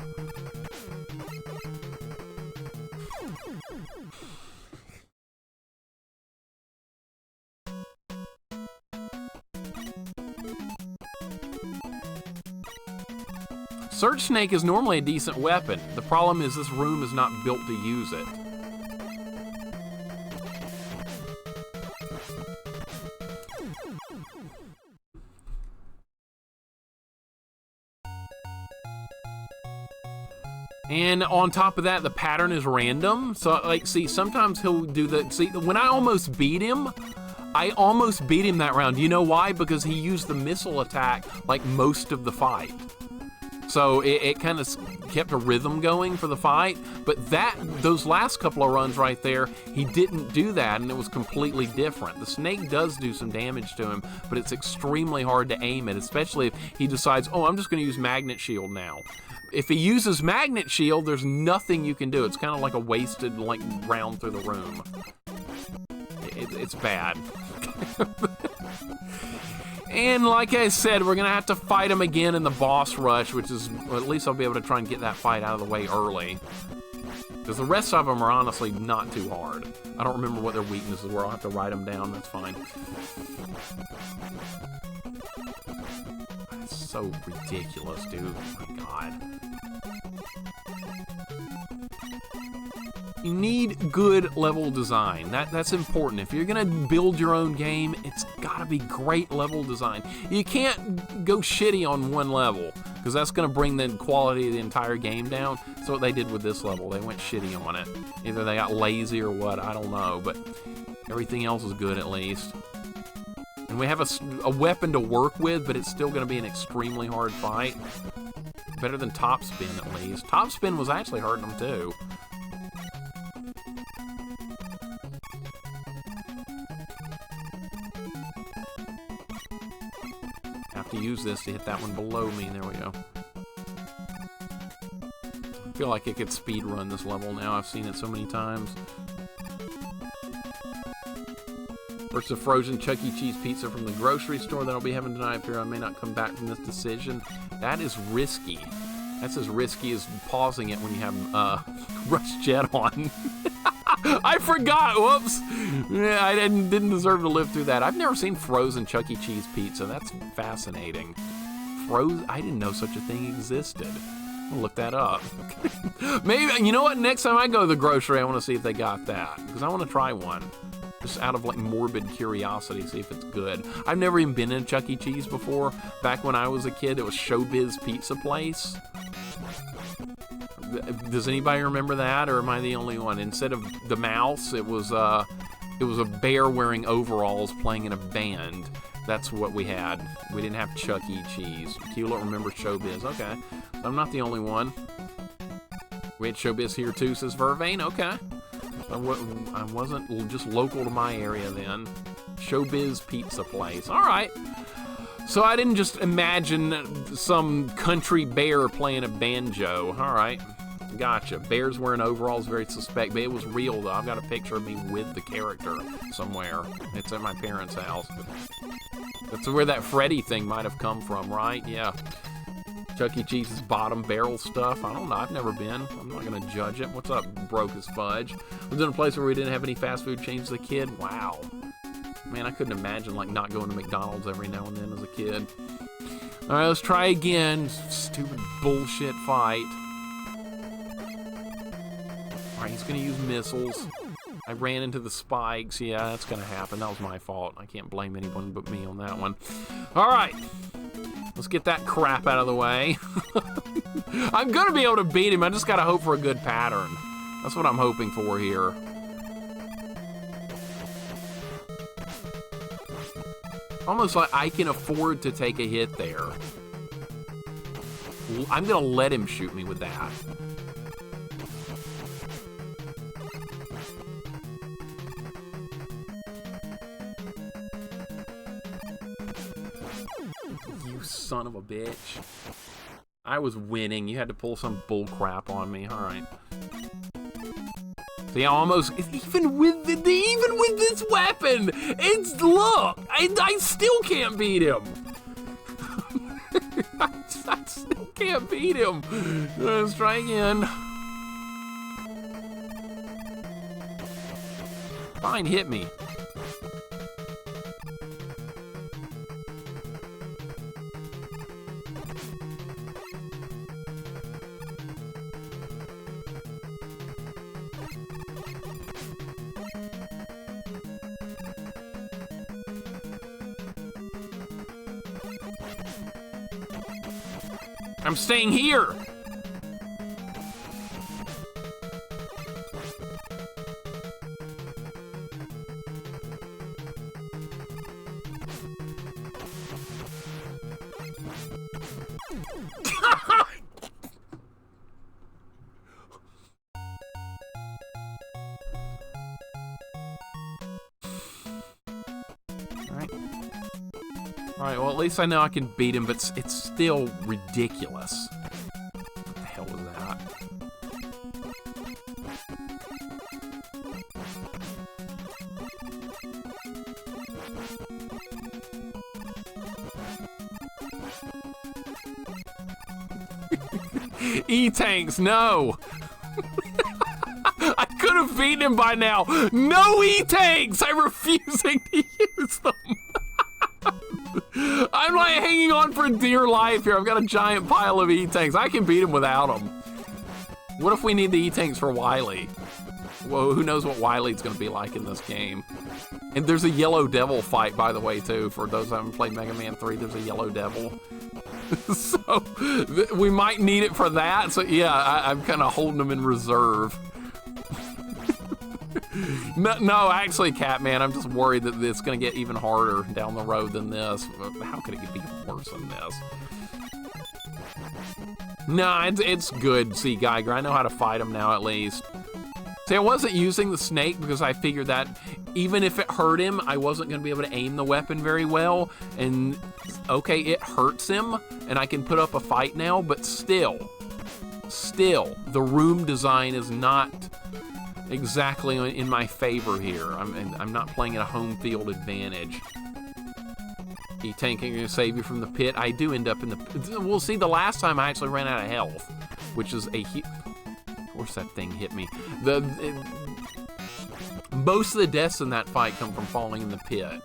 Search Snake is normally a decent weapon. The problem is this room is not built to use it. And on top of that, the pattern is random. So, like, see, sometimes he'll do the... See, when I almost beat him that round. You know why? Because he used the missile attack, like, most of the fight. So it kind of kept a rhythm going for the fight, but those last couple of runs right there, he didn't do that, and it was completely different. The snake does do some damage to him, but it's extremely hard to aim it, especially if he decides, oh, I'm just going to use Magnet Shield now. If he uses Magnet Shield, there's nothing you can do. It's kind of like a wasted round through the room. It's bad. And like I said, we're going to have to fight him again in the boss rush, which is, well, at least I'll be able to try and get that fight out of the way early. Because the rest of them are honestly not too hard. I don't remember what their weaknesses were. I'll have to write them down. That's fine. That's so ridiculous, dude. Oh my god. You need good level design. That's important. If you're gonna build your own game, it's gotta be great level design. You can't go shitty on one level, because that's gonna bring the quality of the entire game down. That's what they did with this level. They went shitty on it. Either they got lazy or what, I don't know, but everything else is good at least. And we have a weapon to work with, but it's still gonna be an extremely hard fight. Better than Top Spin, at least. Top Spin was actually hurting them, too. Have to use this to hit that one below me. There we go. I feel like I could speed run this level now. I've seen it so many times. Versus a frozen Chuck E. Cheese pizza from the grocery store that I'll be having tonight. I fear I may not come back from this decision. That is risky. That's as risky as pausing it when you have Rush Jet on. I forgot. Whoops. Yeah, I didn't deserve to live through that. I've never seen frozen Chuck E. Cheese pizza. That's fascinating. I didn't know such a thing existed. I'll look that up. Maybe, you know what? Next time I go to the grocery, I want to see if they got that. Because I want to try one. Just out of, like, morbid curiosity, see if it's good. I've never even been in Chuck E. Cheese before. Back when I was a kid, it was Showbiz Pizza Place. Does anybody remember that, or am I the only one? Instead of the mouse, it was a bear wearing overalls playing in a band. That's what we had. We didn't have Chuck E. Cheese. Hewlett remembers Showbiz. Okay. I'm not the only one. We had Showbiz here too, says Vervain. Okay. I wasn't just local to my area then. Showbiz Pizza Place. All right. So I didn't just imagine some country bear playing a banjo. All right. Gotcha. Bears wearing overalls, very suspect. But it was real, though. I've got a picture of me with the character somewhere. It's at my parents' house. That's where that Freddy thing might have come from, right? Yeah. Chuck E. Cheese's bottom barrel stuff. I don't know. I've never been. I'm not going to judge it. What's up, broke as fudge? Was in a place where we didn't have any fast food chains as a kid. Wow. Man, I couldn't imagine, like, not going to McDonald's every now and then as a kid. All right, let's try again. Stupid bullshit fight. All right, he's going to use missiles. I ran into the spikes. Yeah, that's going to happen. That was my fault. I can't blame anyone but me on that one. All right. Let's get that crap out of the way. I'm going to be able to beat him. I just got to hope for a good pattern. That's what I'm hoping for here. Almost like I can afford to take a hit there. I'm going to let him shoot me with that. You son of a bitch. I was winning. You had to pull some bull crap on me. All right. See, almost even with this weapon, it's look. I still can't beat him. I still can't beat him. Let's try again. Fine, hit me. I'm staying here. Alright, well, at least I know I can beat him, but it's still ridiculous. What the hell was that? E-tanks, no! I could have beaten him by now! No E-tanks! I'm refusing to use them! I'm like hanging on for dear life here. I've got a giant pile of E-tanks. I can beat him without them. What if we need the E-tanks for Wily? Well, who knows what Wily's going to be like in this game. And there's a Yellow Devil fight, by the way, too. For those who haven't played Mega Man 3, there's a Yellow Devil. So, we might need it for that. So, yeah, I'm kind of holding them in reserve. No, actually, Catman, I'm just worried that it's going to get even harder down the road than this. How could it be worse than this? Nah, it's good, see, Geiger. I know how to fight him now, at least. See, I wasn't using the snake because I figured that even if it hurt him, I wasn't going to be able to aim the weapon very well. And, okay, it hurts him, and I can put up a fight now, but still, the room design is not exactly in my favor here. I'm not playing at a home field advantage. E-tank ain't gonna save you from the pit. I do end up in the... We'll see, the last time I actually ran out of health, which is a... Of course that thing hit me. Most of the deaths in that fight come from falling in the pit.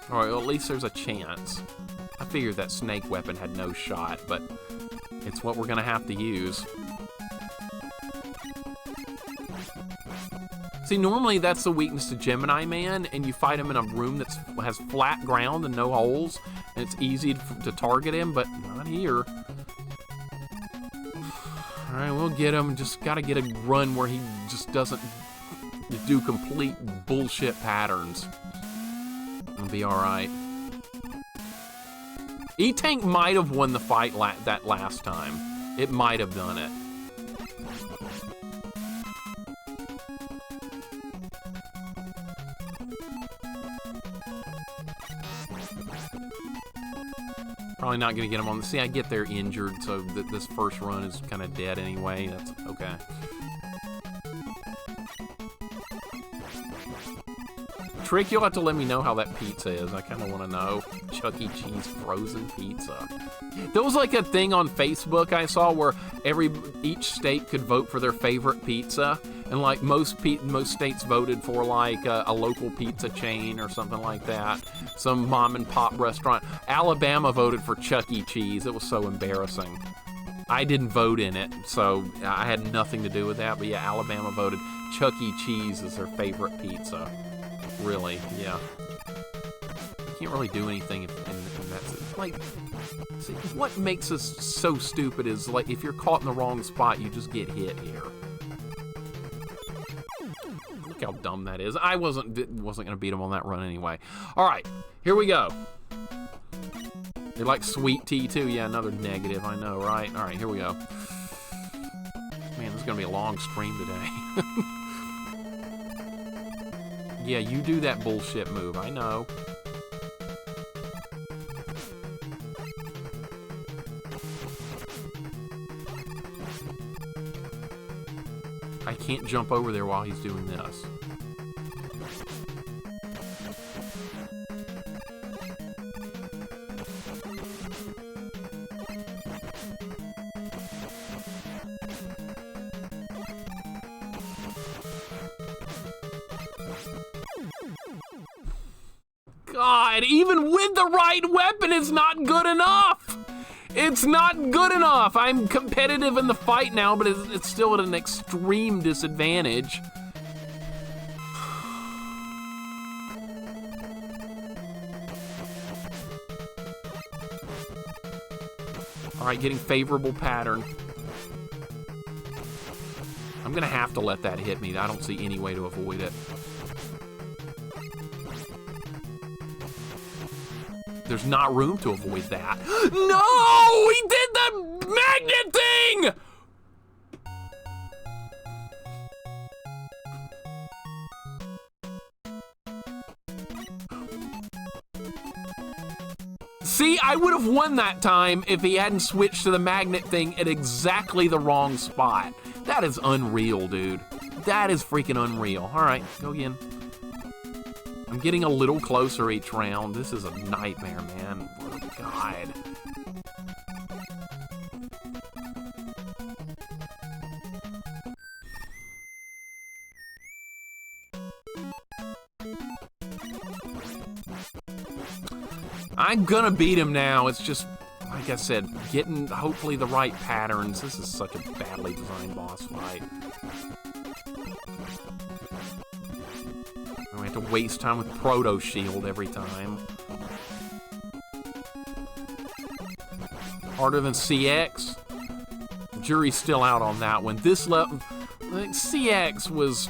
Alright, well, at least there's a chance. I figured that snake weapon had no shot, but it's what we're gonna have to use. See, normally that's the weakness to Gemini Man, and you fight him in a room that has flat ground and no holes, and it's easy to target him, but not here. All right, we'll get him. Just gotta get a run where he just doesn't do complete bullshit patterns. It'll be all right. E-Tank might have won the fight that last time. It might have done it. Probably not going to get him on the... See, I get there injured, so this first run is kind of dead anyway. That's okay. trick? You'll have to let me know how that pizza is. I kind of want to know. Chuck E. Cheese frozen pizza. There was like a thing on Facebook I saw where each state could vote for their favorite pizza, and like most states voted for like a local pizza chain or something like that, some mom and pop restaurant. Alabama voted for Chuck E. Cheese. It was so embarrassing. I didn't vote in it, so I had nothing to do with that. But yeah, Alabama voted Chuck E. Cheese as their favorite pizza. Really, yeah. You can't really do anything in that. Like, see, what makes us so stupid is like if you're caught in the wrong spot, you just get hit here. Look how dumb that is. I wasn't gonna beat him on that run anyway. All right, here we go. They like sweet tea too. Yeah, another negative. I know, right? All right, here we go. Man, this is gonna be a long stream today. Yeah, you do that bullshit move. I know. I can't jump over there while he's doing this. God, even with the right weapon, it's not good enough! It's not good enough! I'm competitive in the fight now, but it's still at an extreme disadvantage. Alright, getting favorable pattern. I'm gonna have to let that hit me. I don't see any way to avoid it. There's not room to avoid that. No! He did the magnet thing! See, I would have won that time if he hadn't switched to the magnet thing at exactly the wrong spot. That is unreal, dude. That is freaking unreal. All right, go again. I'm getting a little closer each round. This is a nightmare, man. Oh, God. I'm gonna beat him now. It's just, like I said, getting hopefully the right patterns. This is such a badly designed boss fight. I have to waste time with Proto Shield every time. Harder than CX? Jury's still out on that one. This level, CX was...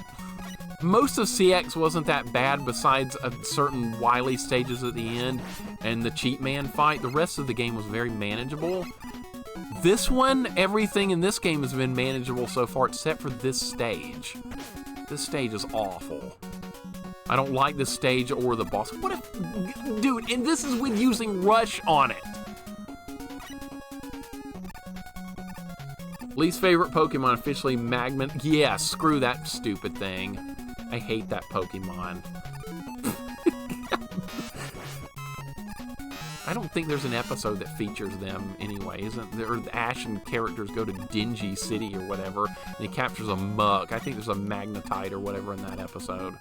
Most of CX wasn't that bad besides certain wily stages at the end and the Cheat Man fight. The rest of the game was very manageable. This one, everything in this game has been manageable so far except for this stage. This stage is awful. I don't like this stage or the boss. What if... Dude, and this is with using Rush on it. Least favorite Pokemon officially Megaman. Yeah, screw that stupid thing. I hate that Pokemon. I don't think there's an episode that features them anyway, isn't there? Ash and characters go to Dingy City or whatever, and he captures a Muk. I think there's a Magnetite or whatever in that episode.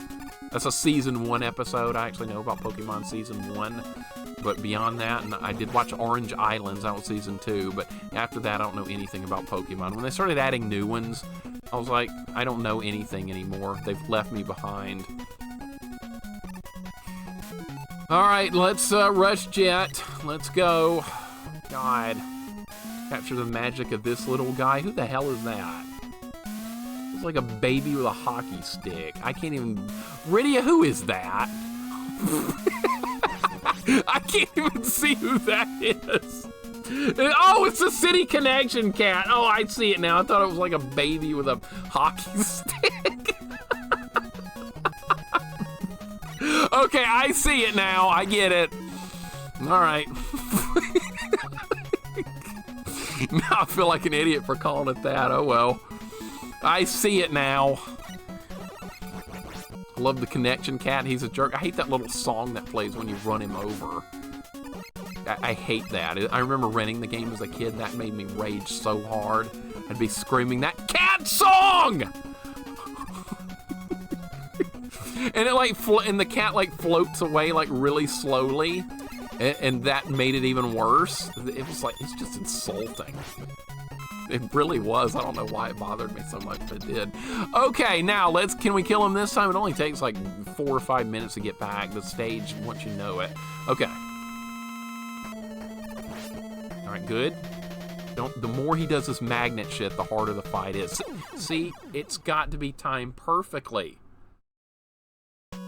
That's a Season 1 episode. I actually know about Pokemon Season 1. But beyond that, and I did watch Orange Islands, that was Season 2, but after that, I don't know anything about Pokemon. When they started adding new ones, I was like, I don't know anything anymore. They've left me behind. Alright, let's rush Jet. Let's go. God. Capture the magic of this little guy. Who the hell is that? It's like a baby with a hockey stick. I can't even... Rydia, who is that? I can't even see who that is. Oh, it's the City Connection cat. Oh, I see it now. I thought it was like a baby with a hockey stick. Okay, I see it now. I get it. All right. Now I feel like an idiot for calling it that. Oh, well. I see it now. I love the connection cat. He's a jerk. I hate that little song that plays when you run him over. I hate that. I remember renting the game as a kid. That made me rage so hard. I'd be screaming that cat song! And it like, and the cat like floats away like really slowly. And that made it even worse. It was like, it's just insulting. It really was. I don't know why it bothered me so much, but it did. Okay, now can we kill him this time? It only takes like 4 or 5 minutes to get back. The stage, once you know it. Okay. All right, good. The more he does this magnet shit, the harder the fight is. See, it's got to be timed perfectly.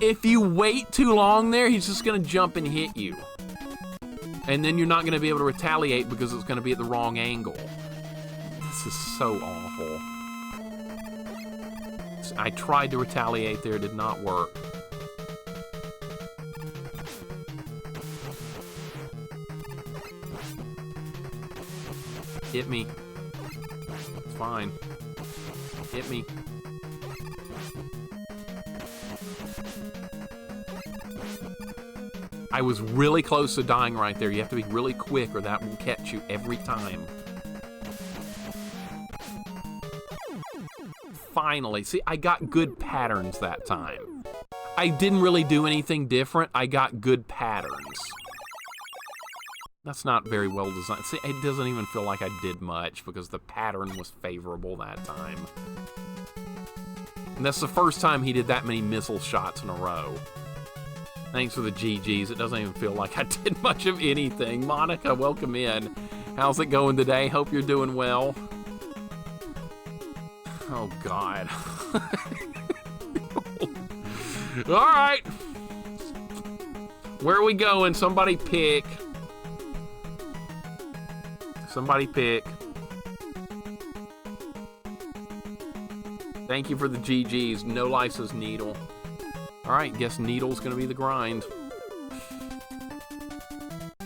If you wait too long there, he's just gonna jump and hit you. And then you're not gonna be able to retaliate because it's gonna be at the wrong angle. This is so awful. I tried to retaliate there, it did not work. Hit me. It's fine. Hit me. I was really close to dying right there. You have to be really quick or that will catch you every time. Finally. See, I got good patterns that time. I didn't really do anything different. I got good patterns. That's not very well designed. See, it doesn't even feel like I did much because the pattern was favorable that time. And that's the first time he did that many missile shots in a row. Thanks for the GGs. It doesn't even feel like I did much of anything. Monica, welcome in. How's it going today? Hope you're doing well. Oh, God. All right. Where are we going? Somebody pick. Somebody pick. Thank you for the GGs. No life says Needle. Alright, guess Needle's gonna be the grind.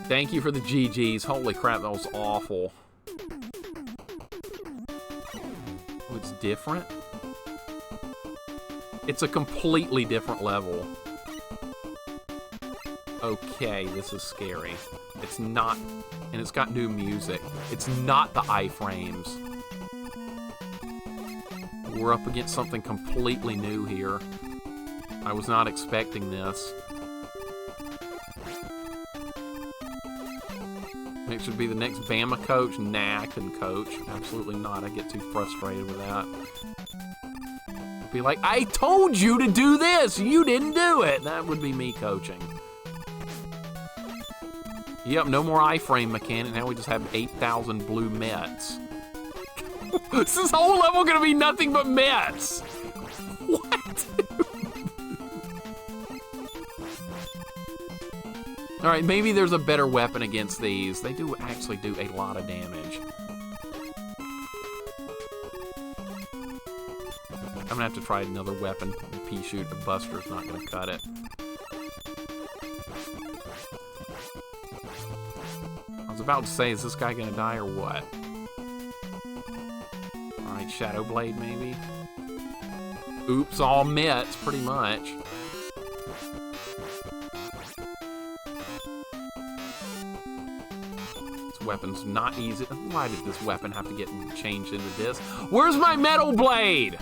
Thank you for the GGs. Holy crap, that was awful. Oh, it's different? It's a completely different level. Okay, this is scary. It's not, and it's got new music. It's not the iframes. We're up against something completely new here. I was not expecting this. It should be the next Bama coach. Nah, I couldn't coach. Absolutely not. I get too frustrated with that. I'd be like, I told you to do this! You didn't do it! That would be me coaching. Yep, no more iframe mechanic. Now we just have 8,000 blue Mets. Is this whole level gonna be nothing but Mets? What? Alright, maybe there's a better weapon against these. They do actually do a lot of damage. I'm gonna have to try another weapon. Pea shoot, the Buster's not gonna cut it. I was about to say, is this guy gonna die or what? Alright, Shadow Blade maybe? Oops, all Mets, pretty much. Weapon's not easy. Why did this weapon have to get changed into this? Where's my metal blade?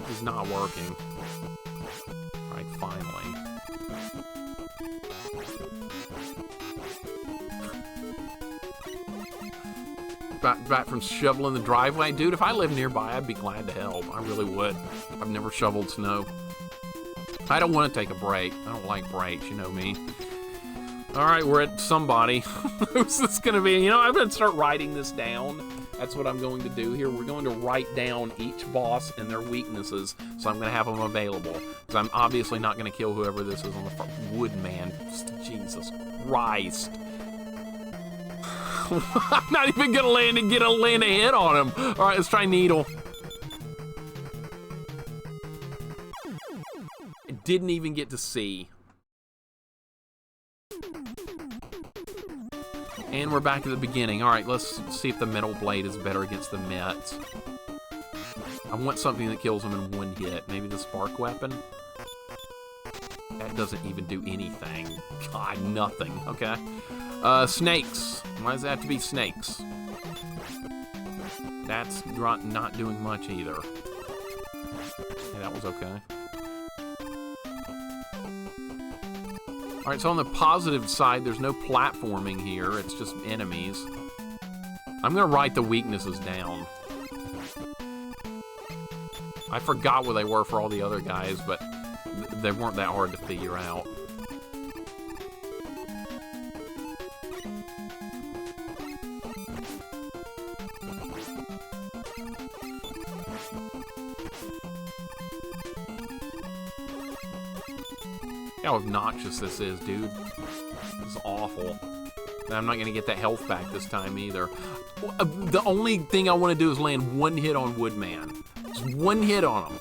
It's not working. Alright, finally. Back from shoveling the driveway. Dude, if I lived nearby, I'd be glad to help. I really would. I've never shoveled snow. I don't want to take a break. I don't like breaks, you know me. Alright, we're at somebody. Who's this gonna be? You know, I'm gonna start writing this down. That's what I'm going to do here. We're going to write down each boss and their weaknesses, so I'm gonna have them available. Because I'm obviously not gonna kill whoever this is on the front. Woodman. Jesus Christ. I'm not even gonna land a hit on him. Alright, let's try Needle. I didn't even get to see. And we're back at the beginning. Alright, let's see if the metal blade is better against the Mets. I want something that kills them in one hit. Maybe the spark weapon? That doesn't even do anything. God, nothing. Okay. Snakes. Why does it have to be snakes? That's not doing much either. Yeah, that was okay. Alright, so on the positive side, there's no platforming here. It's just enemies. I'm gonna write the weaknesses down. I forgot what they were for all the other guys, but they weren't that hard to figure out. How obnoxious this is, dude. This is awful. And I'm not going to get that health back this time either. The only thing I want to do is land one hit on Woodman. Just one hit on him.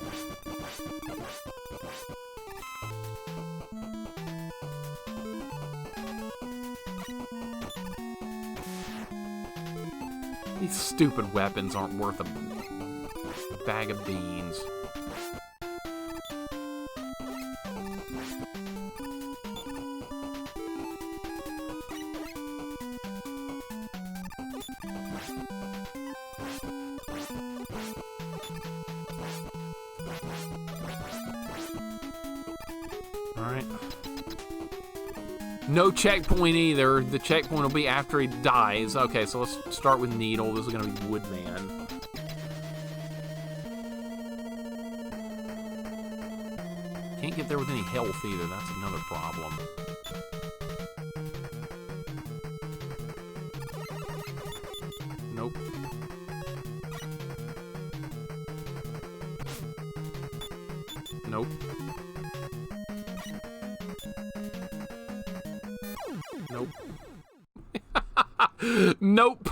These stupid weapons aren't worth a bag of beans. Alright. No checkpoint either. The checkpoint will be after he dies. Okay, so let's start with Needle. This is going to be Woodman. Can't get there with any health either. That's another problem. Nope. Nope. Nope. Nope.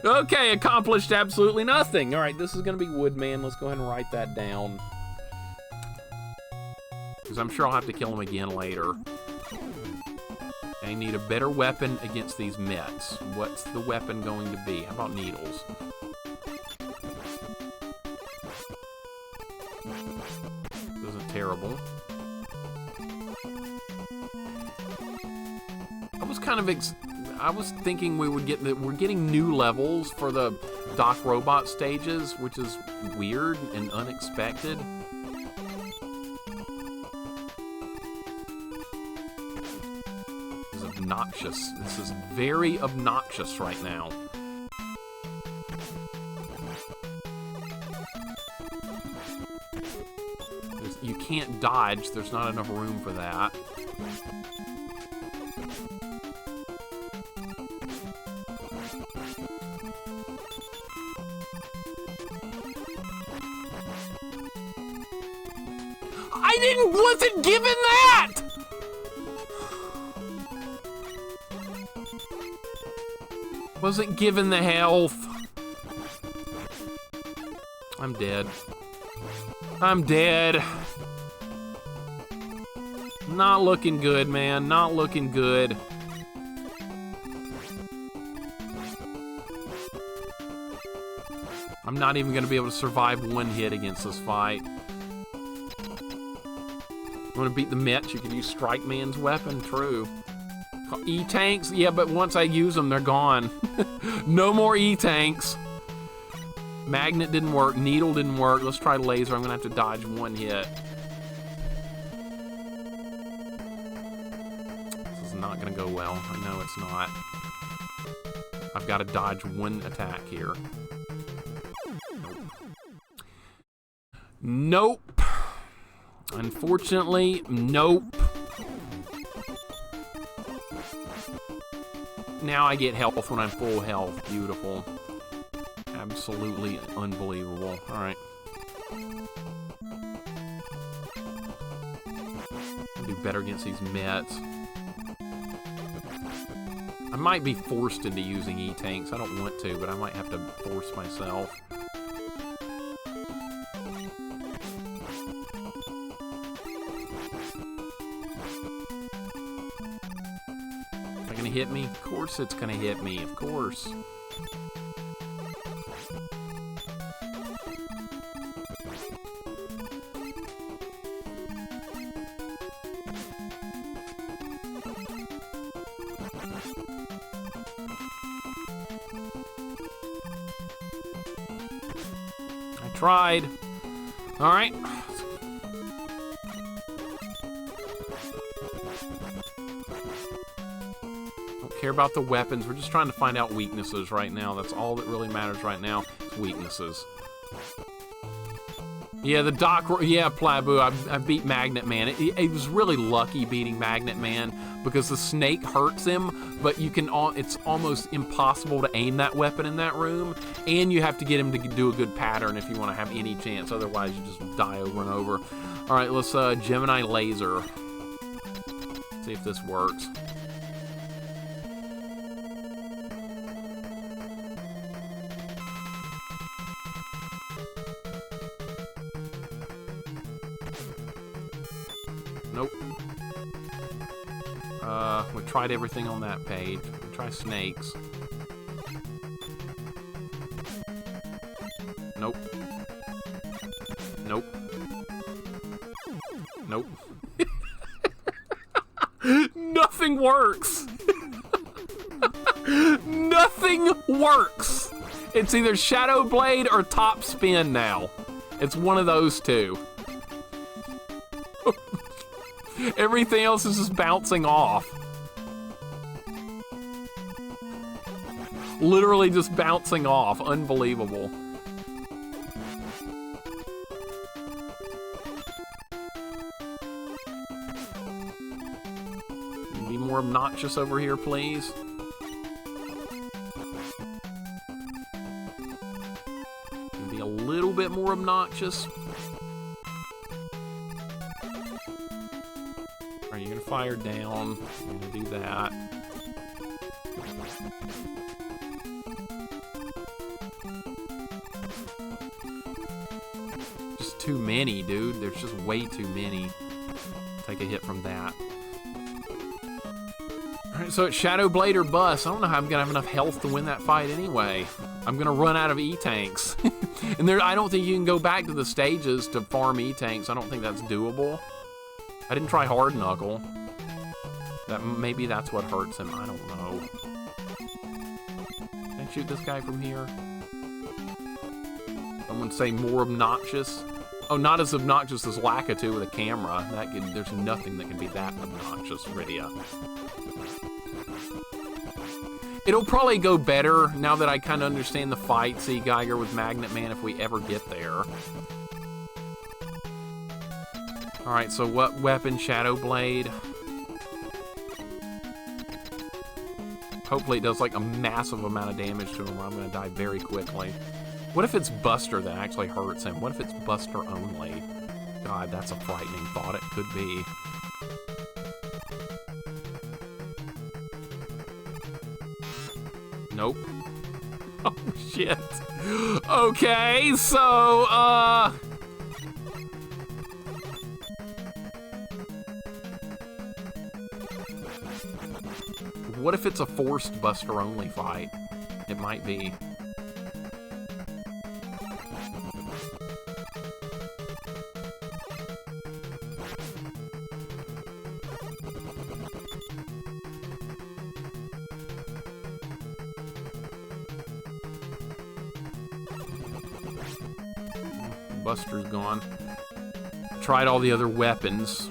Okay, accomplished absolutely nothing. All right, this is going to be Woodman. Let's go ahead and write that down. Because I'm sure I'll have to kill him again later. I need a better weapon against these Mets. What's the weapon going to be? How about needles? This isn't terrible. I was thinking we would get we're getting new levels for the Doc Robot stages, which is weird and unexpected. This is obnoxious. This is very obnoxious right now. You can't dodge. There's not enough room for that. Wasn't given that! Wasn't given the health. I'm dead. I'm dead. Not looking good, man. Not looking good. I'm not even going to be able to survive one hit against this fight. You want to beat the Mets, you can use Strike Man's weapon, true. E-tanks? Yeah, but once I use them, they're gone. No more E-tanks. Magnet didn't work, Needle didn't work. Let's try Laser, I'm going to have to dodge one hit. This is not going to go well. I know it's not. I've got to dodge one attack here. Nope. Nope. Unfortunately, nope. Now I get health when I'm full health. Beautiful. Absolutely unbelievable. Alright. I'll do better against these Mets. I might be forced into using E-tanks. I don't want to, but I might have to force myself. Hit me? Of course it's gonna hit me, of course. tried. All right. Don't care about the weapons. We're just trying to find out weaknesses right now. That's all that really matters right now is weaknesses. Yeah, the dock... Yeah, Plabu, I beat Magnet Man. It was really lucky beating Magnet Man because the snake hurts him, but you can... It's almost impossible to aim that weapon in that room, and you have to get him to do a good pattern if you want to have any chance. Otherwise, you just die over and over. All right, let's Gemini Laser. See if this works. Nope. We tried everything on that page. We try snakes. Nope. Nope. Nope. Nothing works. Nothing works. It's either Shadow Blade or Top Spin now. It's one of those two. Everything else is just bouncing off. Literally just bouncing off. Unbelievable. Be more obnoxious over here, please. Be a little bit more obnoxious. Alright, you're gonna fire down. You're gonna do that. Just too many, dude. There's just way too many. Take a hit from that. Alright, so it's Shadow Blade or Bust. I don't know how I'm gonna have enough health to win that fight anyway. I'm gonna run out of E-Tanks. And I don't think you can go back to the stages to farm E-Tanks. I don't think that's doable. I didn't try Hard Knuckle. Maybe that's what hurts him. I don't know. Can I shoot this guy from here? Someone say more obnoxious. Oh, not as obnoxious as Lakitu with a camera. There's nothing that can be that obnoxious, Rydia. It'll probably go better now that I kind of understand the fight, see Geiger with Magnet Man if we ever get there. Alright, so what weapon? Shadow Blade. Hopefully it does like a massive amount of damage to him or I'm going to die very quickly. What if it's Buster that actually hurts him? What if it's Buster only? God, that's a frightening thought. It could be. Nope. Oh, shit. Okay, so, what if it's a forced Buster only fight? It might be. Buster's gone. Tried all the other weapons.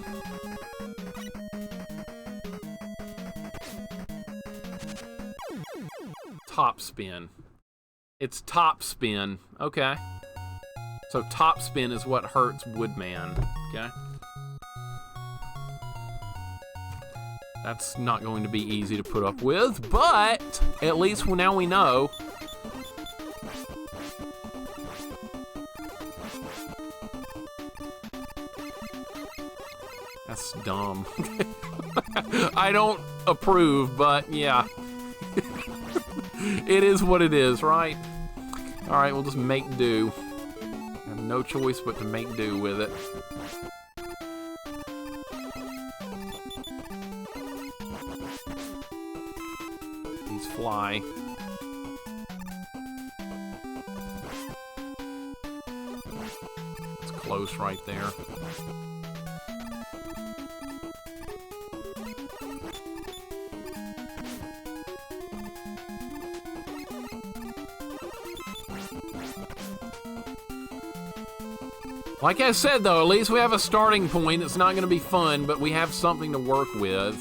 Top Spin. It's Top Spin. Okay. So Top Spin is what hurts Woodman. Okay. That's not going to be easy to put up with, but at least now we know. That's dumb. I don't approve, but yeah. It is what it is, right? Alright, we'll just make do. I have no choice but to make do with it. These fly. It's close right there. Like I said, though, at least we have a starting point. It's not going to be fun, but we have something to work with.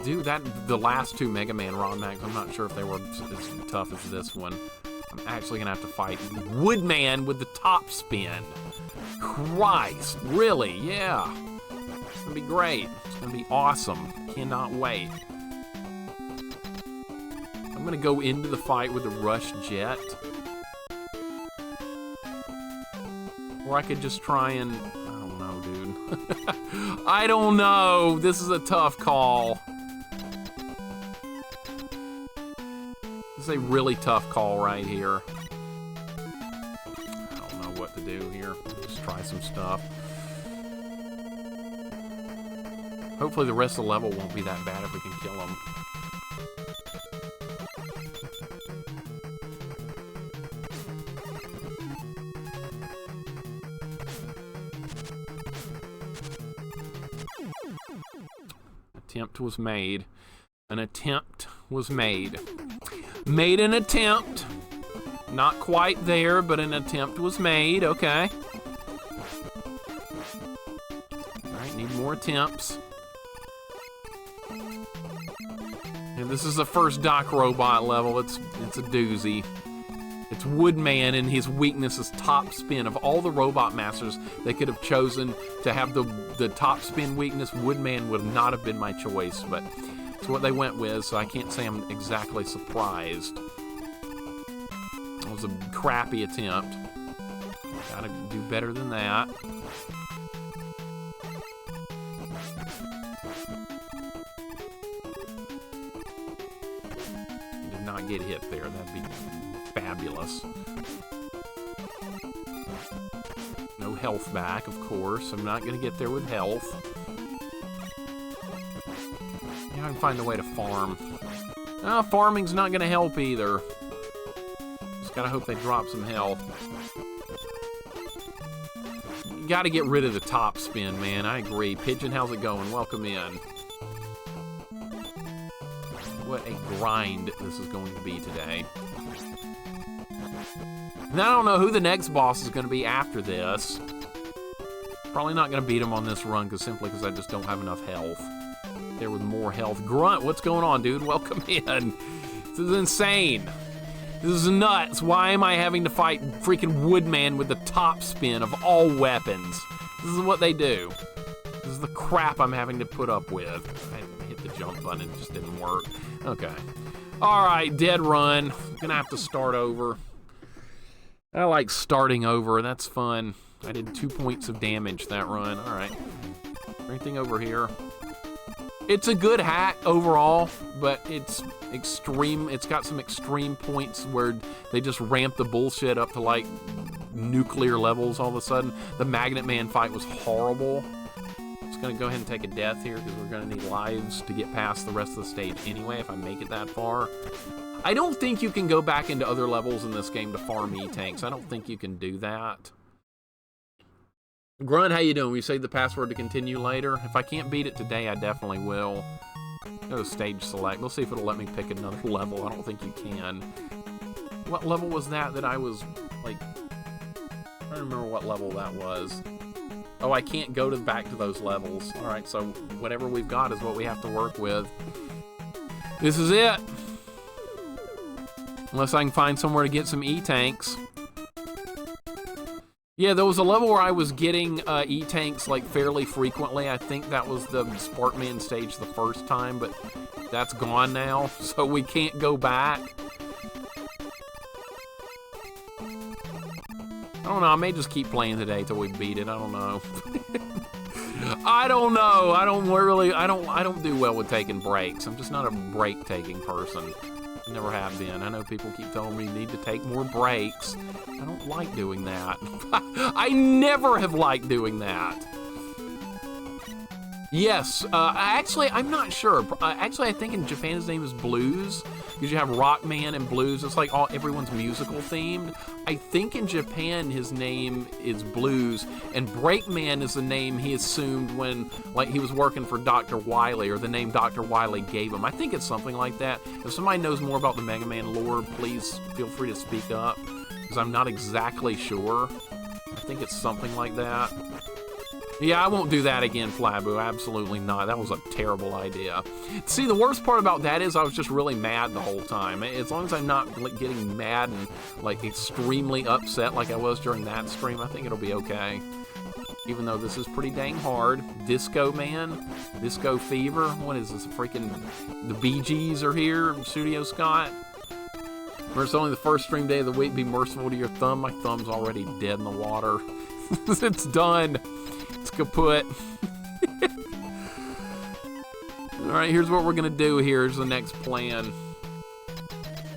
Dude, the last two Megaman Romhacks, I'm not sure if they were as tough as this one. I'm actually going to have to fight Woodman with the top spin. Christ, really? Yeah. It's going to be great. It's going to be awesome. Cannot wait. I'm going to go into the fight with the Rush Jet. Or I could just try and... I don't know, dude. I don't know. This is a tough call. This is a really tough call right here. I don't know what to do here. Just try some stuff. Hopefully the rest of the level won't be that bad if we can kill him. Attempt was made. An attempt was made. Made an attempt. Not quite there, but an attempt was made. Okay. Alright, need more attempts. And this is the first Doc Robot level. It's a doozy. It's Woodman, and his weakness is top spin. Of all the Robot Masters they could have chosen to have the top spin weakness, Woodman would not have been my choice, but it's what they went with, so I can't say I'm exactly surprised. It was a crappy attempt. Gotta do better than that. Did not get hit there. That'd be fabulous. No health back, of course. I'm not going to get there with health. Yeah, I can find a way to farm. Farming's not going to help either. Just gotta hope they drop some health. You gotta get rid of the top spin, man. I agree. Pigeon, how's it going? Welcome in. What a grind this is going to be today. And I don't know who the next boss is going to be after this. Probably not going to beat him on this run simply because I just don't have enough health. There with more health. Grunt, what's going on, dude? Welcome in. This is insane. This is nuts. Why am I having to fight freaking Woodman with the top spin of all weapons? This is what they do. This is the crap I'm having to put up with. I hit the jump button and it just didn't work. Okay. Alright, dead run. Gonna have to start over. I like starting over, that's fun. I did 2 points of damage that run. Alright. Anything over here? It's a good hack overall, but it's extreme. It's got some extreme points where they just ramp the bullshit up to like nuclear levels all of a sudden. The Magnet Man fight was horrible. Just gonna go ahead and take a death here because we're gonna need lives to get past the rest of the stage anyway if I make it that far. I don't think you can go back into other levels in this game to farm E-tanks. I don't think you can do that. Grunt, how you doing? We save the password to continue later. If I can't beat it today, I definitely will. Go to stage select. Let's see if it'll let me pick another level. I don't think you can. What level was that I was, like... I don't remember what level that was. Oh, I can't go back to those levels. Alright, so whatever we've got is what we have to work with. This is it! Unless I can find somewhere to get some E-tanks. Yeah, there was a level where I was getting E-tanks like fairly frequently. I think that was the Sparkman stage the first time, but that's gone now, so we can't go back. I don't know, I may just keep playing today till we beat it, I don't know. I don't know, I don't do well with taking breaks. I'm just not a break-taking person. Never have been. I know people keep telling me you need to take more breaks. I don't like doing that. I never have liked doing that. Yes, actually, I'm not sure. Actually, I think in Japan his name is Blues, because you have Rockman and Blues. It's like everyone's musical themed. I think in Japan his name is Blues, and Breakman is the name he assumed when, like, he was working for Dr. Wily, or the name Dr. Wily gave him. I think it's something like that. If somebody knows more about the Mega Man lore, please feel free to speak up, because I'm not exactly sure. I think it's something like that. Yeah, I won't do that again, Flabu. Absolutely not. That was a terrible idea. See, the worst part about that is I was just really mad the whole time. As long as I'm not getting mad and, like, extremely upset like I was during that stream, I think it'll be okay. Even though this is pretty dang hard. Disco Man, Disco Fever. What is this? Freaking the Bee Gees are here. Studio Scott. Remember, it's only the first stream day of the week. Be merciful to your thumb. My thumb's already dead in the water. It's done. It's kaput. Alright, here's what we're gonna do. Here's the next plan.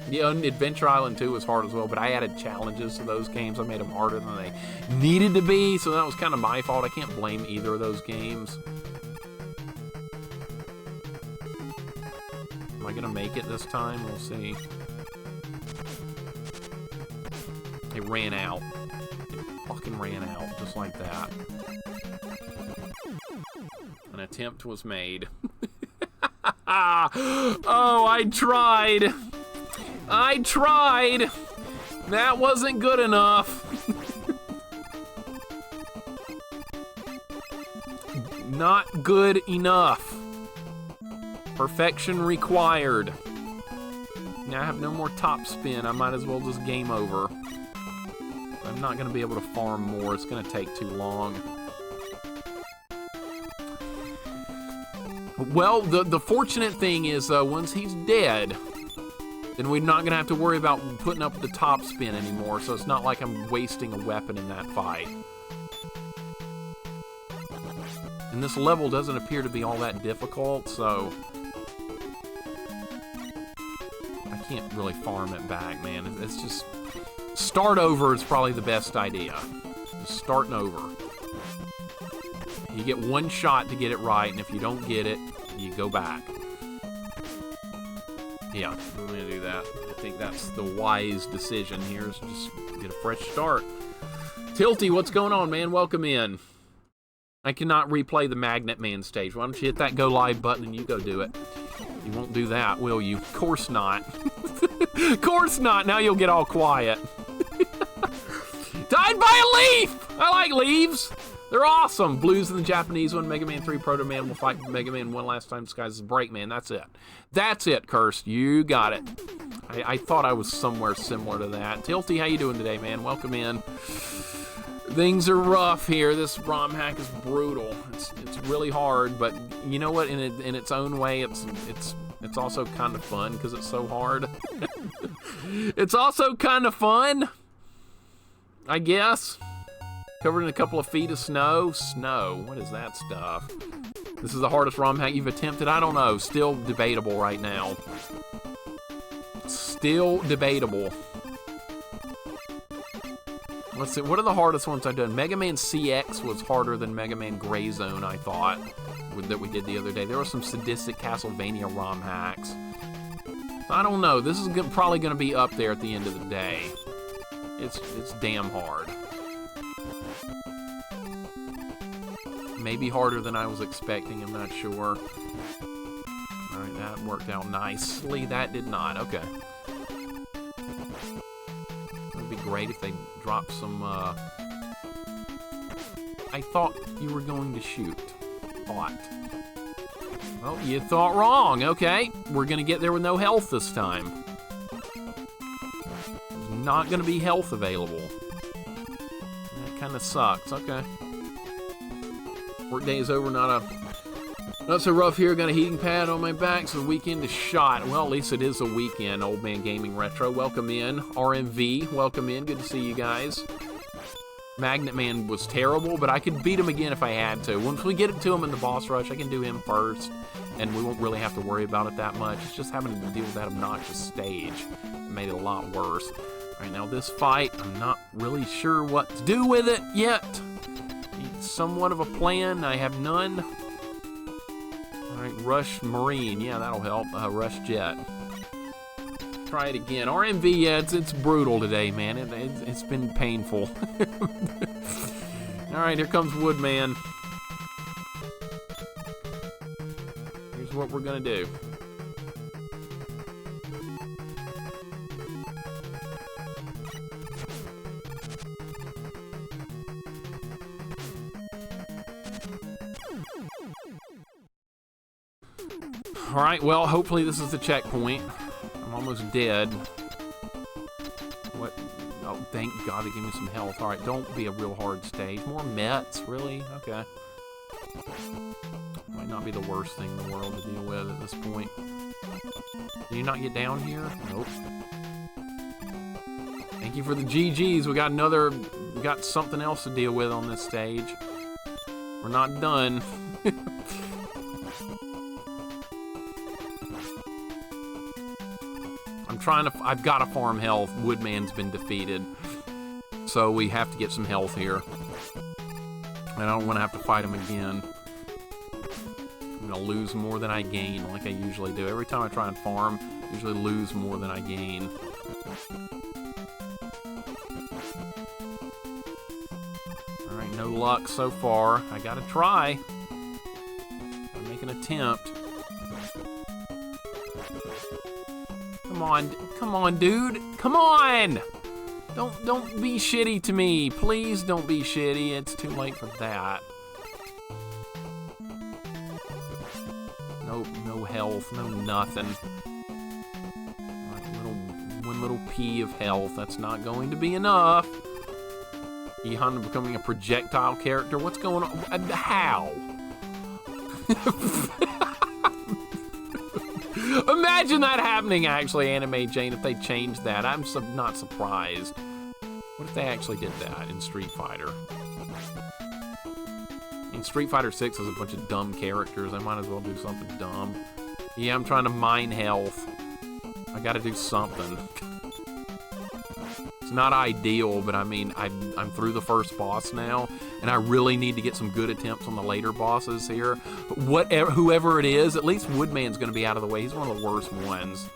Yeah, Adventure Island 2 was hard as well, but I added challenges to those games. I made them harder than they needed to be, so that was kind of my fault. I can't blame either of those games. Am I gonna make it this time? We'll see. It ran out. It fucking ran out, just like that. An attempt was made. Oh, I tried. I tried. That wasn't good enough. Not good enough. Perfection required. Now I have no more top spin. I might as well just game over. I'm not going to be able to farm more. It's going to take too long. Well, the fortunate thing is, once he's dead, then we're not going to have to worry about putting up the top spin anymore, so it's not like I'm wasting a weapon in that fight. And this level doesn't appear to be all that difficult, so I can't really farm it back, man. It's just... Start over is probably the best idea. Just starting over. You get one shot to get it right, and if you don't get it, you go back. Yeah, I'm gonna do that. I think that's the wise decision here, is just get a fresh start. Tilty, what's going on, man? Welcome in. I cannot replay the Magnet Man stage. Why don't you hit that go live button and you go do it? You won't do that, will you? Of course not. Of course not. Now you'll get all quiet. Died by a leaf! I like leaves. They're awesome. Blues in the Japanese one. Mega Man 3 Protoman will fight Mega Man one last time disguised as Breakman. That's it. That's it, Cursed. You got it. I thought I was somewhere similar to that. Tilty, how you doing today, man? Welcome in. Things are rough here. This Romhack is brutal. It's really hard, but you know what? In its own way, it's also kind of fun because it's so hard. It's also kind of fun, I guess. Covered in a couple of feet of snow. Snow. What is that stuff? This is the hardest Romhack you've attempted? I don't know. Still debatable right now. Still debatable. Let's see. What are the hardest ones I've done? Mega Man CX was harder than Mega Man Gray Zone, I thought, that we did the other day. There were some sadistic Castlevania Romhacks. So I don't know. This is probably going to be up there at the end of the day. It's damn hard. Maybe harder than I was expecting, I'm not sure. Alright, that worked out nicely. That did not. Okay. It would be great if they dropped some, I thought you were going to shoot. Thought. Well, you thought wrong. Okay. We're gonna get there with no health this time. There's not gonna be health available. That kind of sucks. Okay. Work day is over, not so rough here. Got a heating pad on my back, so the weekend is shot. Well, at least it is a weekend. Old Man Gaming Retro, welcome in. RMV, welcome in. Good to see you guys. Magnet Man was terrible, but I could beat him again if I had to. Once we get to him in the boss rush, I can do him first, and we won't really have to worry about it that much. It's just having to deal with that obnoxious stage. It made it a lot worse. Alright, now this fight, I'm not really sure what to do with it yet. Somewhat of a plan. I have none. Alright, Rush Marine. Yeah, that'll help. Rush Jet. Try it again. RMV, yeah, it's brutal today, man. It's been painful. Alright, here comes Woodman. Here's what we're gonna do. Alright, well, hopefully this is the checkpoint. I'm almost dead. What? Oh, thank God they gave me some health. Alright, don't be a real hard stage. More Mets, really? Okay. Might not be the worst thing in the world to deal with at this point. Can you not get down here? Nope. Thank you for the GGs. We got something else to deal with on this stage. We're not done. I've got to farm health. Woodman's been defeated. So we have to get some health here. And I don't want to have to fight him again. I'm going to lose more than I gain, like I usually do. Every time I try and farm, I usually lose more than I gain. Alright, no luck so far. I gotta try. Gotta make an attempt. Come on, dude. Come on! Don't be shitty to me. Please don't be shitty. It's too late for that. Nope, no health, no nothing. One little pea of health. That's not going to be enough. E-Honda becoming a projectile character. What's going on? How? Imagine that happening, actually, Anime Jane, if they changed that. I'm not surprised. What if they actually did that in Street Fighter? In Street Fighter 6, there's a bunch of dumb characters. I might as well do something dumb. Yeah, I'm trying to mine health. I gotta do something. It's not ideal, but I mean, I'm through the first boss now, and I really need to get some good attempts on the later bosses here. Whoever it is, at least Woodman's gonna be out of the way. He's one of the worst ones.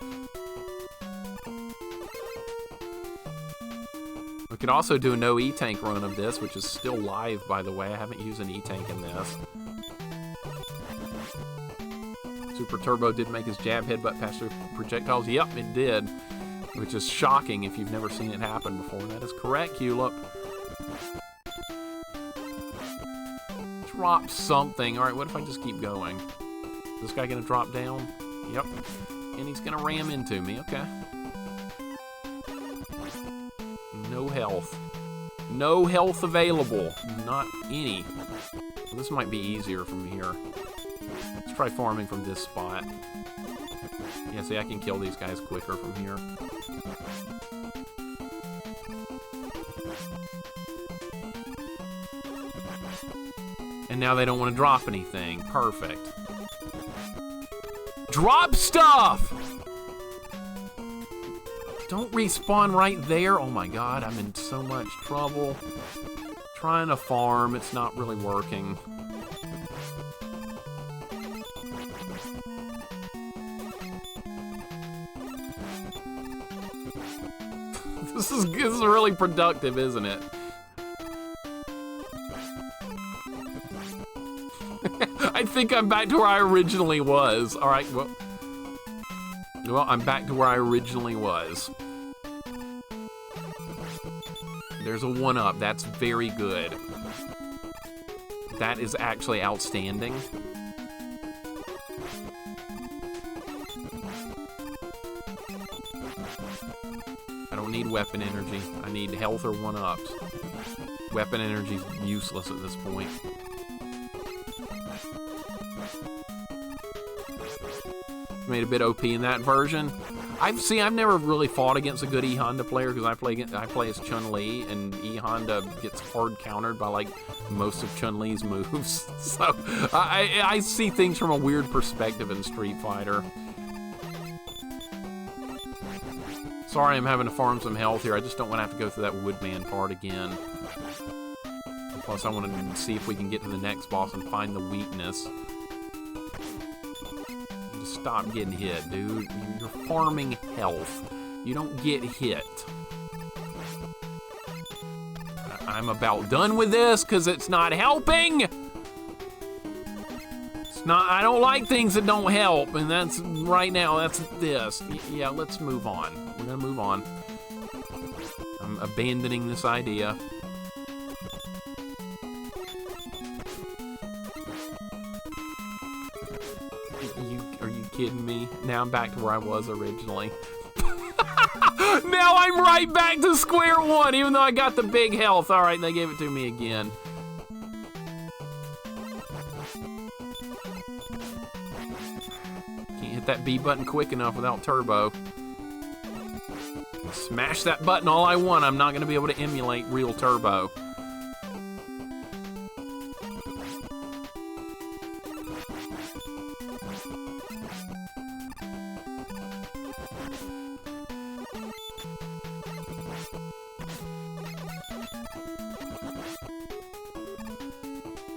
We could also do a no E-Tank run of this, which is still live, by the way. I haven't used an E-Tank in this. Super Turbo did make his jab headbutt pass through projectiles. Yep, it did. Which is shocking if you've never seen it happen before. That is correct, Hulip. Drop something. Alright, what if I just keep going? Is this guy gonna drop down? Yep. And he's gonna ram into me. Okay. No health. No health available. Not any. Well, this might be easier from here. Let's try farming from this spot. Yeah, see, I can kill these guys quicker from here. And now they don't want to drop anything. Perfect. Drop stuff! Don't respawn right there. Oh my god, I'm in so much trouble. Trying to farm, it's not really working. This is really productive, isn't it? I think I'm back to where I originally was. Alright, well, I'm back to where I originally was. There's a 1-up. That's very good. That is actually outstanding. I don't need weapon energy. I need health or 1-ups. Weapon energy's useless at this point. Made a bit OP in that version. I've never really fought against a good E-Honda player because I play as Chun-Li, and E-Honda gets hard countered by like most of Chun-Li's moves. So I see things from a weird perspective in Street Fighter. Sorry, I'm having to farm some health here. I just don't want to have to go through that Woodman part again. Plus, I want to see if we can get to the next boss and find the weakness. stop getting hit, dude. You're farming health. You don't get hit. I'm about done with this because it's not helping. It's not, I don't like things that don't help, and that's, right now, that's this. Yeah, let's move on. We're gonna move on. I'm abandoning this idea. Are you kidding me? Now I'm back to where I was originally. Now I'm right back to square one, even though I got the big health. All right, they gave it to me again. Can't hit that B button quick enough without turbo. Smash that button all I want. I'm not going to be able to emulate real turbo.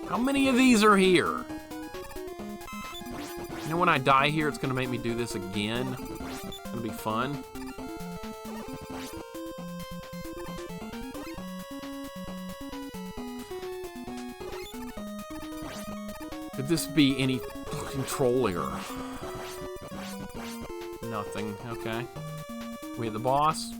How many of these are here? You know, when I die here, it's gonna make me do this again. It's gonna be fun. Could this be any controller? Nothing, okay. We have the boss.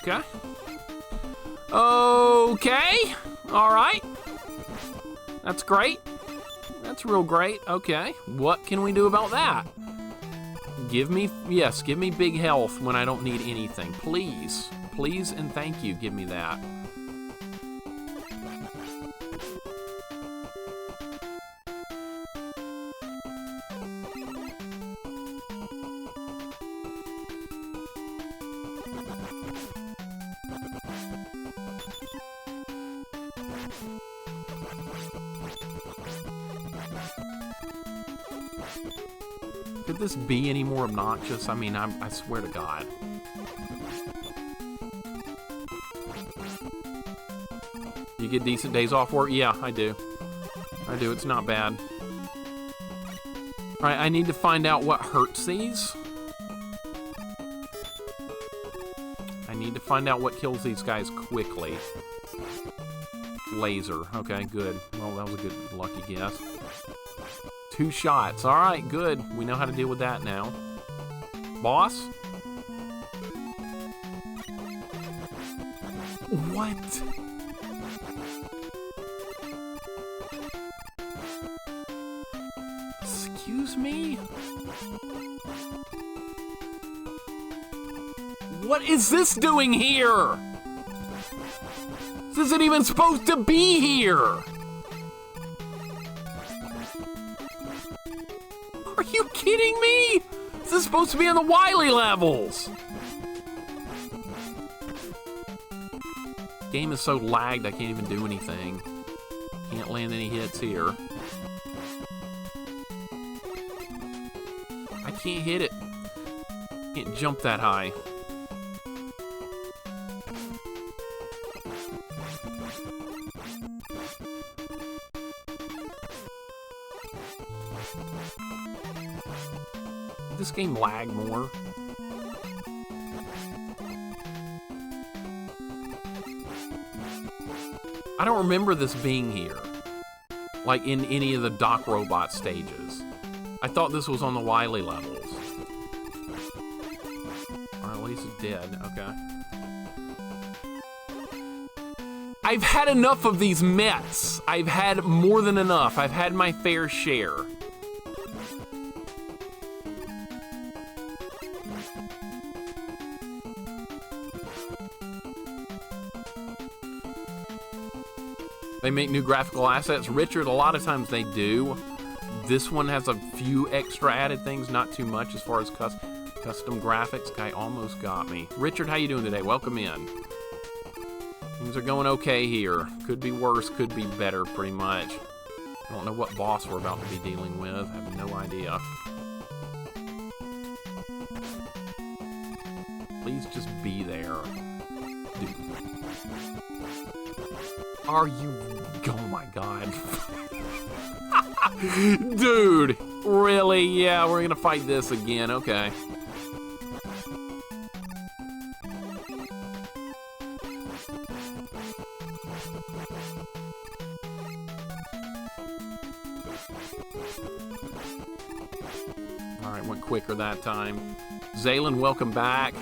Okay. Okay. All right. That's great. That's real great. Okay. What can we do about that? Give me, yes, give me big health when I don't need anything. Please. Please and thank you. Give me that. Could this be any more obnoxious? I mean, I swear to God. You get decent days off work? Yeah, I do. I do, it's not bad. Alright, I need to find out what hurts these. I need to find out what kills these guys quickly. Laser, okay, good. Well, that was a good lucky guess. 2 shots. All right, good. We know how to deal with that now. Boss? What? Excuse me? What is this doing here? This isn't even supposed to be here. Are you kidding me? This is supposed to be in the Wily levels. Game is so lagged I can't even do anything. Can't land any hits here. I can't hit it. Can't jump that high. This game lag more. I don't remember this being here, like in any of the Doc Robot stages. I thought this was on the Wily levels. Or at least it's dead, okay. I've had enough of these Mets. I've had more than enough. I've had my fair share. They make new graphical assets. Richard, a lot of times they do. This one has a few extra added things, not too much as far as custom graphics. Guy almost got me. Richard, how you doing today? Welcome in. Things are going okay here. Could be worse, could be better, pretty much. I don't know what boss we're about to be dealing with. I have no idea. Please just be there. are you? Oh my god. Dude, really? Yeah, we're gonna fight this again. Okay. Alright, went quicker that time. Zaylin, welcome back.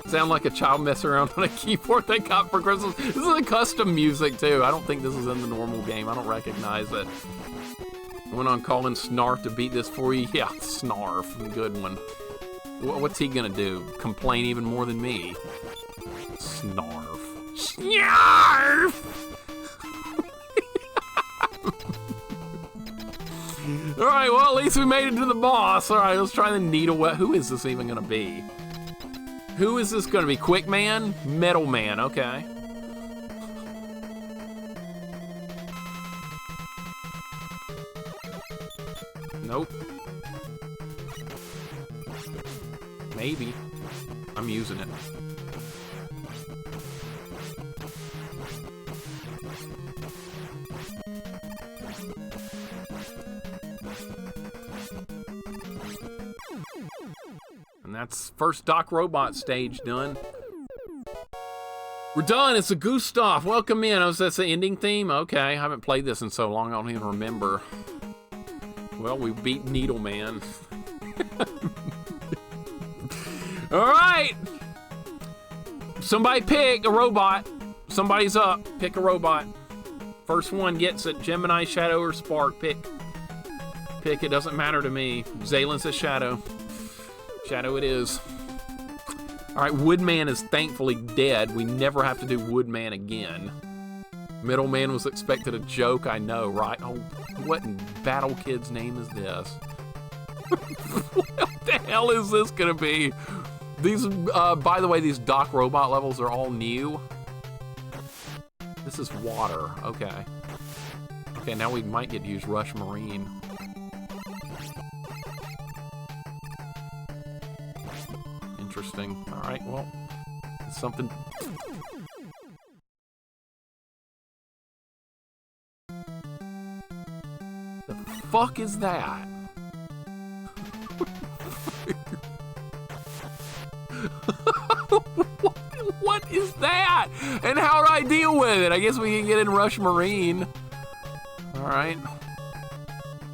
Sound like a child messing around on a keyboard they got for Christmas. This is a custom music too. I don't think this is in the normal game. I don't recognize it. Went on calling Snarf to beat this for you. Yeah, Snarf, good one. What's he gonna do? Complain even more than me? Snarf. Snarf! Alright, well, at least we made it to the boss. Alright, let's try the needle. Who is this even gonna be? Who is this gonna be? Quick Man? Metal Man, okay. Nope. Maybe. I'm using it. And that's first Doc Robot stage done. We're done. It's a Gustav. Welcome in. Oh, that's the ending theme? Okay. I haven't played this in so long, I don't even remember. Well, we beat Needle Man. All right. Somebody pick a robot. Somebody's up. Pick a robot. First one gets it. Gemini, Shadow, or Spark. Pick. Pick. It doesn't matter to me. Zaylin says Shadow. Shadow it is. All right, Woodman is thankfully dead. We never have to do Woodman again. Middleman was expected a joke, I know, right? Oh, what in Battle Kid's name is this? What the hell is this gonna be? These, by the way, these Doc Robot levels are all new. This is water, okay. Okay, now we might get to use Rush Marine. Interesting. All right, well, something. The fuck is that? What is that? And how do I deal with it? I guess we can get in Rush Marine. All right,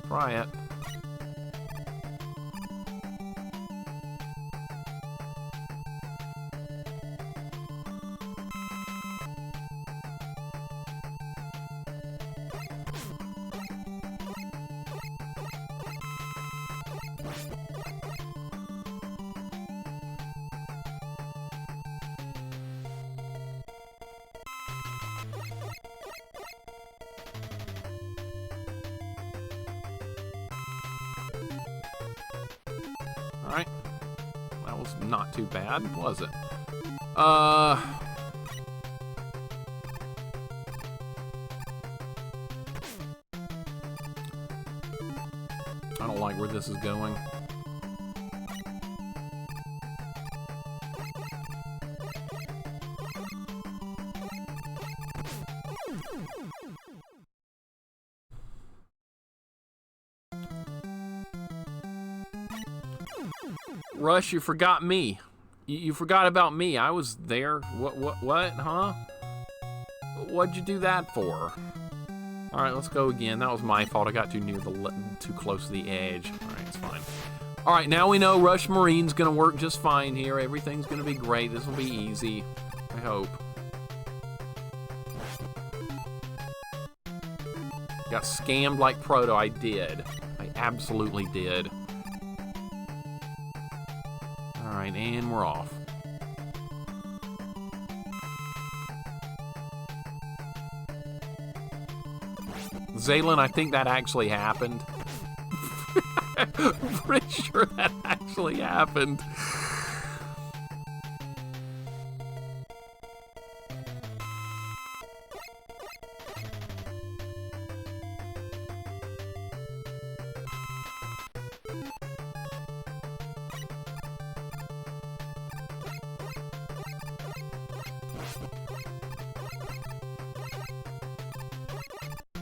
try it. Alright. That was not too bad, was it? I don't like where this is going. Rush, you forgot me. You forgot about me. I was there. What, huh? What'd you do that for? All right, let's go again. That was my fault. I got too close to the edge. All right, it's fine. All right, now we know Rush Marine's gonna work just fine here. Everything's gonna be great. This will be easy, I hope. Got scammed like Proto. I did. I absolutely did. All right, and we're off. Zaylin, I think that actually happened. I'm pretty sure that actually happened.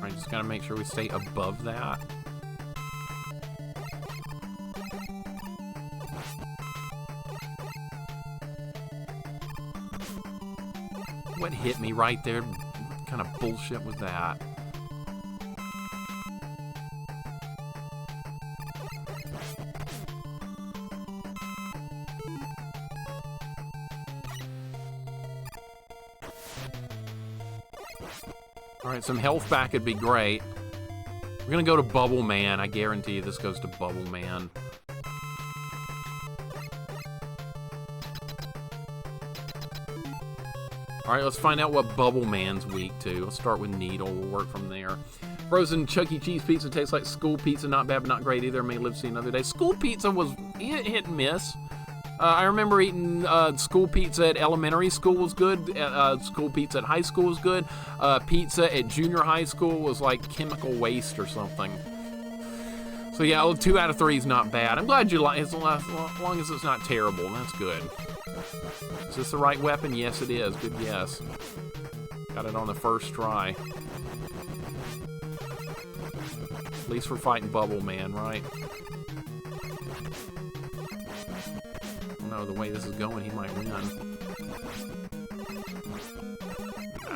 Alright, just gotta make sure we stay above that. What hit me right there? What kind of bullshit was that? Alright, some health back would be great. We're gonna go to Bubble Man. I guarantee you this goes to Bubble Man. Alright, let's find out what Bubble Man's weak to. Let's start with Needle. We'll work from there. Frozen Chuck E. Cheese pizza tastes like school pizza. Not bad, but not great either. May live to see another day. School pizza was hit and miss. I remember eating school pizza at elementary school was good. School pizza at high school was good. Pizza at junior high school was like chemical waste or something. So yeah, 2 out of 3 is not bad. I'm glad you like it, as long as it's not terrible. That's good. Is this the right weapon? Yes, it is. Good guess. Got it on the first try. At least we're fighting Bubble Man, right? No, the way this is going, he might win. Nah,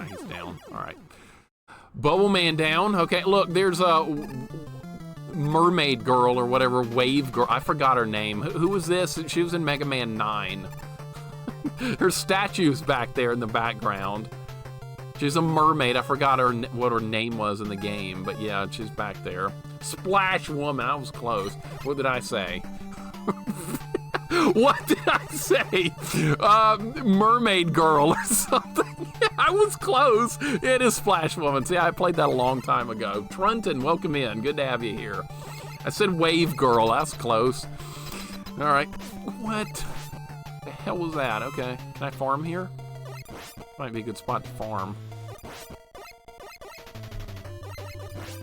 he's down. Alright. Bubble Man down. Okay, look, there's a mermaid girl or whatever, wave girl. I forgot her name. Who was this? She was in Mega Man 9. Her statue's back there in the background. She's a mermaid. I forgot what her name was in the game, but yeah, she's back there. Splash Woman. I was close. What did I say? What did I say? Mermaid Girl or something. I was close. It is Splash Woman. See, I played that a long time ago. Trunton, welcome in. Good to have you here. I said Wave Girl. That's close. All right. What the hell was that? Okay. Can I farm here? Might be a good spot to farm.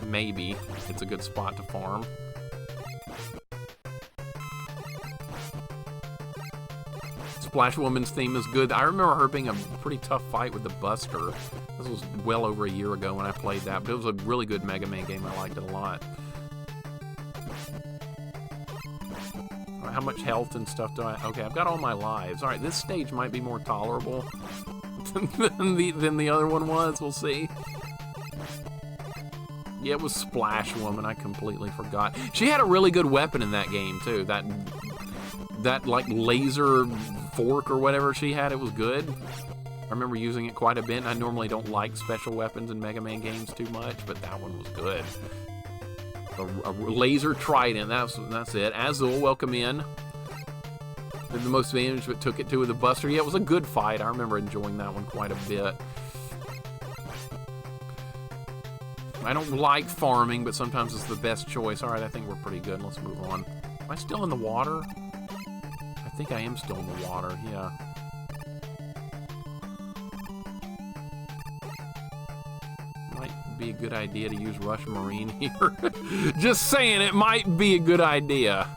Maybe it's a good spot to farm. Splash Woman's theme is good. I remember her being a pretty tough fight with the Buster. This was well over a year ago when I played that, but it was a really good Mega Man game. I liked it a lot. Right, how much health and stuff do I... Okay, I've got all my lives. Alright, this stage might be more tolerable than the other one was. We'll see. Yeah, it was Splash Woman. I completely forgot. She had a really good weapon in that game, too. That like laser fork or whatever she had, it was good. I remember using it quite a bit. I normally don't like special weapons in Mega Man games too much, but that one was good. A laser trident, that's it. Azul, welcome in. Did the most damage, but took it to with the Buster. Yeah, it was a good fight. I remember enjoying that one quite a bit. I don't like farming, but sometimes it's the best choice. Alright, I think we're pretty good. Let's move on. Am I still in the water? I think I am still in the water, yeah. Might be a good idea to use Rush Marine here. Just saying, it might be a good idea.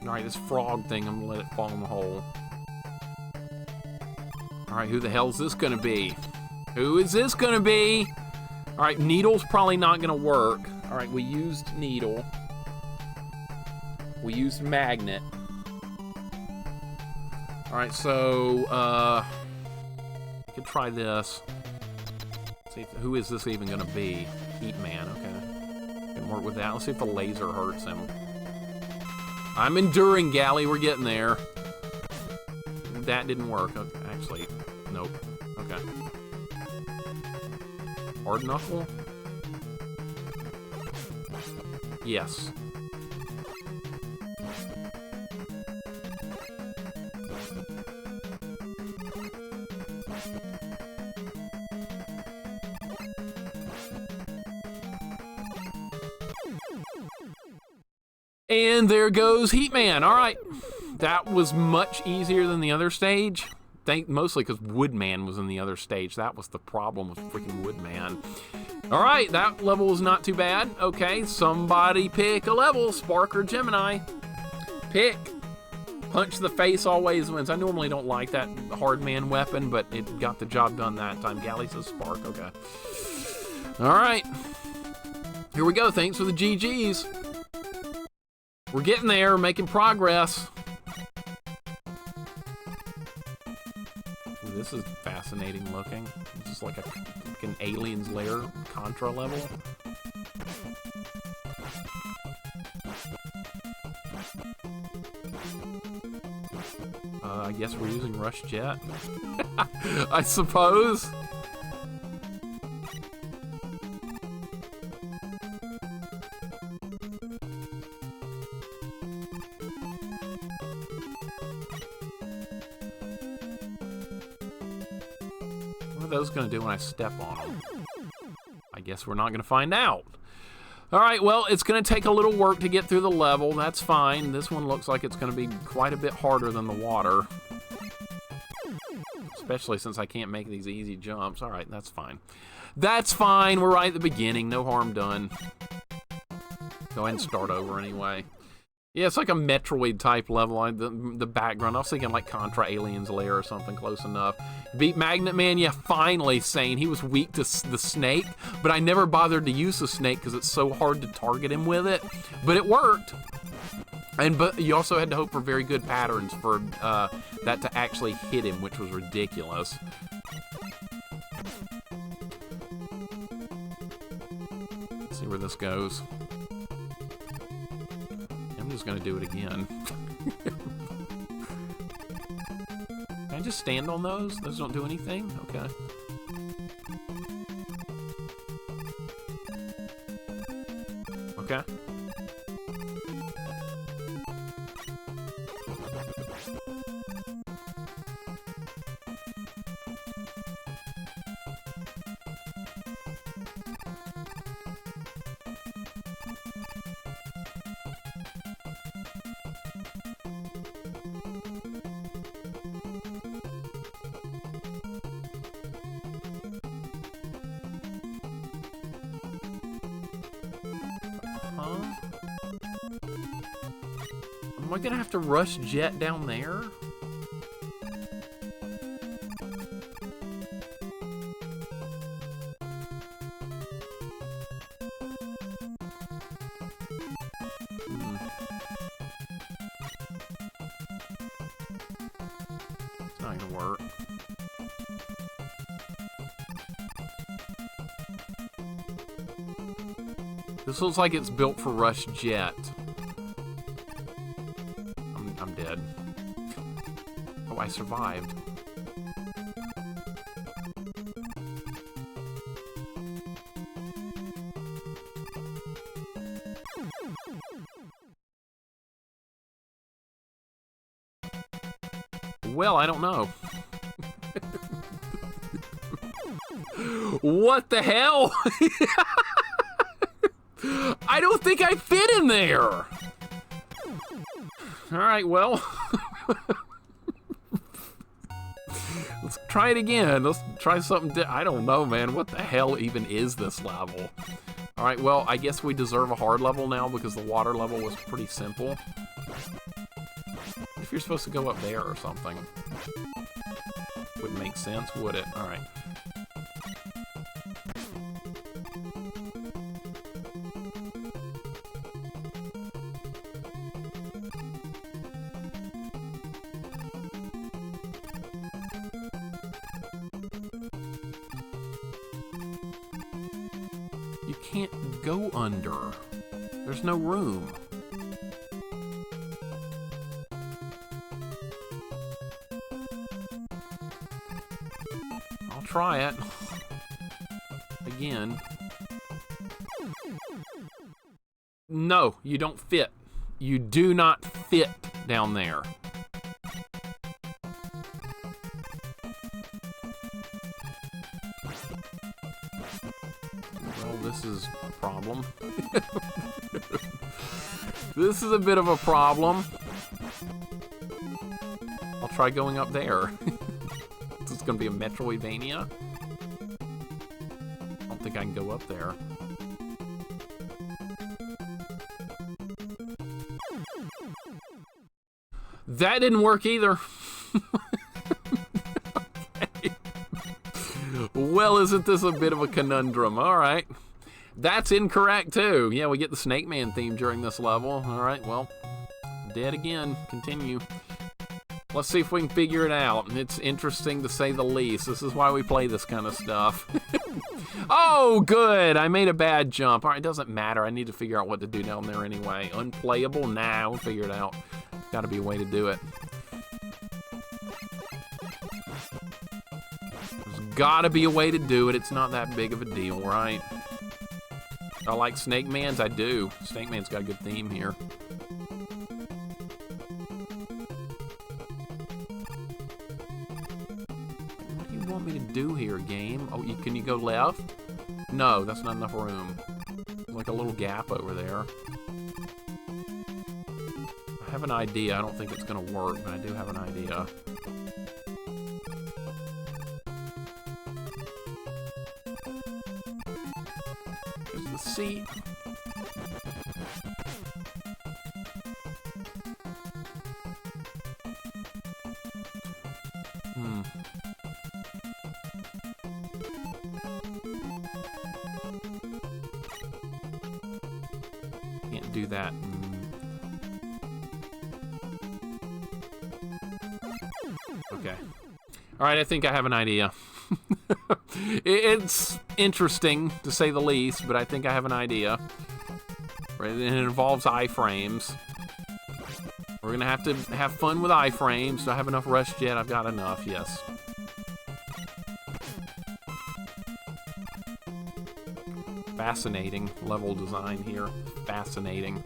Alright, this frog thing, I'm gonna let it fall in the hole. Alright, who the hell's this gonna be? Who is this gonna be? Alright, Needle's probably not gonna work. Alright, we used Needle. We used Magnet. Alright, so, we could try this. See if, who is this even gonna be? Heat Man, okay. Can work with that. Let's see if the laser hurts him. I'm enduring, Galley. We're getting there. That didn't work. Okay, actually, nope. Okay. Hard Knuckle? Yes. And there goes Heat Man. All right. That was much easier than the other stage. Mostly because Woodman was in the other stage. That was the problem with freaking Woodman. All right, that level was not too bad. Okay, somebody pick a level. Spark or Gemini. Pick. Punch the face always wins. I normally don't like that hard man weapon, but it got the job done that time. Galley says Spark. Okay. All right. Here we go. Thanks for the GGs. We're getting there, making progress. Ooh, this is fascinating looking. This is like an Alien's Lair Contra level. I guess we're using Rush Jet. I suppose. What are those going to do when I step on them? I guess we're not going to find out. All right, well, it's going to take a little work to get through the level. That's fine. This one looks like it's going to be quite a bit harder than the water. Especially since I can't make these easy jumps. All right, that's fine. That's fine. We're right at the beginning. No harm done. Go ahead and start over anyway. Yeah, it's like a Metroid type level. The background, I was thinking like Contra Alien's Lair or something close enough. Beat Magnet Man, yeah, finally, saying he was weak to the snake, but I never bothered to use the snake because it's so hard to target him with it. But it worked. But you also had to hope for very good patterns for that to actually hit him, which was ridiculous. Let's see where this goes. I'm just gonna do it again. Can I just stand on those? Those don't do anything? Okay. Okay. Am I gonna have to rush Jet down there? It's not gonna work. This looks like it's built for Rush Jet. I'm dead. Oh, I survived. Well, I don't know. What the hell? I don't think I fit in there. All right, well. Let's try it again. Let's try something. I don't know, man. What the hell even is this level? All right, well, I guess we deserve a hard level now because the water level was pretty simple. If you're supposed to go up there or something. Wouldn't make sense, would it? All right. You can't go under. There's no room. I'll try it. Again. No, you don't fit. You do not fit down there. Well, this is a problem. This is a bit of a problem. I'll try going up there. This is going to be a Metroidvania. I don't think I can go up there. That didn't work either. Okay. Well, isn't this a bit of a conundrum? All right. That's incorrect, too. Yeah, we get the Snake Man theme during this level. All right, well, dead again. Continue. Let's see if we can figure it out. It's interesting to say the least. This is why we play this kind of stuff. Oh, good. I made a bad jump. All right, it doesn't matter. I need to figure out what to do down there anyway. Unplayable? Nah, we'll figure it out. Got to be a way to do it. There's got to be a way to do it. It's not that big of a deal, right? I like Snake Man's. I do. Snake Man's got a good theme here. What do you want me to do here, game? Oh, can you go left? No, that's not enough room. There's like a little gap over there. I have an idea. I don't think it's going to work, but I do have an idea. There's the seat. Can't do that. Okay. Alright, I think I have an idea. It's interesting, to say the least, but I think I have an idea. Right, and it involves iframes. We're gonna have to have fun with iframes. Do I have enough rush jet? I've got enough, yes. Fascinating level design here. Fascinating.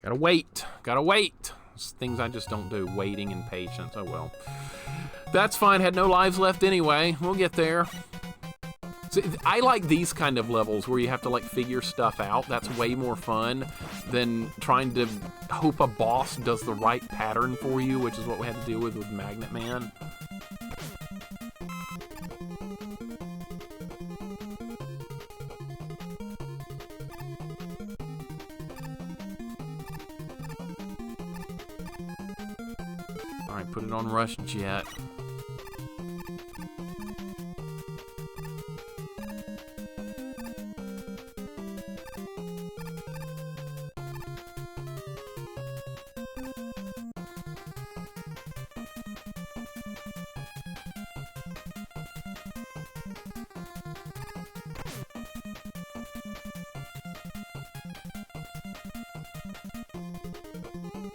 Gotta wait. Gotta wait. It's things I just don't do. Waiting and patience. Oh well. That's fine. Had no lives left anyway. We'll get there. See, I like these kind of levels where you have to like figure stuff out. That's way more fun than trying to hope a boss does the right pattern for you, which is what we had to deal with Magnet Man. Alright, put it on Rush Jet.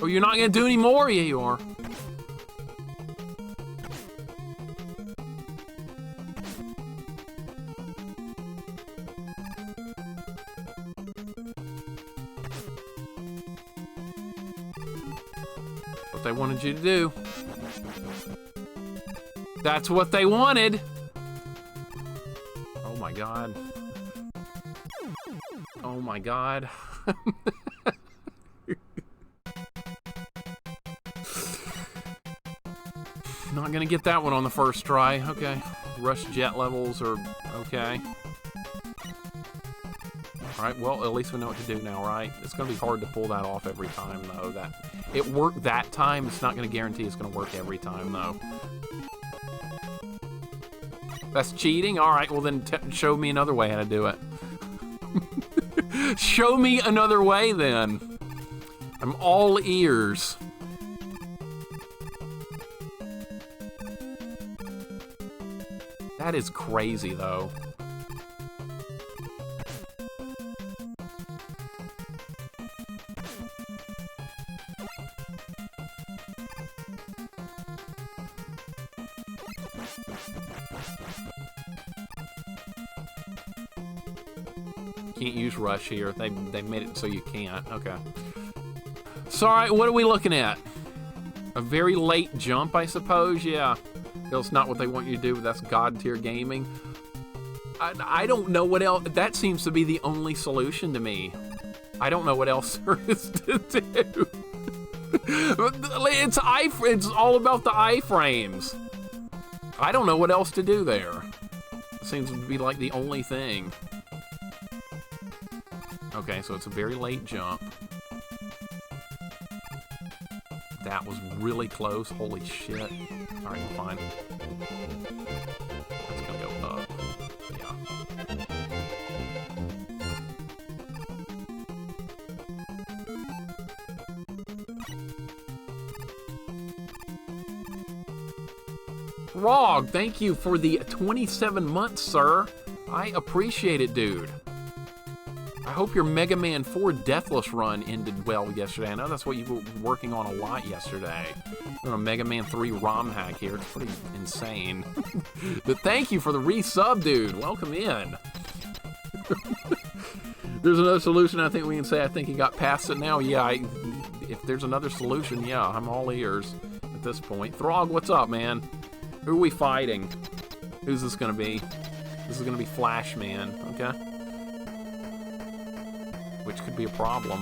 Oh, you're not gonna do any more? Yeah, you are. What they wanted you to do. That's what they wanted. Oh my god. Oh my god. Not gonna get that one on the first try. Okay. Rush Jet levels are okay. Alright, well, at least we know what to do now, right? It's gonna be hard to pull that off every time, though. That it worked that time. It's not gonna guarantee it's gonna work every time, though. That's cheating? Alright, well then show me another way how to do it. Show me another way, then. I'm all ears. That is crazy, though. can't use rush here. They made it so you can't. Okay. So, all right, what are we looking at? A very late jump, I suppose. Yeah. That's not what they want you to do, but that's God tier gaming. I don't know what else. That seems to be the only solution to me. I don't know what else there is to do. It's all about the iframes. I don't know what else to do there. It seems to be like the only thing. Okay, so it's a very late jump. That was really close. Holy shit. Alright, fine. That's gonna go up. Yeah. Rog, thank you for the 27 months, sir. I appreciate it, dude. I hope your Mega Man 4 Deathless run ended well yesterday. I know that's what you were working on a lot yesterday. On a Mega Man 3 Romhack here. It's pretty insane. But thank you for the resub, dude. Welcome in. There's another solution I think we can say. I think he got past it now. Yeah, if there's another solution, yeah, I'm all ears at this point. Throg, what's up, man? Who are we fighting? Who's this gonna be? This is gonna be Flash Man, okay? Which could be a problem.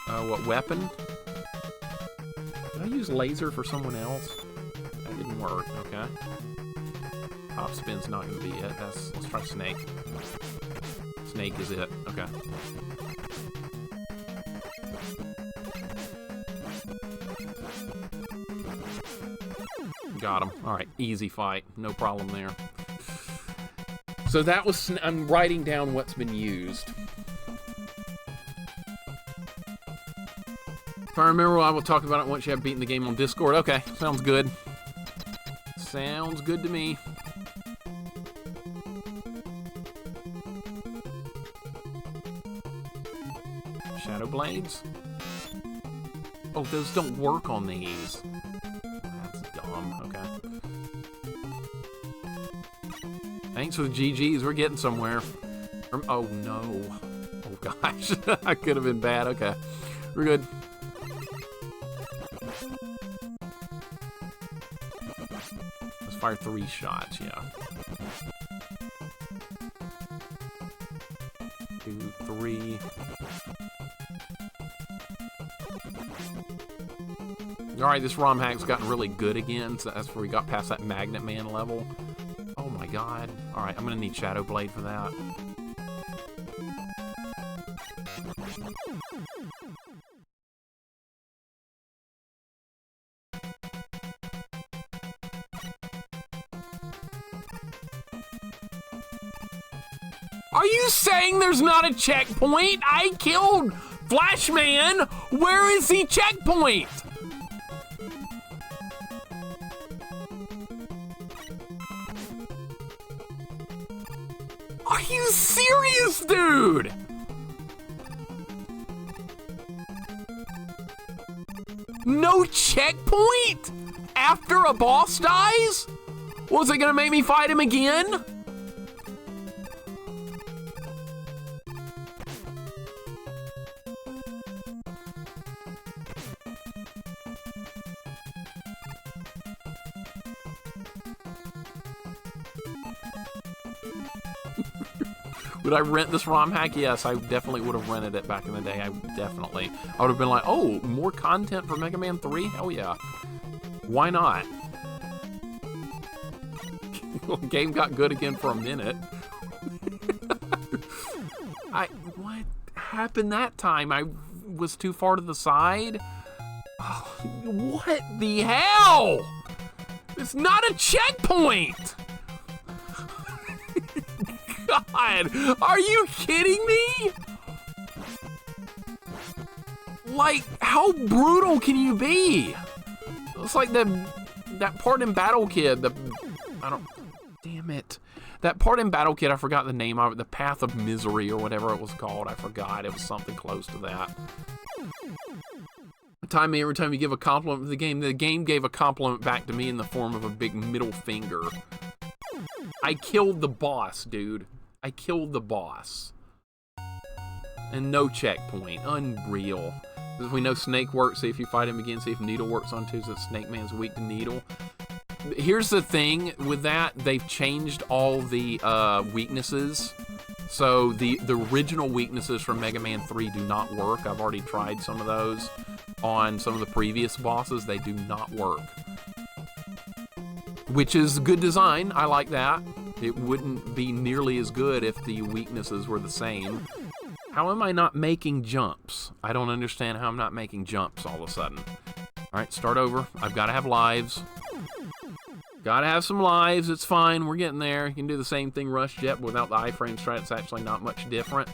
What weapon? Did I use laser for someone else? That didn't work, okay. Top spin's not gonna be it. Let's try Snake. Snake is it, okay. Got him. Alright, easy fight. No problem there. So that was... I'm writing down what's been used. If I remember, I will talk about it once you have beaten the game on Discord. Okay, sounds good. Sounds good to me. Shadow Blades? Oh, those don't work on these. That's dumb, okay. Thanks for the GGs, we're getting somewhere. Oh no. Oh gosh, I could have been bad, okay. We're good. Let's fire 3 shots, yeah. 2, 3. Alright, this Romhack's gotten really good again, so that's where we got past that Magnet Man level. Oh my god. Alright, I'm gonna need Shadow Blade for that. Are you saying there's not a checkpoint? I killed Flashman! Where is the checkpoint? Are you serious, dude? No checkpoint? After a boss dies? Was it gonna make me fight him again? Would I rent this ROM hack? Yes, I definitely would have rented it back in the day. I would have been like, oh, more content for Mega Man 3? Hell yeah. Why not? Game got good again for a minute. What happened that time? I was too far to the side? Oh, what the hell? It's not a checkpoint! God, are you kidding me? Like, how brutal can you be? It's like that part in Battle Kid, damn it. That part in Battle Kid, I forgot the name of it, the Path of Misery or whatever it was called. I forgot, it was something close to that. Every time you give a compliment to the game gave a compliment back to me in the form of a big middle finger. I killed the boss, dude. I killed the boss. And no checkpoint. Unreal. Because we know Snake works, see if you fight him again, see if Needle works on too, so that Snake Man's weak to Needle. Here's the thing with that, they've changed all the weaknesses. So the original weaknesses from Mega Man 3 do not work. I've already tried some of those on some of the previous bosses. They do not work. Which is good design, I like that. It wouldn't be nearly as good if the weaknesses were the same. How am I not making jumps? I don't understand how I'm not making jumps all of a sudden. Alright, start over. I've got to have lives. Gotta have some lives, it's fine, we're getting there. You can do the same thing Rush Jet, but without the iframe strat, it's actually not much different.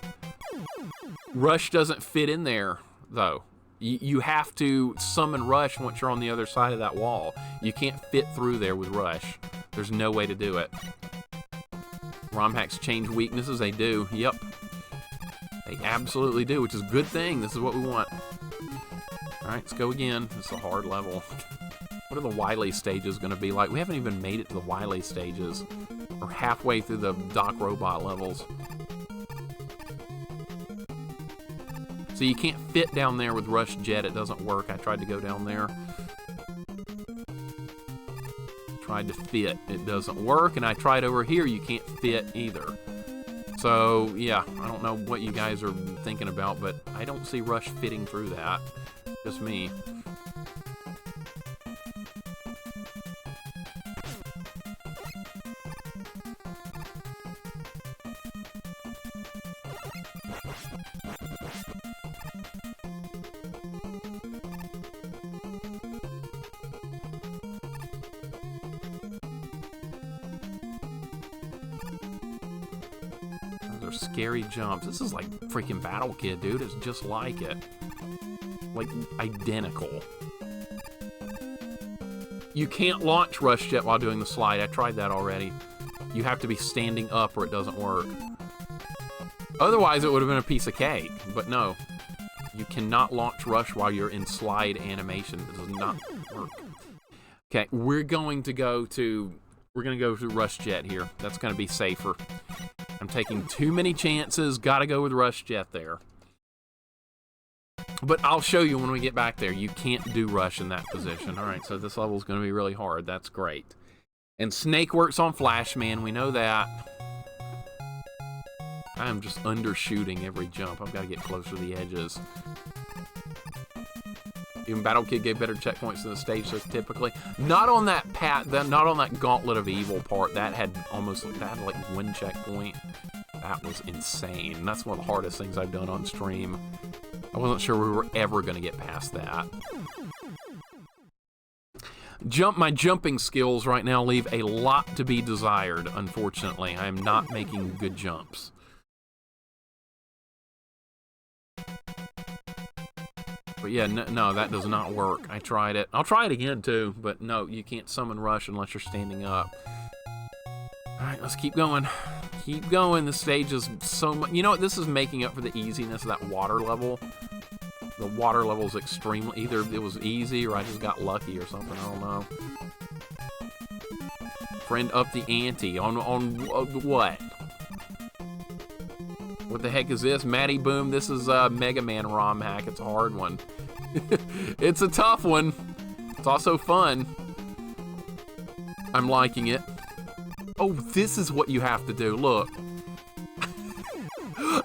Rush doesn't fit in there, though. You have to summon Rush once you're on the other side of that wall. You can't fit through there with Rush. There's no way to do it. Romhacks change weaknesses, they do, yep. They absolutely do, which is a good thing. This is what we want. Alright, let's go again. This is a hard level. What are the Wily stages going to be like? We haven't even made it to the Wily stages. We're halfway through the Doc Robot levels. So you can't fit down there with Rush Jet. It doesn't work. I tried to go down there. Tried to fit. It doesn't work. And I tried over here. You can't fit either. So, yeah. I don't know what you guys are thinking about, but I don't see Rush fitting through that. Just me. Scary jumps. This is like freaking Battle Kid, dude. It's just like it. Like, identical. You can't launch Rush Jet while doing the slide. I tried that already. You have to be standing up or it doesn't work. Otherwise, it would have been a piece of cake. But no. You cannot launch Rush while you're in slide animation. It does not work. Okay, we're going to go to Rush Jet here. That's going to be safer. I'm taking too many chances. Gotta go with Rush Jet there. But I'll show you when we get back there. You can't do Rush in that position. Alright, so this level's going to be really hard. That's great. And Snake works on Flash Man. We know that. I am just undershooting every jump. I've got to get closer to the edges. Even Battle Kid gave better checkpoints than the stage does typically. Not on that not on that Gauntlet of Evil part. That had like one checkpoint. That was insane. That's one of the hardest things I've done on stream. I wasn't sure we were ever going to get past that. My jumping skills right now leave a lot to be desired, unfortunately. I am not making good jumps. But yeah, no, that does not work. I tried it. I'll try it again too, but no, you can't summon Rush unless you're standing up. Alright, let's keep going. Keep going. The stage is so much. You know what? This is making up for the easiness of that water level. The water level is extremely. Either it was easy or I just got lucky or something. I don't know. Friend up the ante. On what? What the heck is this? Matty Boom, this is Mega Man ROM hack. It's a hard one. It's a tough one. It's also fun. I'm liking it. Oh, this is what you have to do. Look.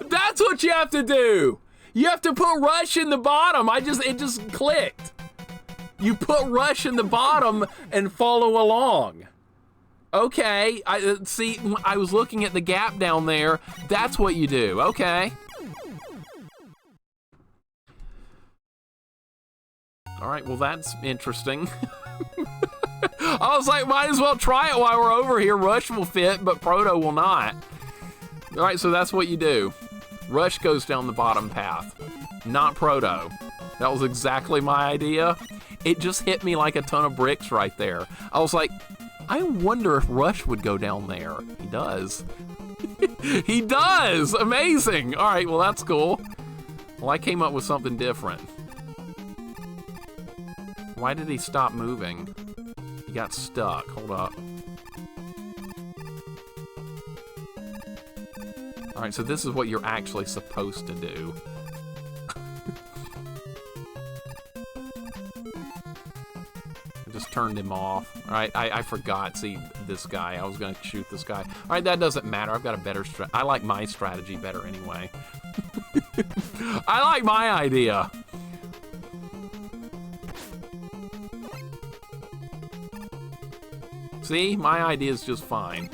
That's what you have to do. You have to put Rush in the bottom. It just clicked. You put Rush in the bottom and follow along. Okay, see, I was looking at the gap down there. That's what you do, okay. Alright, well that's interesting. I was like, might as well try it while we're over here. Rush will fit, but Proto will not. Alright, so that's what you do. Rush goes down the bottom path, not Proto. That was exactly my idea. It just hit me like a ton of bricks right there. I was like, I wonder if Rush would go down there. He does. He does! Amazing! Alright, well that's cool. Well, I came up with something different. Why did he stop moving? He got stuck. Hold up. Alright, so this is what you're actually supposed to do. I just turned him off. Alright, I forgot. See, this guy. I was going to shoot this guy. Alright, that doesn't matter. I've got a better strategy. I like my strategy better anyway. I like my idea. See, my idea is just fine.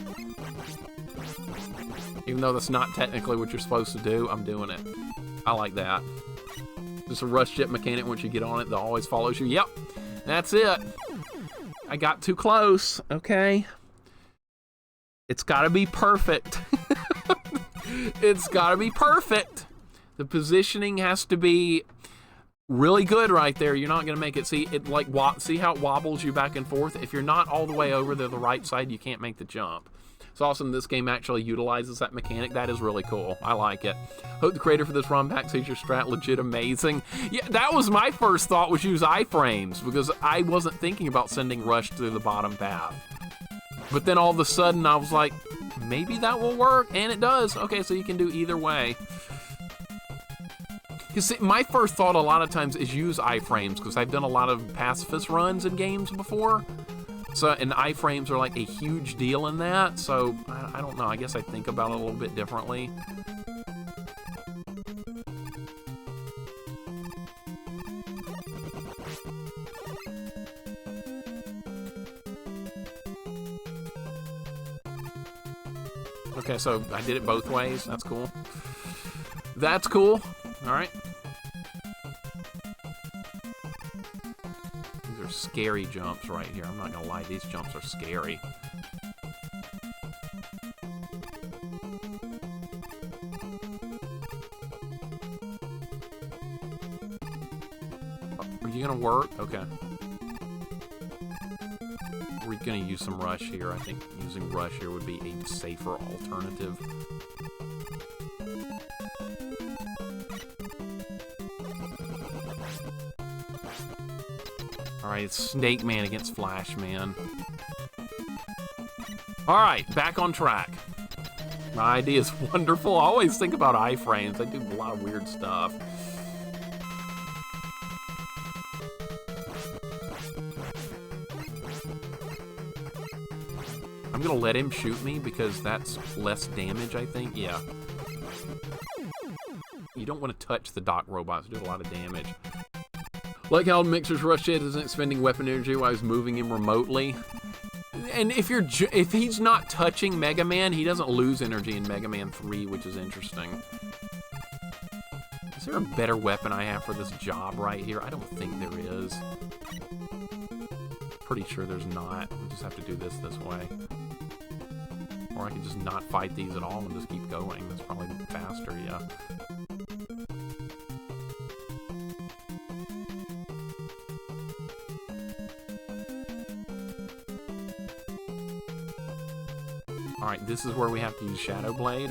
Even though that's not technically what you're supposed to do, I'm doing it. I like that. Just a rush chip mechanic, once you get on it, that always follows you. Yep, that's it. I got too close, okay? It's gotta be perfect. It's gotta be perfect. The positioning has to be really good right there. You're not gonna make it. See, it like see how it wobbles you back and forth? If you're not all the way over to the right side, you can't make the jump. It's awesome this game actually utilizes that mechanic. That is really cool. I like it. Hope the creator for this Romhack sees your strat legit amazing. Yeah, that was my first thought, was use iframes, because I wasn't thinking about sending Rush through the bottom path. But then all of a sudden I was like, maybe that will work, and it does. Okay, so you can do either way. Because my first thought a lot of times is use iframes, because I've done a lot of pacifist runs in games before. So, and iframes are like a huge deal in that, so I don't know, I guess I think about it a little bit differently. Okay, so I did it both ways, that's cool. That's cool, alright. Scary jumps right here. I'm not gonna lie, these jumps are scary. Are you gonna work? Okay. We're gonna use some rush here. I think using rush here would be a safer alternative. Alright, it's Snake Man against Flash Man. Alright, back on track. My idea is wonderful. I always think about iframes. I do a lot of weird stuff. I'm gonna let him shoot me because that's less damage, I think. Yeah. You don't want to touch the dock robots. They do a lot of damage. Like how Mixer's rush jet isn't expending weapon energy while he's moving him remotely. And if he's not touching Mega Man, he doesn't lose energy in Mega Man 3, which is interesting. Is there a better weapon I have for this job right here? I don't think there is. Pretty sure there's not. We just have to do this way. Or I could just not fight these at all and just keep going. That's probably faster, yeah. Alright, this is where we have to use Shadow Blade.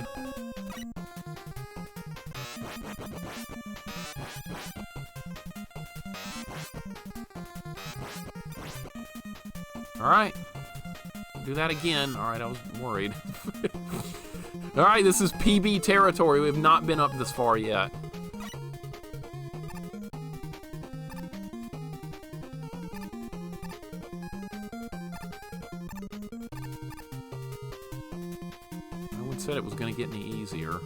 Alright. Do that again. Alright, I was worried. Alright, this is PB territory. We have not been up this far yet. Said it was going to get any easier.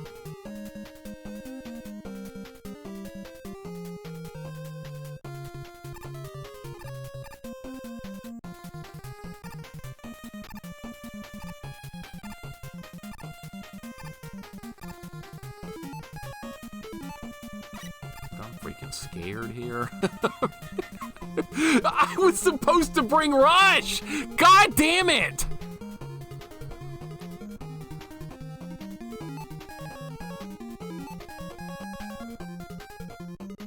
I'm freaking scared here. I was supposed to bring Rush! God damn it!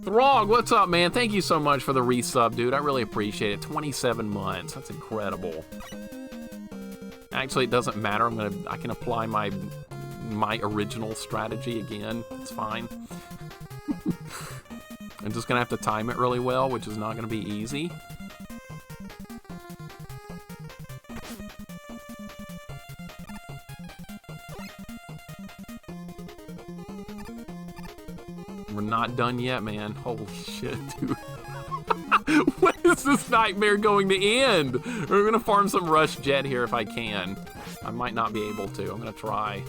Throg, what's up, man? Thank you so much for the resub, dude. I really appreciate it. 27 months. That's incredible. Actually, it doesn't matter. I can apply my original strategy again. It's fine. I'm just gonna have to time it really well, which is not gonna be easy. We're not done yet, man. Holy shit, dude. When is this nightmare going to end? We're gonna farm some Rush Jet here if I can. I might not be able to. I'm gonna try.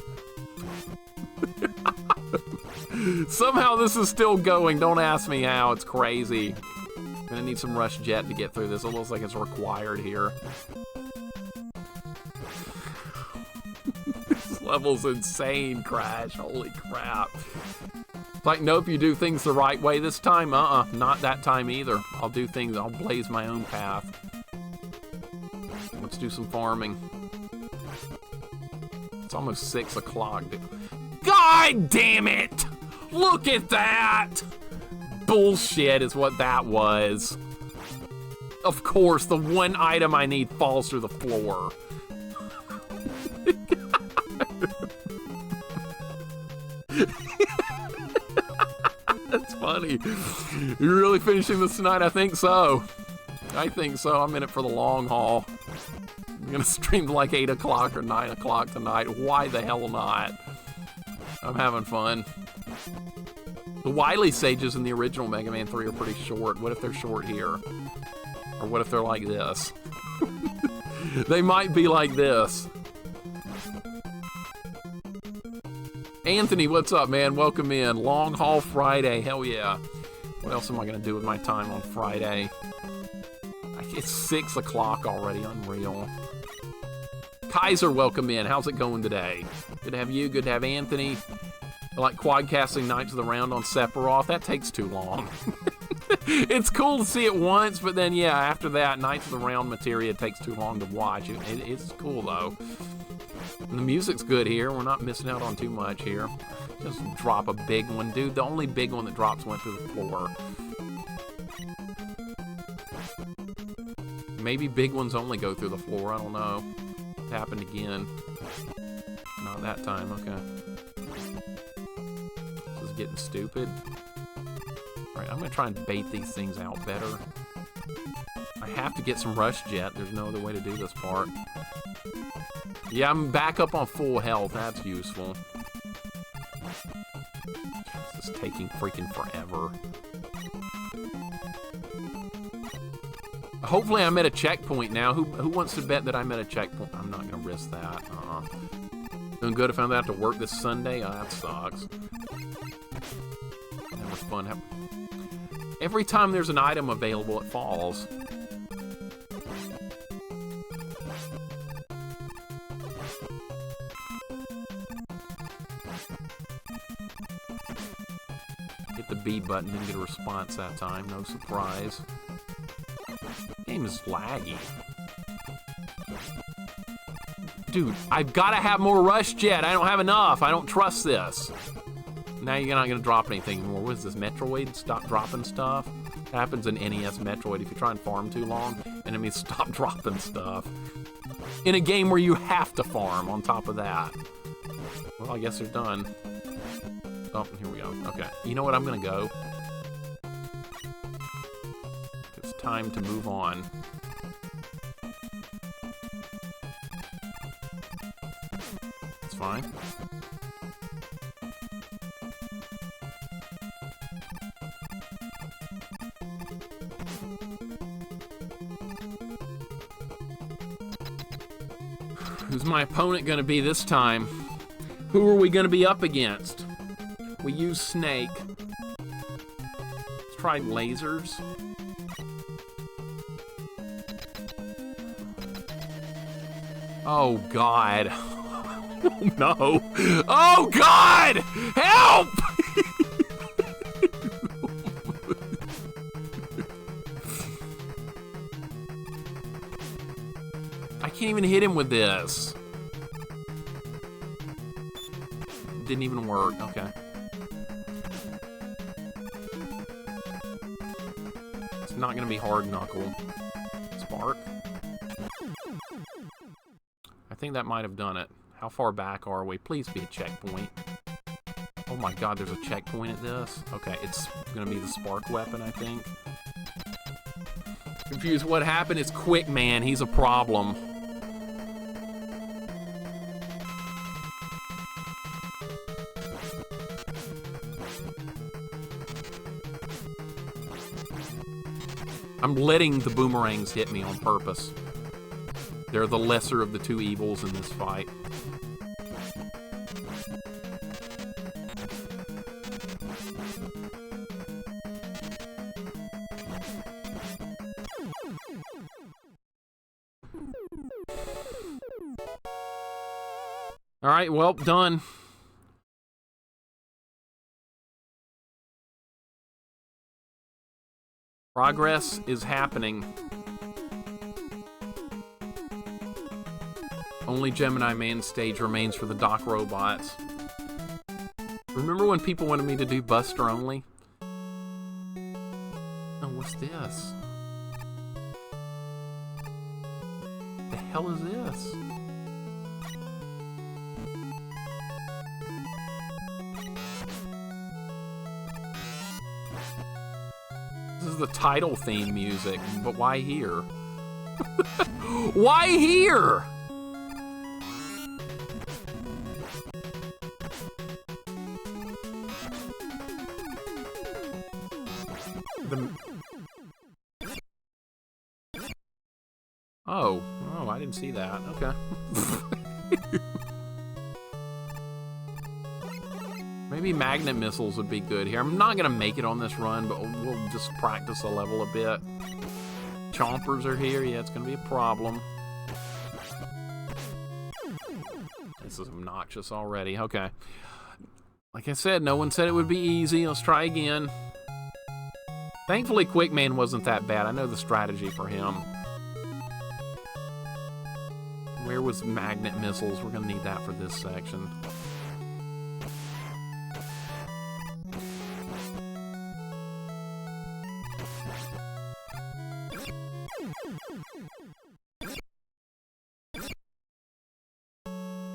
Somehow this is still going. Don't ask me how. It's crazy. I'm gonna need some Rush Jet to get through this. It looks like it's required here. This level's insane, Crash. Holy crap. It's like, nope, you do things the right way this time? Not that time either. I'll do things, I'll blaze my own path. Let's do some farming. It's almost 6 o'clock. God damn it! Look at that! Bullshit is what that was. Of course, the one item I need falls through the floor. That's funny. You're really finishing this tonight? I think so. I think so. I'm in it for the long haul. I'm gonna stream to like 8 o'clock or 9 o'clock tonight. Why the hell not? I'm having fun. The Wily stages in the original Mega Man 3 are pretty short. What if they're short here? Or what if they're like this? They might be like this. Anthony, what's up, man? Welcome in. Long Haul Friday. Hell yeah. What else am I going to do with my time on Friday? It's 6 o'clock already. Unreal. Kaiser, welcome in. How's it going today? Good to have you. Good to have Anthony. I like quadcasting Knights of the Round on Sephiroth. That takes too long. It's cool to see it once, but then, yeah, after that, Knights of the Round materia takes too long to watch. It's cool, though. And the music's good here. We're not missing out on too much here. Just drop a big one. Dude, the only big one that drops went through the floor. Maybe big ones only go through the floor. I don't know. It happened again. Not that time. Okay. This is getting stupid. Alright, I'm going to try and bait these things out better. I have to get some Rush Jet. There's no other way to do this part. Yeah, I'm back up on full health. That's useful. This is taking freaking forever. Hopefully I'm at a checkpoint now. Who wants to bet that I'm at a checkpoint? I'm not going to risk that. Doing good if I have to work this Sunday? Oh, that sucks. Never fun. Every time there's an item available, it falls. Hit the B button, didn't get a response that time. No surprise. Game is laggy. Dude, I've got to have more Rush Jet. I don't have enough. I don't trust this. Now you're not going to drop anything anymore. What is this, Metroid? Stop dropping stuff? That happens in NES Metroid. If you try and farm too long, enemies stop dropping stuff. In a game where you have to farm on top of that. Well, I guess they're done. Oh, here we go. Okay. You know what? I'm going to go. It's time to move on. It's fine. Who's my opponent going to be this time? Who are we going to be up against? We use Snake. Let's try lasers. Oh, God. Oh, no. Oh, God! Help! I can't even hit him with this. Didn't even work. Okay. It's not gonna be hard knuckle. Spark. I think that might have done it. How far back are we? Please be a checkpoint. Oh my God, there's a checkpoint at this? Okay, it's gonna be the spark weapon, I think. Confused. What happened is Quick Man. He's a problem. I'm letting the boomerangs hit me on purpose. They're the lesser of the two evils in this fight. All right, well, done. Progress is happening. Only Gemini Man stage remains for the dock robots. Remember when people wanted me to do Buster only? Oh, what's this? The hell is this? This is the title theme music, but why here? Why here? Oh, I didn't see that. Okay. Maybe magnet missiles would be good here. I'm not gonna make it on this run, but we'll just practice the level a bit. Chompers are here. Yeah, it's gonna be a problem. This is obnoxious already. Okay. Like I said, no one said it would be easy. Let's try again. Thankfully, Quickman wasn't that bad. I know the strategy for him. Where was magnet missiles? We're gonna need that for this section.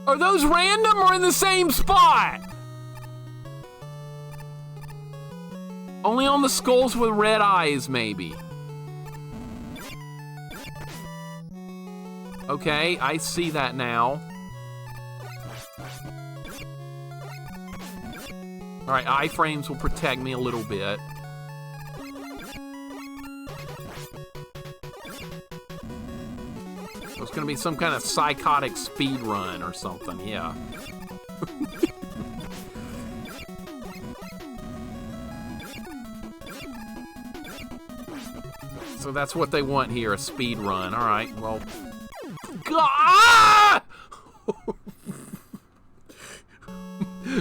Are those random or in the same spot? Only on the skulls with red eyes, maybe. Okay, I see that now. Alright, iframes will protect me a little bit. It's gonna be some kind of psychotic speed run or something, yeah. So that's what they want here, a speed run. Alright, well... Ah!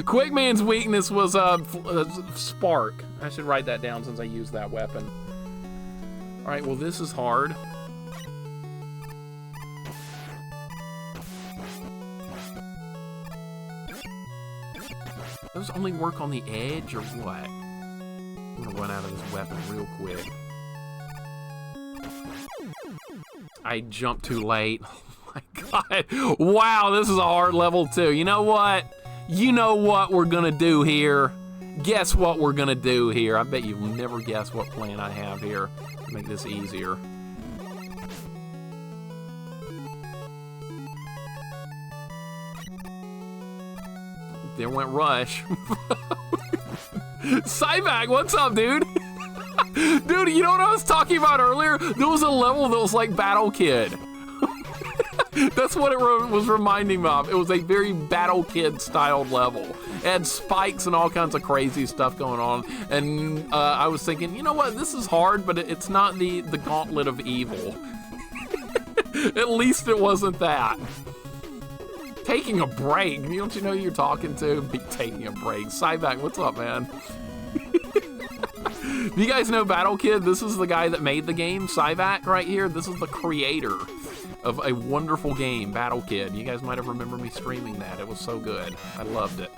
Quickman's weakness was spark. I should write that down since I used that weapon. Alright, well this is hard. Those only work on the edge or what? I'm gonna run out of this weapon real quick. I jumped too late. Oh my god. Wow, this is a hard level too. You know what? You know what we're gonna do here? Guess what we're gonna do here? I bet you'll never guess what plan I have here to make this easier. There went Rush. Cyvac, what's up, dude? Dude, you know what I was talking about earlier? There was a level that was like Battle Kid. That's what it was reminding me of. It was a very Battle Kid styled level. It had spikes and all kinds of crazy stuff going on. And I was thinking, you know what? This is hard, but it's not the Gauntlet of Evil. At least it wasn't that. Taking a break. Don't you know who you're talking to? Be taking a break. Cyback, what's up, man? Do you guys know Battle Kid? This is the guy that made the game, Cyvac, right here. This is the creator of a wonderful game, Battle Kid. You guys might have remembered me streaming that. It was so good. I loved it.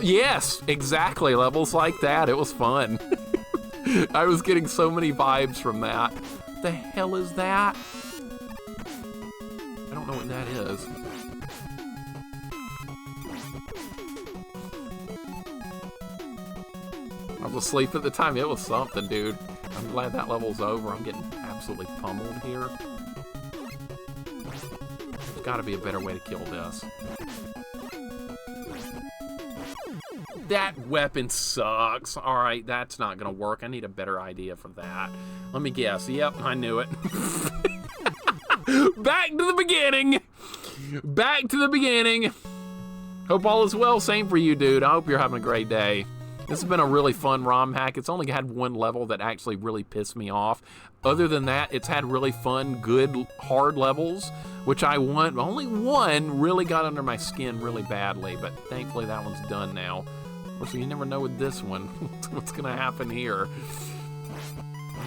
Yes, exactly. Levels like that. It was fun. I was getting so many vibes from that. What the hell is that? I don't know what that is. I was asleep at the time. It was something, dude. I'm glad that level's over. I'm getting absolutely pummeled here. There's got to be a better way to kill this. That weapon sucks. All right, that's not gonna work. I need a better idea for that. Let me guess. Yep, I knew it. Back to the beginning. Back to the beginning. Hope all is well. Same for you, dude. I hope you're having a great day. This has been a really fun ROM hack. It's only had one level that actually really pissed me off. Other than that, it's had really fun, good, hard levels, which I won. Only one really got under my skin really badly, but thankfully that one's done now. So you never know with this one what's gonna happen here.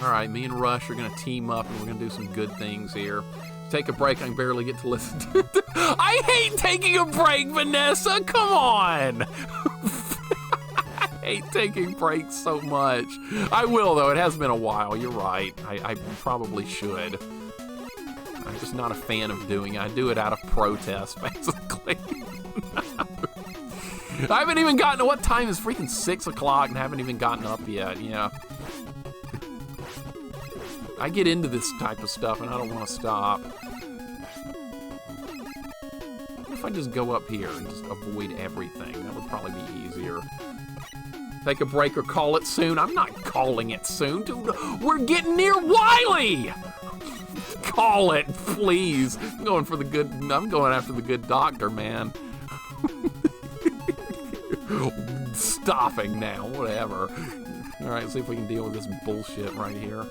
All right, me and Rush are gonna team up and we're gonna do some good things here. Take a break, I can barely get to listen to it. I hate taking a break, Vanessa, come on! I hate taking breaks so much. I will though, it has been a while, you're right. I probably should. I'm just not a fan of doing it. I do it out of protest, basically. I haven't even gotten to what time is freaking 6 o'clock and haven't even gotten up yet, yeah. I get into this type of stuff and I don't want to stop. What if I just go up here and just avoid everything? That would probably be easier. Take a break or call it soon. I'm not calling it soon, dude. We're getting near Wiley! Call it, please. I'm going after the good doctor, man. Stopping now, whatever. All right, see if we can deal with this bullshit right here.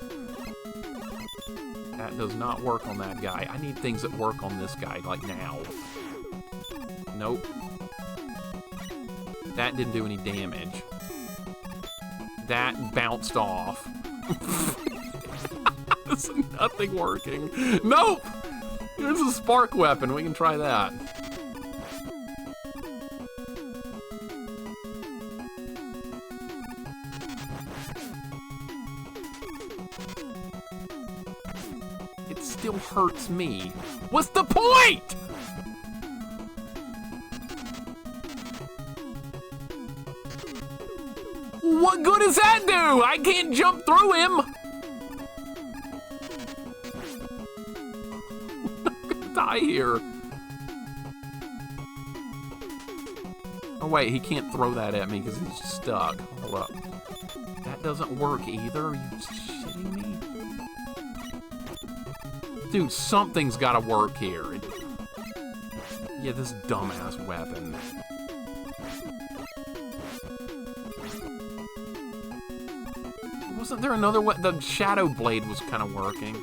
That does not work on that guy. I need things that work on this guy, like now. Nope. That didn't do any damage. That bounced off. There's nothing working. Nope! There's a spark weapon. We can try that. It still hurts me. What's the point? What good does that do? I can't jump through him. I'm gonna die here. Oh wait, he can't throw that at me because he's stuck. Hold up. That doesn't work either. Are you shitting me? Dude, something's gotta work here. Yeah, this dumbass weapon. Wasn't there another way? The Shadow Blade was kind of working.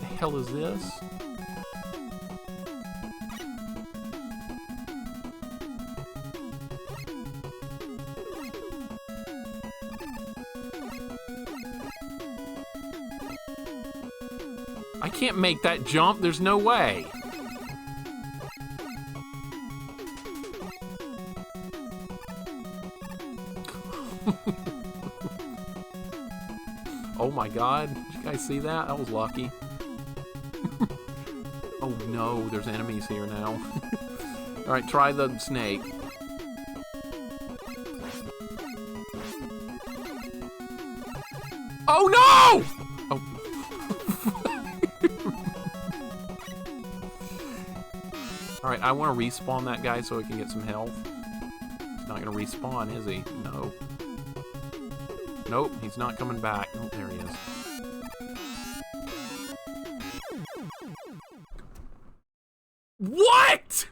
The hell is this? I can't make that jump. There's no way. Oh my god, did you guys see that? That was lucky. Oh no, there's enemies here now. Alright, try the snake. Oh no! Oh. Alright, I want to respawn that guy so he can get some health. He's not going to respawn, is he? No. Nope, he's not coming back. Oh, there he is. What?!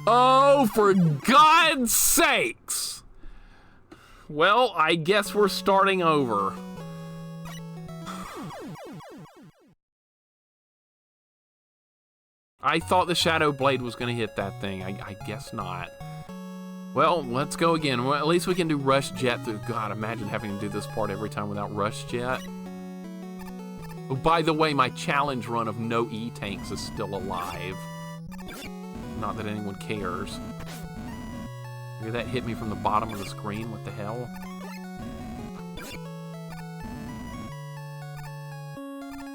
Oh, for God's sakes! Well, I guess we're starting over. I thought the Shadow Blade was gonna hit that thing. I guess not. Well, let's go again. Well, at least we can do Rush Jet through. God, imagine having to do this part every time without Rush Jet. Oh, by the way, my challenge run of no E-Tanks is still alive. Not that anyone cares. Maybe that hit me from the bottom of the screen. What the hell?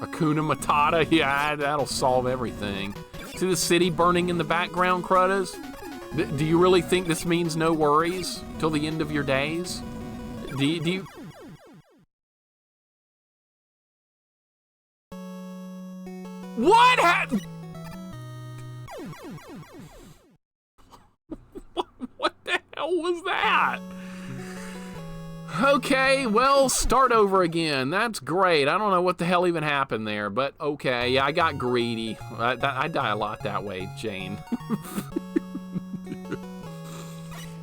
Hakuna Matata? Yeah, that'll solve everything. See the city burning in the background, Cruddas? Do you really think this means no worries till the end of your days? Do you What happened? What the hell was that? Okay, well, start over again. That's great. I don't know what the hell even happened there, but okay. Yeah, I got greedy. I die a lot that way, Jane.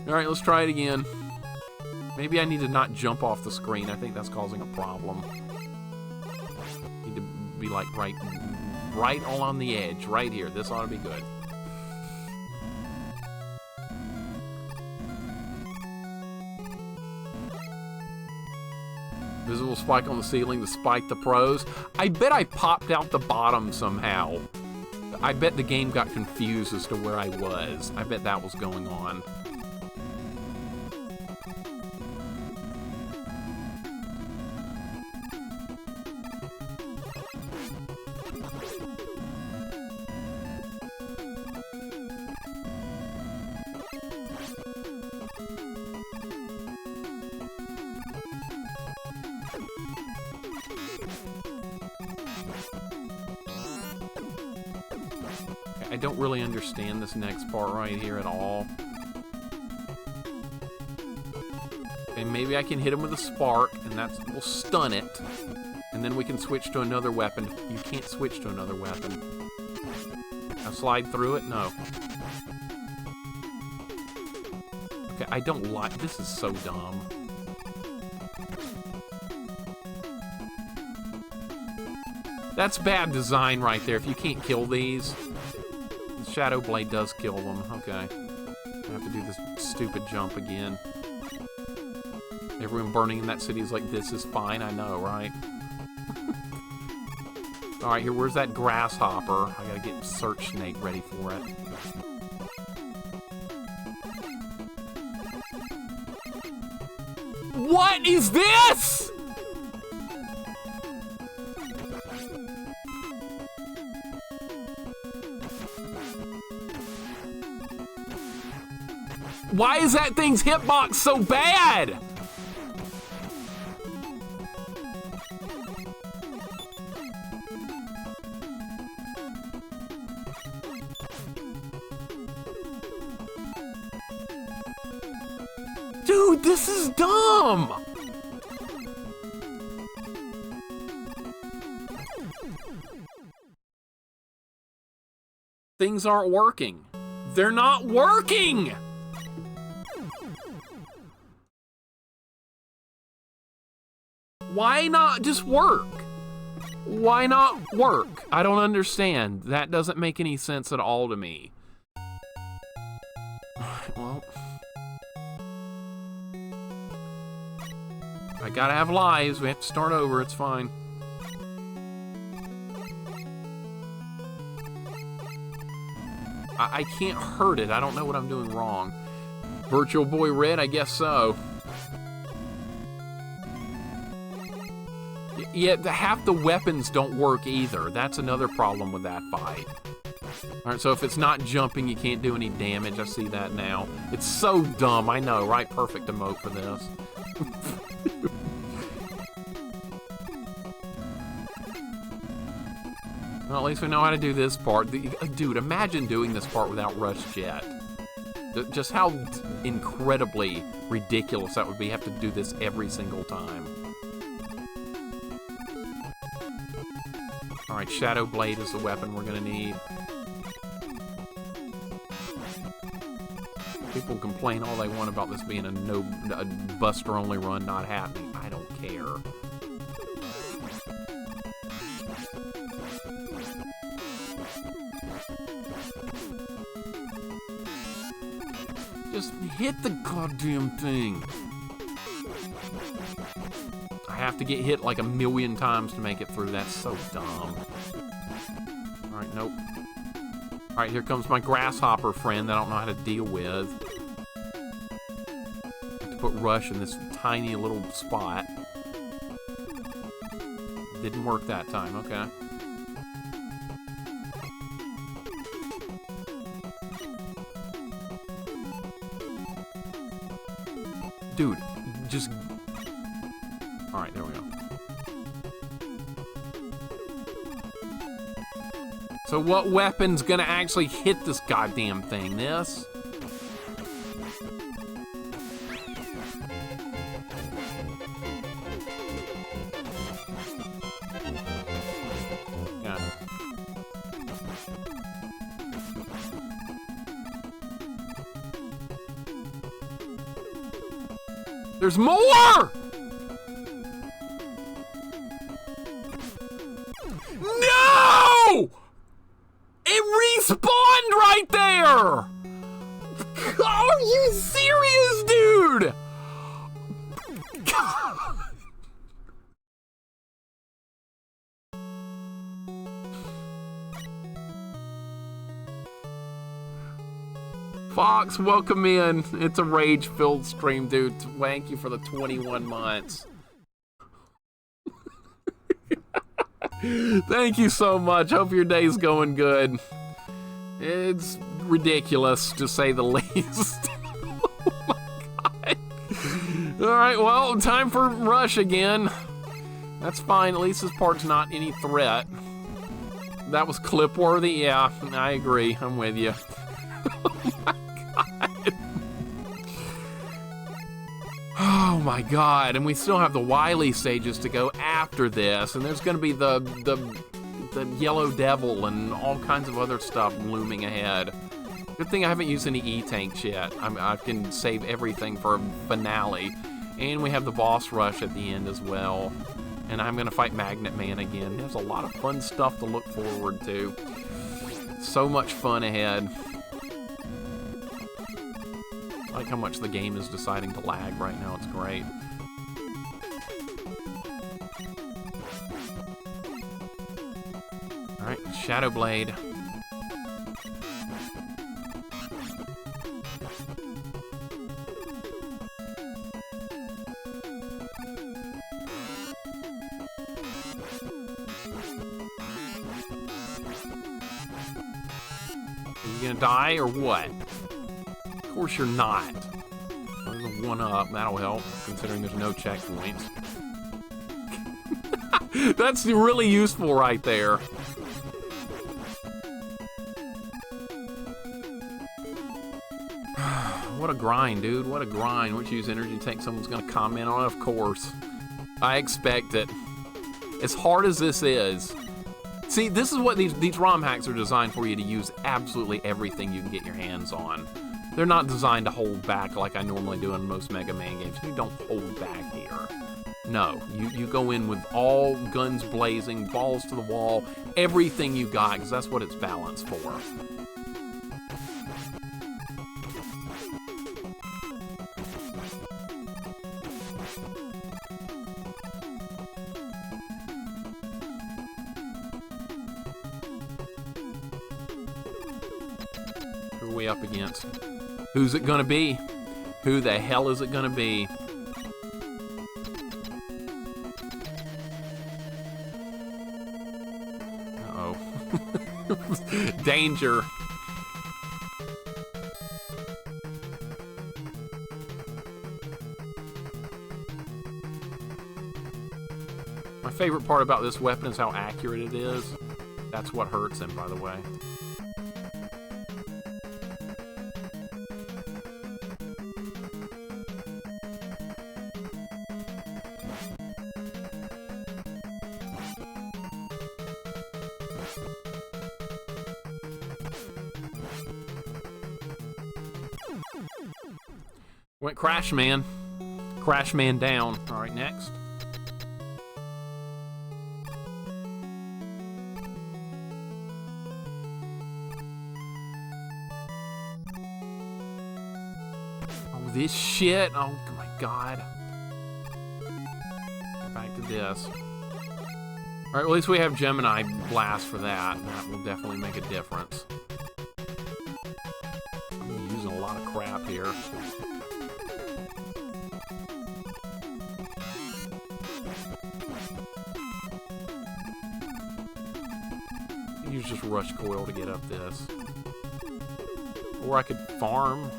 All right, let's try it again. Maybe I need to not jump off the screen. I think that's causing a problem. Need to be like right on the edge, right here. This ought to be good. Visible spike on the ceiling to spike the pros. I bet I popped out the bottom somehow. I bet the game got confused as to where I was. I bet that was going on. I don't really understand this next part right here at all. Okay, maybe I can hit him with a spark, and that will stun it. And then we can switch to another weapon. You can't switch to another weapon. I'll slide through it? No. Okay, I don't like... This is so dumb. That's bad design right there, if you can't kill these. Shadow Blade does kill them. Okay. I have to do this stupid jump again. Everyone burning in that city is like, this is fine. I know, right? Alright, here, where's that grasshopper? I gotta get Search Snake ready for it. What is this?! Why is that thing's hitbox so bad? Dude, this is dumb! Things aren't working. They're not working! Why not just work? Why not work? I don't understand. That doesn't make any sense at all to me. Well, I gotta have lives. We have to start over. It's fine. I can't hurt it. I don't know what I'm doing wrong. Virtual Boy Red? I guess so. Yeah, half the weapons don't work either. That's another problem with that fight. Alright, so if it's not jumping, you can't do any damage. I see that now. It's so dumb, I know, right? Perfect emote for this. Well, at least we know how to do this part. Dude, imagine doing this part without Rush Jet. Just how incredibly ridiculous that would be. Have to do this every single time. Alright, Shadow Blade is the weapon we're gonna need. People complain all they want about this being a Buster-only run not happening. I don't care. Just hit the goddamn thing. I have to get hit like 1,000,000 times to make it through. That's so dumb. Alright, nope. Alright, here comes my grasshopper friend that I don't know how to deal with. I have to put Rush in this tiny little spot. Didn't work that time, okay. Dude, just... Alright, there we go. So what weapon's gonna actually hit this goddamn thing? This? Yeah. There's more! No! It respawned right there! Are you serious, dude? Fox, welcome in. It's a rage-filled stream, dude. Thank you for the 21 months. Thank you so much. Hope your day's going good. It's ridiculous, to say the least. Oh my god. Alright, well, time for Rush again. That's fine. At least this part's not any threat. That was clip-worthy? Yeah, I agree. I'm with you. Oh my god, and we still have the Wily stages to go after this, and there's gonna be the Yellow Devil and all kinds of other stuff looming ahead. Good thing I haven't used any E-tanks yet. I can save everything for a finale. And we have the boss rush at the end as well. And I'm gonna fight Magnet Man again. There's a lot of fun stuff to look forward to. So much fun ahead. I like how much the game is deciding to lag right now. It's great. Alright, Shadow Blade. Are you gonna die or what? Of course you're not. There's a 1-up. That'll help, considering there's no checkpoints. That's really useful right there. What a grind, dude. What a grind. Once you use energy tank, someone's going to comment on it, of course. I expect it. As hard as this is. See, this is what these ROM hacks are designed for, you to use absolutely everything you can get your hands on. They're not designed to hold back like I normally do in most Mega Man games. You don't hold back here. No, you go in with all guns blazing, balls to the wall, everything you got, because that's what it's balanced for. Who are we up against? Who's it gonna be? Who the hell is it gonna be? Uh-oh. Danger. My favorite part about this weapon is how accurate it is. That's what hurts him, by the way. Went Crash Man. Crash Man down. Alright, next. Oh, this shit. Oh my god. Get back to this. Alright, well, at least we have Gemini Blast for that. That will definitely make a difference. I'm using a lot of crap here. Use just Rush Coil to get up this. Or I could farm.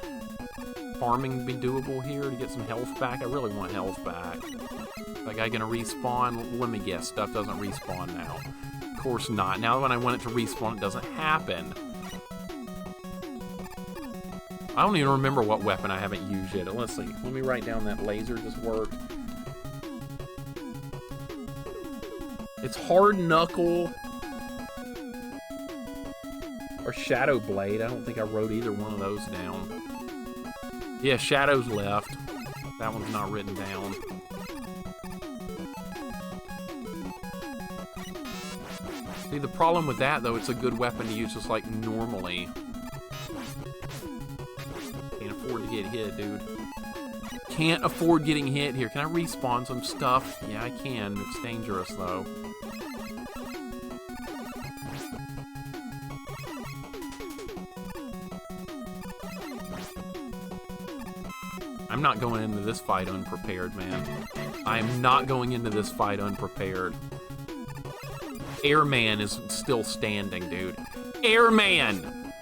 Farming would be doable here to get some health back. I really want health back. That guy gonna respawn? Let me guess, stuff doesn't respawn now. Of course not. Now when I want it to respawn, it doesn't happen. I don't even remember what weapon I haven't used yet. Let's see. Let me write down that laser just worked. It's Hard Knuckle or Shadow Blade. I don't think I wrote either one of those down. Yeah, Shadow's left. That one's not written down. See, the problem with that, though, it's a good weapon to use just like normally. Can't afford to get hit, dude. Can't afford getting hit here. Can I respawn some stuff? Yeah, I can. It's dangerous, though. I'm not going into this fight unprepared, man. I am not going into this fight unprepared. Airman is still standing, dude. Airman!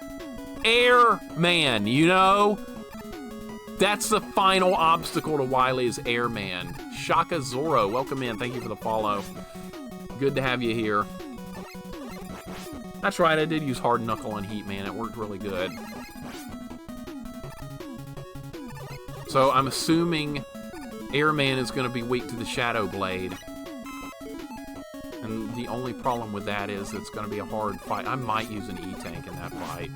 Airman, you know? That's the final obstacle to Wily's Airman. Shaka Zoro, welcome in. Thank you for the follow. Good to have you here. That's right, I did use Hard Knuckle on Heat, man. It worked really good. So I'm assuming Airman is going to be weak to the Shadow Blade. And the only problem with that is it's going to be a hard fight. I might use an E-Tank in that fight.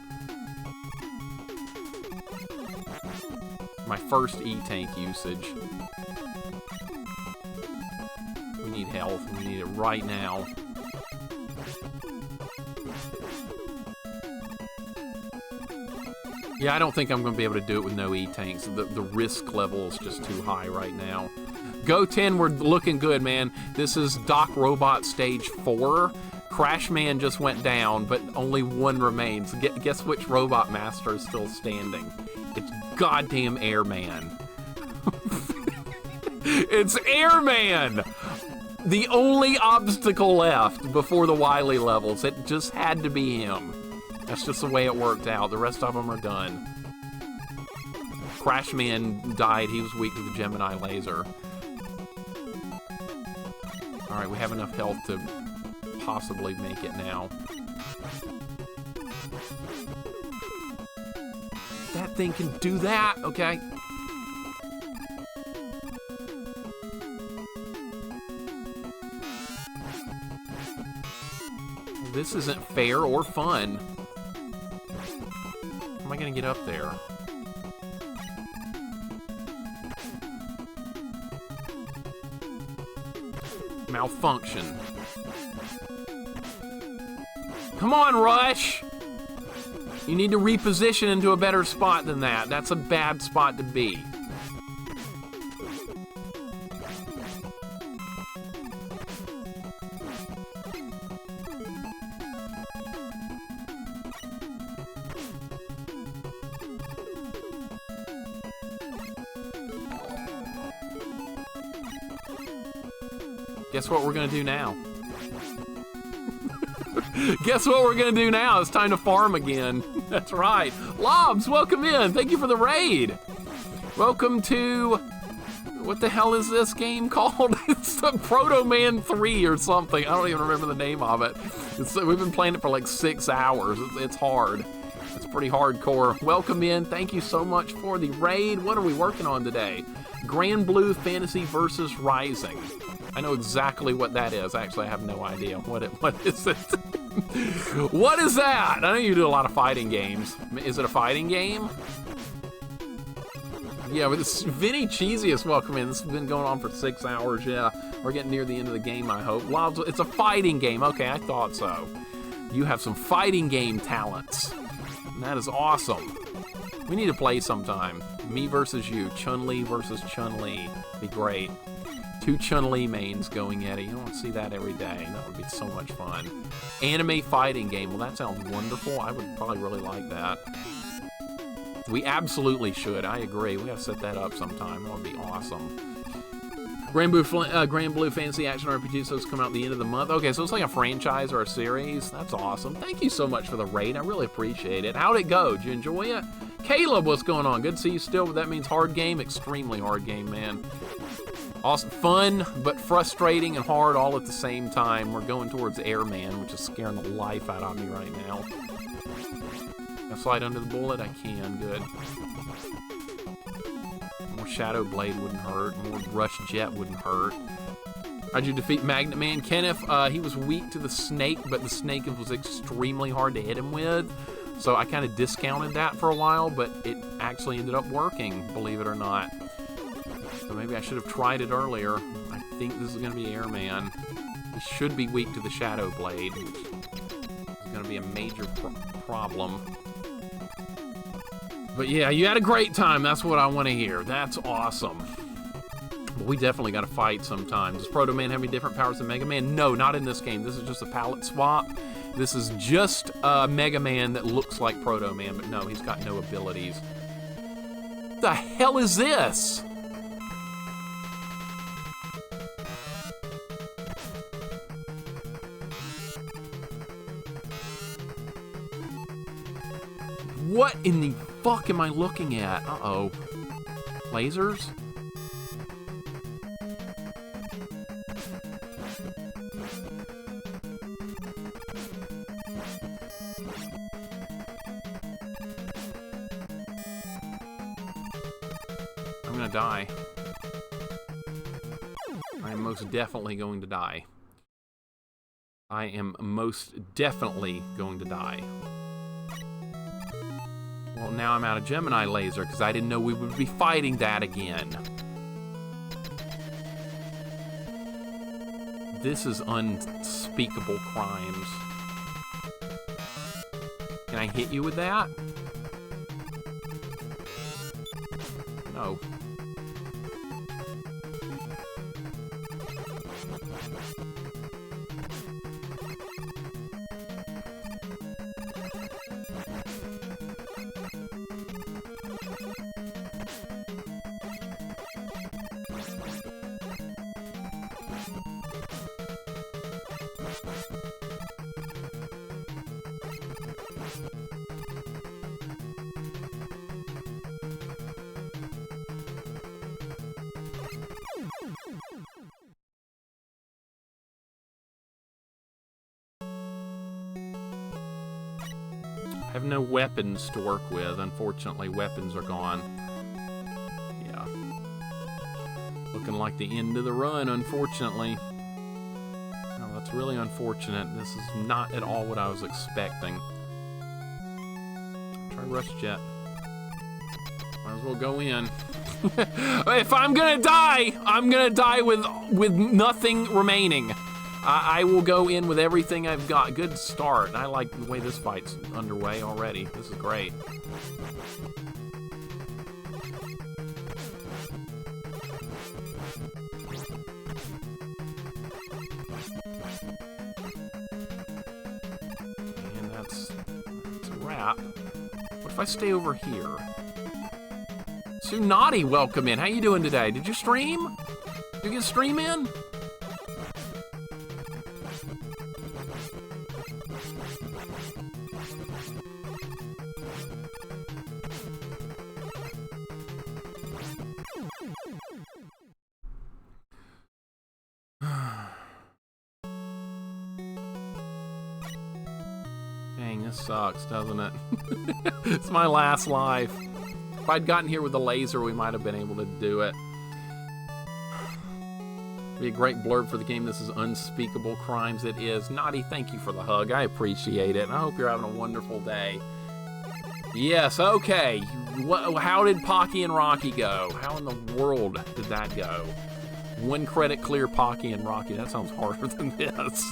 My first E-Tank usage. We need health. We need it right now. Yeah, I don't think I'm going to be able to do it with no E-Tanks. The risk level is just too high right now. Go 10, we're looking good, man. This is Doc Robot Stage 4. Crashman just went down, but only one remains. Guess which Robot Master is still standing? It's goddamn Airman. It's Airman! The only obstacle left before the Wily levels. It just had to be him. That's just the way it worked out. The rest of them are done. Crashman died. He was weak to the Gemini laser. Alright, we have enough health to possibly make it now. That thing can do that, okay? This isn't fair or fun. How am I gonna get up there? Malfunction. Come on, Rush! You need to reposition into a better spot than that. That's a bad spot to be. Guess what we're gonna do now? Guess what we're gonna do now? It's time to farm again. That's right. Lobs, welcome in. Thank you for the raid. Welcome to... what the hell is this game called? It's the Protoman 3 or something. I don't even remember the name of it. We've been playing it for like 6 hours. It's hard. It's pretty hardcore. Welcome in. Thank you so much for the raid. What are we working on today? Grand Blue Fantasy versus Rising. I know exactly what that is. Actually, I have no idea. What is it? What is that? I know you do a lot of fighting games. Is it a fighting game? Yeah, but it's Vinny Cheesiest, welcome in. This has been going on for 6 hours, yeah. We're getting near the end of the game, I hope. Lobs, it's a fighting game. Okay, I thought so. You have some fighting game talents. And that is awesome. We need to play sometime. Me versus you. Chun-Li versus Chun-Li. Be great. 2 Chun-Li mains going at it. You don't see that every day. That would be so much fun. Anime fighting game. Well, that sounds wonderful. I would probably really like that. We absolutely should. I agree. We gotta set that up sometime. That would be awesome. Grand Blue Fantasy Action RPG, so it's coming out at the end of the month. Okay, so it's like a franchise or a series. That's awesome. Thank you so much for the raid. I really appreciate it. How'd it go? Did you enjoy it? Caleb, what's going on? Good to see you still, but that means hard game. Extremely hard game, man. Awesome, fun, but frustrating and hard all at the same time. We're going towards Airman, which is scaring the life out of me right now. Can I slide under the bullet? I can, good. More Shadow Blade wouldn't hurt. More Rush Jet wouldn't hurt. How'd you defeat Magnet Man? Kenneth, he was weak to the snake, but the snake was extremely hard to hit him with. So I kind of discounted that for a while, but it actually ended up working, believe it or not. So maybe I should have tried it earlier. I think this is going to be Airman. He should be weak to the Shadow Blade, which is going to be a major problem. But yeah, you had a great time. That's what I want to hear. That's awesome. But we definitely got to fight sometime. Does Protoman have any different powers than Mega Man? No, not in this game. This is just a palette swap. This is just Mega Man that looks like Protoman, but no, he's got no abilities. What the hell is this? What in the fuck am I looking at? Uh-oh. Lasers? I'm gonna die. I am most definitely going to die. I am most definitely going to die. Well, now I'm out of Gemini Laser, because I didn't know we would be fighting that again. This is unspeakable crimes. Can I hit you with that? No. I have no weapons to work with. Unfortunately, weapons are gone. Yeah. Looking like the end of the run, unfortunately. Oh, that's really unfortunate. This is not at all what I was expecting. Try Rush Jet. Might as well go in. If I'm gonna die, I'm gonna die with nothing remaining. I will go in with everything I've got. Good start. I like the way this fight's underway already. This is great. And that's a wrap. What if I stay over here? Tsunati, welcome in. How you doing today? Did you stream? Did you get a stream in? Dang, this sucks, doesn't it? It's my last life. If I'd gotten here with the laser, we might have been able to do it. Be a great blurb for the game. This is unspeakable crimes. It is. Naughty, thank you for the hug. I appreciate it. And I hope you're having a wonderful day. Yes, okay. How did Pocky and Rocky go? How in the world did that go? 1 credit clear Pocky and Rocky. That sounds harder than this.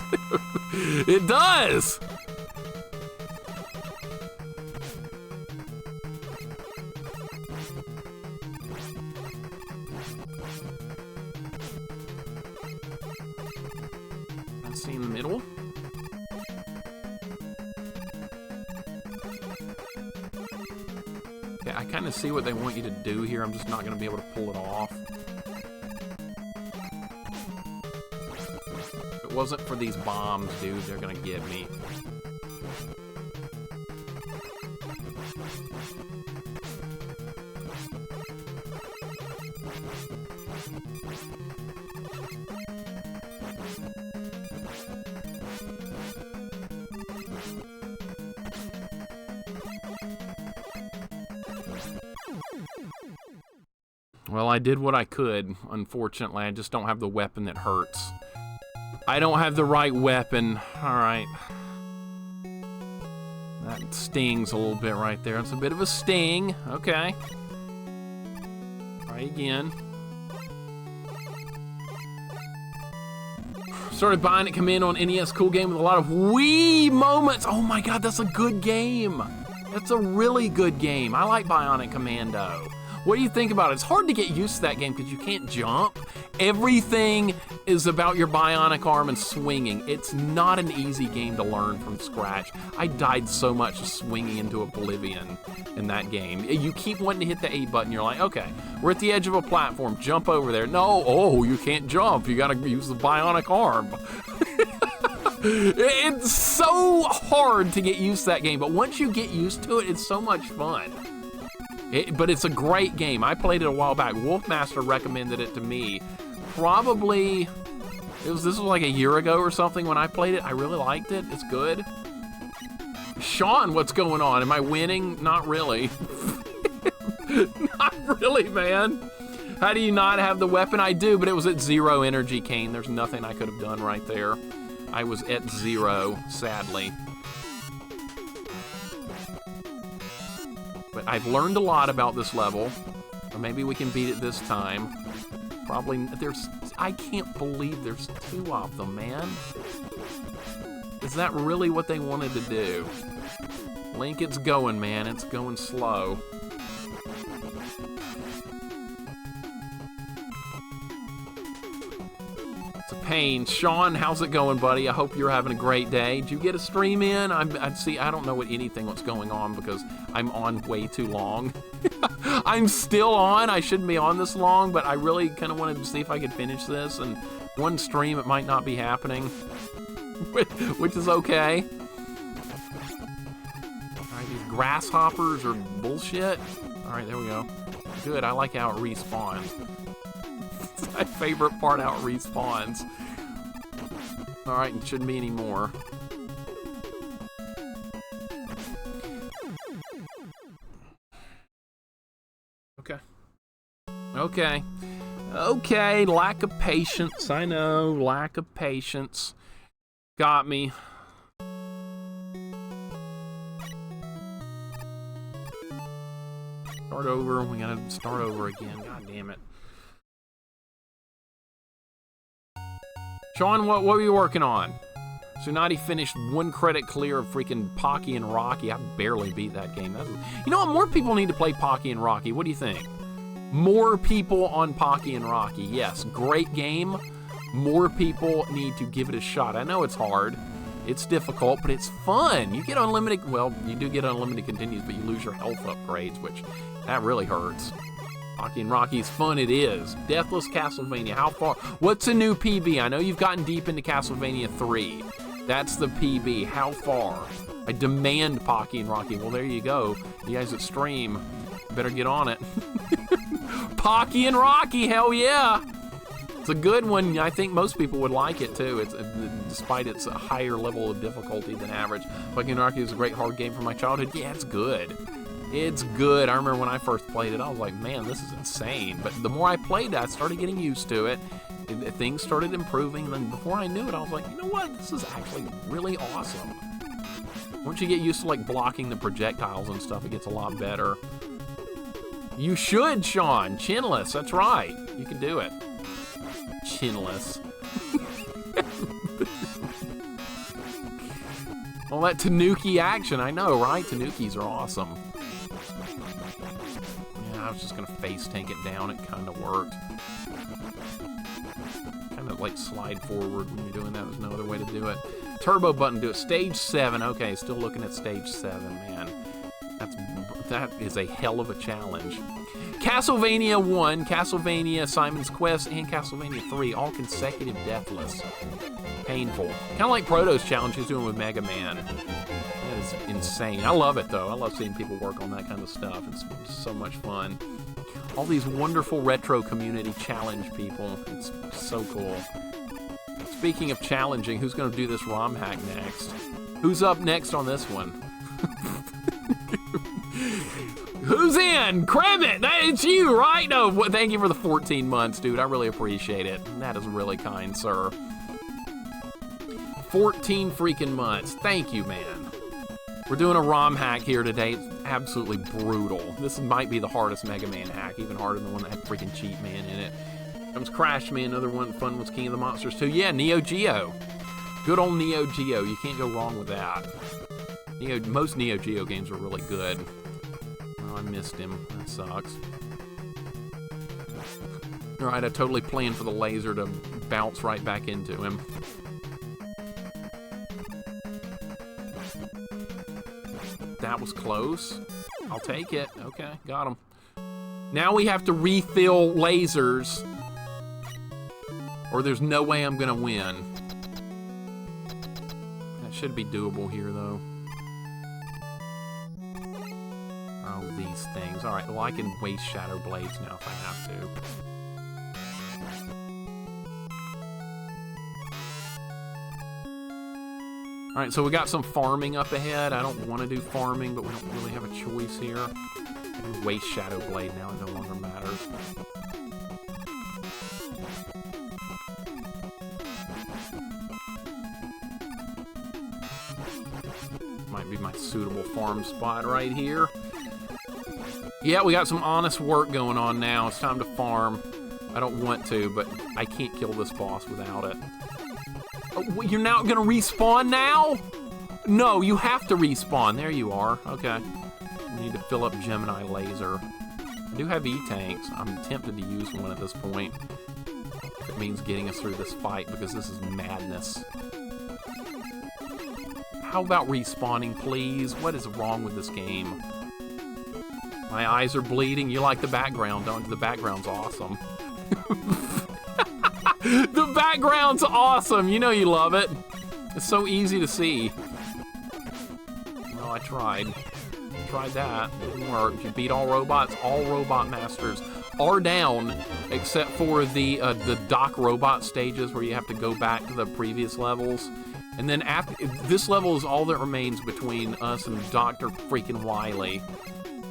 It does! See in the middle. Okay, I kind of see what they want you to do here. I'm just not going to be able to pull it off. If it wasn't for these bombs, dude, they're going to get me. Well, I did what I could. Unfortunately, I just don't have the weapon that hurts. I don't have the right weapon. All right. That stings a little bit right there. It's a bit of a sting. Okay. Try again. Started buying it, come in on NES, cool game with a lot of Wii moments. Oh my God, that's a good game. That's a really good game. I like Bionic Commando. What do you think about it? It's hard to get used to that game because you can't jump. Everything is about your bionic arm and swinging. It's not an easy game to learn from scratch. I died so much swinging into oblivion in that game. You keep wanting to hit the A button. You're like, okay, we're at the edge of a platform. Jump over there. No, oh, you can't jump. You gotta use the bionic arm. It's so hard to get used to that game, but once you get used to it, it's so much fun. But it's a great game. I played it a while back. Wolfmaster recommended it to me. Probably, this was like a year ago or something when I played it. I really liked it. It's good. Sean, what's going on? Am I winning? Not really. Not really, man. How do you not have the weapon? I do, but it was at 0 energy, Kane. There's nothing I could have done right there. I was at 0, sadly. But I've learned a lot about this level. Or maybe we can beat it this time. Probably, I can't believe there's 2 of them, man. Is that really what they wanted to do? Link, it's going, man. It's going slow. It's a pain. Sean, how's it going, buddy? I hope you're having a great day. Did you get a stream in? I don't know what's going on because I'm on way too long. I'm still on. I shouldn't be on this long, but I really kind of wanted to see if I could finish this. And one stream, it might not be happening, which is okay. All right, these grasshoppers are bullshit. All right, there we go. Good. I like how it respawns. It's my favorite part, how it respawns. All right, it shouldn't be any more. Okay, lack of patience. I know, lack of patience. Got me. Start over. We gotta start over again. God damn it. Sean, what were you working on? Tsunade finished 1 credit clear of freaking Pocky and Rocky. I barely beat that game. You know what? More people need to play Pocky and Rocky. What do you think? More people on Pocky and Rocky. Yes, great game. More people need to give it a shot. I know it's hard. It's difficult, but it's fun. You get unlimited, well, you do get unlimited continues, but you lose your health upgrades, which that really hurts. Pocky and Rocky is fun, it is. Deathless Castlevania, how far? What's a new PB? I know you've gotten deep into Castlevania 3. That's the PB, how far? I demand Pocky and Rocky. Well, there you go. You guys at stream, better get on it. Pocky and Rocky, hell yeah! It's a good one. I think most people would like it too. Despite its higher level of difficulty than average. Pocky and Rocky was a great hard game from my childhood. Yeah, it's good. It's good. I remember when I first played it, I was like, man, this is insane. But the more I played it, I started getting used to it. Things started improving, and then before I knew it, I was like, you know what? This is actually really awesome. Once you get used to like blocking the projectiles and stuff, it gets a lot better. You should, Sean. Chinless, that's right. You can do it. Chinless. All that Tanuki action, I know, right? Tanukis are awesome. Yeah, I was just gonna face tank it down. It kind of worked. Kind of like slide forward when you're doing that. There's no other way to do it. Turbo button, do it. Stage 7. Okay, still looking at stage 7, man. That is a hell of a challenge. Castlevania 1, Castlevania Simon's Quest, and Castlevania 3, all consecutive deathless. Painful. Kind of like Proto's challenge he's doing with Megaman. That is insane. I love it, though. I love seeing people work on that kind of stuff. It's so much fun. All these wonderful retro community challenge people. It's so cool. Speaking of challenging, who's going to do this Romhack next? Who's up next on this one? Who's in? Kremit! It's you, right? No, thank you for the 14 months, dude. I really appreciate it. That is really kind, sir. 14 freaking months. Thank you, man. We're doing a ROM hack here today. It's absolutely brutal. This might be the hardest Mega Man hack, even harder than the one that had freaking Cheat Man in it. Comes Crash Man, another one fun was King of the Monsters too. Yeah, Neo Geo. Good old Neo Geo. You can't go wrong with that. Most Neo Geo games are really good. Oh, I missed him. That sucks. Alright, I totally planned for the laser to bounce right back into him. That was close. I'll take it. Okay, got him. Now we have to refill lasers, or there's no way I'm gonna win. That should be doable here, though. Oh, these things. Alright, well, I can waste Shadow Blades now if I have to. Alright, so we got some farming up ahead. I don't want to do farming, but we don't really have a choice here. I can waste Shadow Blade now, it no longer matters. Might be my suitable farm spot right here. Yeah, we got some honest work going on now. It's time to farm. I don't want to, but I can't kill this boss without it. Oh, you're now gonna respawn now? No, you have to respawn. There you are. Okay. We need to fill up Gemini Laser. I do have E-Tanks. I'm tempted to use one at this point. If it means getting us through this fight, because this is madness. How about respawning, please? What is wrong with this game? My eyes are bleeding. You like the background, don't you? The background's awesome. The background's awesome. You know you love it. It's so easy to see. Well, I tried. Tried that. Didn't work. You beat all robots. All robot masters are down, except for the Doc robot stages where you have to go back to the previous levels. And then after this level is all that remains between us and Dr. freaking Wily.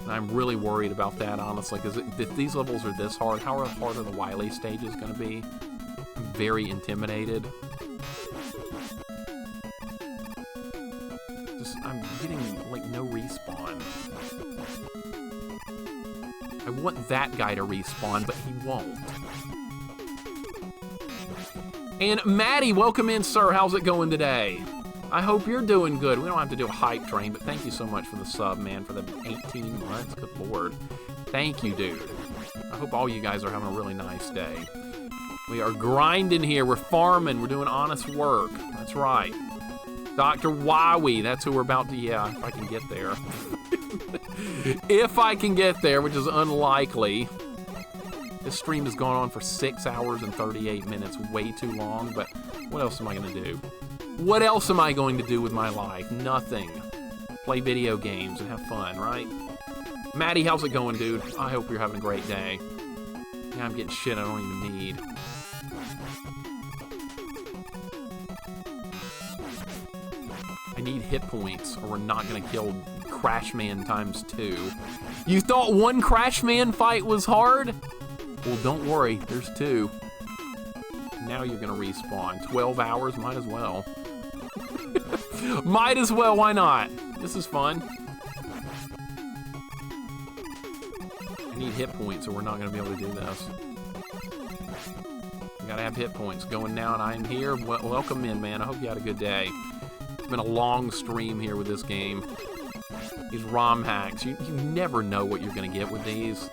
And I'm really worried about that, honestly, because if these levels are this hard, how hard are the Wily stages going to be? I'm very intimidated. I'm getting, like, no respawn. I want that guy to respawn, but he won't. And Maddie, welcome in, sir. How's it going today? I hope you're doing good. We don't have to do a hype train, but thank you so much for the sub, man, for the 18 months. Good lord. Thank you, dude. I hope all you guys are having a really nice day. We are grinding here. We're farming. We're doing honest work. That's right. Dr. Wowie, that's who we're about to... Yeah, if I can get there. If I can get there, which is unlikely. This stream has gone on for 6 hours and 38 minutes. Way too long, but what else am I going to do? What else am I going to do with my life? Nothing. Play video games and have fun, right? Maddie, how's it going, dude? I hope you're having a great day. Yeah, I'm getting shit I don't even need. I need hit points, or we're not going to kill Crashman times 2. You thought one Crashman fight was hard? Well, don't worry, there's 2. Now you're going to respawn. 12 hours, might as well. Might as well, why not? This is fun. I need hit points, or we're not going to be able to do this. We gotta have hit points. Going now, and I'm here. Welcome in, man. I hope you had a good day. It's been a long stream here with this game. These ROM hacks. You never know what you're going to get with these.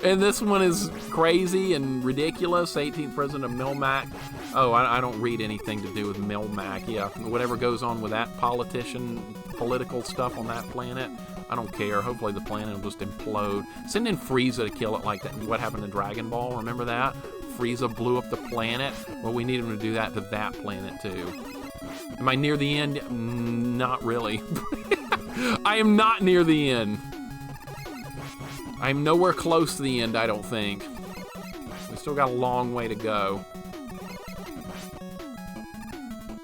And this one is crazy and ridiculous. 18th President of Melmac. Oh, I don't read anything to do with Melmac. Yeah, whatever goes on with that political stuff on that planet, I don't care. Hopefully the planet will just implode. Send in Frieza to kill it like that. What happened to Dragon Ball? Remember that? Frieza blew up the planet. Well, we need him to do that to that planet, too. Am I near the end? Not really. I am not near the end. I'm nowhere close to the end, I don't think. We still got a long way to go.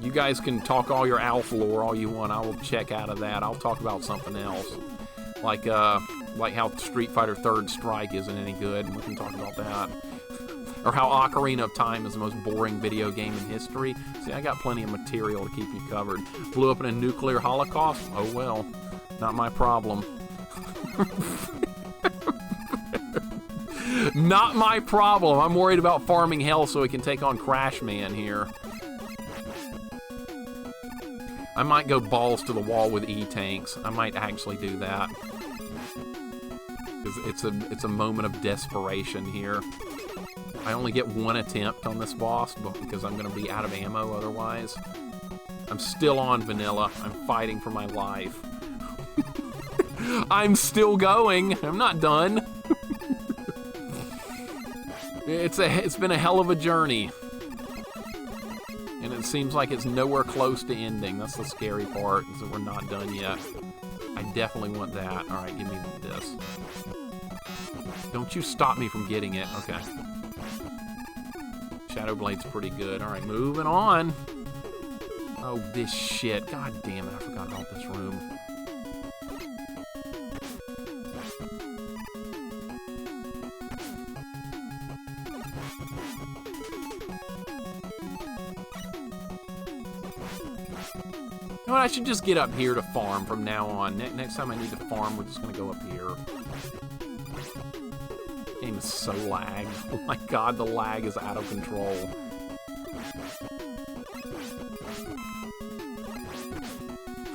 You guys can talk all your alpha lore all you want. I will check out of that. I'll talk about something else. Like how Street Fighter 3rd Strike isn't any good, and we can talk about that. Or how Ocarina of Time is the most boring video game in history. See, I got plenty of material to keep you covered. Blew up in a nuclear holocaust? Oh well, not my problem. Not my problem. I'm worried about farming hell so we can take on Crash Man here. I might go balls to the wall with E-tanks. I might actually do that. Because it's a moment of desperation here. I only get one attempt on this boss, but because I'm going to be out of ammo otherwise. I'm still on vanilla. I'm fighting for my life. I'm still going. I'm not done. It's been a hell of a journey. And it seems like it's nowhere close to ending. That's the scary part, is that we're not done yet. I definitely want that. All right, give me this. Don't you stop me from getting it. Okay. Shadow Blade's pretty good. All right, moving on. Oh, this shit. God damn it, I forgot about this room. You know what, I should just get up here to farm from now on. Next time I need to farm, we're just gonna go up here. Game is so lagged. Oh my god, the lag is out of control.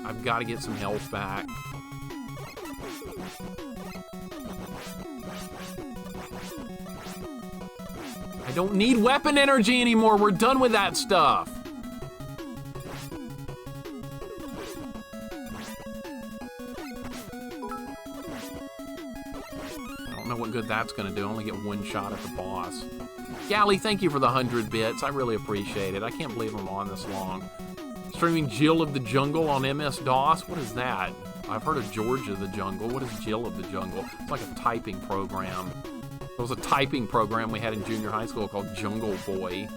I've got to get some health back. I don't need weapon energy anymore. We're done with that stuff. What good that's gonna do. Only get one shot at the boss. Gally, thank you for the 100 bits. I really appreciate it. I can't believe I'm on this long. Streaming Jill of the Jungle on MS-DOS? What is that? I've heard of Georgia the Jungle. What is Jill of the Jungle? It's like a typing program. There was a typing program we had in junior high school called Jungle Boy.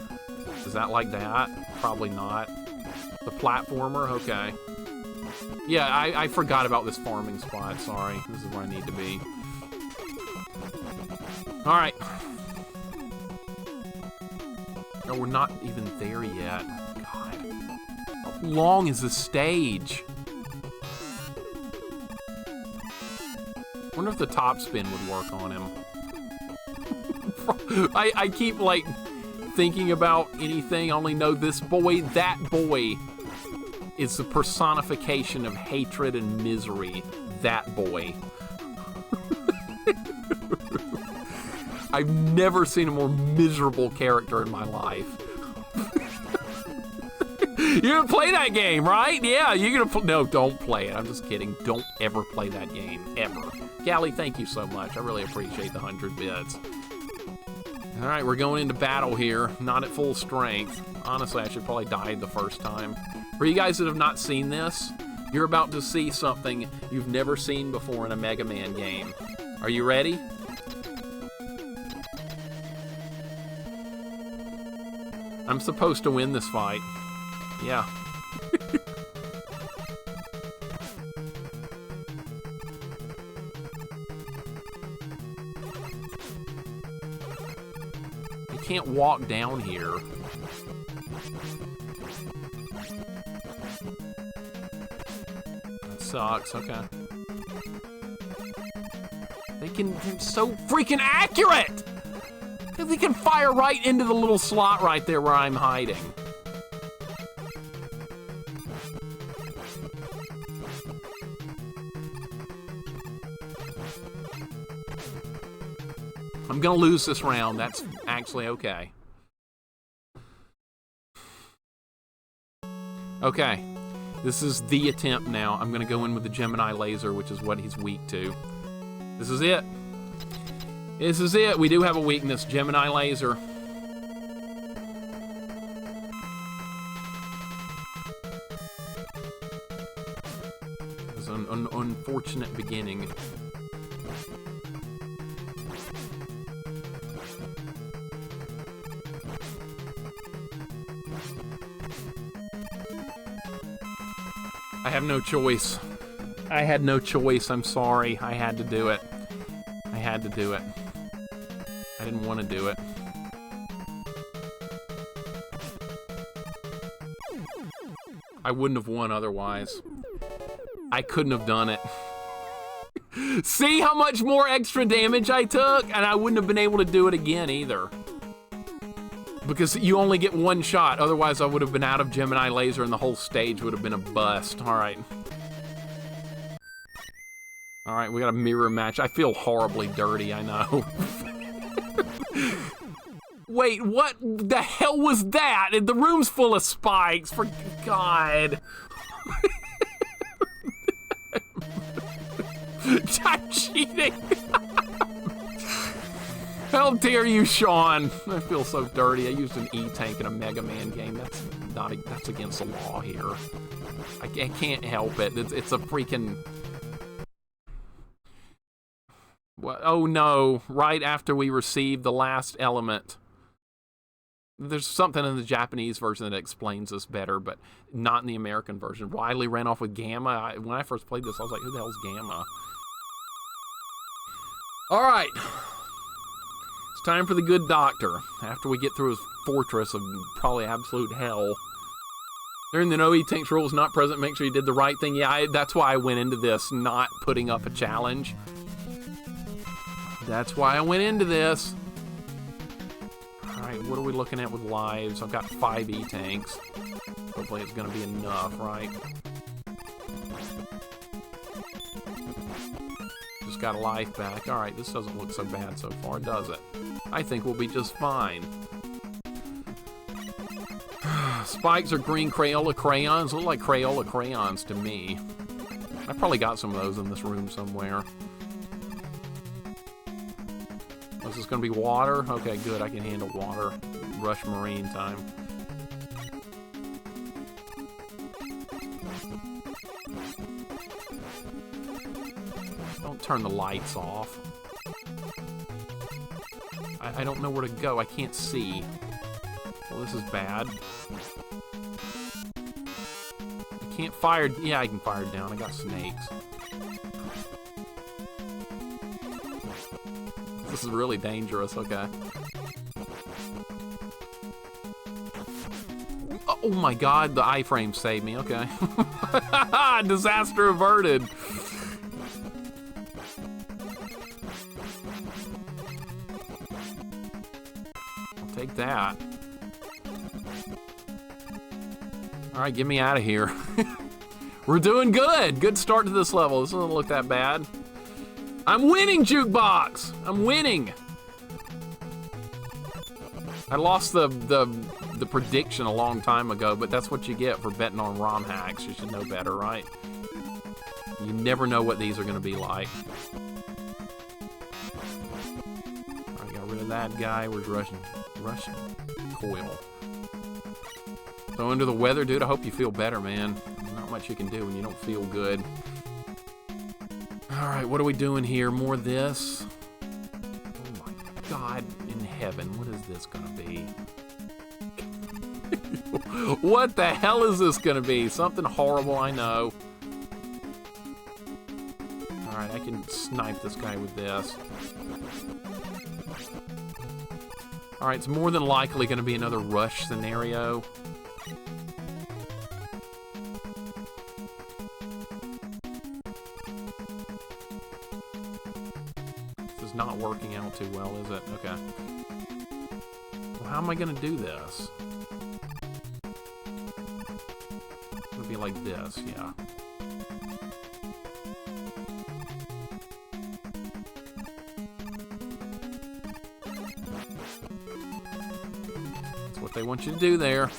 Is that like that? Probably not. The platformer? Okay. Yeah, I forgot about this farming spot. Sorry. This is where I need to be. Alright. No, we're not even there yet. God. How long is this stage? Wonder if the top spin would work on him. I keep, like, thinking about anything. I only know this boy. That boy is the personification of hatred and misery. That boy. I've never seen a more miserable character in my life. You're gonna play that game, right? Yeah, you're gonna no, don't play it. I'm just kidding. Don't ever play that game, ever. Gally, thank you so much. I really appreciate the 100 bits. All right, we're going into battle here. Not at full strength. Honestly, I should probably die the first time. For you guys that have not seen this, you're about to see something you've never seen before in a Mega Man game. Are you ready? I'm supposed to win this fight. Yeah. You can't walk down here. That sucks, okay. They're so freaking accurate! They can fire right into the little slot right there where I'm hiding. I'm gonna lose this round. That's actually okay. Okay. This is the attempt now. I'm gonna go in with the Gemini laser, which is what he's weak to. This is it. This is it. We do have a weakness. Gemini laser. unfortunate beginning. I have no choice. I had no choice. I'm sorry. I had to do it. I had to do it. I didn't want to do it. I wouldn't have won otherwise. I couldn't have done it. See how much more extra damage I took? And I wouldn't have been able to do it again either. Because you only get one shot. Otherwise, I would have been out of Gemini Laser and the whole stage would have been a bust. All right. All right, we got a mirror match. I feel horribly dirty, I know. Wait, what the hell was that? The room's full of spikes, for God. I'm cheating. How dare you, Sean? I feel so dirty. I used an E-tank in a Megaman game. That's against the law here. I can't help it. It's a freaking... What? Oh no, right after we received the last element. There's something in the Japanese version that explains this better, but not in the American version. Wiley ran off with Gamma. When I first played this, I was like, who the hell's Gamma? All right. It's time for the good doctor. After we get through his fortress of probably absolute hell. During the no E-tanks rule is not present, make sure you did the right thing. Yeah, that's why I went into this, not putting up a challenge. That's why I went into this. Alright, what are we looking at with lives? I've got 5 E-tanks. Hopefully it's gonna be enough, right? Just got a life back. Alright, this doesn't look so bad so far, does it? I think we'll be just fine. Spikes are green Crayola crayons. Look like Crayola crayons to me. I probably got some of those in this room somewhere. Is this gonna be water? Okay, good, I can handle water. Rush Marine time. Don't turn the lights off. I don't know where to go, I can't see. Well, this is bad. I can't fire, yeah, I can fire down, I got snakes. This is really dangerous, okay. Oh my God, the iframe saved me, okay. Disaster averted. I'll take that. All right, get me out of here. We're doing good. Good start to this level. This doesn't look that bad. I'm winning, Jukebox! I'm winning! I lost the prediction a long time ago, but that's what you get for betting on Romhacks. You should know better, right? You never know what these are going to be like. Alright, got rid of that guy. Where's Russian coil? So under the weather, dude, I hope you feel better, man. Not much you can do when you don't feel good. Alright, what are we doing here? More of this? Oh my God in heaven, what is this gonna be? What the hell is this gonna be? Something horrible, I know. Alright, I can snipe this guy with this. Alright, it's more than likely gonna be another rush scenario. Not working out too well, is it? Okay. Well, how am I gonna do this? It'll be like this, yeah. That's what they want you to do there.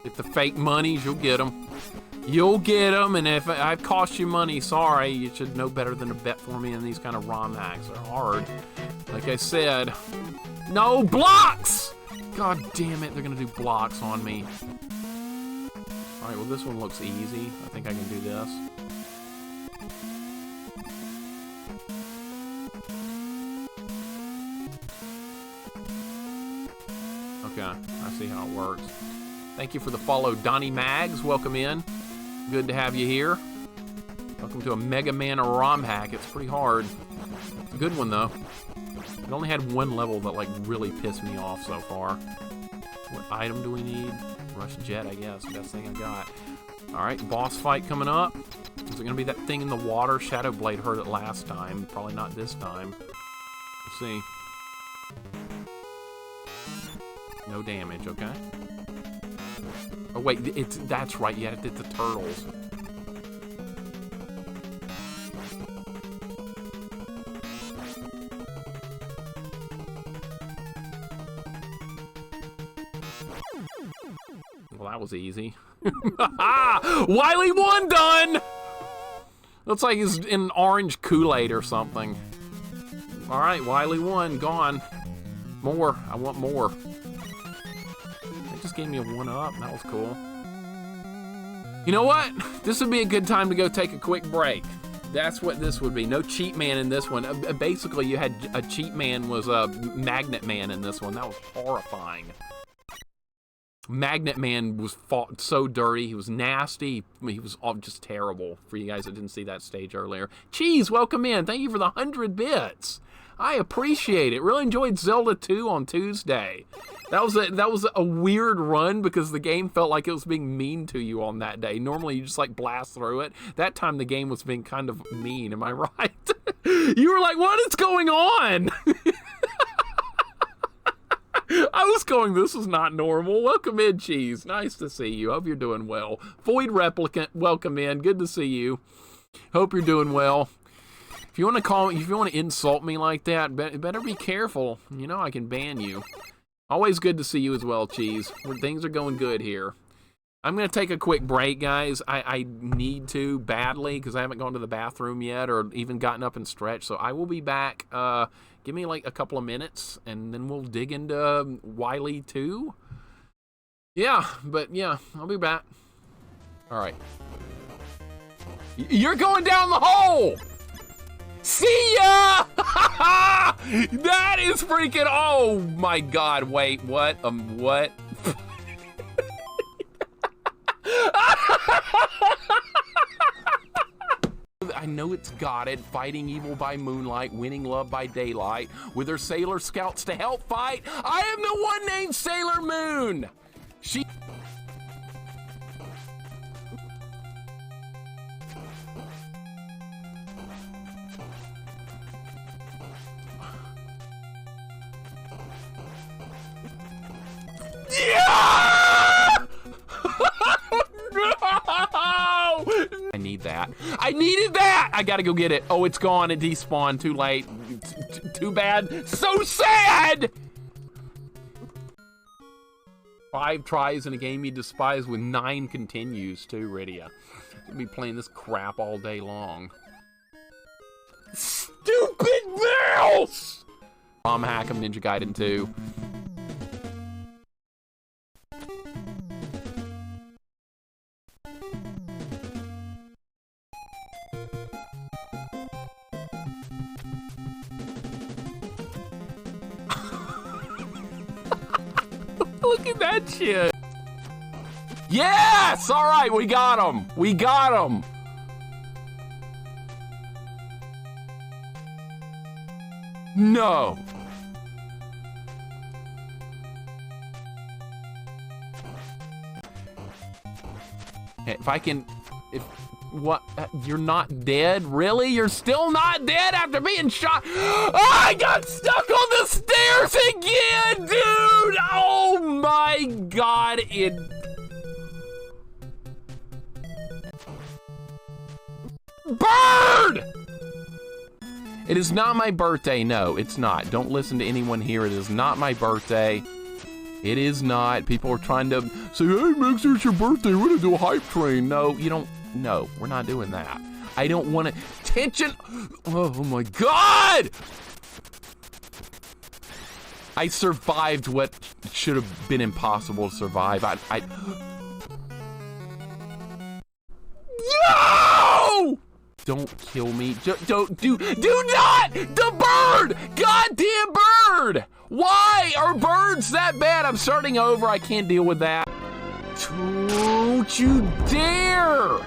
Get the fake monies, you'll get them. You'll get them, and if I've cost you money, sorry, you should know better than to bet for me, and these kind of ROM hacks are hard. Like I said, no blocks! God damn it, they're gonna do blocks on me. Alright, well this one looks easy. I think I can do this. Okay, I see how it works. Thank you for the follow, Donnie Mags. Welcome in. Good to have you here. Welcome to a Megaman or Romhack. It's pretty hard. It's a good one, though. It only had one level that, like, really pissed me off so far. What item do we need? Rush Jet, I guess. Best thing I got. Alright, boss fight coming up. Is it going to be that thing in the water? Shadow Blade heard it last time. Probably not this time. We'll see. No damage, okay? Oh wait, that's right, yeah, it's the turtles. Well, that was easy. Wily 1 done! Looks like he's in orange Kool-Aid or something. Alright, Wily 1 gone. More, I want more. Just gave me a 1-up. That was cool. You know what? This would be a good time to go take a quick break. That's what this would be. No cheat man in this one. Basically, you had a cheat man was a magnet man in this one. That was horrifying. Magnet man was fought so dirty. He was nasty. He was all just terrible. For you guys that didn't see that stage earlier. Cheese, welcome in. Thank you for the 100 bits. I appreciate it. Really enjoyed Zelda 2 on Tuesday. That was a weird run because the game felt like it was being mean to you on that day. Normally you just like blast through it. That time the game was being kind of mean, am I right? You were like, what is going on? I was going, this is not normal. Welcome in, Cheese. Nice to see you. Hope you're doing well. Void Replicant, welcome in. Good to see you. Hope you're doing well. If you want to call me, if you want to insult me like that, better be careful. You know I can ban you. Always good to see you as well, Cheese. Things are going good here. I'm going to take a quick break, guys. I need to badly because I haven't gone to the bathroom yet or even gotten up and stretched. So I will be back. Give me like a couple of minutes and then we'll dig into Wily 2. Yeah, but yeah, I'll be back. All right. You're going down the hole! See ya! That is freaking, oh my god, wait, what? What? I know it's got it, fighting evil by moonlight, winning love by daylight, with her sailor scouts to help fight. I am the one named Sailor Moon! She... Yeah! No! I need that. I needed that! I gotta go get it. Oh, it's gone. It despawned. Too late. Too bad. So sad! 5 tries in a game you despise with 9 continues, too, Rydia. You'll be playing this crap all day long. Stupid mouse! Romhack him, Ninja Gaiden 2. Look at that shit. Yes! All right, we got him. We got him. No. If I can, what, you're not dead? Really? You're still not dead after being shot? Oh, I got stuck on the stairs again, dude! Oh my god, Bird! It is not my birthday, no, it's not. Don't listen to anyone here, it is not my birthday. It is not. People are trying to say, hey, Mixer, it's your birthday, we're gonna do a hype train. No, you don't, no, we're not doing that. I don't want to, tension, oh my god! I survived what should have been impossible to survive. No! Don't kill me. Do not! The bird! Goddamn bird! Why are birds that bad? I'm starting over. I can't deal with that. Don't you dare!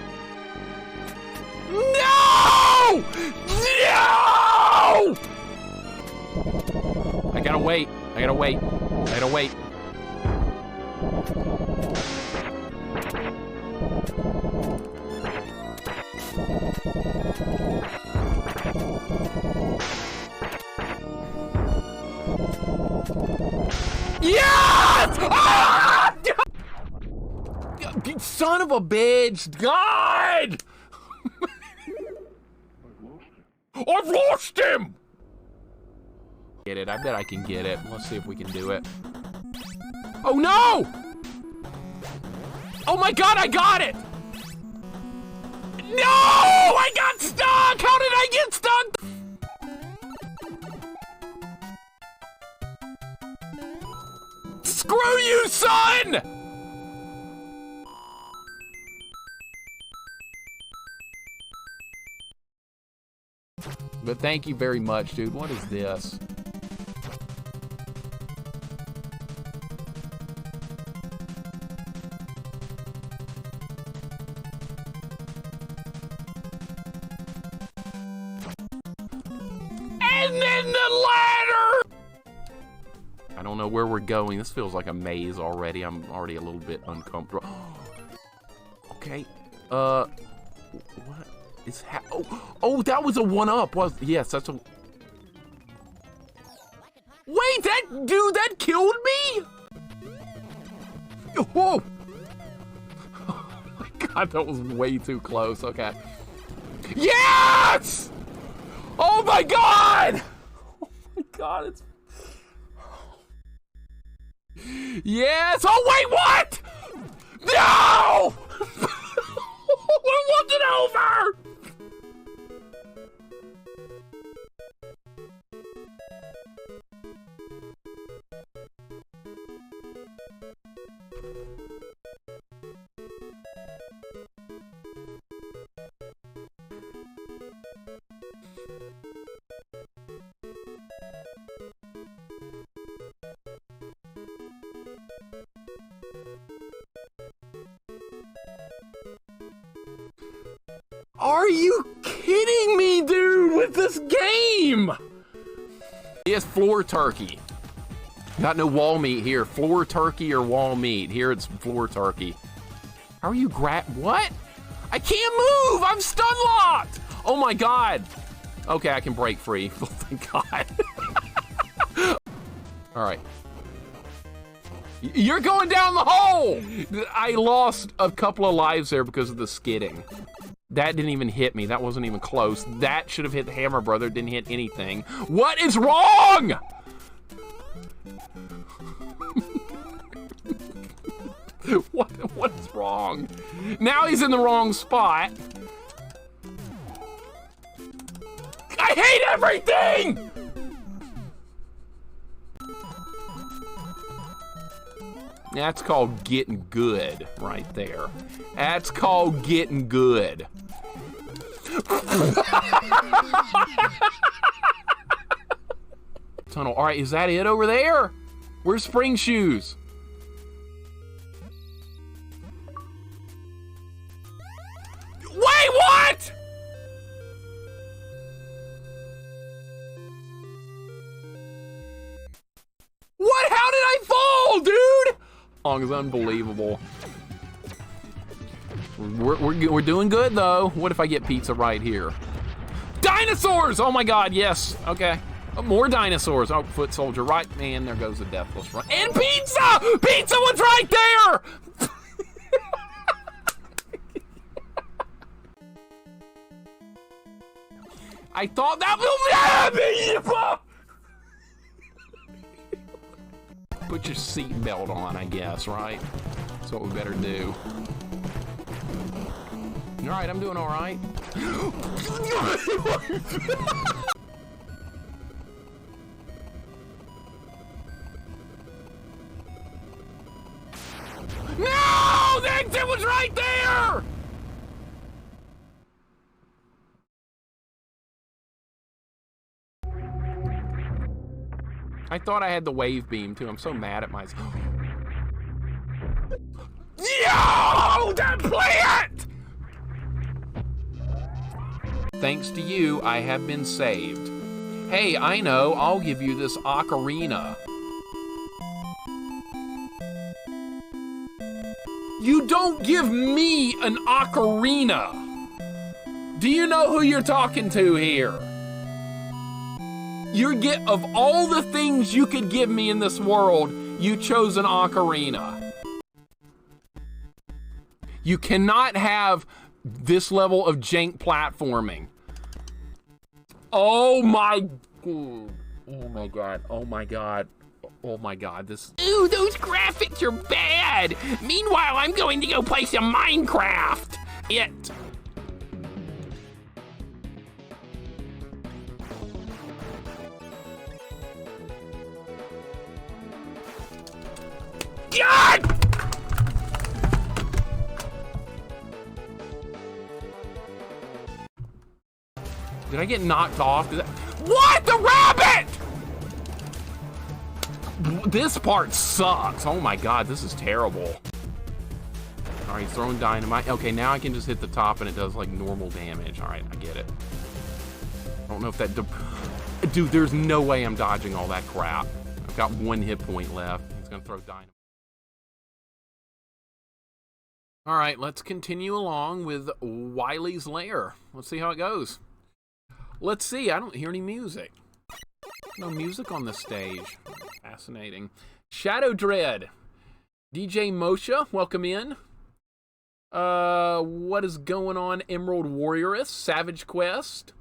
No! No! I gotta wait. I gotta wait. I gotta wait. Yes! Ah! Son of a bitch! God! I've lost him! Get it. I bet I can get it. Let's see if we can do it. Oh no! Oh my god, I got it! No! I got stuck! How did I get stuck? Screw you, son! But thank you very much, dude. What is this? And then the ladder! I don't know where we're going. This feels like a maze already. I'm already a little bit uncomfortable. Okay. What is oh, that was a one-up. Yes, that's a... Wait, that killed me? Whoa! Oh my god, that was way too close. Okay. Yes! Oh my god! Oh my god, it's... Yes! Oh wait, what? No! It wasn't over! Are you kidding me, dude, with this game? Yes, floor turkey. Got no wall meat here. Floor turkey or wall meat. Here it's floor turkey. How are you what? I can't move! I'm stun locked! Oh my god. Okay, I can break free. Oh, thank god. Alright. You're going down the hole! I lost a couple of lives there because of the skidding. That didn't even hit me. That wasn't even close. That should have hit the hammer, brother. Didn't hit anything. What is wrong? What is wrong? Now he's in the wrong spot. I hate everything! That's called getting good right there. That's called getting good. Tunnel. All right, is that it over there? Where's spring shoes? Wait, what? What? How did I fall, dude? Song is unbelievable. We're doing good though. What if I get pizza right here? Dinosaurs! Oh my god, yes. Okay. More dinosaurs. Oh, foot soldier, right? Man, there goes the deathless run. And pizza! Pizza was right there! I thought that was... Put your seatbelt on, I guess, right? That's what we better do. All right, I'm doing all right. I thought I had the wave beam too. I'm so mad at myself. Yo! Don't play it! Thanks to you, I have been saved. Hey, I know. I'll give you this ocarina. You don't give me an ocarina! Do you know who you're talking to here? Of all the things you could give me in this world, you chose an ocarina. You cannot have this level of jank platforming. Oh my god, oh my god. Oh my god, Ooh, those graphics are bad! Meanwhile, I'm going to go play some Minecraft! God! Did I get knocked off? What? The rabbit! This part sucks. Oh my god, this is terrible. Alright, he's throwing dynamite. Okay, now I can just hit the top and it does like normal damage. Alright, I get it. I don't know if that... Dude, there's no way I'm dodging all that crap. I've got 1 hit point left. He's gonna throw dynamite. Alright, let's continue along with Wily's Lair. Let's see how it goes. Let's see, I don't hear any music. No music on the stage. Fascinating. Shadow Dread. DJ Moshe, welcome in. What is going on? Emerald Warrioress, Savage Quest.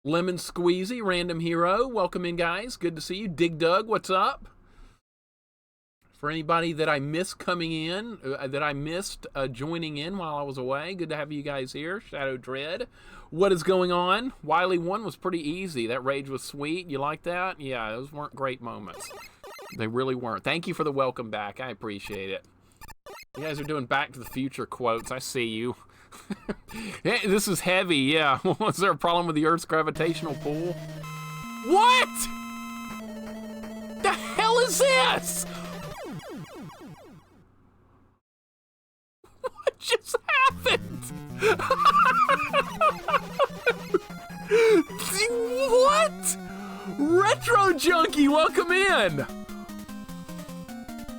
Lemon Squeezy, Random Hero, welcome in, guys. Good to see you. Dig Dug, what's up? For anybody that I missed coming in, that I missed joining in while I was away, good to have you guys here. Shadow Dread, what is going on? Wily 1 was pretty easy. That rage was sweet. You like that? Yeah, those weren't great moments. They really weren't. Thank you for the welcome back. I appreciate it. You guys are doing Back to the Future quotes. I see you. Hey, this is heavy, yeah. Was there a problem with the Earth's gravitational pull? What? The hell is this? What just happened? What? Retro Junkie, welcome in.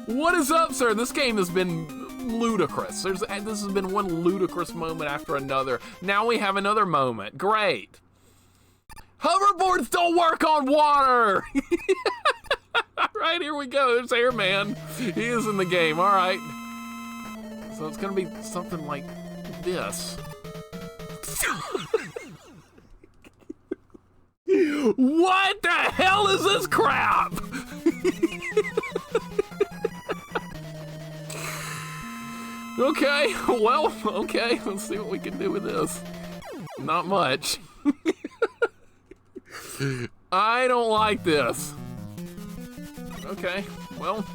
What is up, sir? This game has been ludicrous. This has been one ludicrous moment after another. Now we have another moment. Great. Hoverboards don't work on water. All right, here we go. There's Airman. He is in the game. All right. So it's gonna be something like this. What the hell is this crap? Okay, well, okay, let's see what we can do with this. Not much. I don't like this. Okay, well.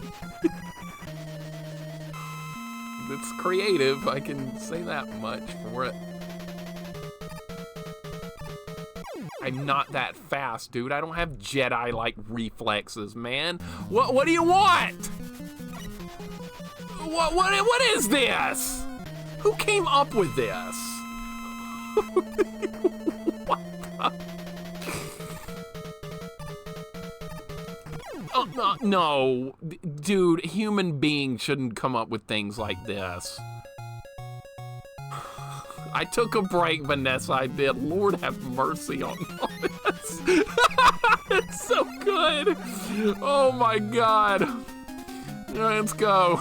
It's creative, I can say that much for it. I'm not that fast, dude. I don't have Jedi-like reflexes, man. What do you want? What is this? Who came up with this? What the? Oh, no, dude, human beings shouldn't come up with things like this. I took a break, Vanessa, I did. Lord have mercy on this. It's so good. Oh my God. Let's go.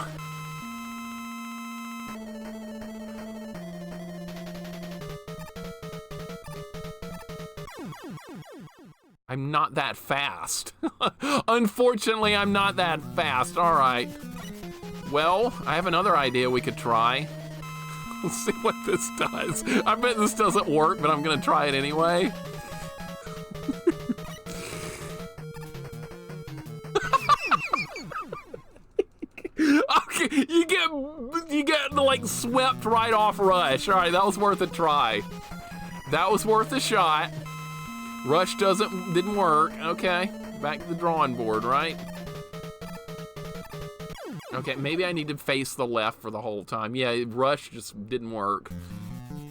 I'm not that fast. Unfortunately, I'm not that fast. All right. Well, I have another idea we could try. Let's see what this does. I bet this doesn't work, but I'm gonna try it anyway. Okay, you get like swept right off Rush. All right, that was worth a try. That was worth a shot. Rush didn't work. Okay, Back to the drawing board, right? Okay, maybe I need to face the left for the whole time. Yeah, rush just didn't work.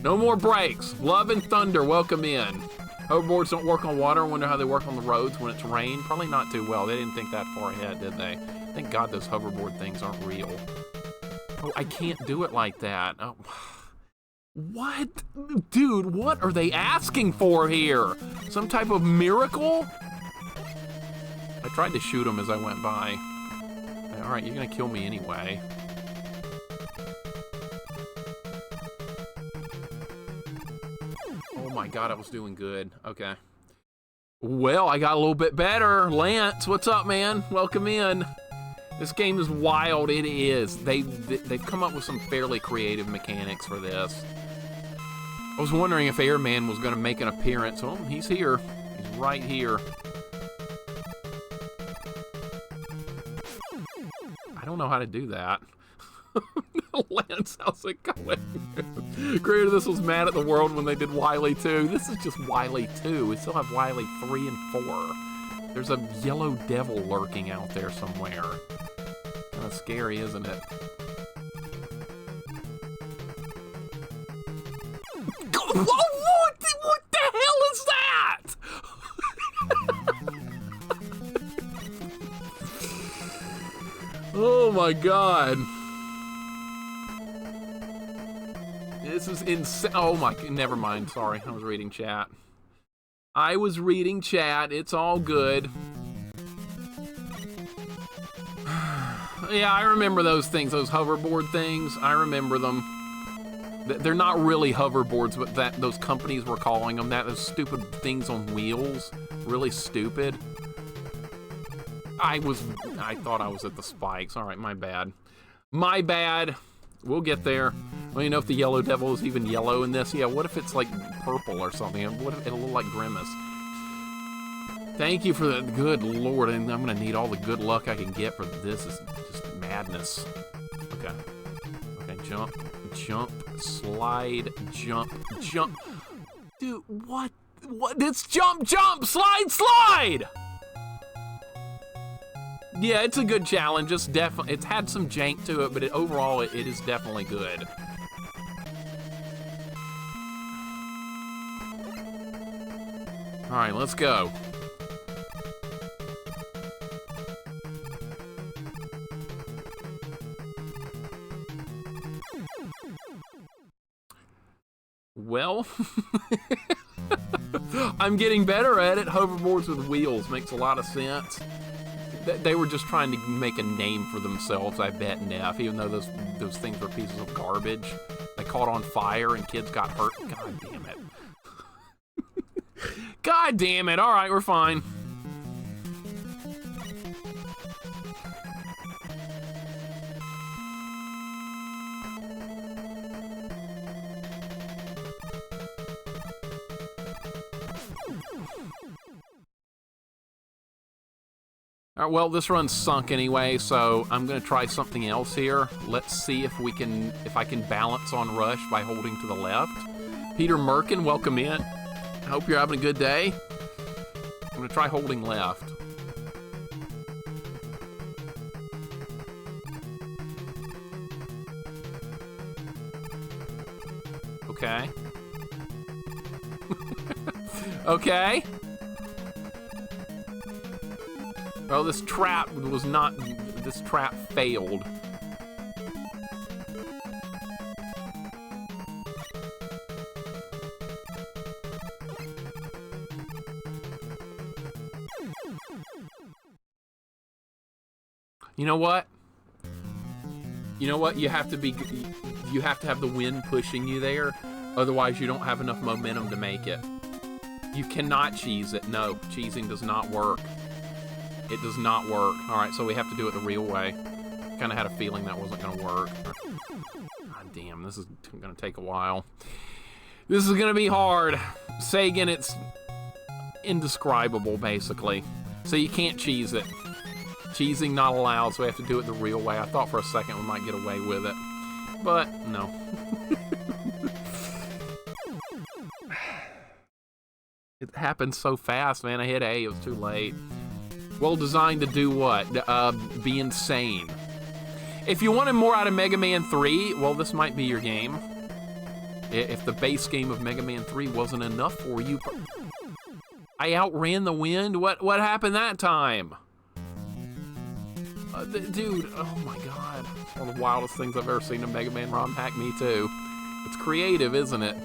No more brakes. Love and thunder, welcome in. Hoverboards don't work on water. I wonder how they work on the roads when it's rain. Probably not too well. They didn't think that far ahead, did they? Thank God those hoverboard things aren't real. Oh, I can't do it like that. Oh. What? Dude, what are they asking for here? Some type of miracle? I tried to shoot him as I went by. All right, you're gonna kill me anyway. Oh my God, I was doing good. Okay. Well, I got a little bit better. Lance, what's up, man? Welcome in. This game is wild. It is. They've come up with some fairly creative mechanics for this. I was wondering if Airman was gonna make an appearance. Oh, he's here. He's right here. I don't know how to do that. Lance, how's it going? Creator of this was mad at the world when they did Wily 2. This is just Wily 2. We still have Wily 3 and 4. There's a yellow devil lurking out there somewhere. Kind of scary, isn't it? What the hell is that? Oh my God. This is insane. Oh my, never mind. Sorry, I was reading chat. It's all good. Yeah, I remember those things, those hoverboard things. I remember them. They're not really hoverboards, but those companies were calling them that. Those stupid things on wheels. Really stupid. I thought I was at the spikes. All right, my bad. My bad. We'll get there. I don't even know if the yellow devil is even yellow in this. Yeah, what if it's like purple or something? What if it'll look like Grimace? Thank you for the good Lord, and I'm gonna need all the good luck I can get for this. Is just madness. Okay. Okay, jump, jump, slide, jump, jump. Dude, what? What? It's jump, jump, slide, slide! Yeah, it's a good challenge. It's had some jank to it, but overall it is definitely good. All right, let's go. Well, I'm getting better at it. Hoverboards with wheels makes a lot of sense. They were just trying to make a name for themselves, I bet, Neff, even though those things were pieces of garbage. They caught on fire and kids got hurt. God damn it. God damn it. All right, we're fine. All right, well, this run's sunk anyway, so I'm gonna try something else here. Let's see if I can balance on rush by holding to the left. Peter Merkin, welcome in. I hope you're having a good day. I'm gonna try holding left. Okay. Okay. Oh, this trap failed. You know what? You know what? You have to have the wind pushing you there. Otherwise, you don't have enough momentum to make it. You cannot cheese it. No, cheesing does not work. It does not work. All right, so we have to do it the real way. Kind of had a feeling that wasn't going to work. God damn, this is going to take a while. This is going to be hard. Sagan, it's indescribable, basically. So you can't cheese it. Cheesing not allowed, so we have to do it the real way. I thought for a second we might get away with it, but no. It happened so fast, man. I hit A, it was too late. Well designed to do what? Be insane. If you wanted more out of Mega Man 3, well, this might be your game. If the base game of Mega Man 3 wasn't enough for you. I outran the wind? What happened that time? Dude, oh my god. It's one of the wildest things I've ever seen in Mega Man Romhack. Me too. It's creative, isn't it?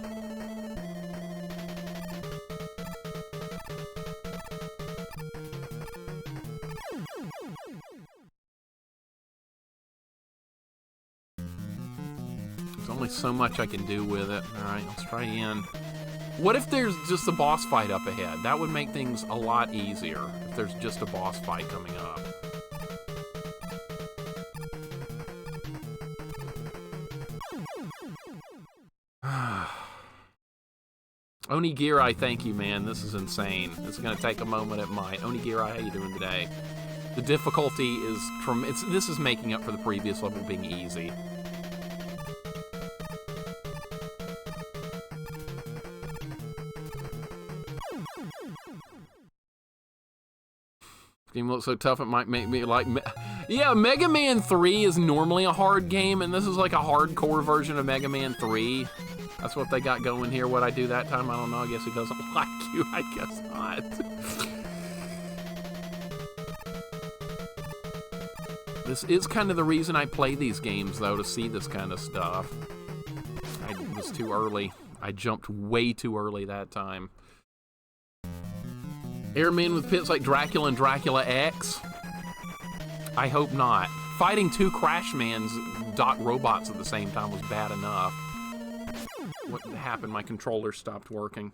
There's only so much I can do with it. Alright, let's try again. What if there's just a boss fight up ahead? That would make things a lot easier if there's just a boss fight coming up. Onigirai, thank you, man. This is insane. This is gonna take a moment, it might. Onigirai, how you doing today? The difficulty is this is making up for the previous level being easy. Game looks so tough it might make me like... Yeah, Mega Man 3 is normally a hard game, and this is like a hardcore version of Mega Man 3. That's what they got going here. What I do that time, I don't know. I guess he doesn't like you. I guess not. This is kind of the reason I play these games, though, to see this kind of stuff. I was too early. I jumped way too early that time. Airmen with pits like Dracula and Dracula X? I hope not. Fighting two Crashmans, Doc robots at the same time was bad enough. What happened? My controller stopped working.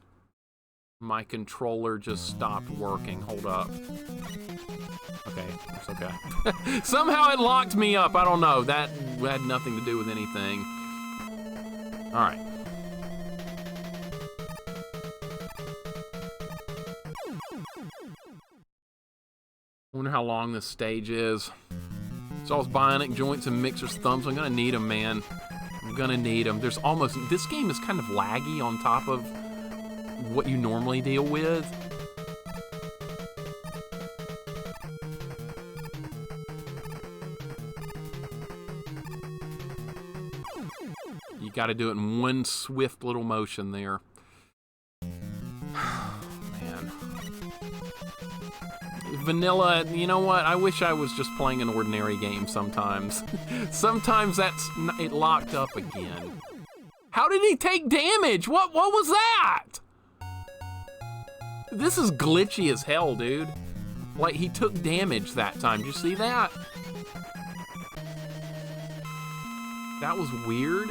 My controller just stopped working. Hold up. Okay, it's okay. Somehow it locked me up. I don't know. That had nothing to do with anything. All right. I wonder how long this stage is. Saul's bionic joints and mixer's thumbs. I'm gonna need them, man. I'm gonna need them. There's almost... This game is kind of laggy on top of what you normally deal with. You gotta do it in one swift little motion there. Man. Vanilla, you know what? I wish I was just playing an ordinary game sometimes. Sometimes it locked up again. How did he take damage? What was that? This is glitchy as hell, dude. Like, he took damage that time. Did you see that? That was weird.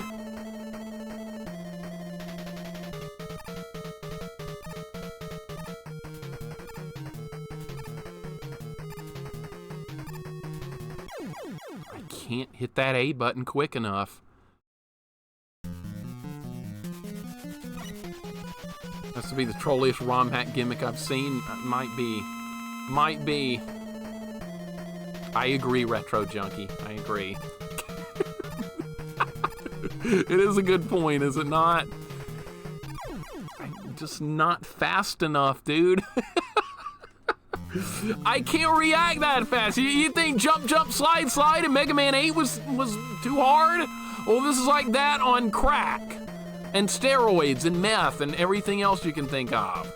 I can't hit that A button quick enough. Has to be the trolliest Romhack gimmick I've seen. Might be. Might be. I agree, Retro Junkie. I agree. It is a good point, is it not? I'm just not fast enough, dude. I can't react that fast. You think jump, jump, slide, slide in Mega Man 8 was too hard? Well, this is like that on crack and steroids and meth and everything else you can think of.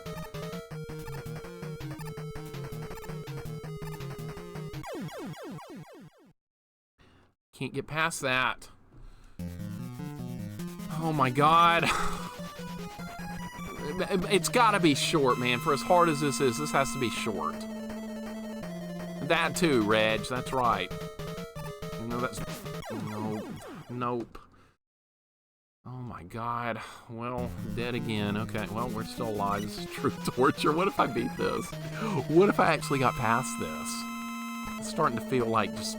Can't get past that. Oh my god. It's gotta be short, man. For as hard as this is, this has to be short. That too, Reg. That's right. You know, that's... Nope. Nope. Oh my god. Well, dead again. Okay, well, we're still alive. This is true torture. What if I beat this? What if I actually got past this? It's starting to feel like just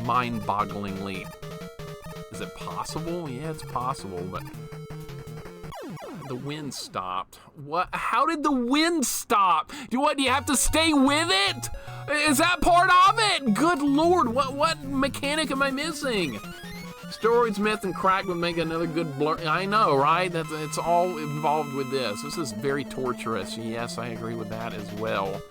mind-bogglingly... Is it possible? Yeah, it's possible, but... The wind stopped. What? How did the wind stop? Do you have to stay with it? Is that part of it? Good lord, what mechanic am I missing? Steroids, meth, and crack would make another good blur. I know, right? It's all involved with this. This is very torturous. Yes, I agree with that as well.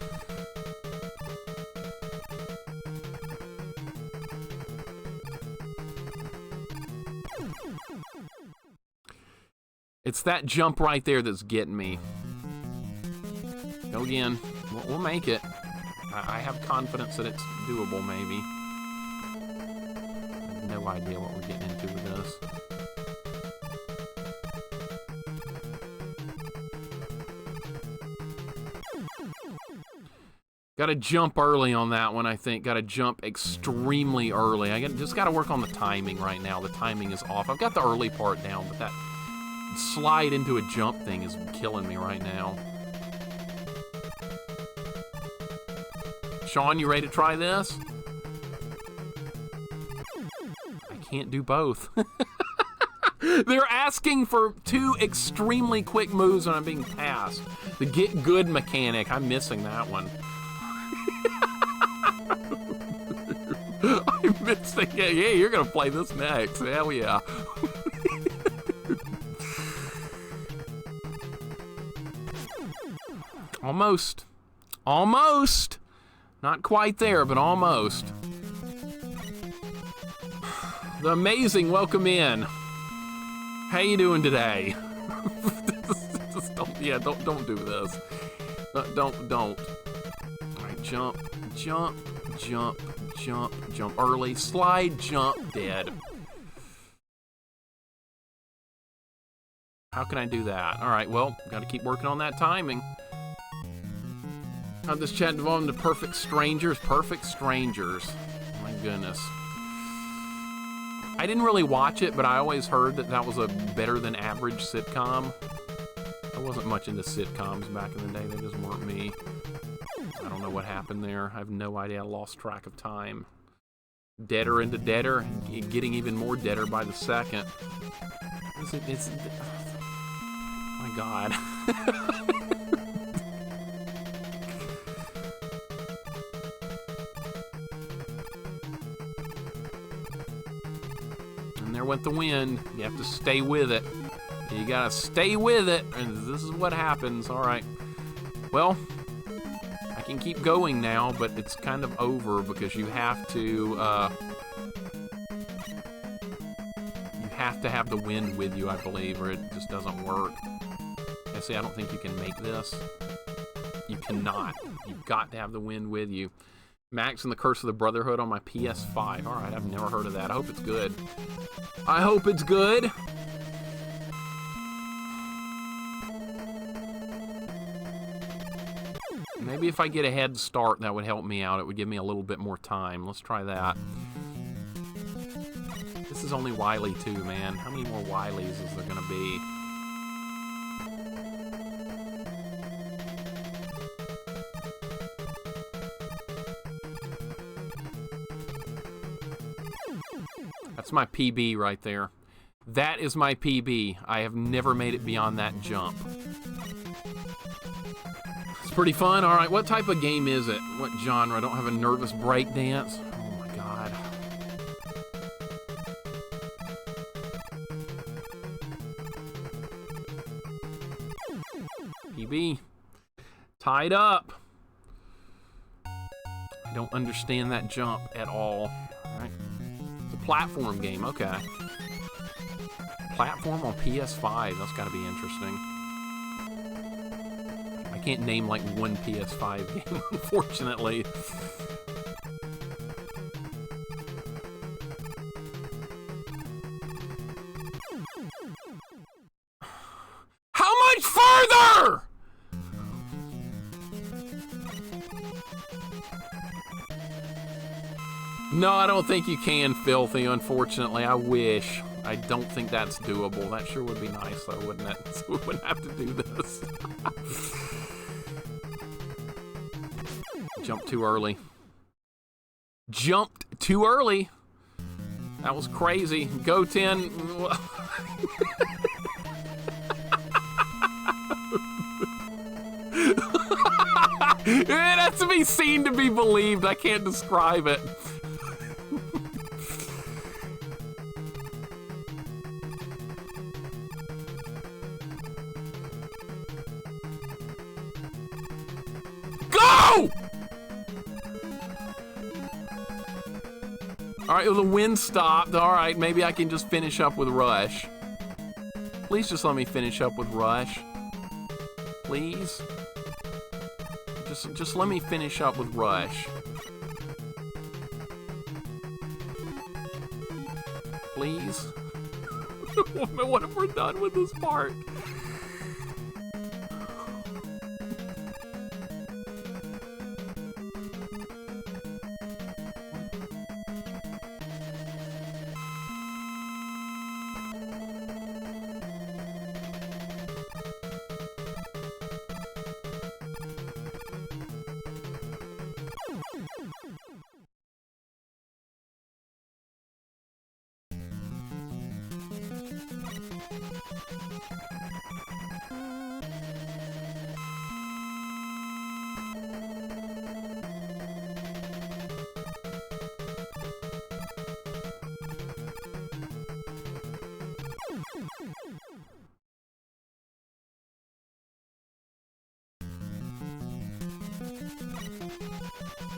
It's that jump right there that's getting me. Go again. We'll make it. I have confidence that it's doable, maybe. I have no idea what we're getting into with this. Got to jump early on that one, I think. Got to jump extremely early. Just got to work on the timing right now. The timing is off. I've got the early part down, but that slide into a jump thing is killing me right now. Sean, you ready to try this? I can't do both. They're asking for 2 extremely quick moves and I'm being passed. The get good mechanic, I'm missing that one. I'm missing it. Yeah, you're gonna play this next. Hell yeah. Almost. Almost. Not quite there, but almost. The amazing, welcome in. How you doing today? Don't do this. Don't. All right, jump, jump, jump, jump, jump early, slide, jump, dead. How can I do that? All right, well, got to keep working on that timing. How'd this chat evolve into Perfect Strangers? Perfect Strangers. My goodness. I didn't really watch it, but I always heard that that was a better than average sitcom. I wasn't much into sitcoms back in the day. They just weren't me. I don't know what happened there. I have no idea. I lost track of time. Deader into deader, and getting even more deader by the second. It's my God. And there went the wind. You have to stay with it. You gotta stay with it, and this is what happens. All right. Well, I can keep going now, but it's kind of over because you have to have the wind with you, I believe, or it just doesn't work. Yeah, see, I don't think you can make this. You cannot. You've got to have the wind with you. Max and the Curse of the Brotherhood on my PS5. All right, I've never heard of that. I hope it's good. I hope it's good. Maybe if I get a head start, that would help me out. It would give me a little bit more time. Let's try that. This is only Wily 2, man. How many more Wileys is there gonna be? That's my PB right there. That is my PB. I have never made it beyond that jump. It's pretty fun. All right, what type of game is it? What genre? I don't have a nervous break dance. Oh my God. PB. Tied up. I don't understand that jump at all. All right. It's a platform game, okay. Platform on PS5, that's gotta be interesting. I can't name like one PS5 game, unfortunately. How much further? No, I don't think you can, Filthy, unfortunately. I wish. I don't think that's doable. That sure would be nice, though, wouldn't it? So we wouldn't have to do this. Jumped too early. Jumped too early. That was crazy. Go 10. It has to be seen to be believed. I can't describe it. Go! All right, well, the wind stopped. All right, maybe I can just finish up with Rush. Please just let me finish up with Rush. Please? Just let me finish up with Rush. Please? What if we're done with this part?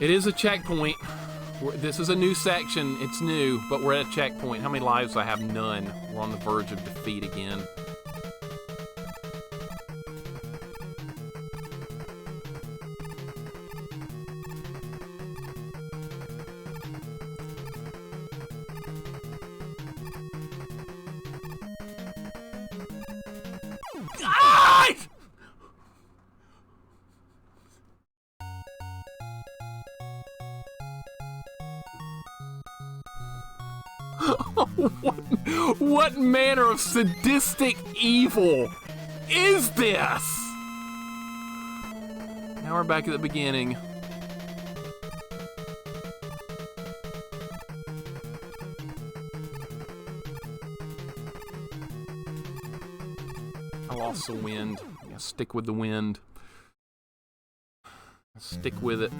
It is a checkpoint. This is a new section. It's new, but we're at a checkpoint. How many lives do I have? None. We're on the verge of defeat again. What manner of sadistic evil is this? Now we're back at the beginning. I lost the wind. Yeah, stick with the wind. Stick with it.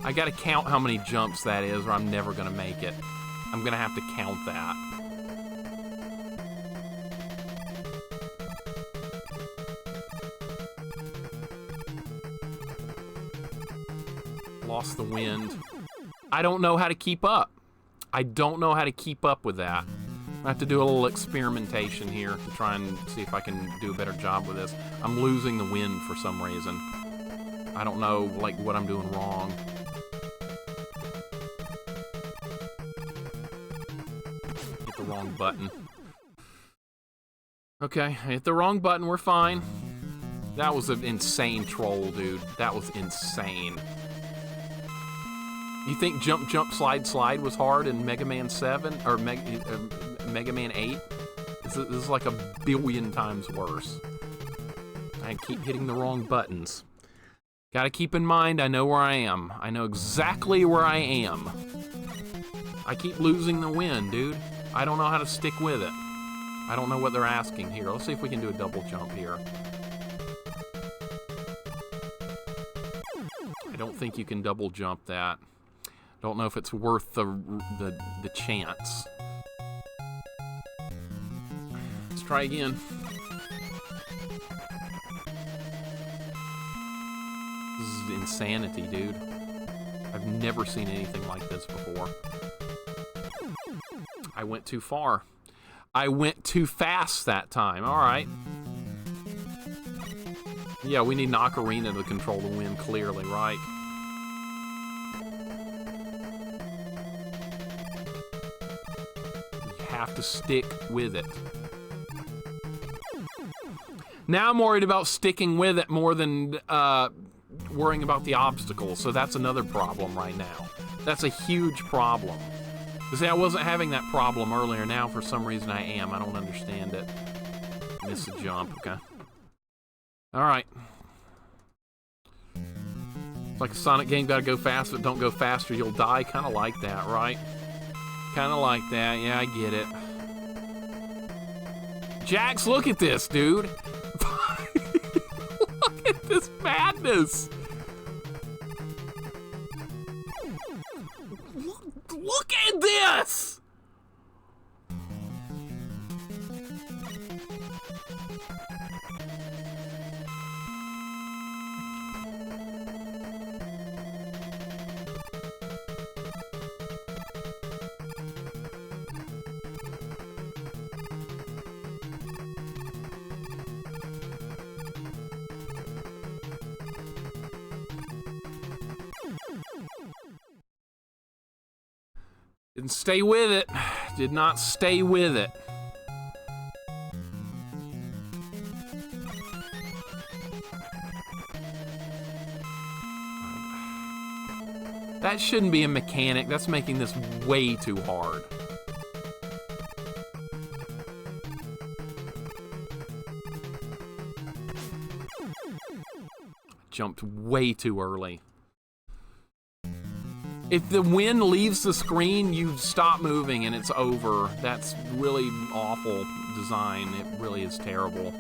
I gotta count how many jumps that is, or I'm never gonna make it. I'm gonna have to count that. Lost the wind. I don't know how to keep up. I don't know how to keep up with that. I have to do a little experimentation here to try and see if I can do a better job with this. I'm losing the wind for some reason. I don't know, like, what I'm doing wrong. Hit the wrong button. Okay, I hit the wrong button, we're fine. That was an insane troll, dude. That was insane. You think jump, jump, slide, slide was hard in Mega Man 7? Or Mega Man 8? This is like a billion times worse. I keep hitting the wrong buttons. Gotta keep in mind, I know where I am. I know exactly where I am. I keep losing the wind, dude. I don't know how to stick with it. I don't know what they're asking here. Let's see if we can do a double jump here. I don't think you can double jump that. Don't know if it's worth the chance. Let's try again. This is insanity, dude. I've never seen anything like this before. I went too far. I went too fast that time. All right. Yeah, we need an ocarina to control the wind clearly, right? You have to stick with it. Now I'm worried about sticking with it more than worrying about the obstacles, so that's another problem right now. That's a huge problem. You see, I wasn't having that problem earlier. Now, for some reason, I am. I don't understand it. Miss a jump, okay. Alright. It's like a Sonic game, gotta go fast, but don't go faster, you'll die. Kinda like that, right? Kinda like that, yeah, I get it. Jax, look at this, dude! Look at this madness! Look at this! Didn't stay with it. Did not stay with it. That shouldn't be a mechanic. That's making this way too hard. Jumped way too early. If the wind leaves the screen, you stop moving and it's over. That's really awful design. It really is terrible.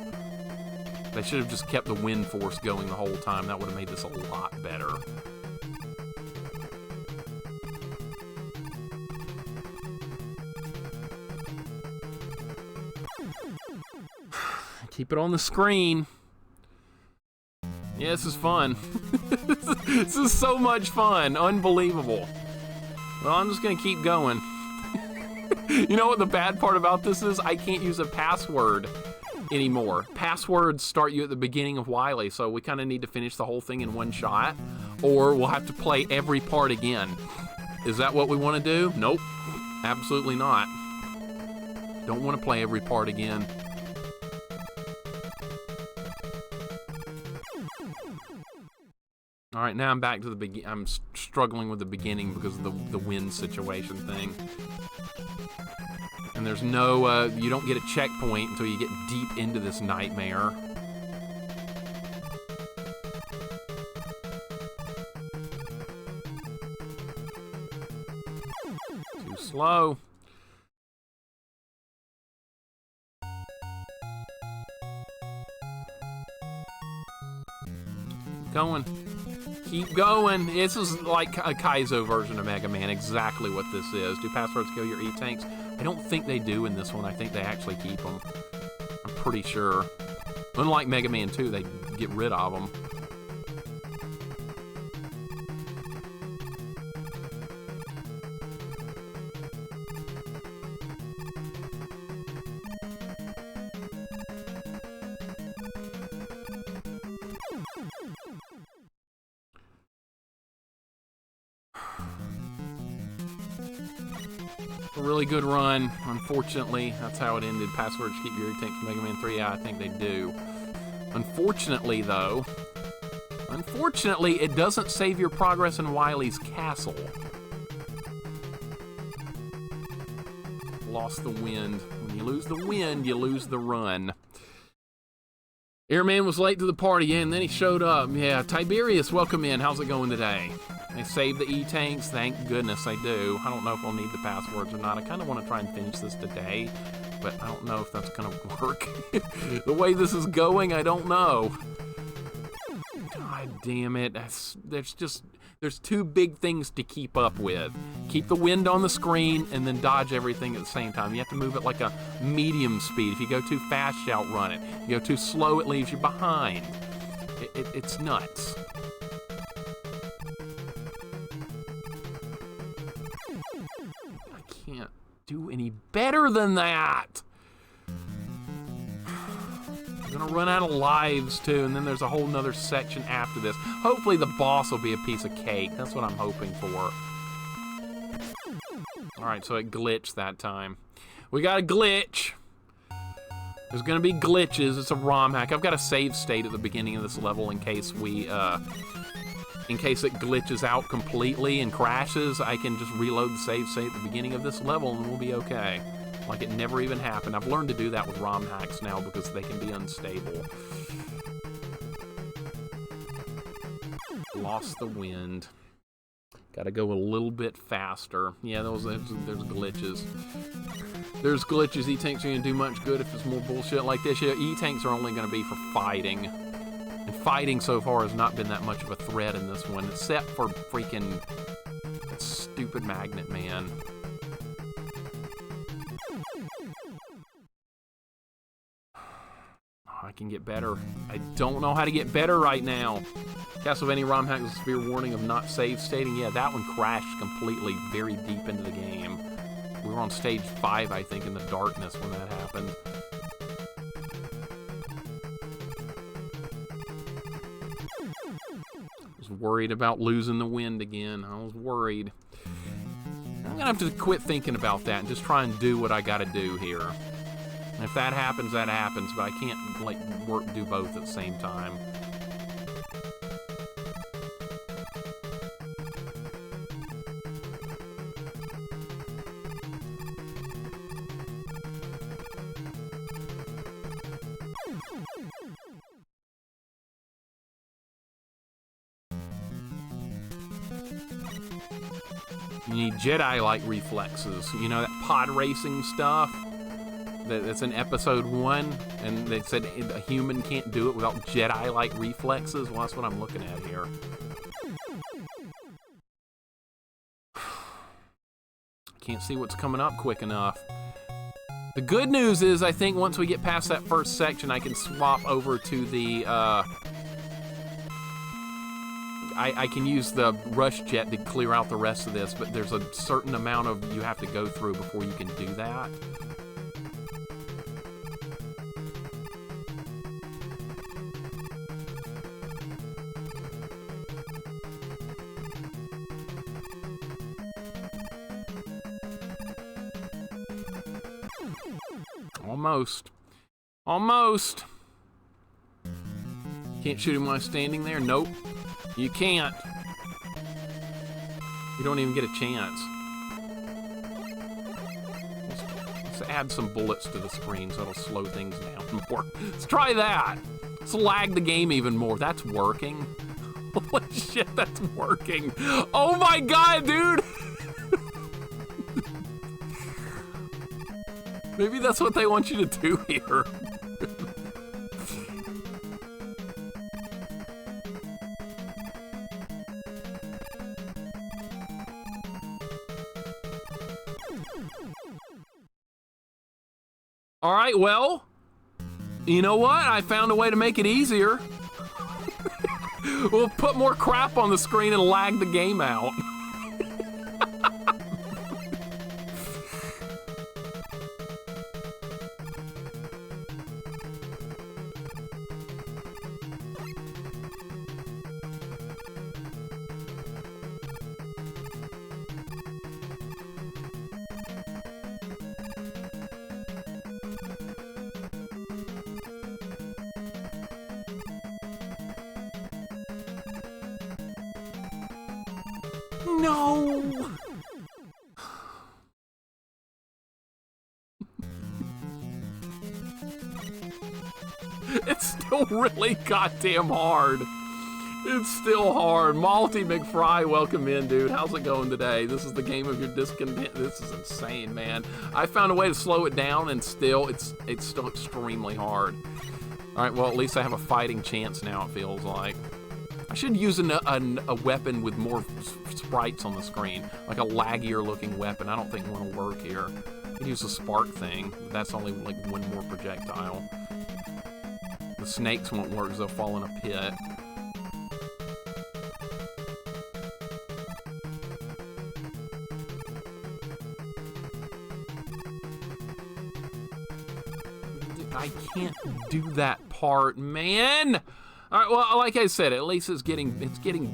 They should have just kept the wind force going the whole time. That would have made this a lot better. Keep it on the screen. Yeah, this is fun. This is so much fun. Unbelievable. Well, I'm just gonna keep going. You know what the bad part about this is? I can't use a password anymore. Passwords start you at the beginning of Wily, so we kind of need to finish the whole thing in one shot, or we'll have to play every part again. Is that what we want to do? Nope. Absolutely not. Don't want to play every part again. All right, now I'm back to the beginning. I'm struggling with the beginning because of the wind situation thing. And there's no, you don't get a checkpoint until you get deep into this nightmare. Too slow. Going. Keep going. This is like a Kaizo version of Mega Man, exactly what this is. Do passwords kill your E-tanks? I don't think they do in this one. I think they actually keep them. I'm pretty sure. Unlike Mega Man 2, they get rid of them. A really good run. Unfortunately, that's how it ended. Passwords keep your E-tanks from Mega Man 3. Yeah, I think they do. Unfortunately, though, it doesn't save your progress in Wily's castle. Lost the wind. When you lose the wind, you lose the run. Airman was late to the party, and then he showed up. Yeah, Tiberius, welcome in. How's it going today? They saved the E-tanks. Thank goodness they do. I don't know if I'll need the passwords or not. I kind of want to try and finish this today, but I don't know if that's going to work. The way this is going, I don't know. God damn it. There's two big things to keep up with. Keep the wind on the screen and then dodge everything at the same time. You have to move at like a medium speed. If you go too fast, you outrun it. If you go too slow, it leaves you behind. It's nuts. I can't do any better than that. I'm gonna run out of lives too, and then there's a whole nother section after this. Hopefully the boss will be a piece of cake. That's what I'm hoping for. Alright, so it glitched that time. We got a glitch. There's gonna be glitches. It's a ROM hack. I've got a save state at the beginning of this level in case in case it glitches out completely and crashes. I can just reload the save state at the beginning of this level and we'll be okay. Like it never even happened. I've learned to do that with ROM hacks now because they can be unstable. Lost the wind. Gotta go a little bit faster. Yeah, there's glitches. There's glitches. E-tanks are gonna do much good if it's more bullshit like this. Yeah, E-tanks are only gonna be for fighting. And fighting so far has not been that much of a threat in this one, except for freaking that stupid magnet man. I can get better. I don't know how to get better right now. Castlevania ROM hack with a severe warning of not save stating. Yeah, that one crashed completely very deep into the game. We were on stage 5, I think, in the darkness when that happened. I was worried about losing the wind again. I was worried. I'm gonna have to quit thinking about that and just try and do what I gotta do here. And if that happens, but I can't, like, do both at the same time. You need Jedi-like reflexes. You know, that pod racing stuff? That's in episode 1, and they said a human can't do it without Jedi-like reflexes. Well, that's what I'm looking at here. Can't see what's coming up quick enough. The good news is, I think once we get past that first section, I can swap over to the, I can use the rush jet to clear out the rest of this, but there's a certain amount of you have to go through before you can do that. Almost. Almost. Can't shoot him while standing there? Nope. You can't. You don't even get a chance. Let's add some bullets to the screen so it'll slow things down more. Let's try that. Let's lag the game even more. That's working. Holy shit, that's working. Oh my god, dude! Maybe that's what they want you to do here. All right, well, you know what? I found a way to make it easier. We'll put more crap on the screen and lag the game out. No! It's still really goddamn hard. It's still hard. Malty McFry, welcome in, dude. How's it going today? This is the game of your discontent. This is insane, man. I found a way to slow it down, and still, it's still extremely hard. All right, well, at least I have a fighting chance now, it feels like. I should use a weapon with more sprites on the screen, like a laggier looking weapon. I don't think one will work here. I could use a spark thing, but that's only like one more projectile. The snakes won't work because they'll fall in a pit. I can't do that part, man! Alright, well, like I said, at least it's getting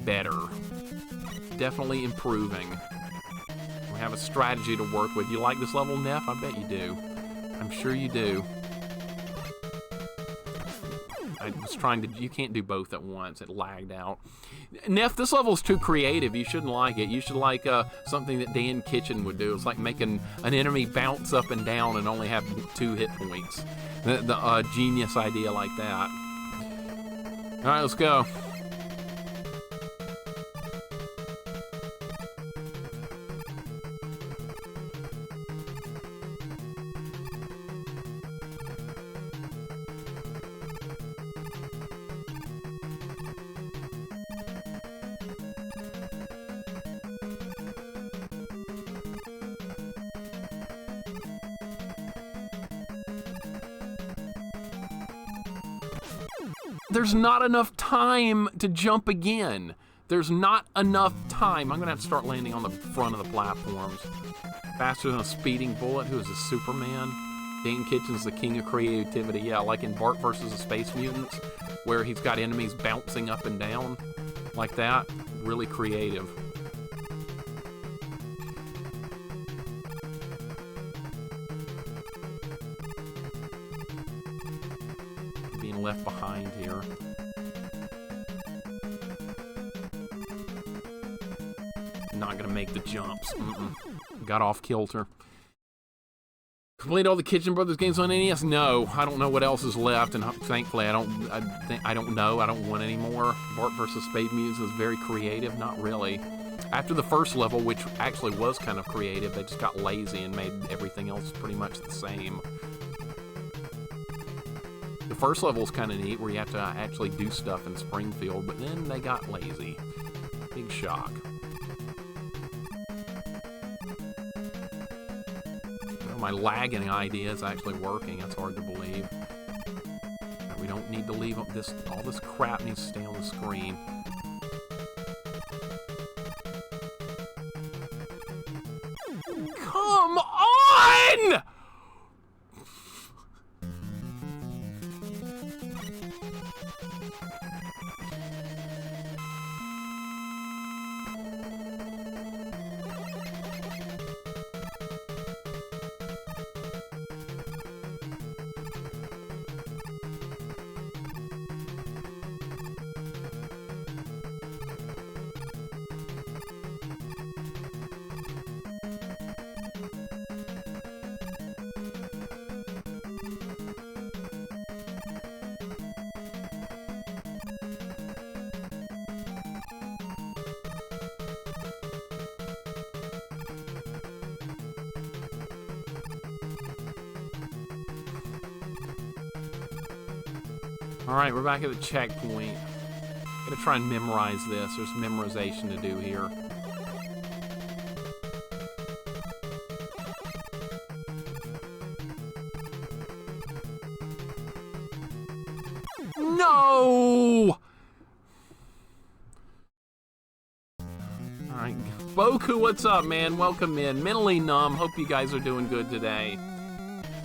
better. Definitely improving. We have a strategy to work with. You like this level, Neff? I bet you do. I'm sure you do. I was trying to... You can't do both at once. It lagged out. Neff, this level's too creative. You shouldn't like it. You should like something that Dan Kitchen would do. It's like making an enemy bounce up and down and only have 2 hit points. The genius idea like that. All right, let's go. There's not enough time to jump again. There's not enough time. I'm gonna have to start landing on the front of the platforms. Faster than a speeding bullet. Who is this, Superman? Dan Kitchen's the king of creativity. Yeah, like in Bart versus the Space Mutants, where he's got enemies bouncing up and down like that. Really creative. left behind here. Not gonna make the jumps. Got off kilter. Complete all the Kitchen Brothers games on NES? No, I don't know what else is left, and thankfully I don't know. I don't want any more. Bart vs. Spade Muse is very creative. Not really. After the first level, which actually was kind of creative, they just got lazy and made everything else pretty much the same. The first level is kind of neat, where you have to actually do stuff in Springfield, but then they got lazy. Big shock. My lagging idea is actually working. That's hard to believe. We don't need to leave this. All this crap needs to stay on the screen. Come on! Alright, we're back at the checkpoint. Gotta try and memorize this. There's memorization to do here. No! Alright, Boku, what's up, man? Welcome in. Mentally numb. Hope you guys are doing good today.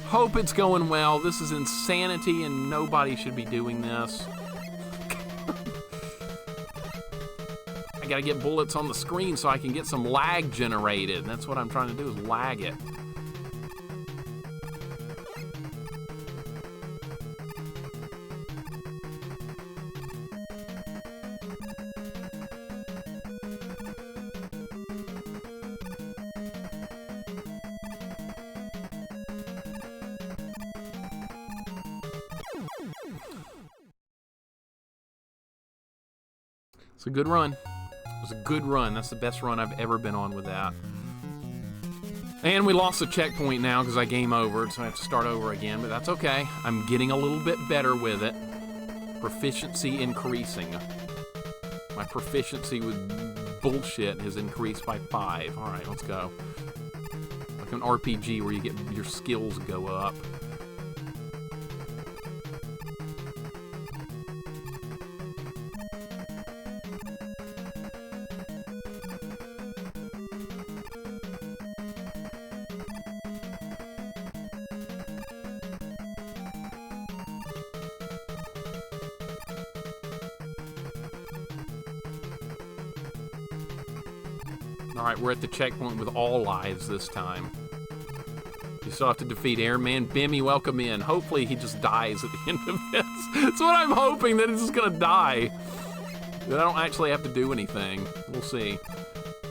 Hope it's going well. This is insanity and nobody should be doing this. I gotta get bullets on the screen so I can get some lag generated. That's what I'm trying to do, is lag it. It's a good run. It was a good run. That's the best run I've ever been on with that. And we lost the checkpoint now because I game over, so I have to start over again, but that's okay. I'm getting a little bit better with it. Proficiency increasing. My proficiency with bullshit has increased by 5. All right, let's go. Like an RPG where you get your skills go up. Alright, we're at the checkpoint with all lives this time. You still have to defeat Airman. Bimmy, welcome in. Hopefully he just dies at the end of this. That's what I'm hoping, that he's just gonna die. That I don't actually have to do anything. We'll see.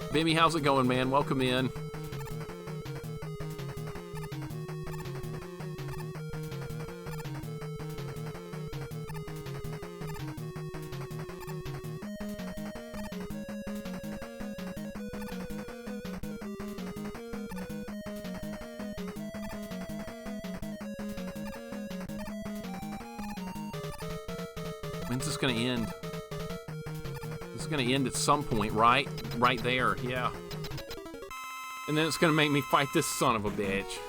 Bimmy, how's it going, man? Welcome in. When's this gonna end? This is gonna end at some point, right? Right there, yeah. And then it's gonna make me fight this son of a bitch.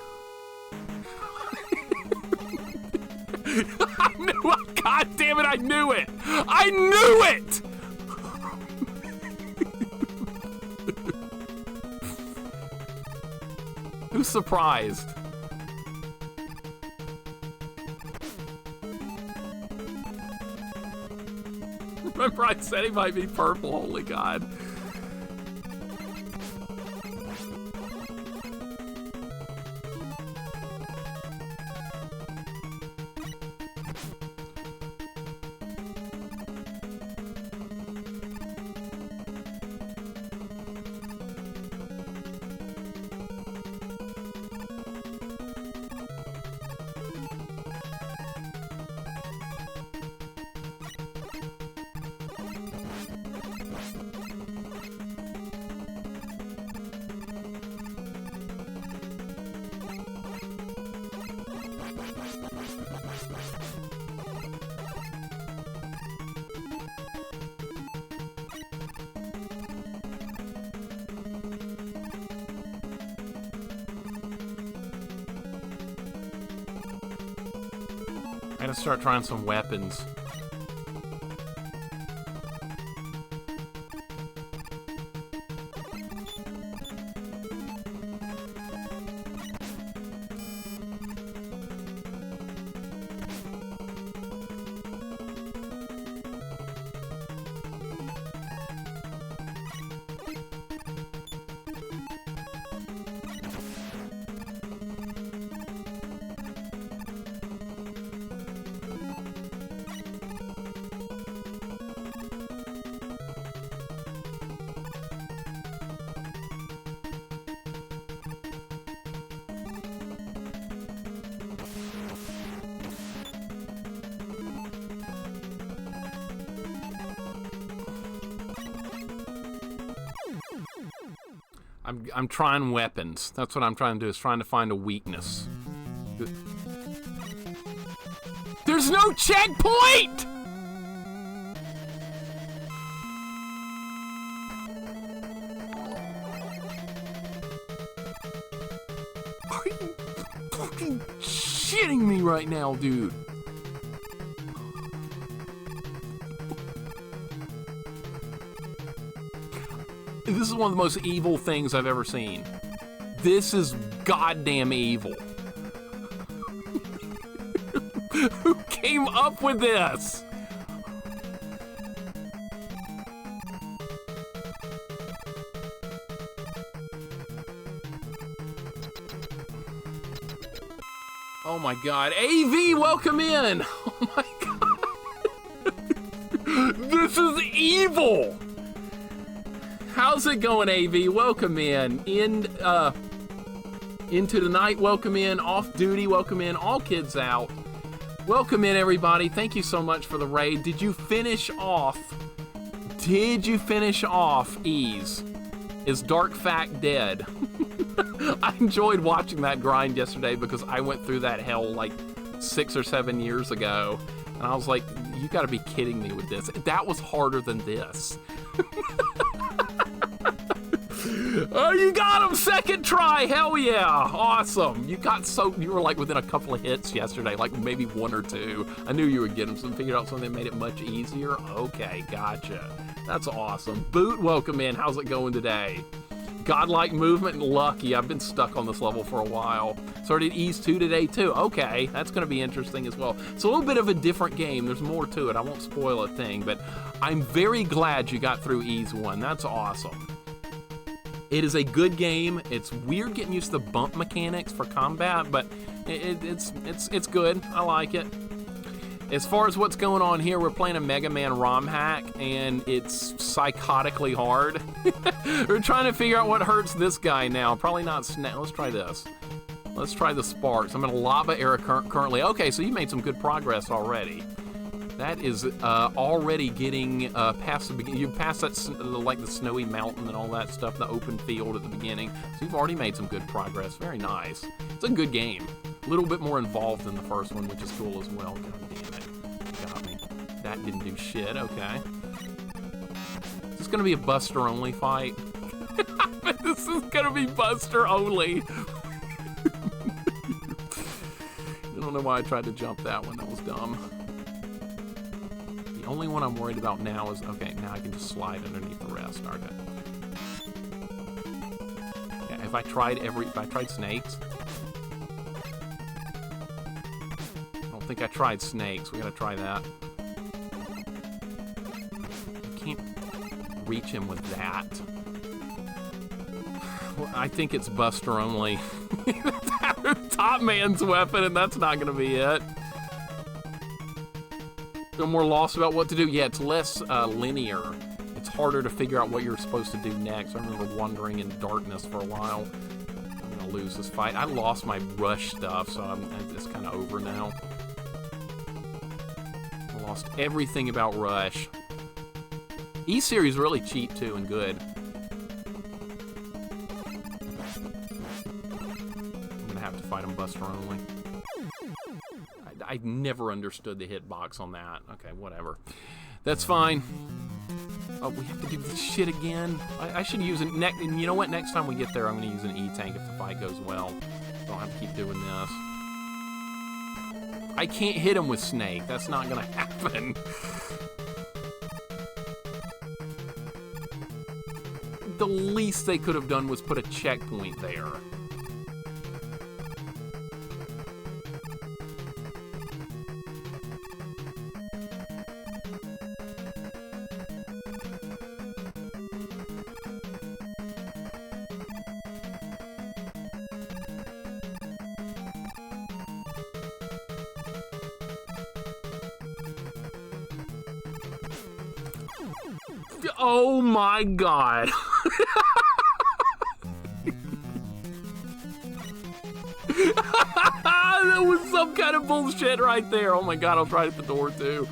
I knew it! God damn it, I knew it! I knew it! Who's surprised? Remember I said he might be purple, holy God. Gotta start trying some weapons. I'm trying weapons. That's what I'm trying to do, is trying to find a weakness. There's no checkpoint! Are you fucking shitting me right now, dude? This is one of the most evil things I've ever seen. This is goddamn evil. Who came up with this? Oh my god. AV, welcome in! Oh my god. This is evil! How's it going, AV? Welcome in. Into the night, welcome in. Off duty, welcome in. All kids out. Welcome in, everybody. Thank you so much for the raid. Did you finish off? Ease? Is Dark Fact dead? I enjoyed watching that grind yesterday because I went through that hell like 6 or 7 years ago. And I was like, you gotta be kidding me with this. That was harder than this. Oh, you got him! Second try! Hell yeah! Awesome! You were like within a couple of hits yesterday, like maybe 1 or 2. I knew you would get them, so figured out something that made it much easier. Okay, gotcha. That's awesome. Boot, welcome in. How's it going today? Godlike movement and lucky. I've been stuck on this level for a while. Started Ease 2 today too. Okay, that's going to be interesting as well. It's a little bit of a different game. There's more to it. I won't spoil a thing, but I'm very glad you got through Ease 1. That's awesome. It is a good game. It's weird getting used to the bump mechanics for combat, but it's good. I like it. As far as what's going on here, we're playing a Megaman Romhack, and it's psychotically hard. We're trying to figure out what hurts this guy now. Probably not snake. Let's try this. Let's try the sparks. I'm in a lava era currently. Okay, so you made some good progress already. That is already getting past the beginning. You passed that, like the snowy mountain and all that stuff, the open field at the beginning. So you've already made some good progress. Very nice. It's a good game. A little bit more involved than the first one, which is cool as well. God damn it. Got me. That didn't do shit. Okay. Is this going to be a Buster only fight? This is going to be Buster only. I don't know why I tried to jump that one. That was dumb. The only one I'm worried about now is, okay, now I can just slide underneath the rest. Okay. Yeah, if I tried snakes. I don't think I tried snakes. We gotta try that. I can't reach him with that. Well, I think it's Buster only. Top man's weapon, and that's not gonna be it. Feel more lost about what to do? Yeah, it's less linear. It's harder to figure out what you're supposed to do next. I remember wandering in darkness for a while. I'm gonna lose this fight. I lost my rush stuff, so it's kind of over now. I lost everything about rush. E-Series is really cheap too and good. I'm gonna have to fight him Buster only. I never understood the hitbox on that. Okay, whatever. That's fine. Oh, we have to do this shit again? I should use it. And you know what? Next time we get there, I'm going to use an E-Tank if the fight goes well. Don't have to keep doing this. I can't hit him with Snake. That's not gonna happen. The least they could have done was put a checkpoint there. Oh my God. That was some kind of bullshit right there. Oh my God, I was right at the door too.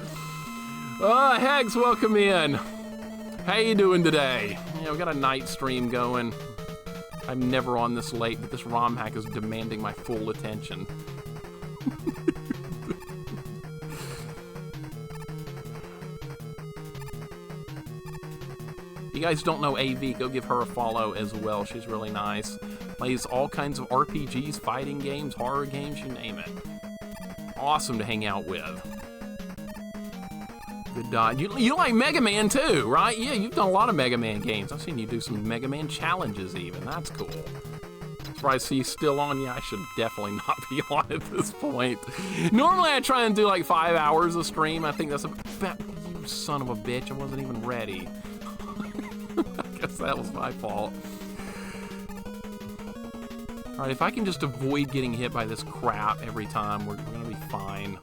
Hags, welcome in. How you doing today? Yeah, we got a night stream going. I'm never on this late, but this Romhack is demanding my full attention. If you guys don't know AV, go give her a follow as well. She's really nice. Plays all kinds of RPGs, fighting games, horror games, you name it. Awesome to hang out with. Good dot. You like Megaman too, right? Yeah, you've done a lot of Megaman games. I've seen you do some Megaman challenges even. That's cool. I see you still on. Yeah, I should definitely not be on at this point. Normally I try and do like 5 hours of stream. I think that's a... You son of a bitch, I wasn't even ready. I guess that was my fault. Alright, if I can just avoid getting hit by this crap every time, we're gonna be fine.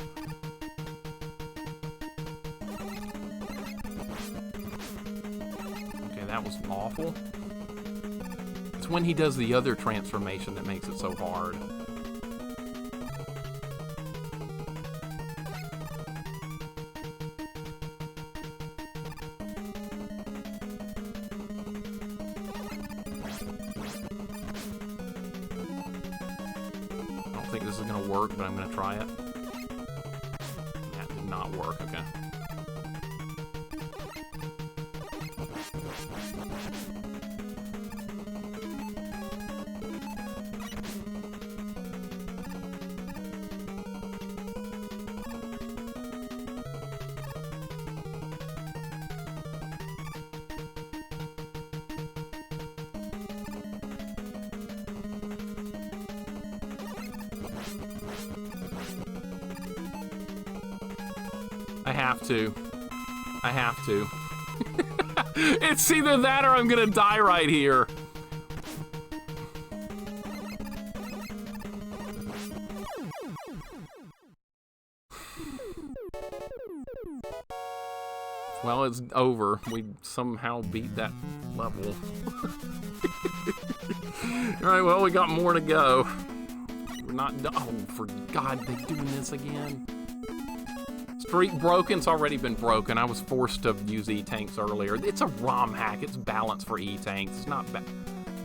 Okay, that was awful. It's when he does the other transformation that makes it so hard. I think this is gonna work, but I'm gonna try it. That did not work, okay. I have to. It's either that or I'm gonna die right here. Well, it's over. We somehow beat that level. Alright, well, we got more to go. We're not done. Oh, for God, they're doing this again. Streak broken. It's already been broken. I was forced to use E-Tanks earlier. It's a Romhack. It's balanced for E-Tanks. It's not bad.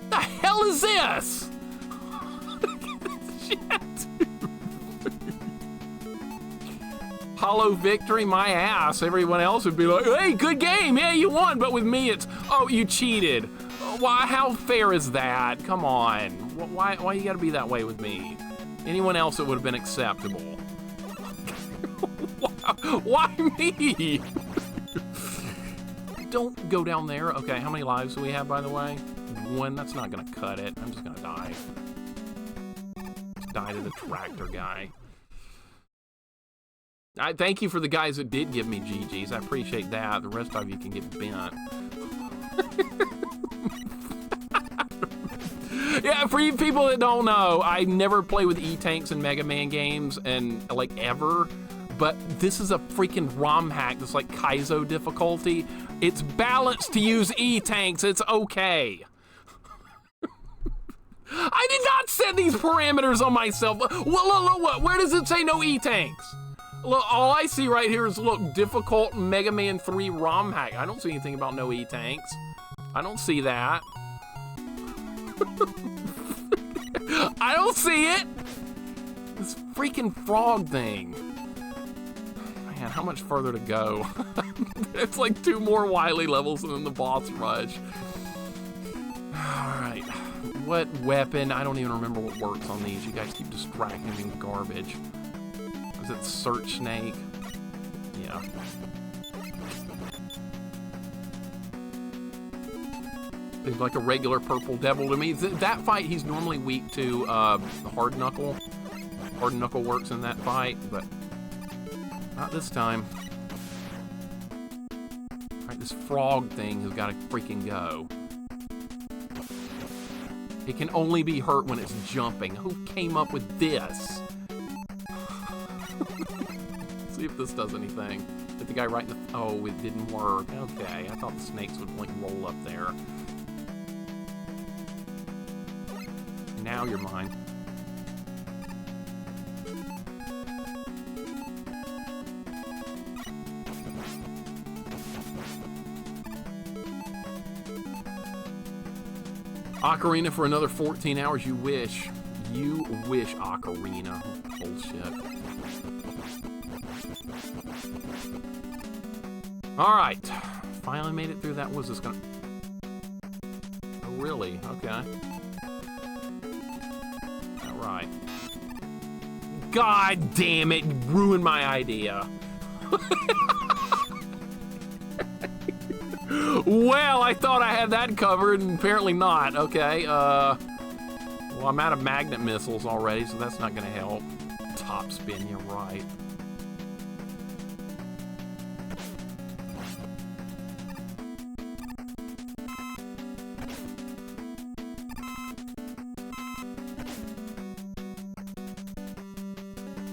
The hell is this? Shit. Hollow victory, my ass. Everyone else would be like, hey, good game. Yeah, you won. But with me, it's, oh, you cheated. Why? How fair is that? Come on. Why you gotta be that way with me? Anyone else, it would have been acceptable. Why me? Don't go down there. Okay, how many lives do we have, by the way? 1. That's not gonna cut it. I'm just gonna die. Just die to the tractor guy. I thank you for the guys that did give me GGs. I appreciate that. The rest of you can get bent. Yeah, for you people that don't know, I never play with E-Tanks and Mega Man games, and like ever. But this is a freaking Romhack that's like Kaizo difficulty. It's balanced to use E-Tanks. It's okay. I did not set these parameters on myself. Look, where does it say no E-Tanks? Look, all I see right here is, look, difficult Mega Man 3 Romhack. I don't see anything about no E-Tanks. I don't see that. I don't see it. This freaking frog thing. Man, how much further to go? It's like 2 more Wily levels and then the boss rush. All right, what weapon? I don't even remember what works on these. You guys keep distracting me with garbage. Was it Search Snake? Yeah. Seems like a regular purple devil to me. That fight, he's normally weak to Hard Knuckle. Hard Knuckle works in that fight, but not this time. Alright, this frog thing has got to freaking go. It can only be hurt when it's jumping. Who came up with this? See if this does anything. Did the guy right in the... Oh, it didn't work. Okay, I thought the snakes would like roll up there. Now you're mine. Ocarina for another 14 hours, you wish. You wish, Ocarina. Bullshit. Alright. Finally made it through that. Was this gonna... Oh, really? Okay. Alright. God damn it! Ruined my idea. Well, I thought I had that covered, and apparently not. Okay, well, I'm out of magnet missiles already, so that's not gonna help. Top spin, you're right.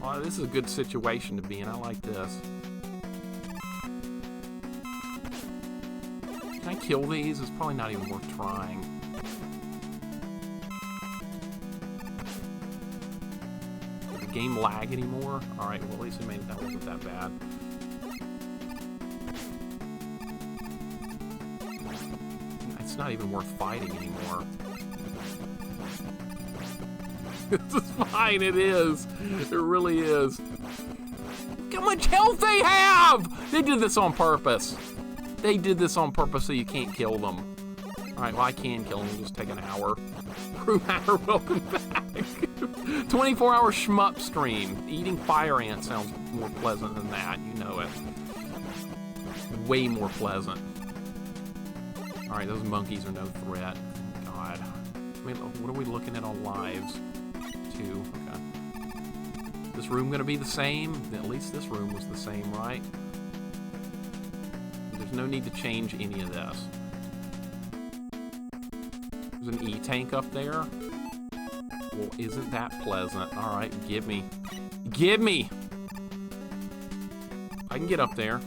Well, this is a good situation to be in. I like this. Can I kill these? It's probably not even worth trying. Does the game lag anymore? Alright, well at least it made it, that wasn't that bad. It's not even worth fighting anymore. This is fine, it is. It really is. Look how much health they have! They did this on purpose. They did this on purpose so you can't kill them. Alright, well I can kill them, just take an hour. Romhack, welcome back. 24-hour shmup stream. Eating fire ants sounds more pleasant than that, you know it. Way more pleasant. Alright, those monkeys are no threat. God. Wait, what are we looking at on lives? 2, okay. This room gonna be the same? At least this room was the same, right? There's no need to change any of this. There's an E-tank up there. Well, isn't that pleasant? Alright, give me. Give me! I can get up there.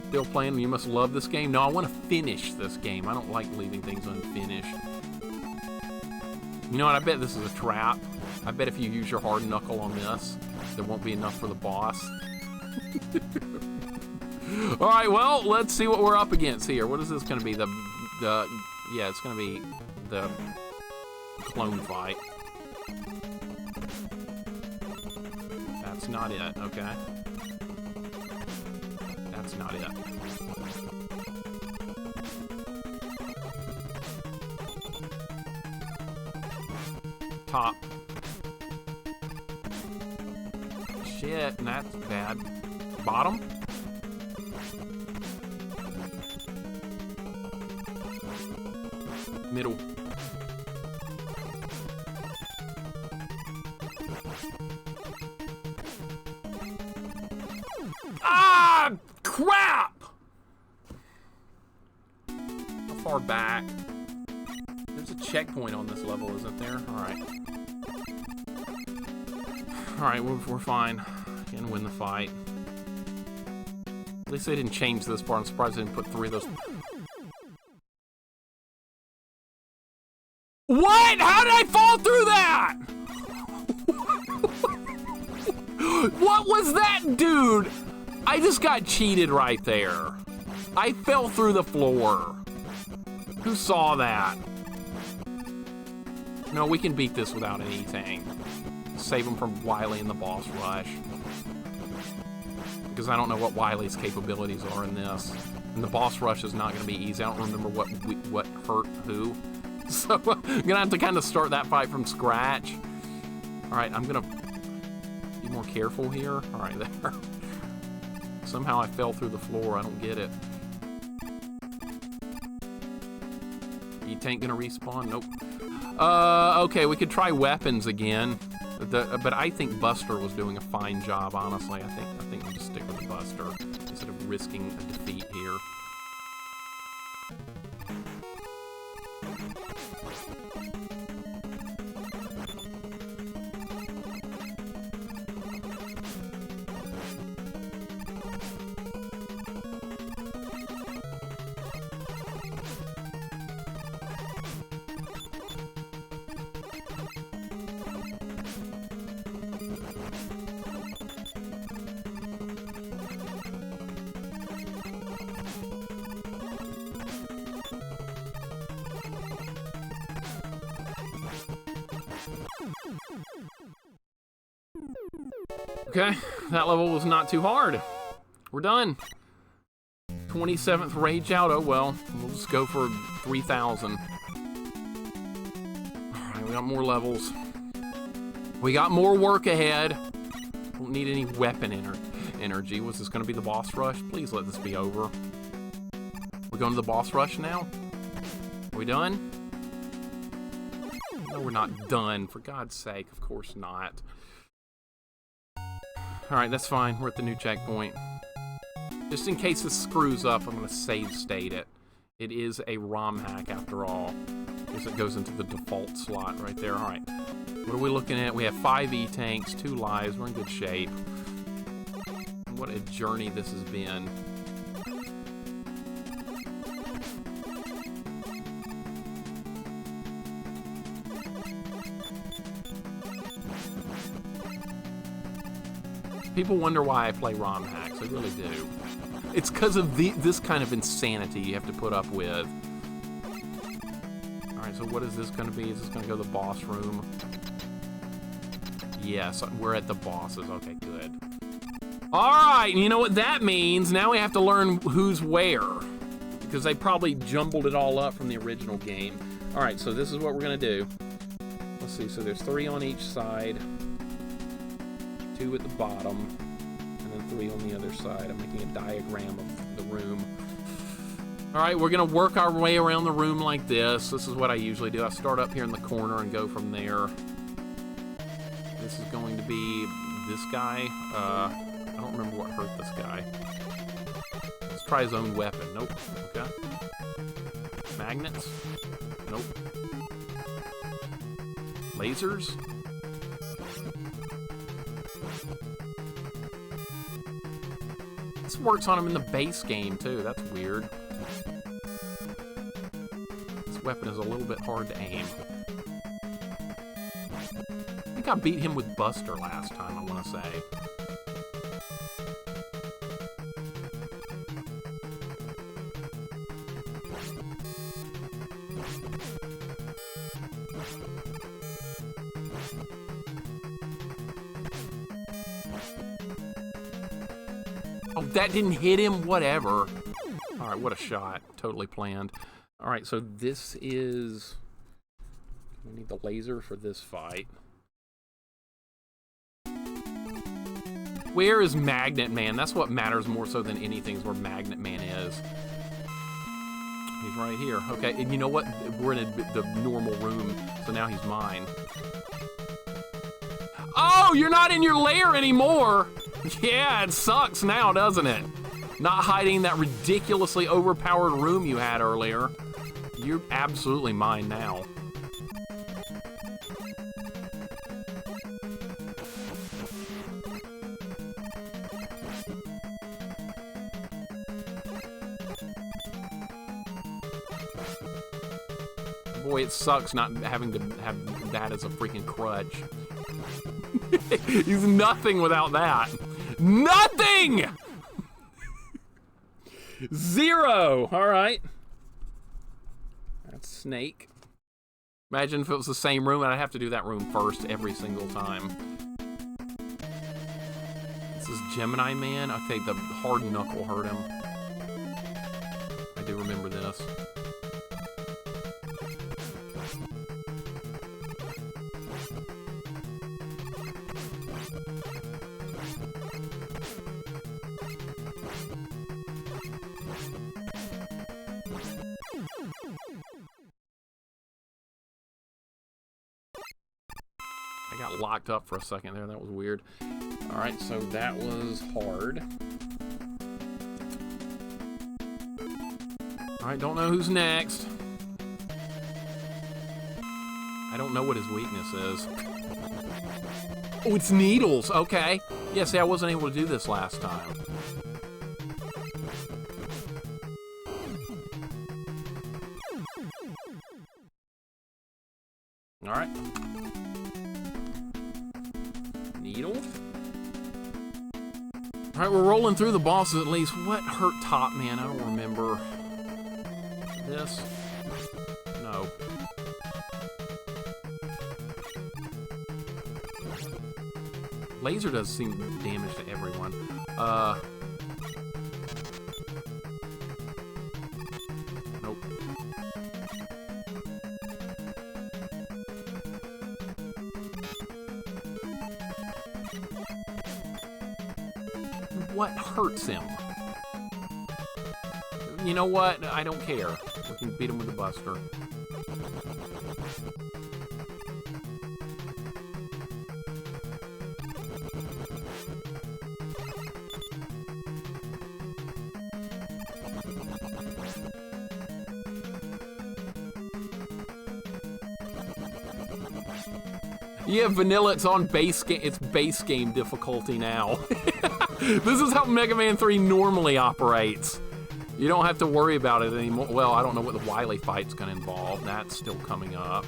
Still playing, you must love this game. No, I want to finish this game. I don't like leaving things unfinished. You know what, I bet this is a trap. I bet if you use your hard knuckle on this, there won't be enough for the boss. Alright, well, let's see what we're up against here. What is this going to be? Yeah, it's going to be the clone fight. That's not it, okay. That's not it. Top. Shit, and that's bad. Bottom? Middle. Ah! Crap! How far back? There's a checkpoint on this level, isn't there? Alright. Alright, we're fine. Can win the fight. At least they didn't change this part. I'm surprised they didn't put 3 of those. What? How did I fall through that? What was that, dude? I just got cheated right there. I fell through the floor. Who saw that? No, we can beat this without anything. Save him from Wily in the boss rush. Because I don't know what Wily's capabilities are in this. And the boss rush is not going to be easy. I don't remember what hurt who. So I'm going to have to kind of start that fight from scratch. Alright, I'm going to be more careful here. All right, there. Somehow I fell through the floor. I don't get it. E-tank gonna respawn? Nope. Okay, we could try weapons again. But I think Buster was doing a fine job, honestly. I think we'll just stick with the Buster instead of risking a defeat here. Okay, that level was not too hard. We're done. 27th Rage Out, oh well. We'll just go for 3,000. Alright, we got more levels. We got more work ahead. Don't need any weapon energy. Was this gonna be the boss rush? Please let this be over. We're going to the boss rush now? Are we done? No, we're not done. For God's sake, of course not. Alright, that's fine. We're at the new checkpoint. Just in case this screws up, I'm going to save state it. It is a Romhack after all. Because it goes into the default slot right there. Alright. What are we looking at? We have 5 E-tanks, 2 lives. We're in good shape. What a journey this has been. People wonder why I play ROM hacks. I really do. It's because of this kind of insanity you have to put up with. Alright, so what is this going to be? Is this going to go to the boss room? Yes, we're at the bosses. Okay, good. Alright, you know what that means? Now we have to learn who's where. Because they probably jumbled it all up from the original game. Alright, so this is what we're going to do. Let's see, so there's 3 on each side. 2 at the bottom, and then 3 on the other side. I'm making a diagram of the room. Alright, we're going to work our way around the room like this. This is what I usually do. I start up here in the corner and go from there. This is going to be this guy. I don't remember what hurt this guy. Let's try his own weapon. Nope. Okay. Magnets? Nope. Lasers? This works on him in the base game, too. That's weird. This weapon is a little bit hard to aim. I think I beat him with Buster last time, I want to say. Oh, that didn't hit him? Whatever. Alright, what a shot. Totally planned. Alright, so this is... We need the laser for this fight. Where is Magnet Man? That's what matters more so than anything, is where Magnet Man is. He's right here. Okay, and you know what? We're in the normal room, so now he's mine. Oh, you're not in your lair anymore! Yeah, it sucks now, doesn't it? Not hiding that ridiculously overpowered room you had earlier. You're absolutely mine now. Boy, it sucks not having to have that as a freaking crutch. He's nothing without that. Nothing! 0! Alright. That's Snake. Imagine if it was the same room and I'd have to do that room first every single time. This is Gemini Man. Okay, the hard knuckle hurt him. I do remember this. I got locked up for a second there. That was weird. All right, so that was hard. All right, don't know who's next. I don't know what his weakness is. Oh, it's needles. Okay. Yeah, see, I wasn't able to do this last time. All right. Needle. All right, we're rolling through the bosses at least. What hurt Top Man? I don't remember. This? No. Laser does seem to do damage to everyone. Nope. What hurts him? You know what? I don't care. We can beat him with a buster. Yeah, vanilla, it's on base game. It's base game difficulty now. This is how Mega Man 3 normally operates. You don't have to worry about it anymore. Well, I don't know what the Wily fight's gonna involve. That's still coming up.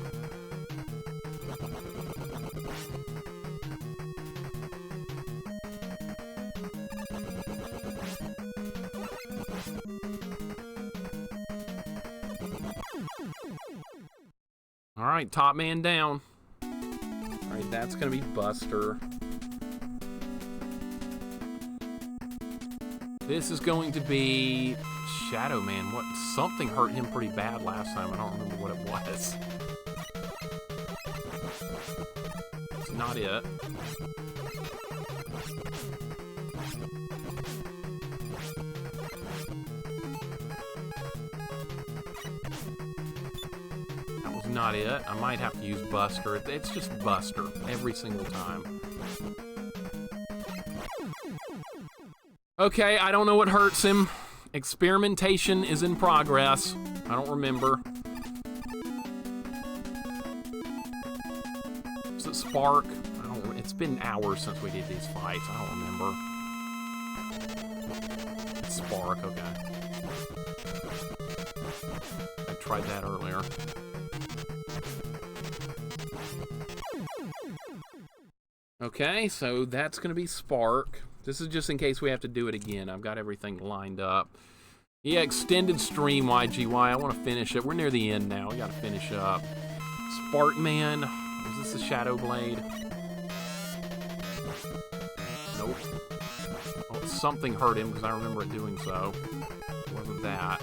All right, Top Man down. All right, that's gonna be Buster. This is going to be Shadow Man. What? Something hurt him pretty bad last time. I don't remember what it was. It's not it. That was not it. I might have to use Buster. It's just Buster every single time. Okay, I don't know what hurts him. Experimentation is in progress. I don't remember. Is it Spark? I don't. It's been hours since we did these fights. I don't remember. It's Spark. Okay. I tried that earlier. Okay, so that's gonna be Spark. This is just in case we have to do it again. I've got everything lined up. Yeah, extended stream, YGY. I want to finish it. We're near the end now. We got to finish up. Sparkman. Is this the Shadow Blade? Nope. Oh, something hurt him because I remember it doing so. It wasn't that.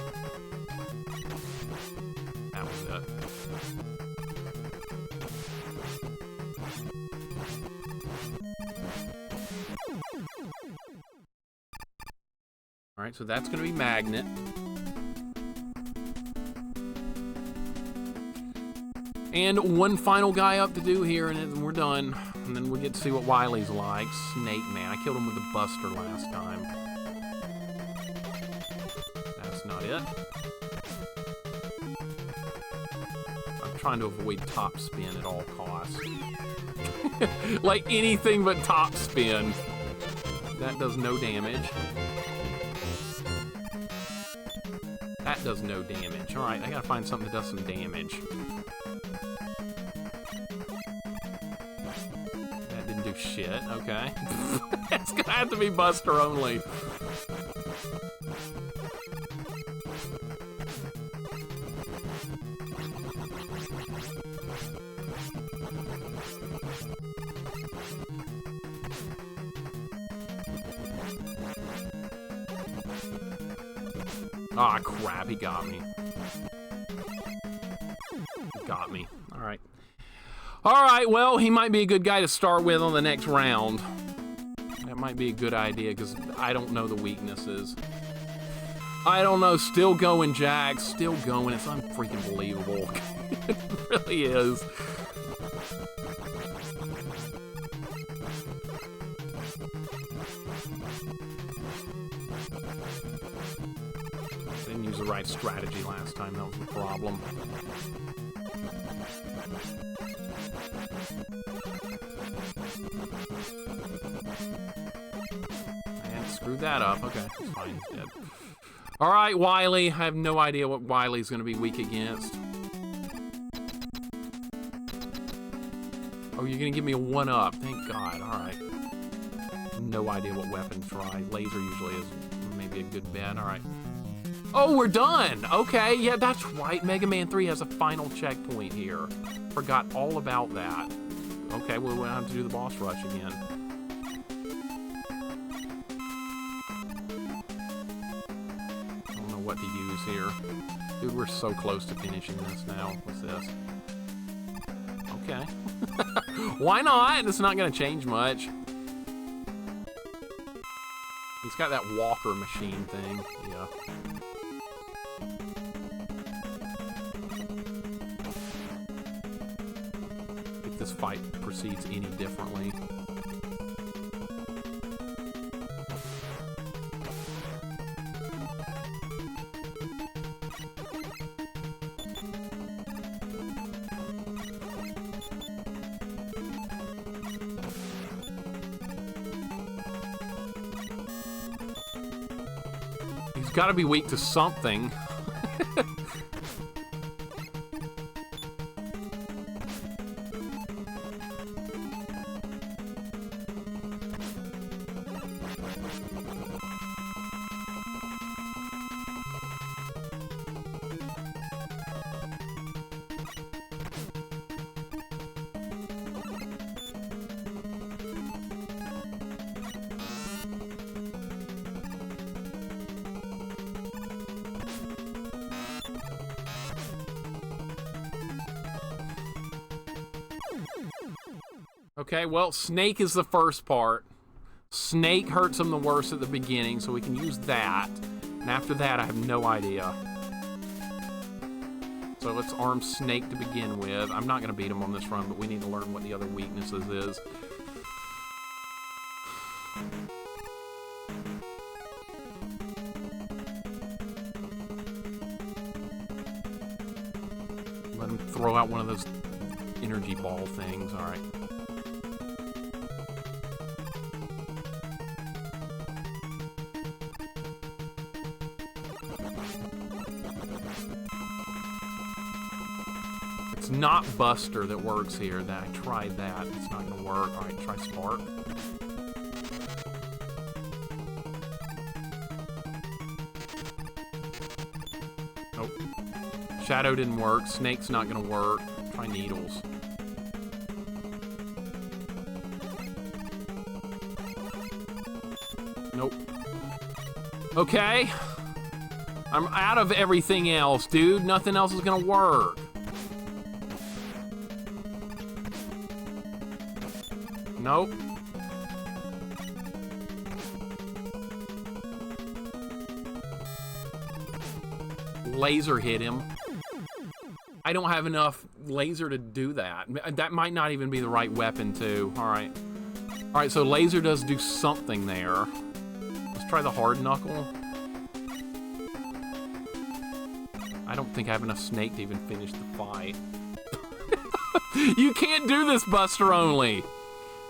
That was it. All right, so that's going to be Magnet. And one final guy up to do here, and then we're done. And then we get to see what Wily's like. Snake Man. I killed him with the Buster last time. That's not it. I'm trying to avoid top spin at all costs. Like anything but top spin. That does no damage. That does no damage. Alright, I gotta find something that does some damage. That didn't do shit, okay. It's gonna have to be Buster only. Ah, crap, he got me. He got me. Alright. Alright, well, he might be a good guy to start with on the next round. That might be a good idea, because I don't know the weaknesses. I don't know. Still going, Jack. Still going. It's unfreaking believable. It really is. didn't use the right strategy last time, that was the problem. And screwed that up. Okay, it's fine, he's dead. Alright, Wily. I have no idea what Wily's gonna be weak against. Oh, you're gonna give me a 1-up. Thank God. Alright. No idea what weapon to try. Laser usually is maybe a good bet. Alright. Oh, we're done! Okay, yeah, that's right. Mega Man 3 has a final checkpoint here. Forgot all about that. Okay, well, we'll have to do the boss rush again. I don't know what to use here. Dude, we're so close to finishing this now. What's this? Okay. Why not? It's not going to change much. He's got that walker machine thing. Yeah. If this fight proceeds any differently. Gotta be weak to something. Okay, well, Snake is the first part. Snake hurts him the worst at the beginning, so we can use that. And after that, I have no idea. So let's arm Snake to begin with. I'm not going to beat him on this run, but we need to learn what the other weaknesses is. Let him throw out one of those energy ball things. All right. It's not Buster that works here. That I tried that. It's not going to work. All right, try Spark. Nope. Shadow didn't work. Snake's not going to work. Try Needles. Nope. Okay. I'm out of everything else, dude. Nothing else is going to work. Nope. Laser hit him. I don't have enough laser to do that. That might not even be the right weapon, too. Alright. Alright, so laser does do something there. Let's try the hard knuckle. I don't think I have enough Snake to even finish the fight. You can't do this, Buster only.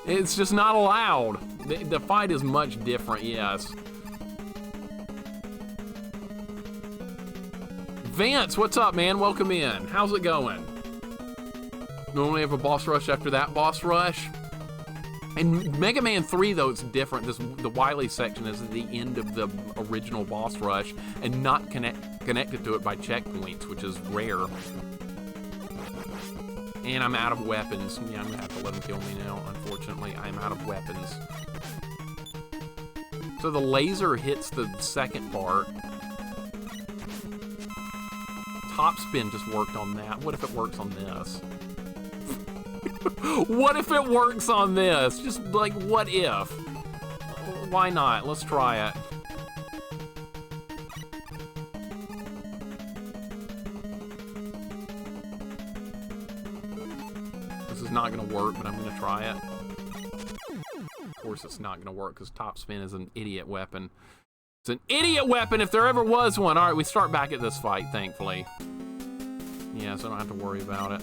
It's just not allowed. The fight is much different, yes. Vance, what's up, man? Welcome in. How's it going? Normally have a boss rush after that boss rush. In Mega Man 3, though, it's different. The Wily section is at the end of the original boss rush and not connected to it by checkpoints, which is rare. And I'm out of weapons. Yeah, I'm gonna have to let him kill me now. Unfortunately, I'm out of weapons. So the laser hits the second part. Top spin just worked on that. What if it works on this? What if it works on this? Just like, what if? Why not? Let's try it. This is not going to work, but I'm going to try it. Of course it's not going to work because top spin is an idiot weapon. It's an idiot weapon if there ever was one. All right, we start back at this fight, thankfully. Yeah, so I don't have to worry about it.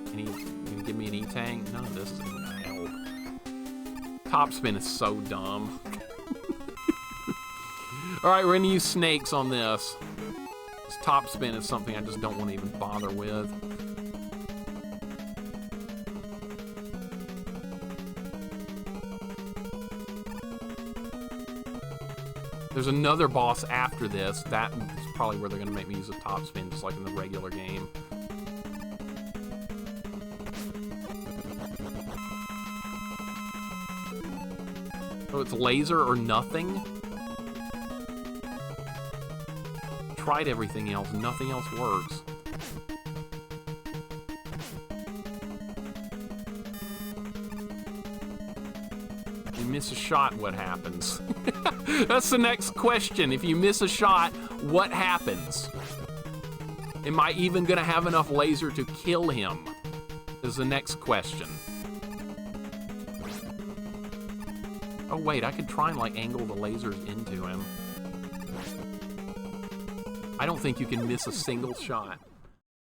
Can you give me an E-Tank? None of this is even gonna help. Top spin is so dumb. All right, we're gonna use snakes on this. This top spin is something I just don't want to even bother with. There's another boss after this. That is probably where they're going to make me use a top spin, just like in the regular game. So it's laser or nothing? Tried everything else. Nothing else works. You miss a shot, what happens? That's the next question. If you miss a shot, what happens? Am I even gonna have enough laser to kill him? Is the next question. Oh wait, I could try and like angle the lasers into him. I don't think you can miss a single shot.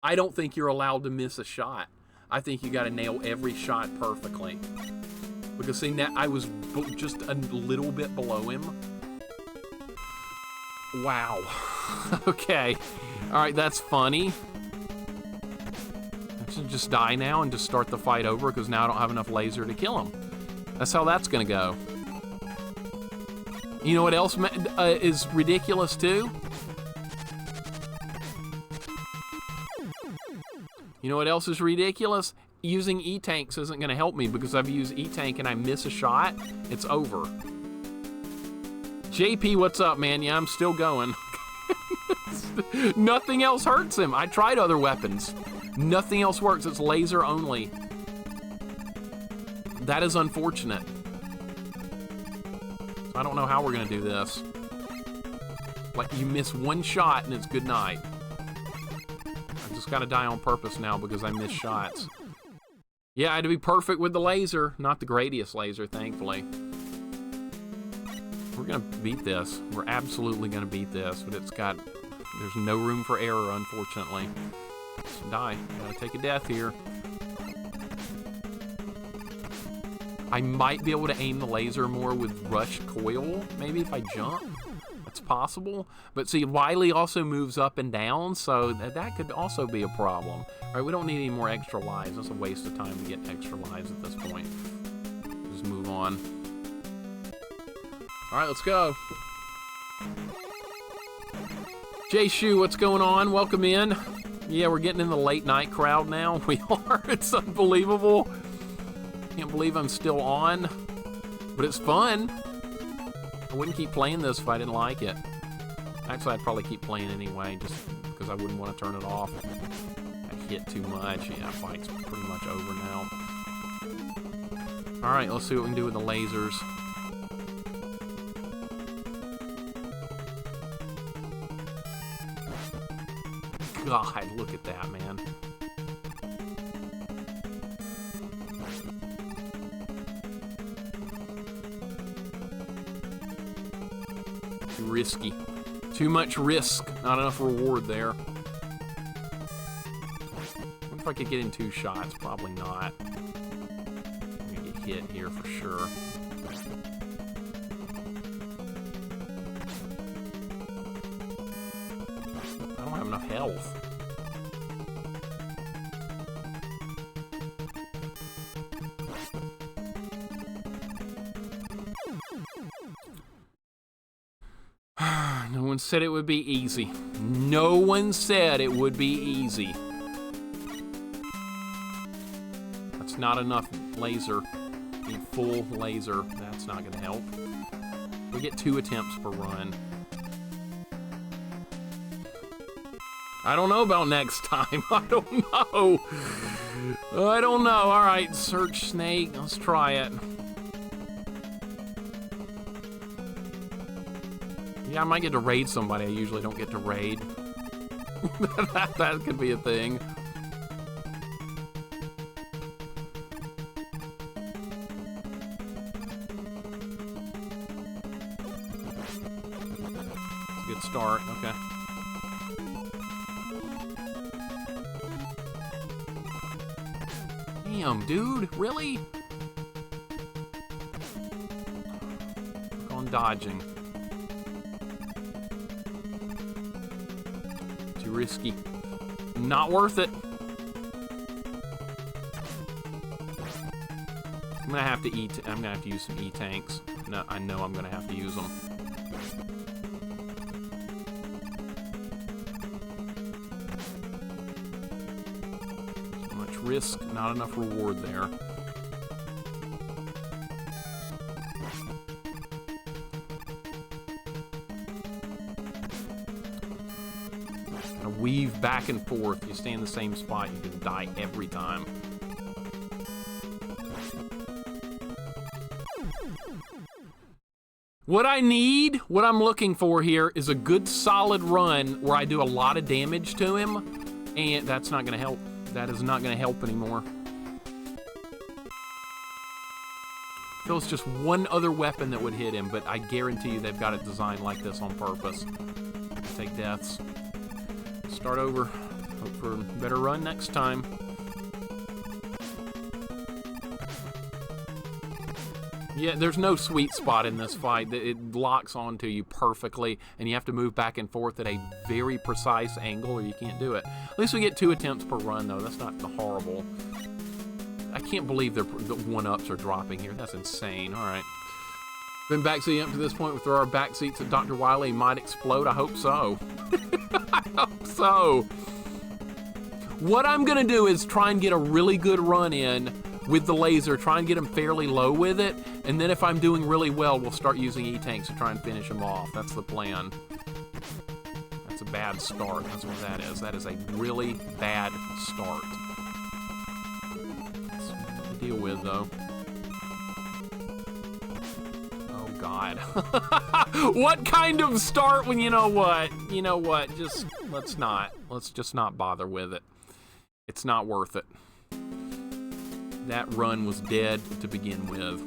I don't think you're allowed to miss a shot. I think you gotta nail every shot perfectly. Because see, now I was just a little bit below him. Wow. Okay. Alright, that's funny. I should just die now and just start the fight over because now I don't have enough laser to kill him. That's how that's gonna go. You know what else is ridiculous too? You know what else is ridiculous? Using E-Tanks isn't going to help me because if I use E-Tank and I miss a shot, it's over. JP, what's up, man? Yeah, I'm still going. Nothing else hurts him. I tried other weapons. Nothing else works. It's laser only. That is unfortunate. I don't know how we're going to do this. Like, you miss one shot and it's good night. I just got to die on purpose now because I missed shots. Yeah, I had to be perfect with the laser. Not the Gradius laser, thankfully. We're going to beat this. We're absolutely going to beat this, but there's no room for error, unfortunately. Let's die. Gotta take a death here. I might be able to aim the laser more with rush coil, maybe if I jump. That's possible. But see, Wily also moves up and down, so that could also be a problem. All right, we don't need any more extra lives. That's a waste of time to get extra lives at this point. Just move on. All right, let's go. Jay Shu, what's going on? Welcome in. Yeah, we're getting in the late night crowd now. We are. It's unbelievable. Can't believe I'm still on. But it's fun. I wouldn't keep playing this if I didn't like it. Actually, I'd probably keep playing anyway, just because I wouldn't want to turn it off. I hit too much. Yeah, fight's pretty much over now. Alright, let's see what we can do with the lasers. God, look at that, man. Too risky. Too much risk. Not enough reward there. What if I could get in 2 shots? Probably not. I'm gonna get hit here for sure. I don't have enough health. No one said it would be easy. No one said it would be easy. That's not enough laser. Need full laser. That's not gonna help. We get 2 attempts per run. I don't know about next time. I don't know. I don't know. All right, search snake. Let's try it. Yeah, I might get to raid somebody I usually don't get to raid. that could be a thing. start. Okay. Damn, dude. Really? Work on dodging. Too risky. Not worth it. I'm gonna have to use some E-tanks. No, I know I'm gonna have to use them. Too much risk, not enough reward there. Gotta weave back and forth. You stay in the same spot, you can die every time. What I need, what I'm looking for here is a good solid run where I do a lot of damage to him, and that's not gonna help. That is not gonna help anymore. There's just one other weapon that would hit him, but I guarantee you they've got it designed like this on purpose. Take deaths. Start over. Hope for a better run next time. Yeah, there's no sweet spot in this fight. It locks onto you perfectly, and you have to move back and forth at a very precise angle, or you can't do it. At least we get 2 attempts per run, though. That's not horrible. I can't believe the 1-ups are dropping here. That's insane. All right. Been backseating up to this point. We throw our backseats at Dr. Wily. Might explode. I hope so. I hope so. What I'm going to do is try and get a really good run in with the laser, try and get him fairly low with it, and then if I'm doing really well, we'll start using E-tanks to try and finish him off. That's the plan. That's a bad start. That's what that is. That is a really bad start. That's something to deal with, though. Oh, God. What kind of start when you know what? You know what? Just, let's just not bother with it. It's not worth it. That run was dead to begin with.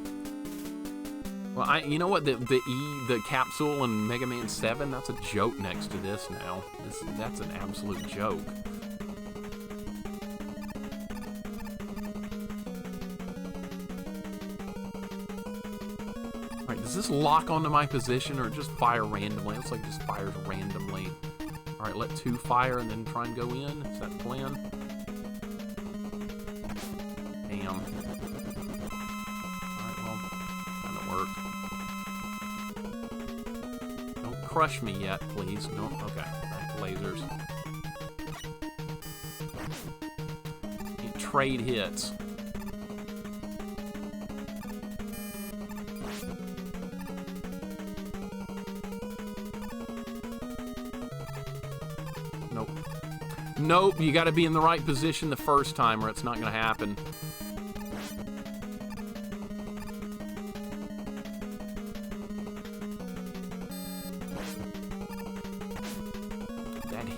Well, you know what? The capsule in Mega Man 7, that's a joke next to this now. That's an absolute joke. Alright, does this lock onto my position or just fire randomly? It looks like it just fires randomly. Alright, let 2 fire and then try and go in. Is that the plan? Damn. Alright, well, kinda worked. Don't crush me yet, please. No, okay. Back to lasers. Can't trade hits. Nope. Nope, you gotta be in the right position the first time or it's not gonna happen.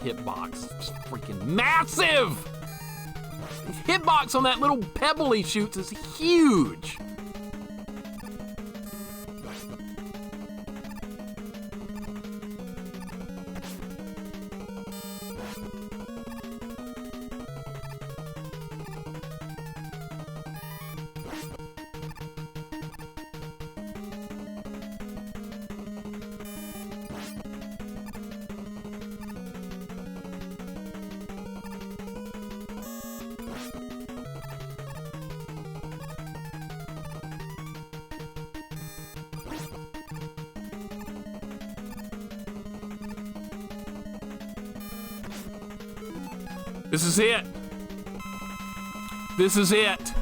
Hitbox is freaking massive! His hitbox on that little pebble he shoots is huge! This is it. This is it.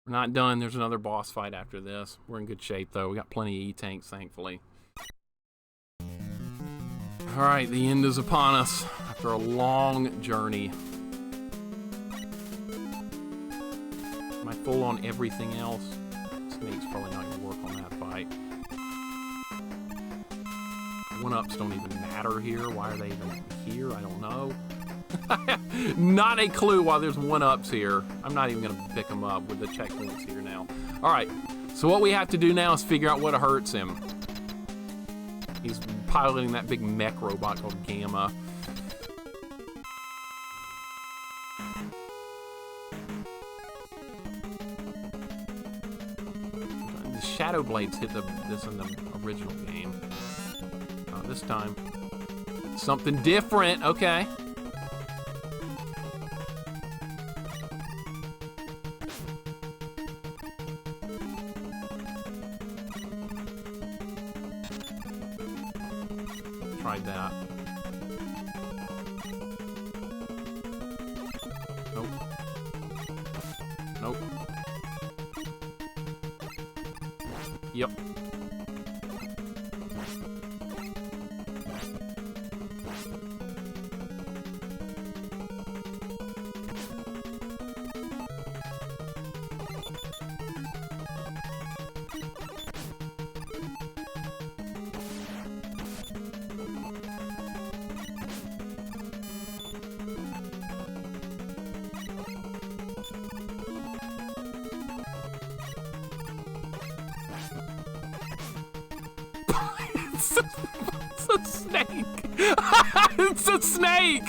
We're not done. There's another boss fight after this. We're in good shape, though. We got plenty of E-tanks, thankfully. Alright, the end is upon us after a long journey. Am I full on everything else? Let's technique's probably not going to work on that fight. One-ups don't even matter here. Why are they even here? I don't know. Not a clue why there's one-ups here. I'm not even going to pick them up with the checkpoints here now. All right, so what we have to do now is figure out what hurts him. He's piloting that big mech robot called Gamma. The Shadow Blades hit this in the original game. This time, something different. Okay. Tried that. Nope. Nope. Yep. It's a snake! It's a snake!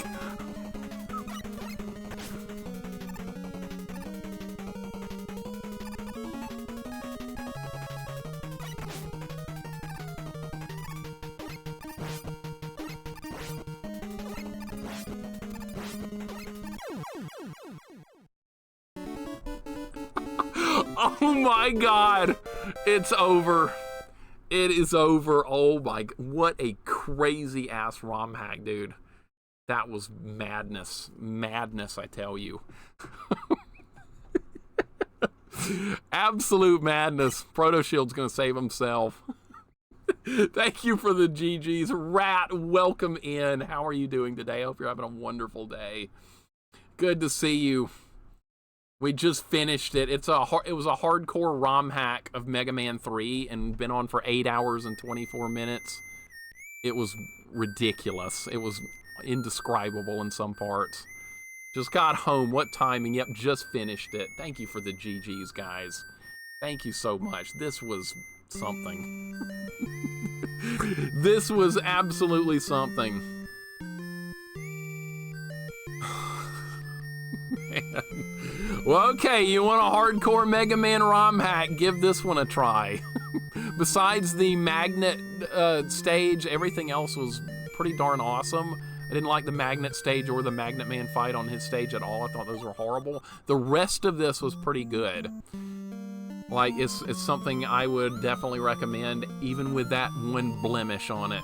Oh my god! It's over. It is over. Oh my, what a crazy ass ROM hack, dude. That was madness. Madness, I tell you. Absolute madness. Proto Shield's gonna save himself. Thank you for the GGs. Rat, welcome in. How are you doing today? I hope you're having a wonderful day. Good to see you. We just finished it. It was a hardcore ROM hack of Mega Man 3 and been on for 8 hours and 24 minutes. It was ridiculous. It was indescribable in some parts. Just got home. What timing? Yep, just finished it. Thank you for the GGs, guys. Thank you so much. This was something. This was absolutely something. Man. Well, okay, you want a hardcore Mega Man ROM hack? Give this one a try. Besides the magnet stage, everything else was pretty darn awesome. I didn't like the magnet stage or the Magnet Man fight on his stage at all. I thought those were horrible. The rest of this was pretty good. Like, it's something I would definitely recommend, even with that one blemish on it.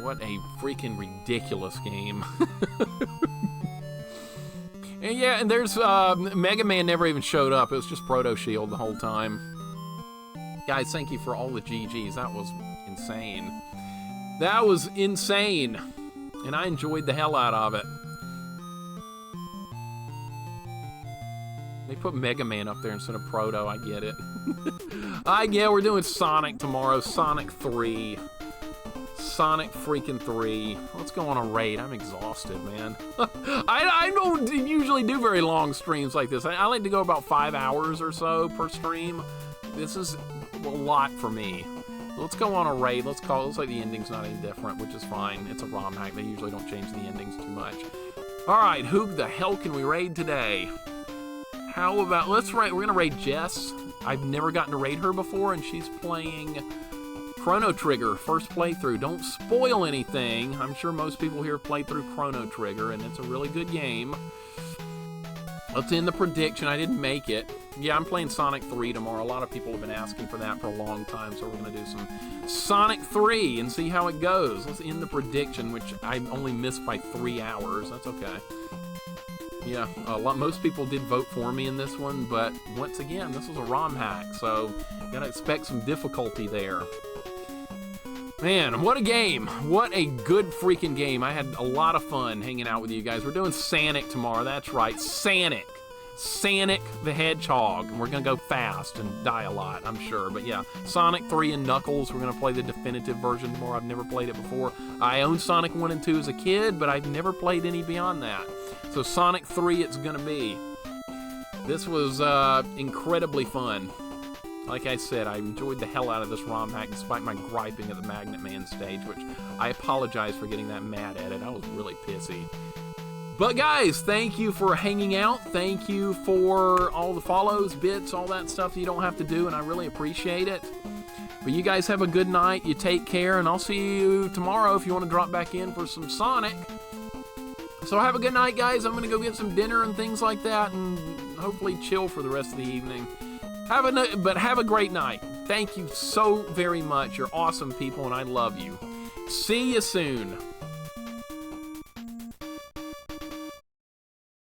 What a freaking ridiculous game. And yeah, and there's, Mega Man never even showed up. It was just Proto Shield the whole time. Guys, thank you for all the GGs. That was insane. That was insane. And I enjoyed the hell out of it. They put Mega Man up there instead of Proto. I get it. I get we're doing Sonic tomorrow. Sonic 3. Sonic freaking 3. Let's go on a raid. I'm exhausted, man. I don't usually do very long streams like this. I like to go about 5 hours or so per stream. This is a lot for me. Let's go on a raid. Let's looks like the ending's not any different, which is fine. It's a ROM hack. They usually don't change the endings too much. All right, who the hell can we raid today? How about, let's raid, we're gonna raid Jess. I've never gotten to raid her before, and she's playing Chrono Trigger, first playthrough. Don't spoil anything. I'm sure most people here played through Chrono Trigger, and it's a really good game. Let's end the prediction. I didn't make it. Yeah, I'm playing Sonic 3 tomorrow. A lot of people have been asking for that for a long time, so we're going to do some Sonic 3 and see how it goes. Let's end the prediction, which I only missed by 3 hours. That's okay. Yeah, most people did vote for me in this one, but once again, this was a ROM hack, so gotta expect some difficulty there. Man, what a game. What a good freaking game. I had a lot of fun hanging out with you guys. We're doing Sonic tomorrow. That's right, Sonic. Sonic the Hedgehog. And we're going to go fast and die a lot, I'm sure. But yeah, Sonic 3 and Knuckles. We're going to play the definitive version tomorrow. I've never played it before. I owned Sonic 1 and 2 as a kid, but I've never played any beyond that. So Sonic 3 it's going to be. This was incredibly fun. Like I said, I enjoyed the hell out of this ROM hack despite my griping at the Magnet Man stage, which I apologize for getting that mad at it. I was really pissy. But guys, thank you for hanging out. Thank you for all the follows, bits, all that stuff that you don't have to do, and I really appreciate it. But you guys have a good night. You take care, and I'll see you tomorrow if you want to drop back in for some Sonic. So have a good night, guys. I'm going to go get some dinner and things like that, and hopefully chill for the rest of the evening. Have a great night. Thank you so very much. You're awesome people, and I love you. See you soon.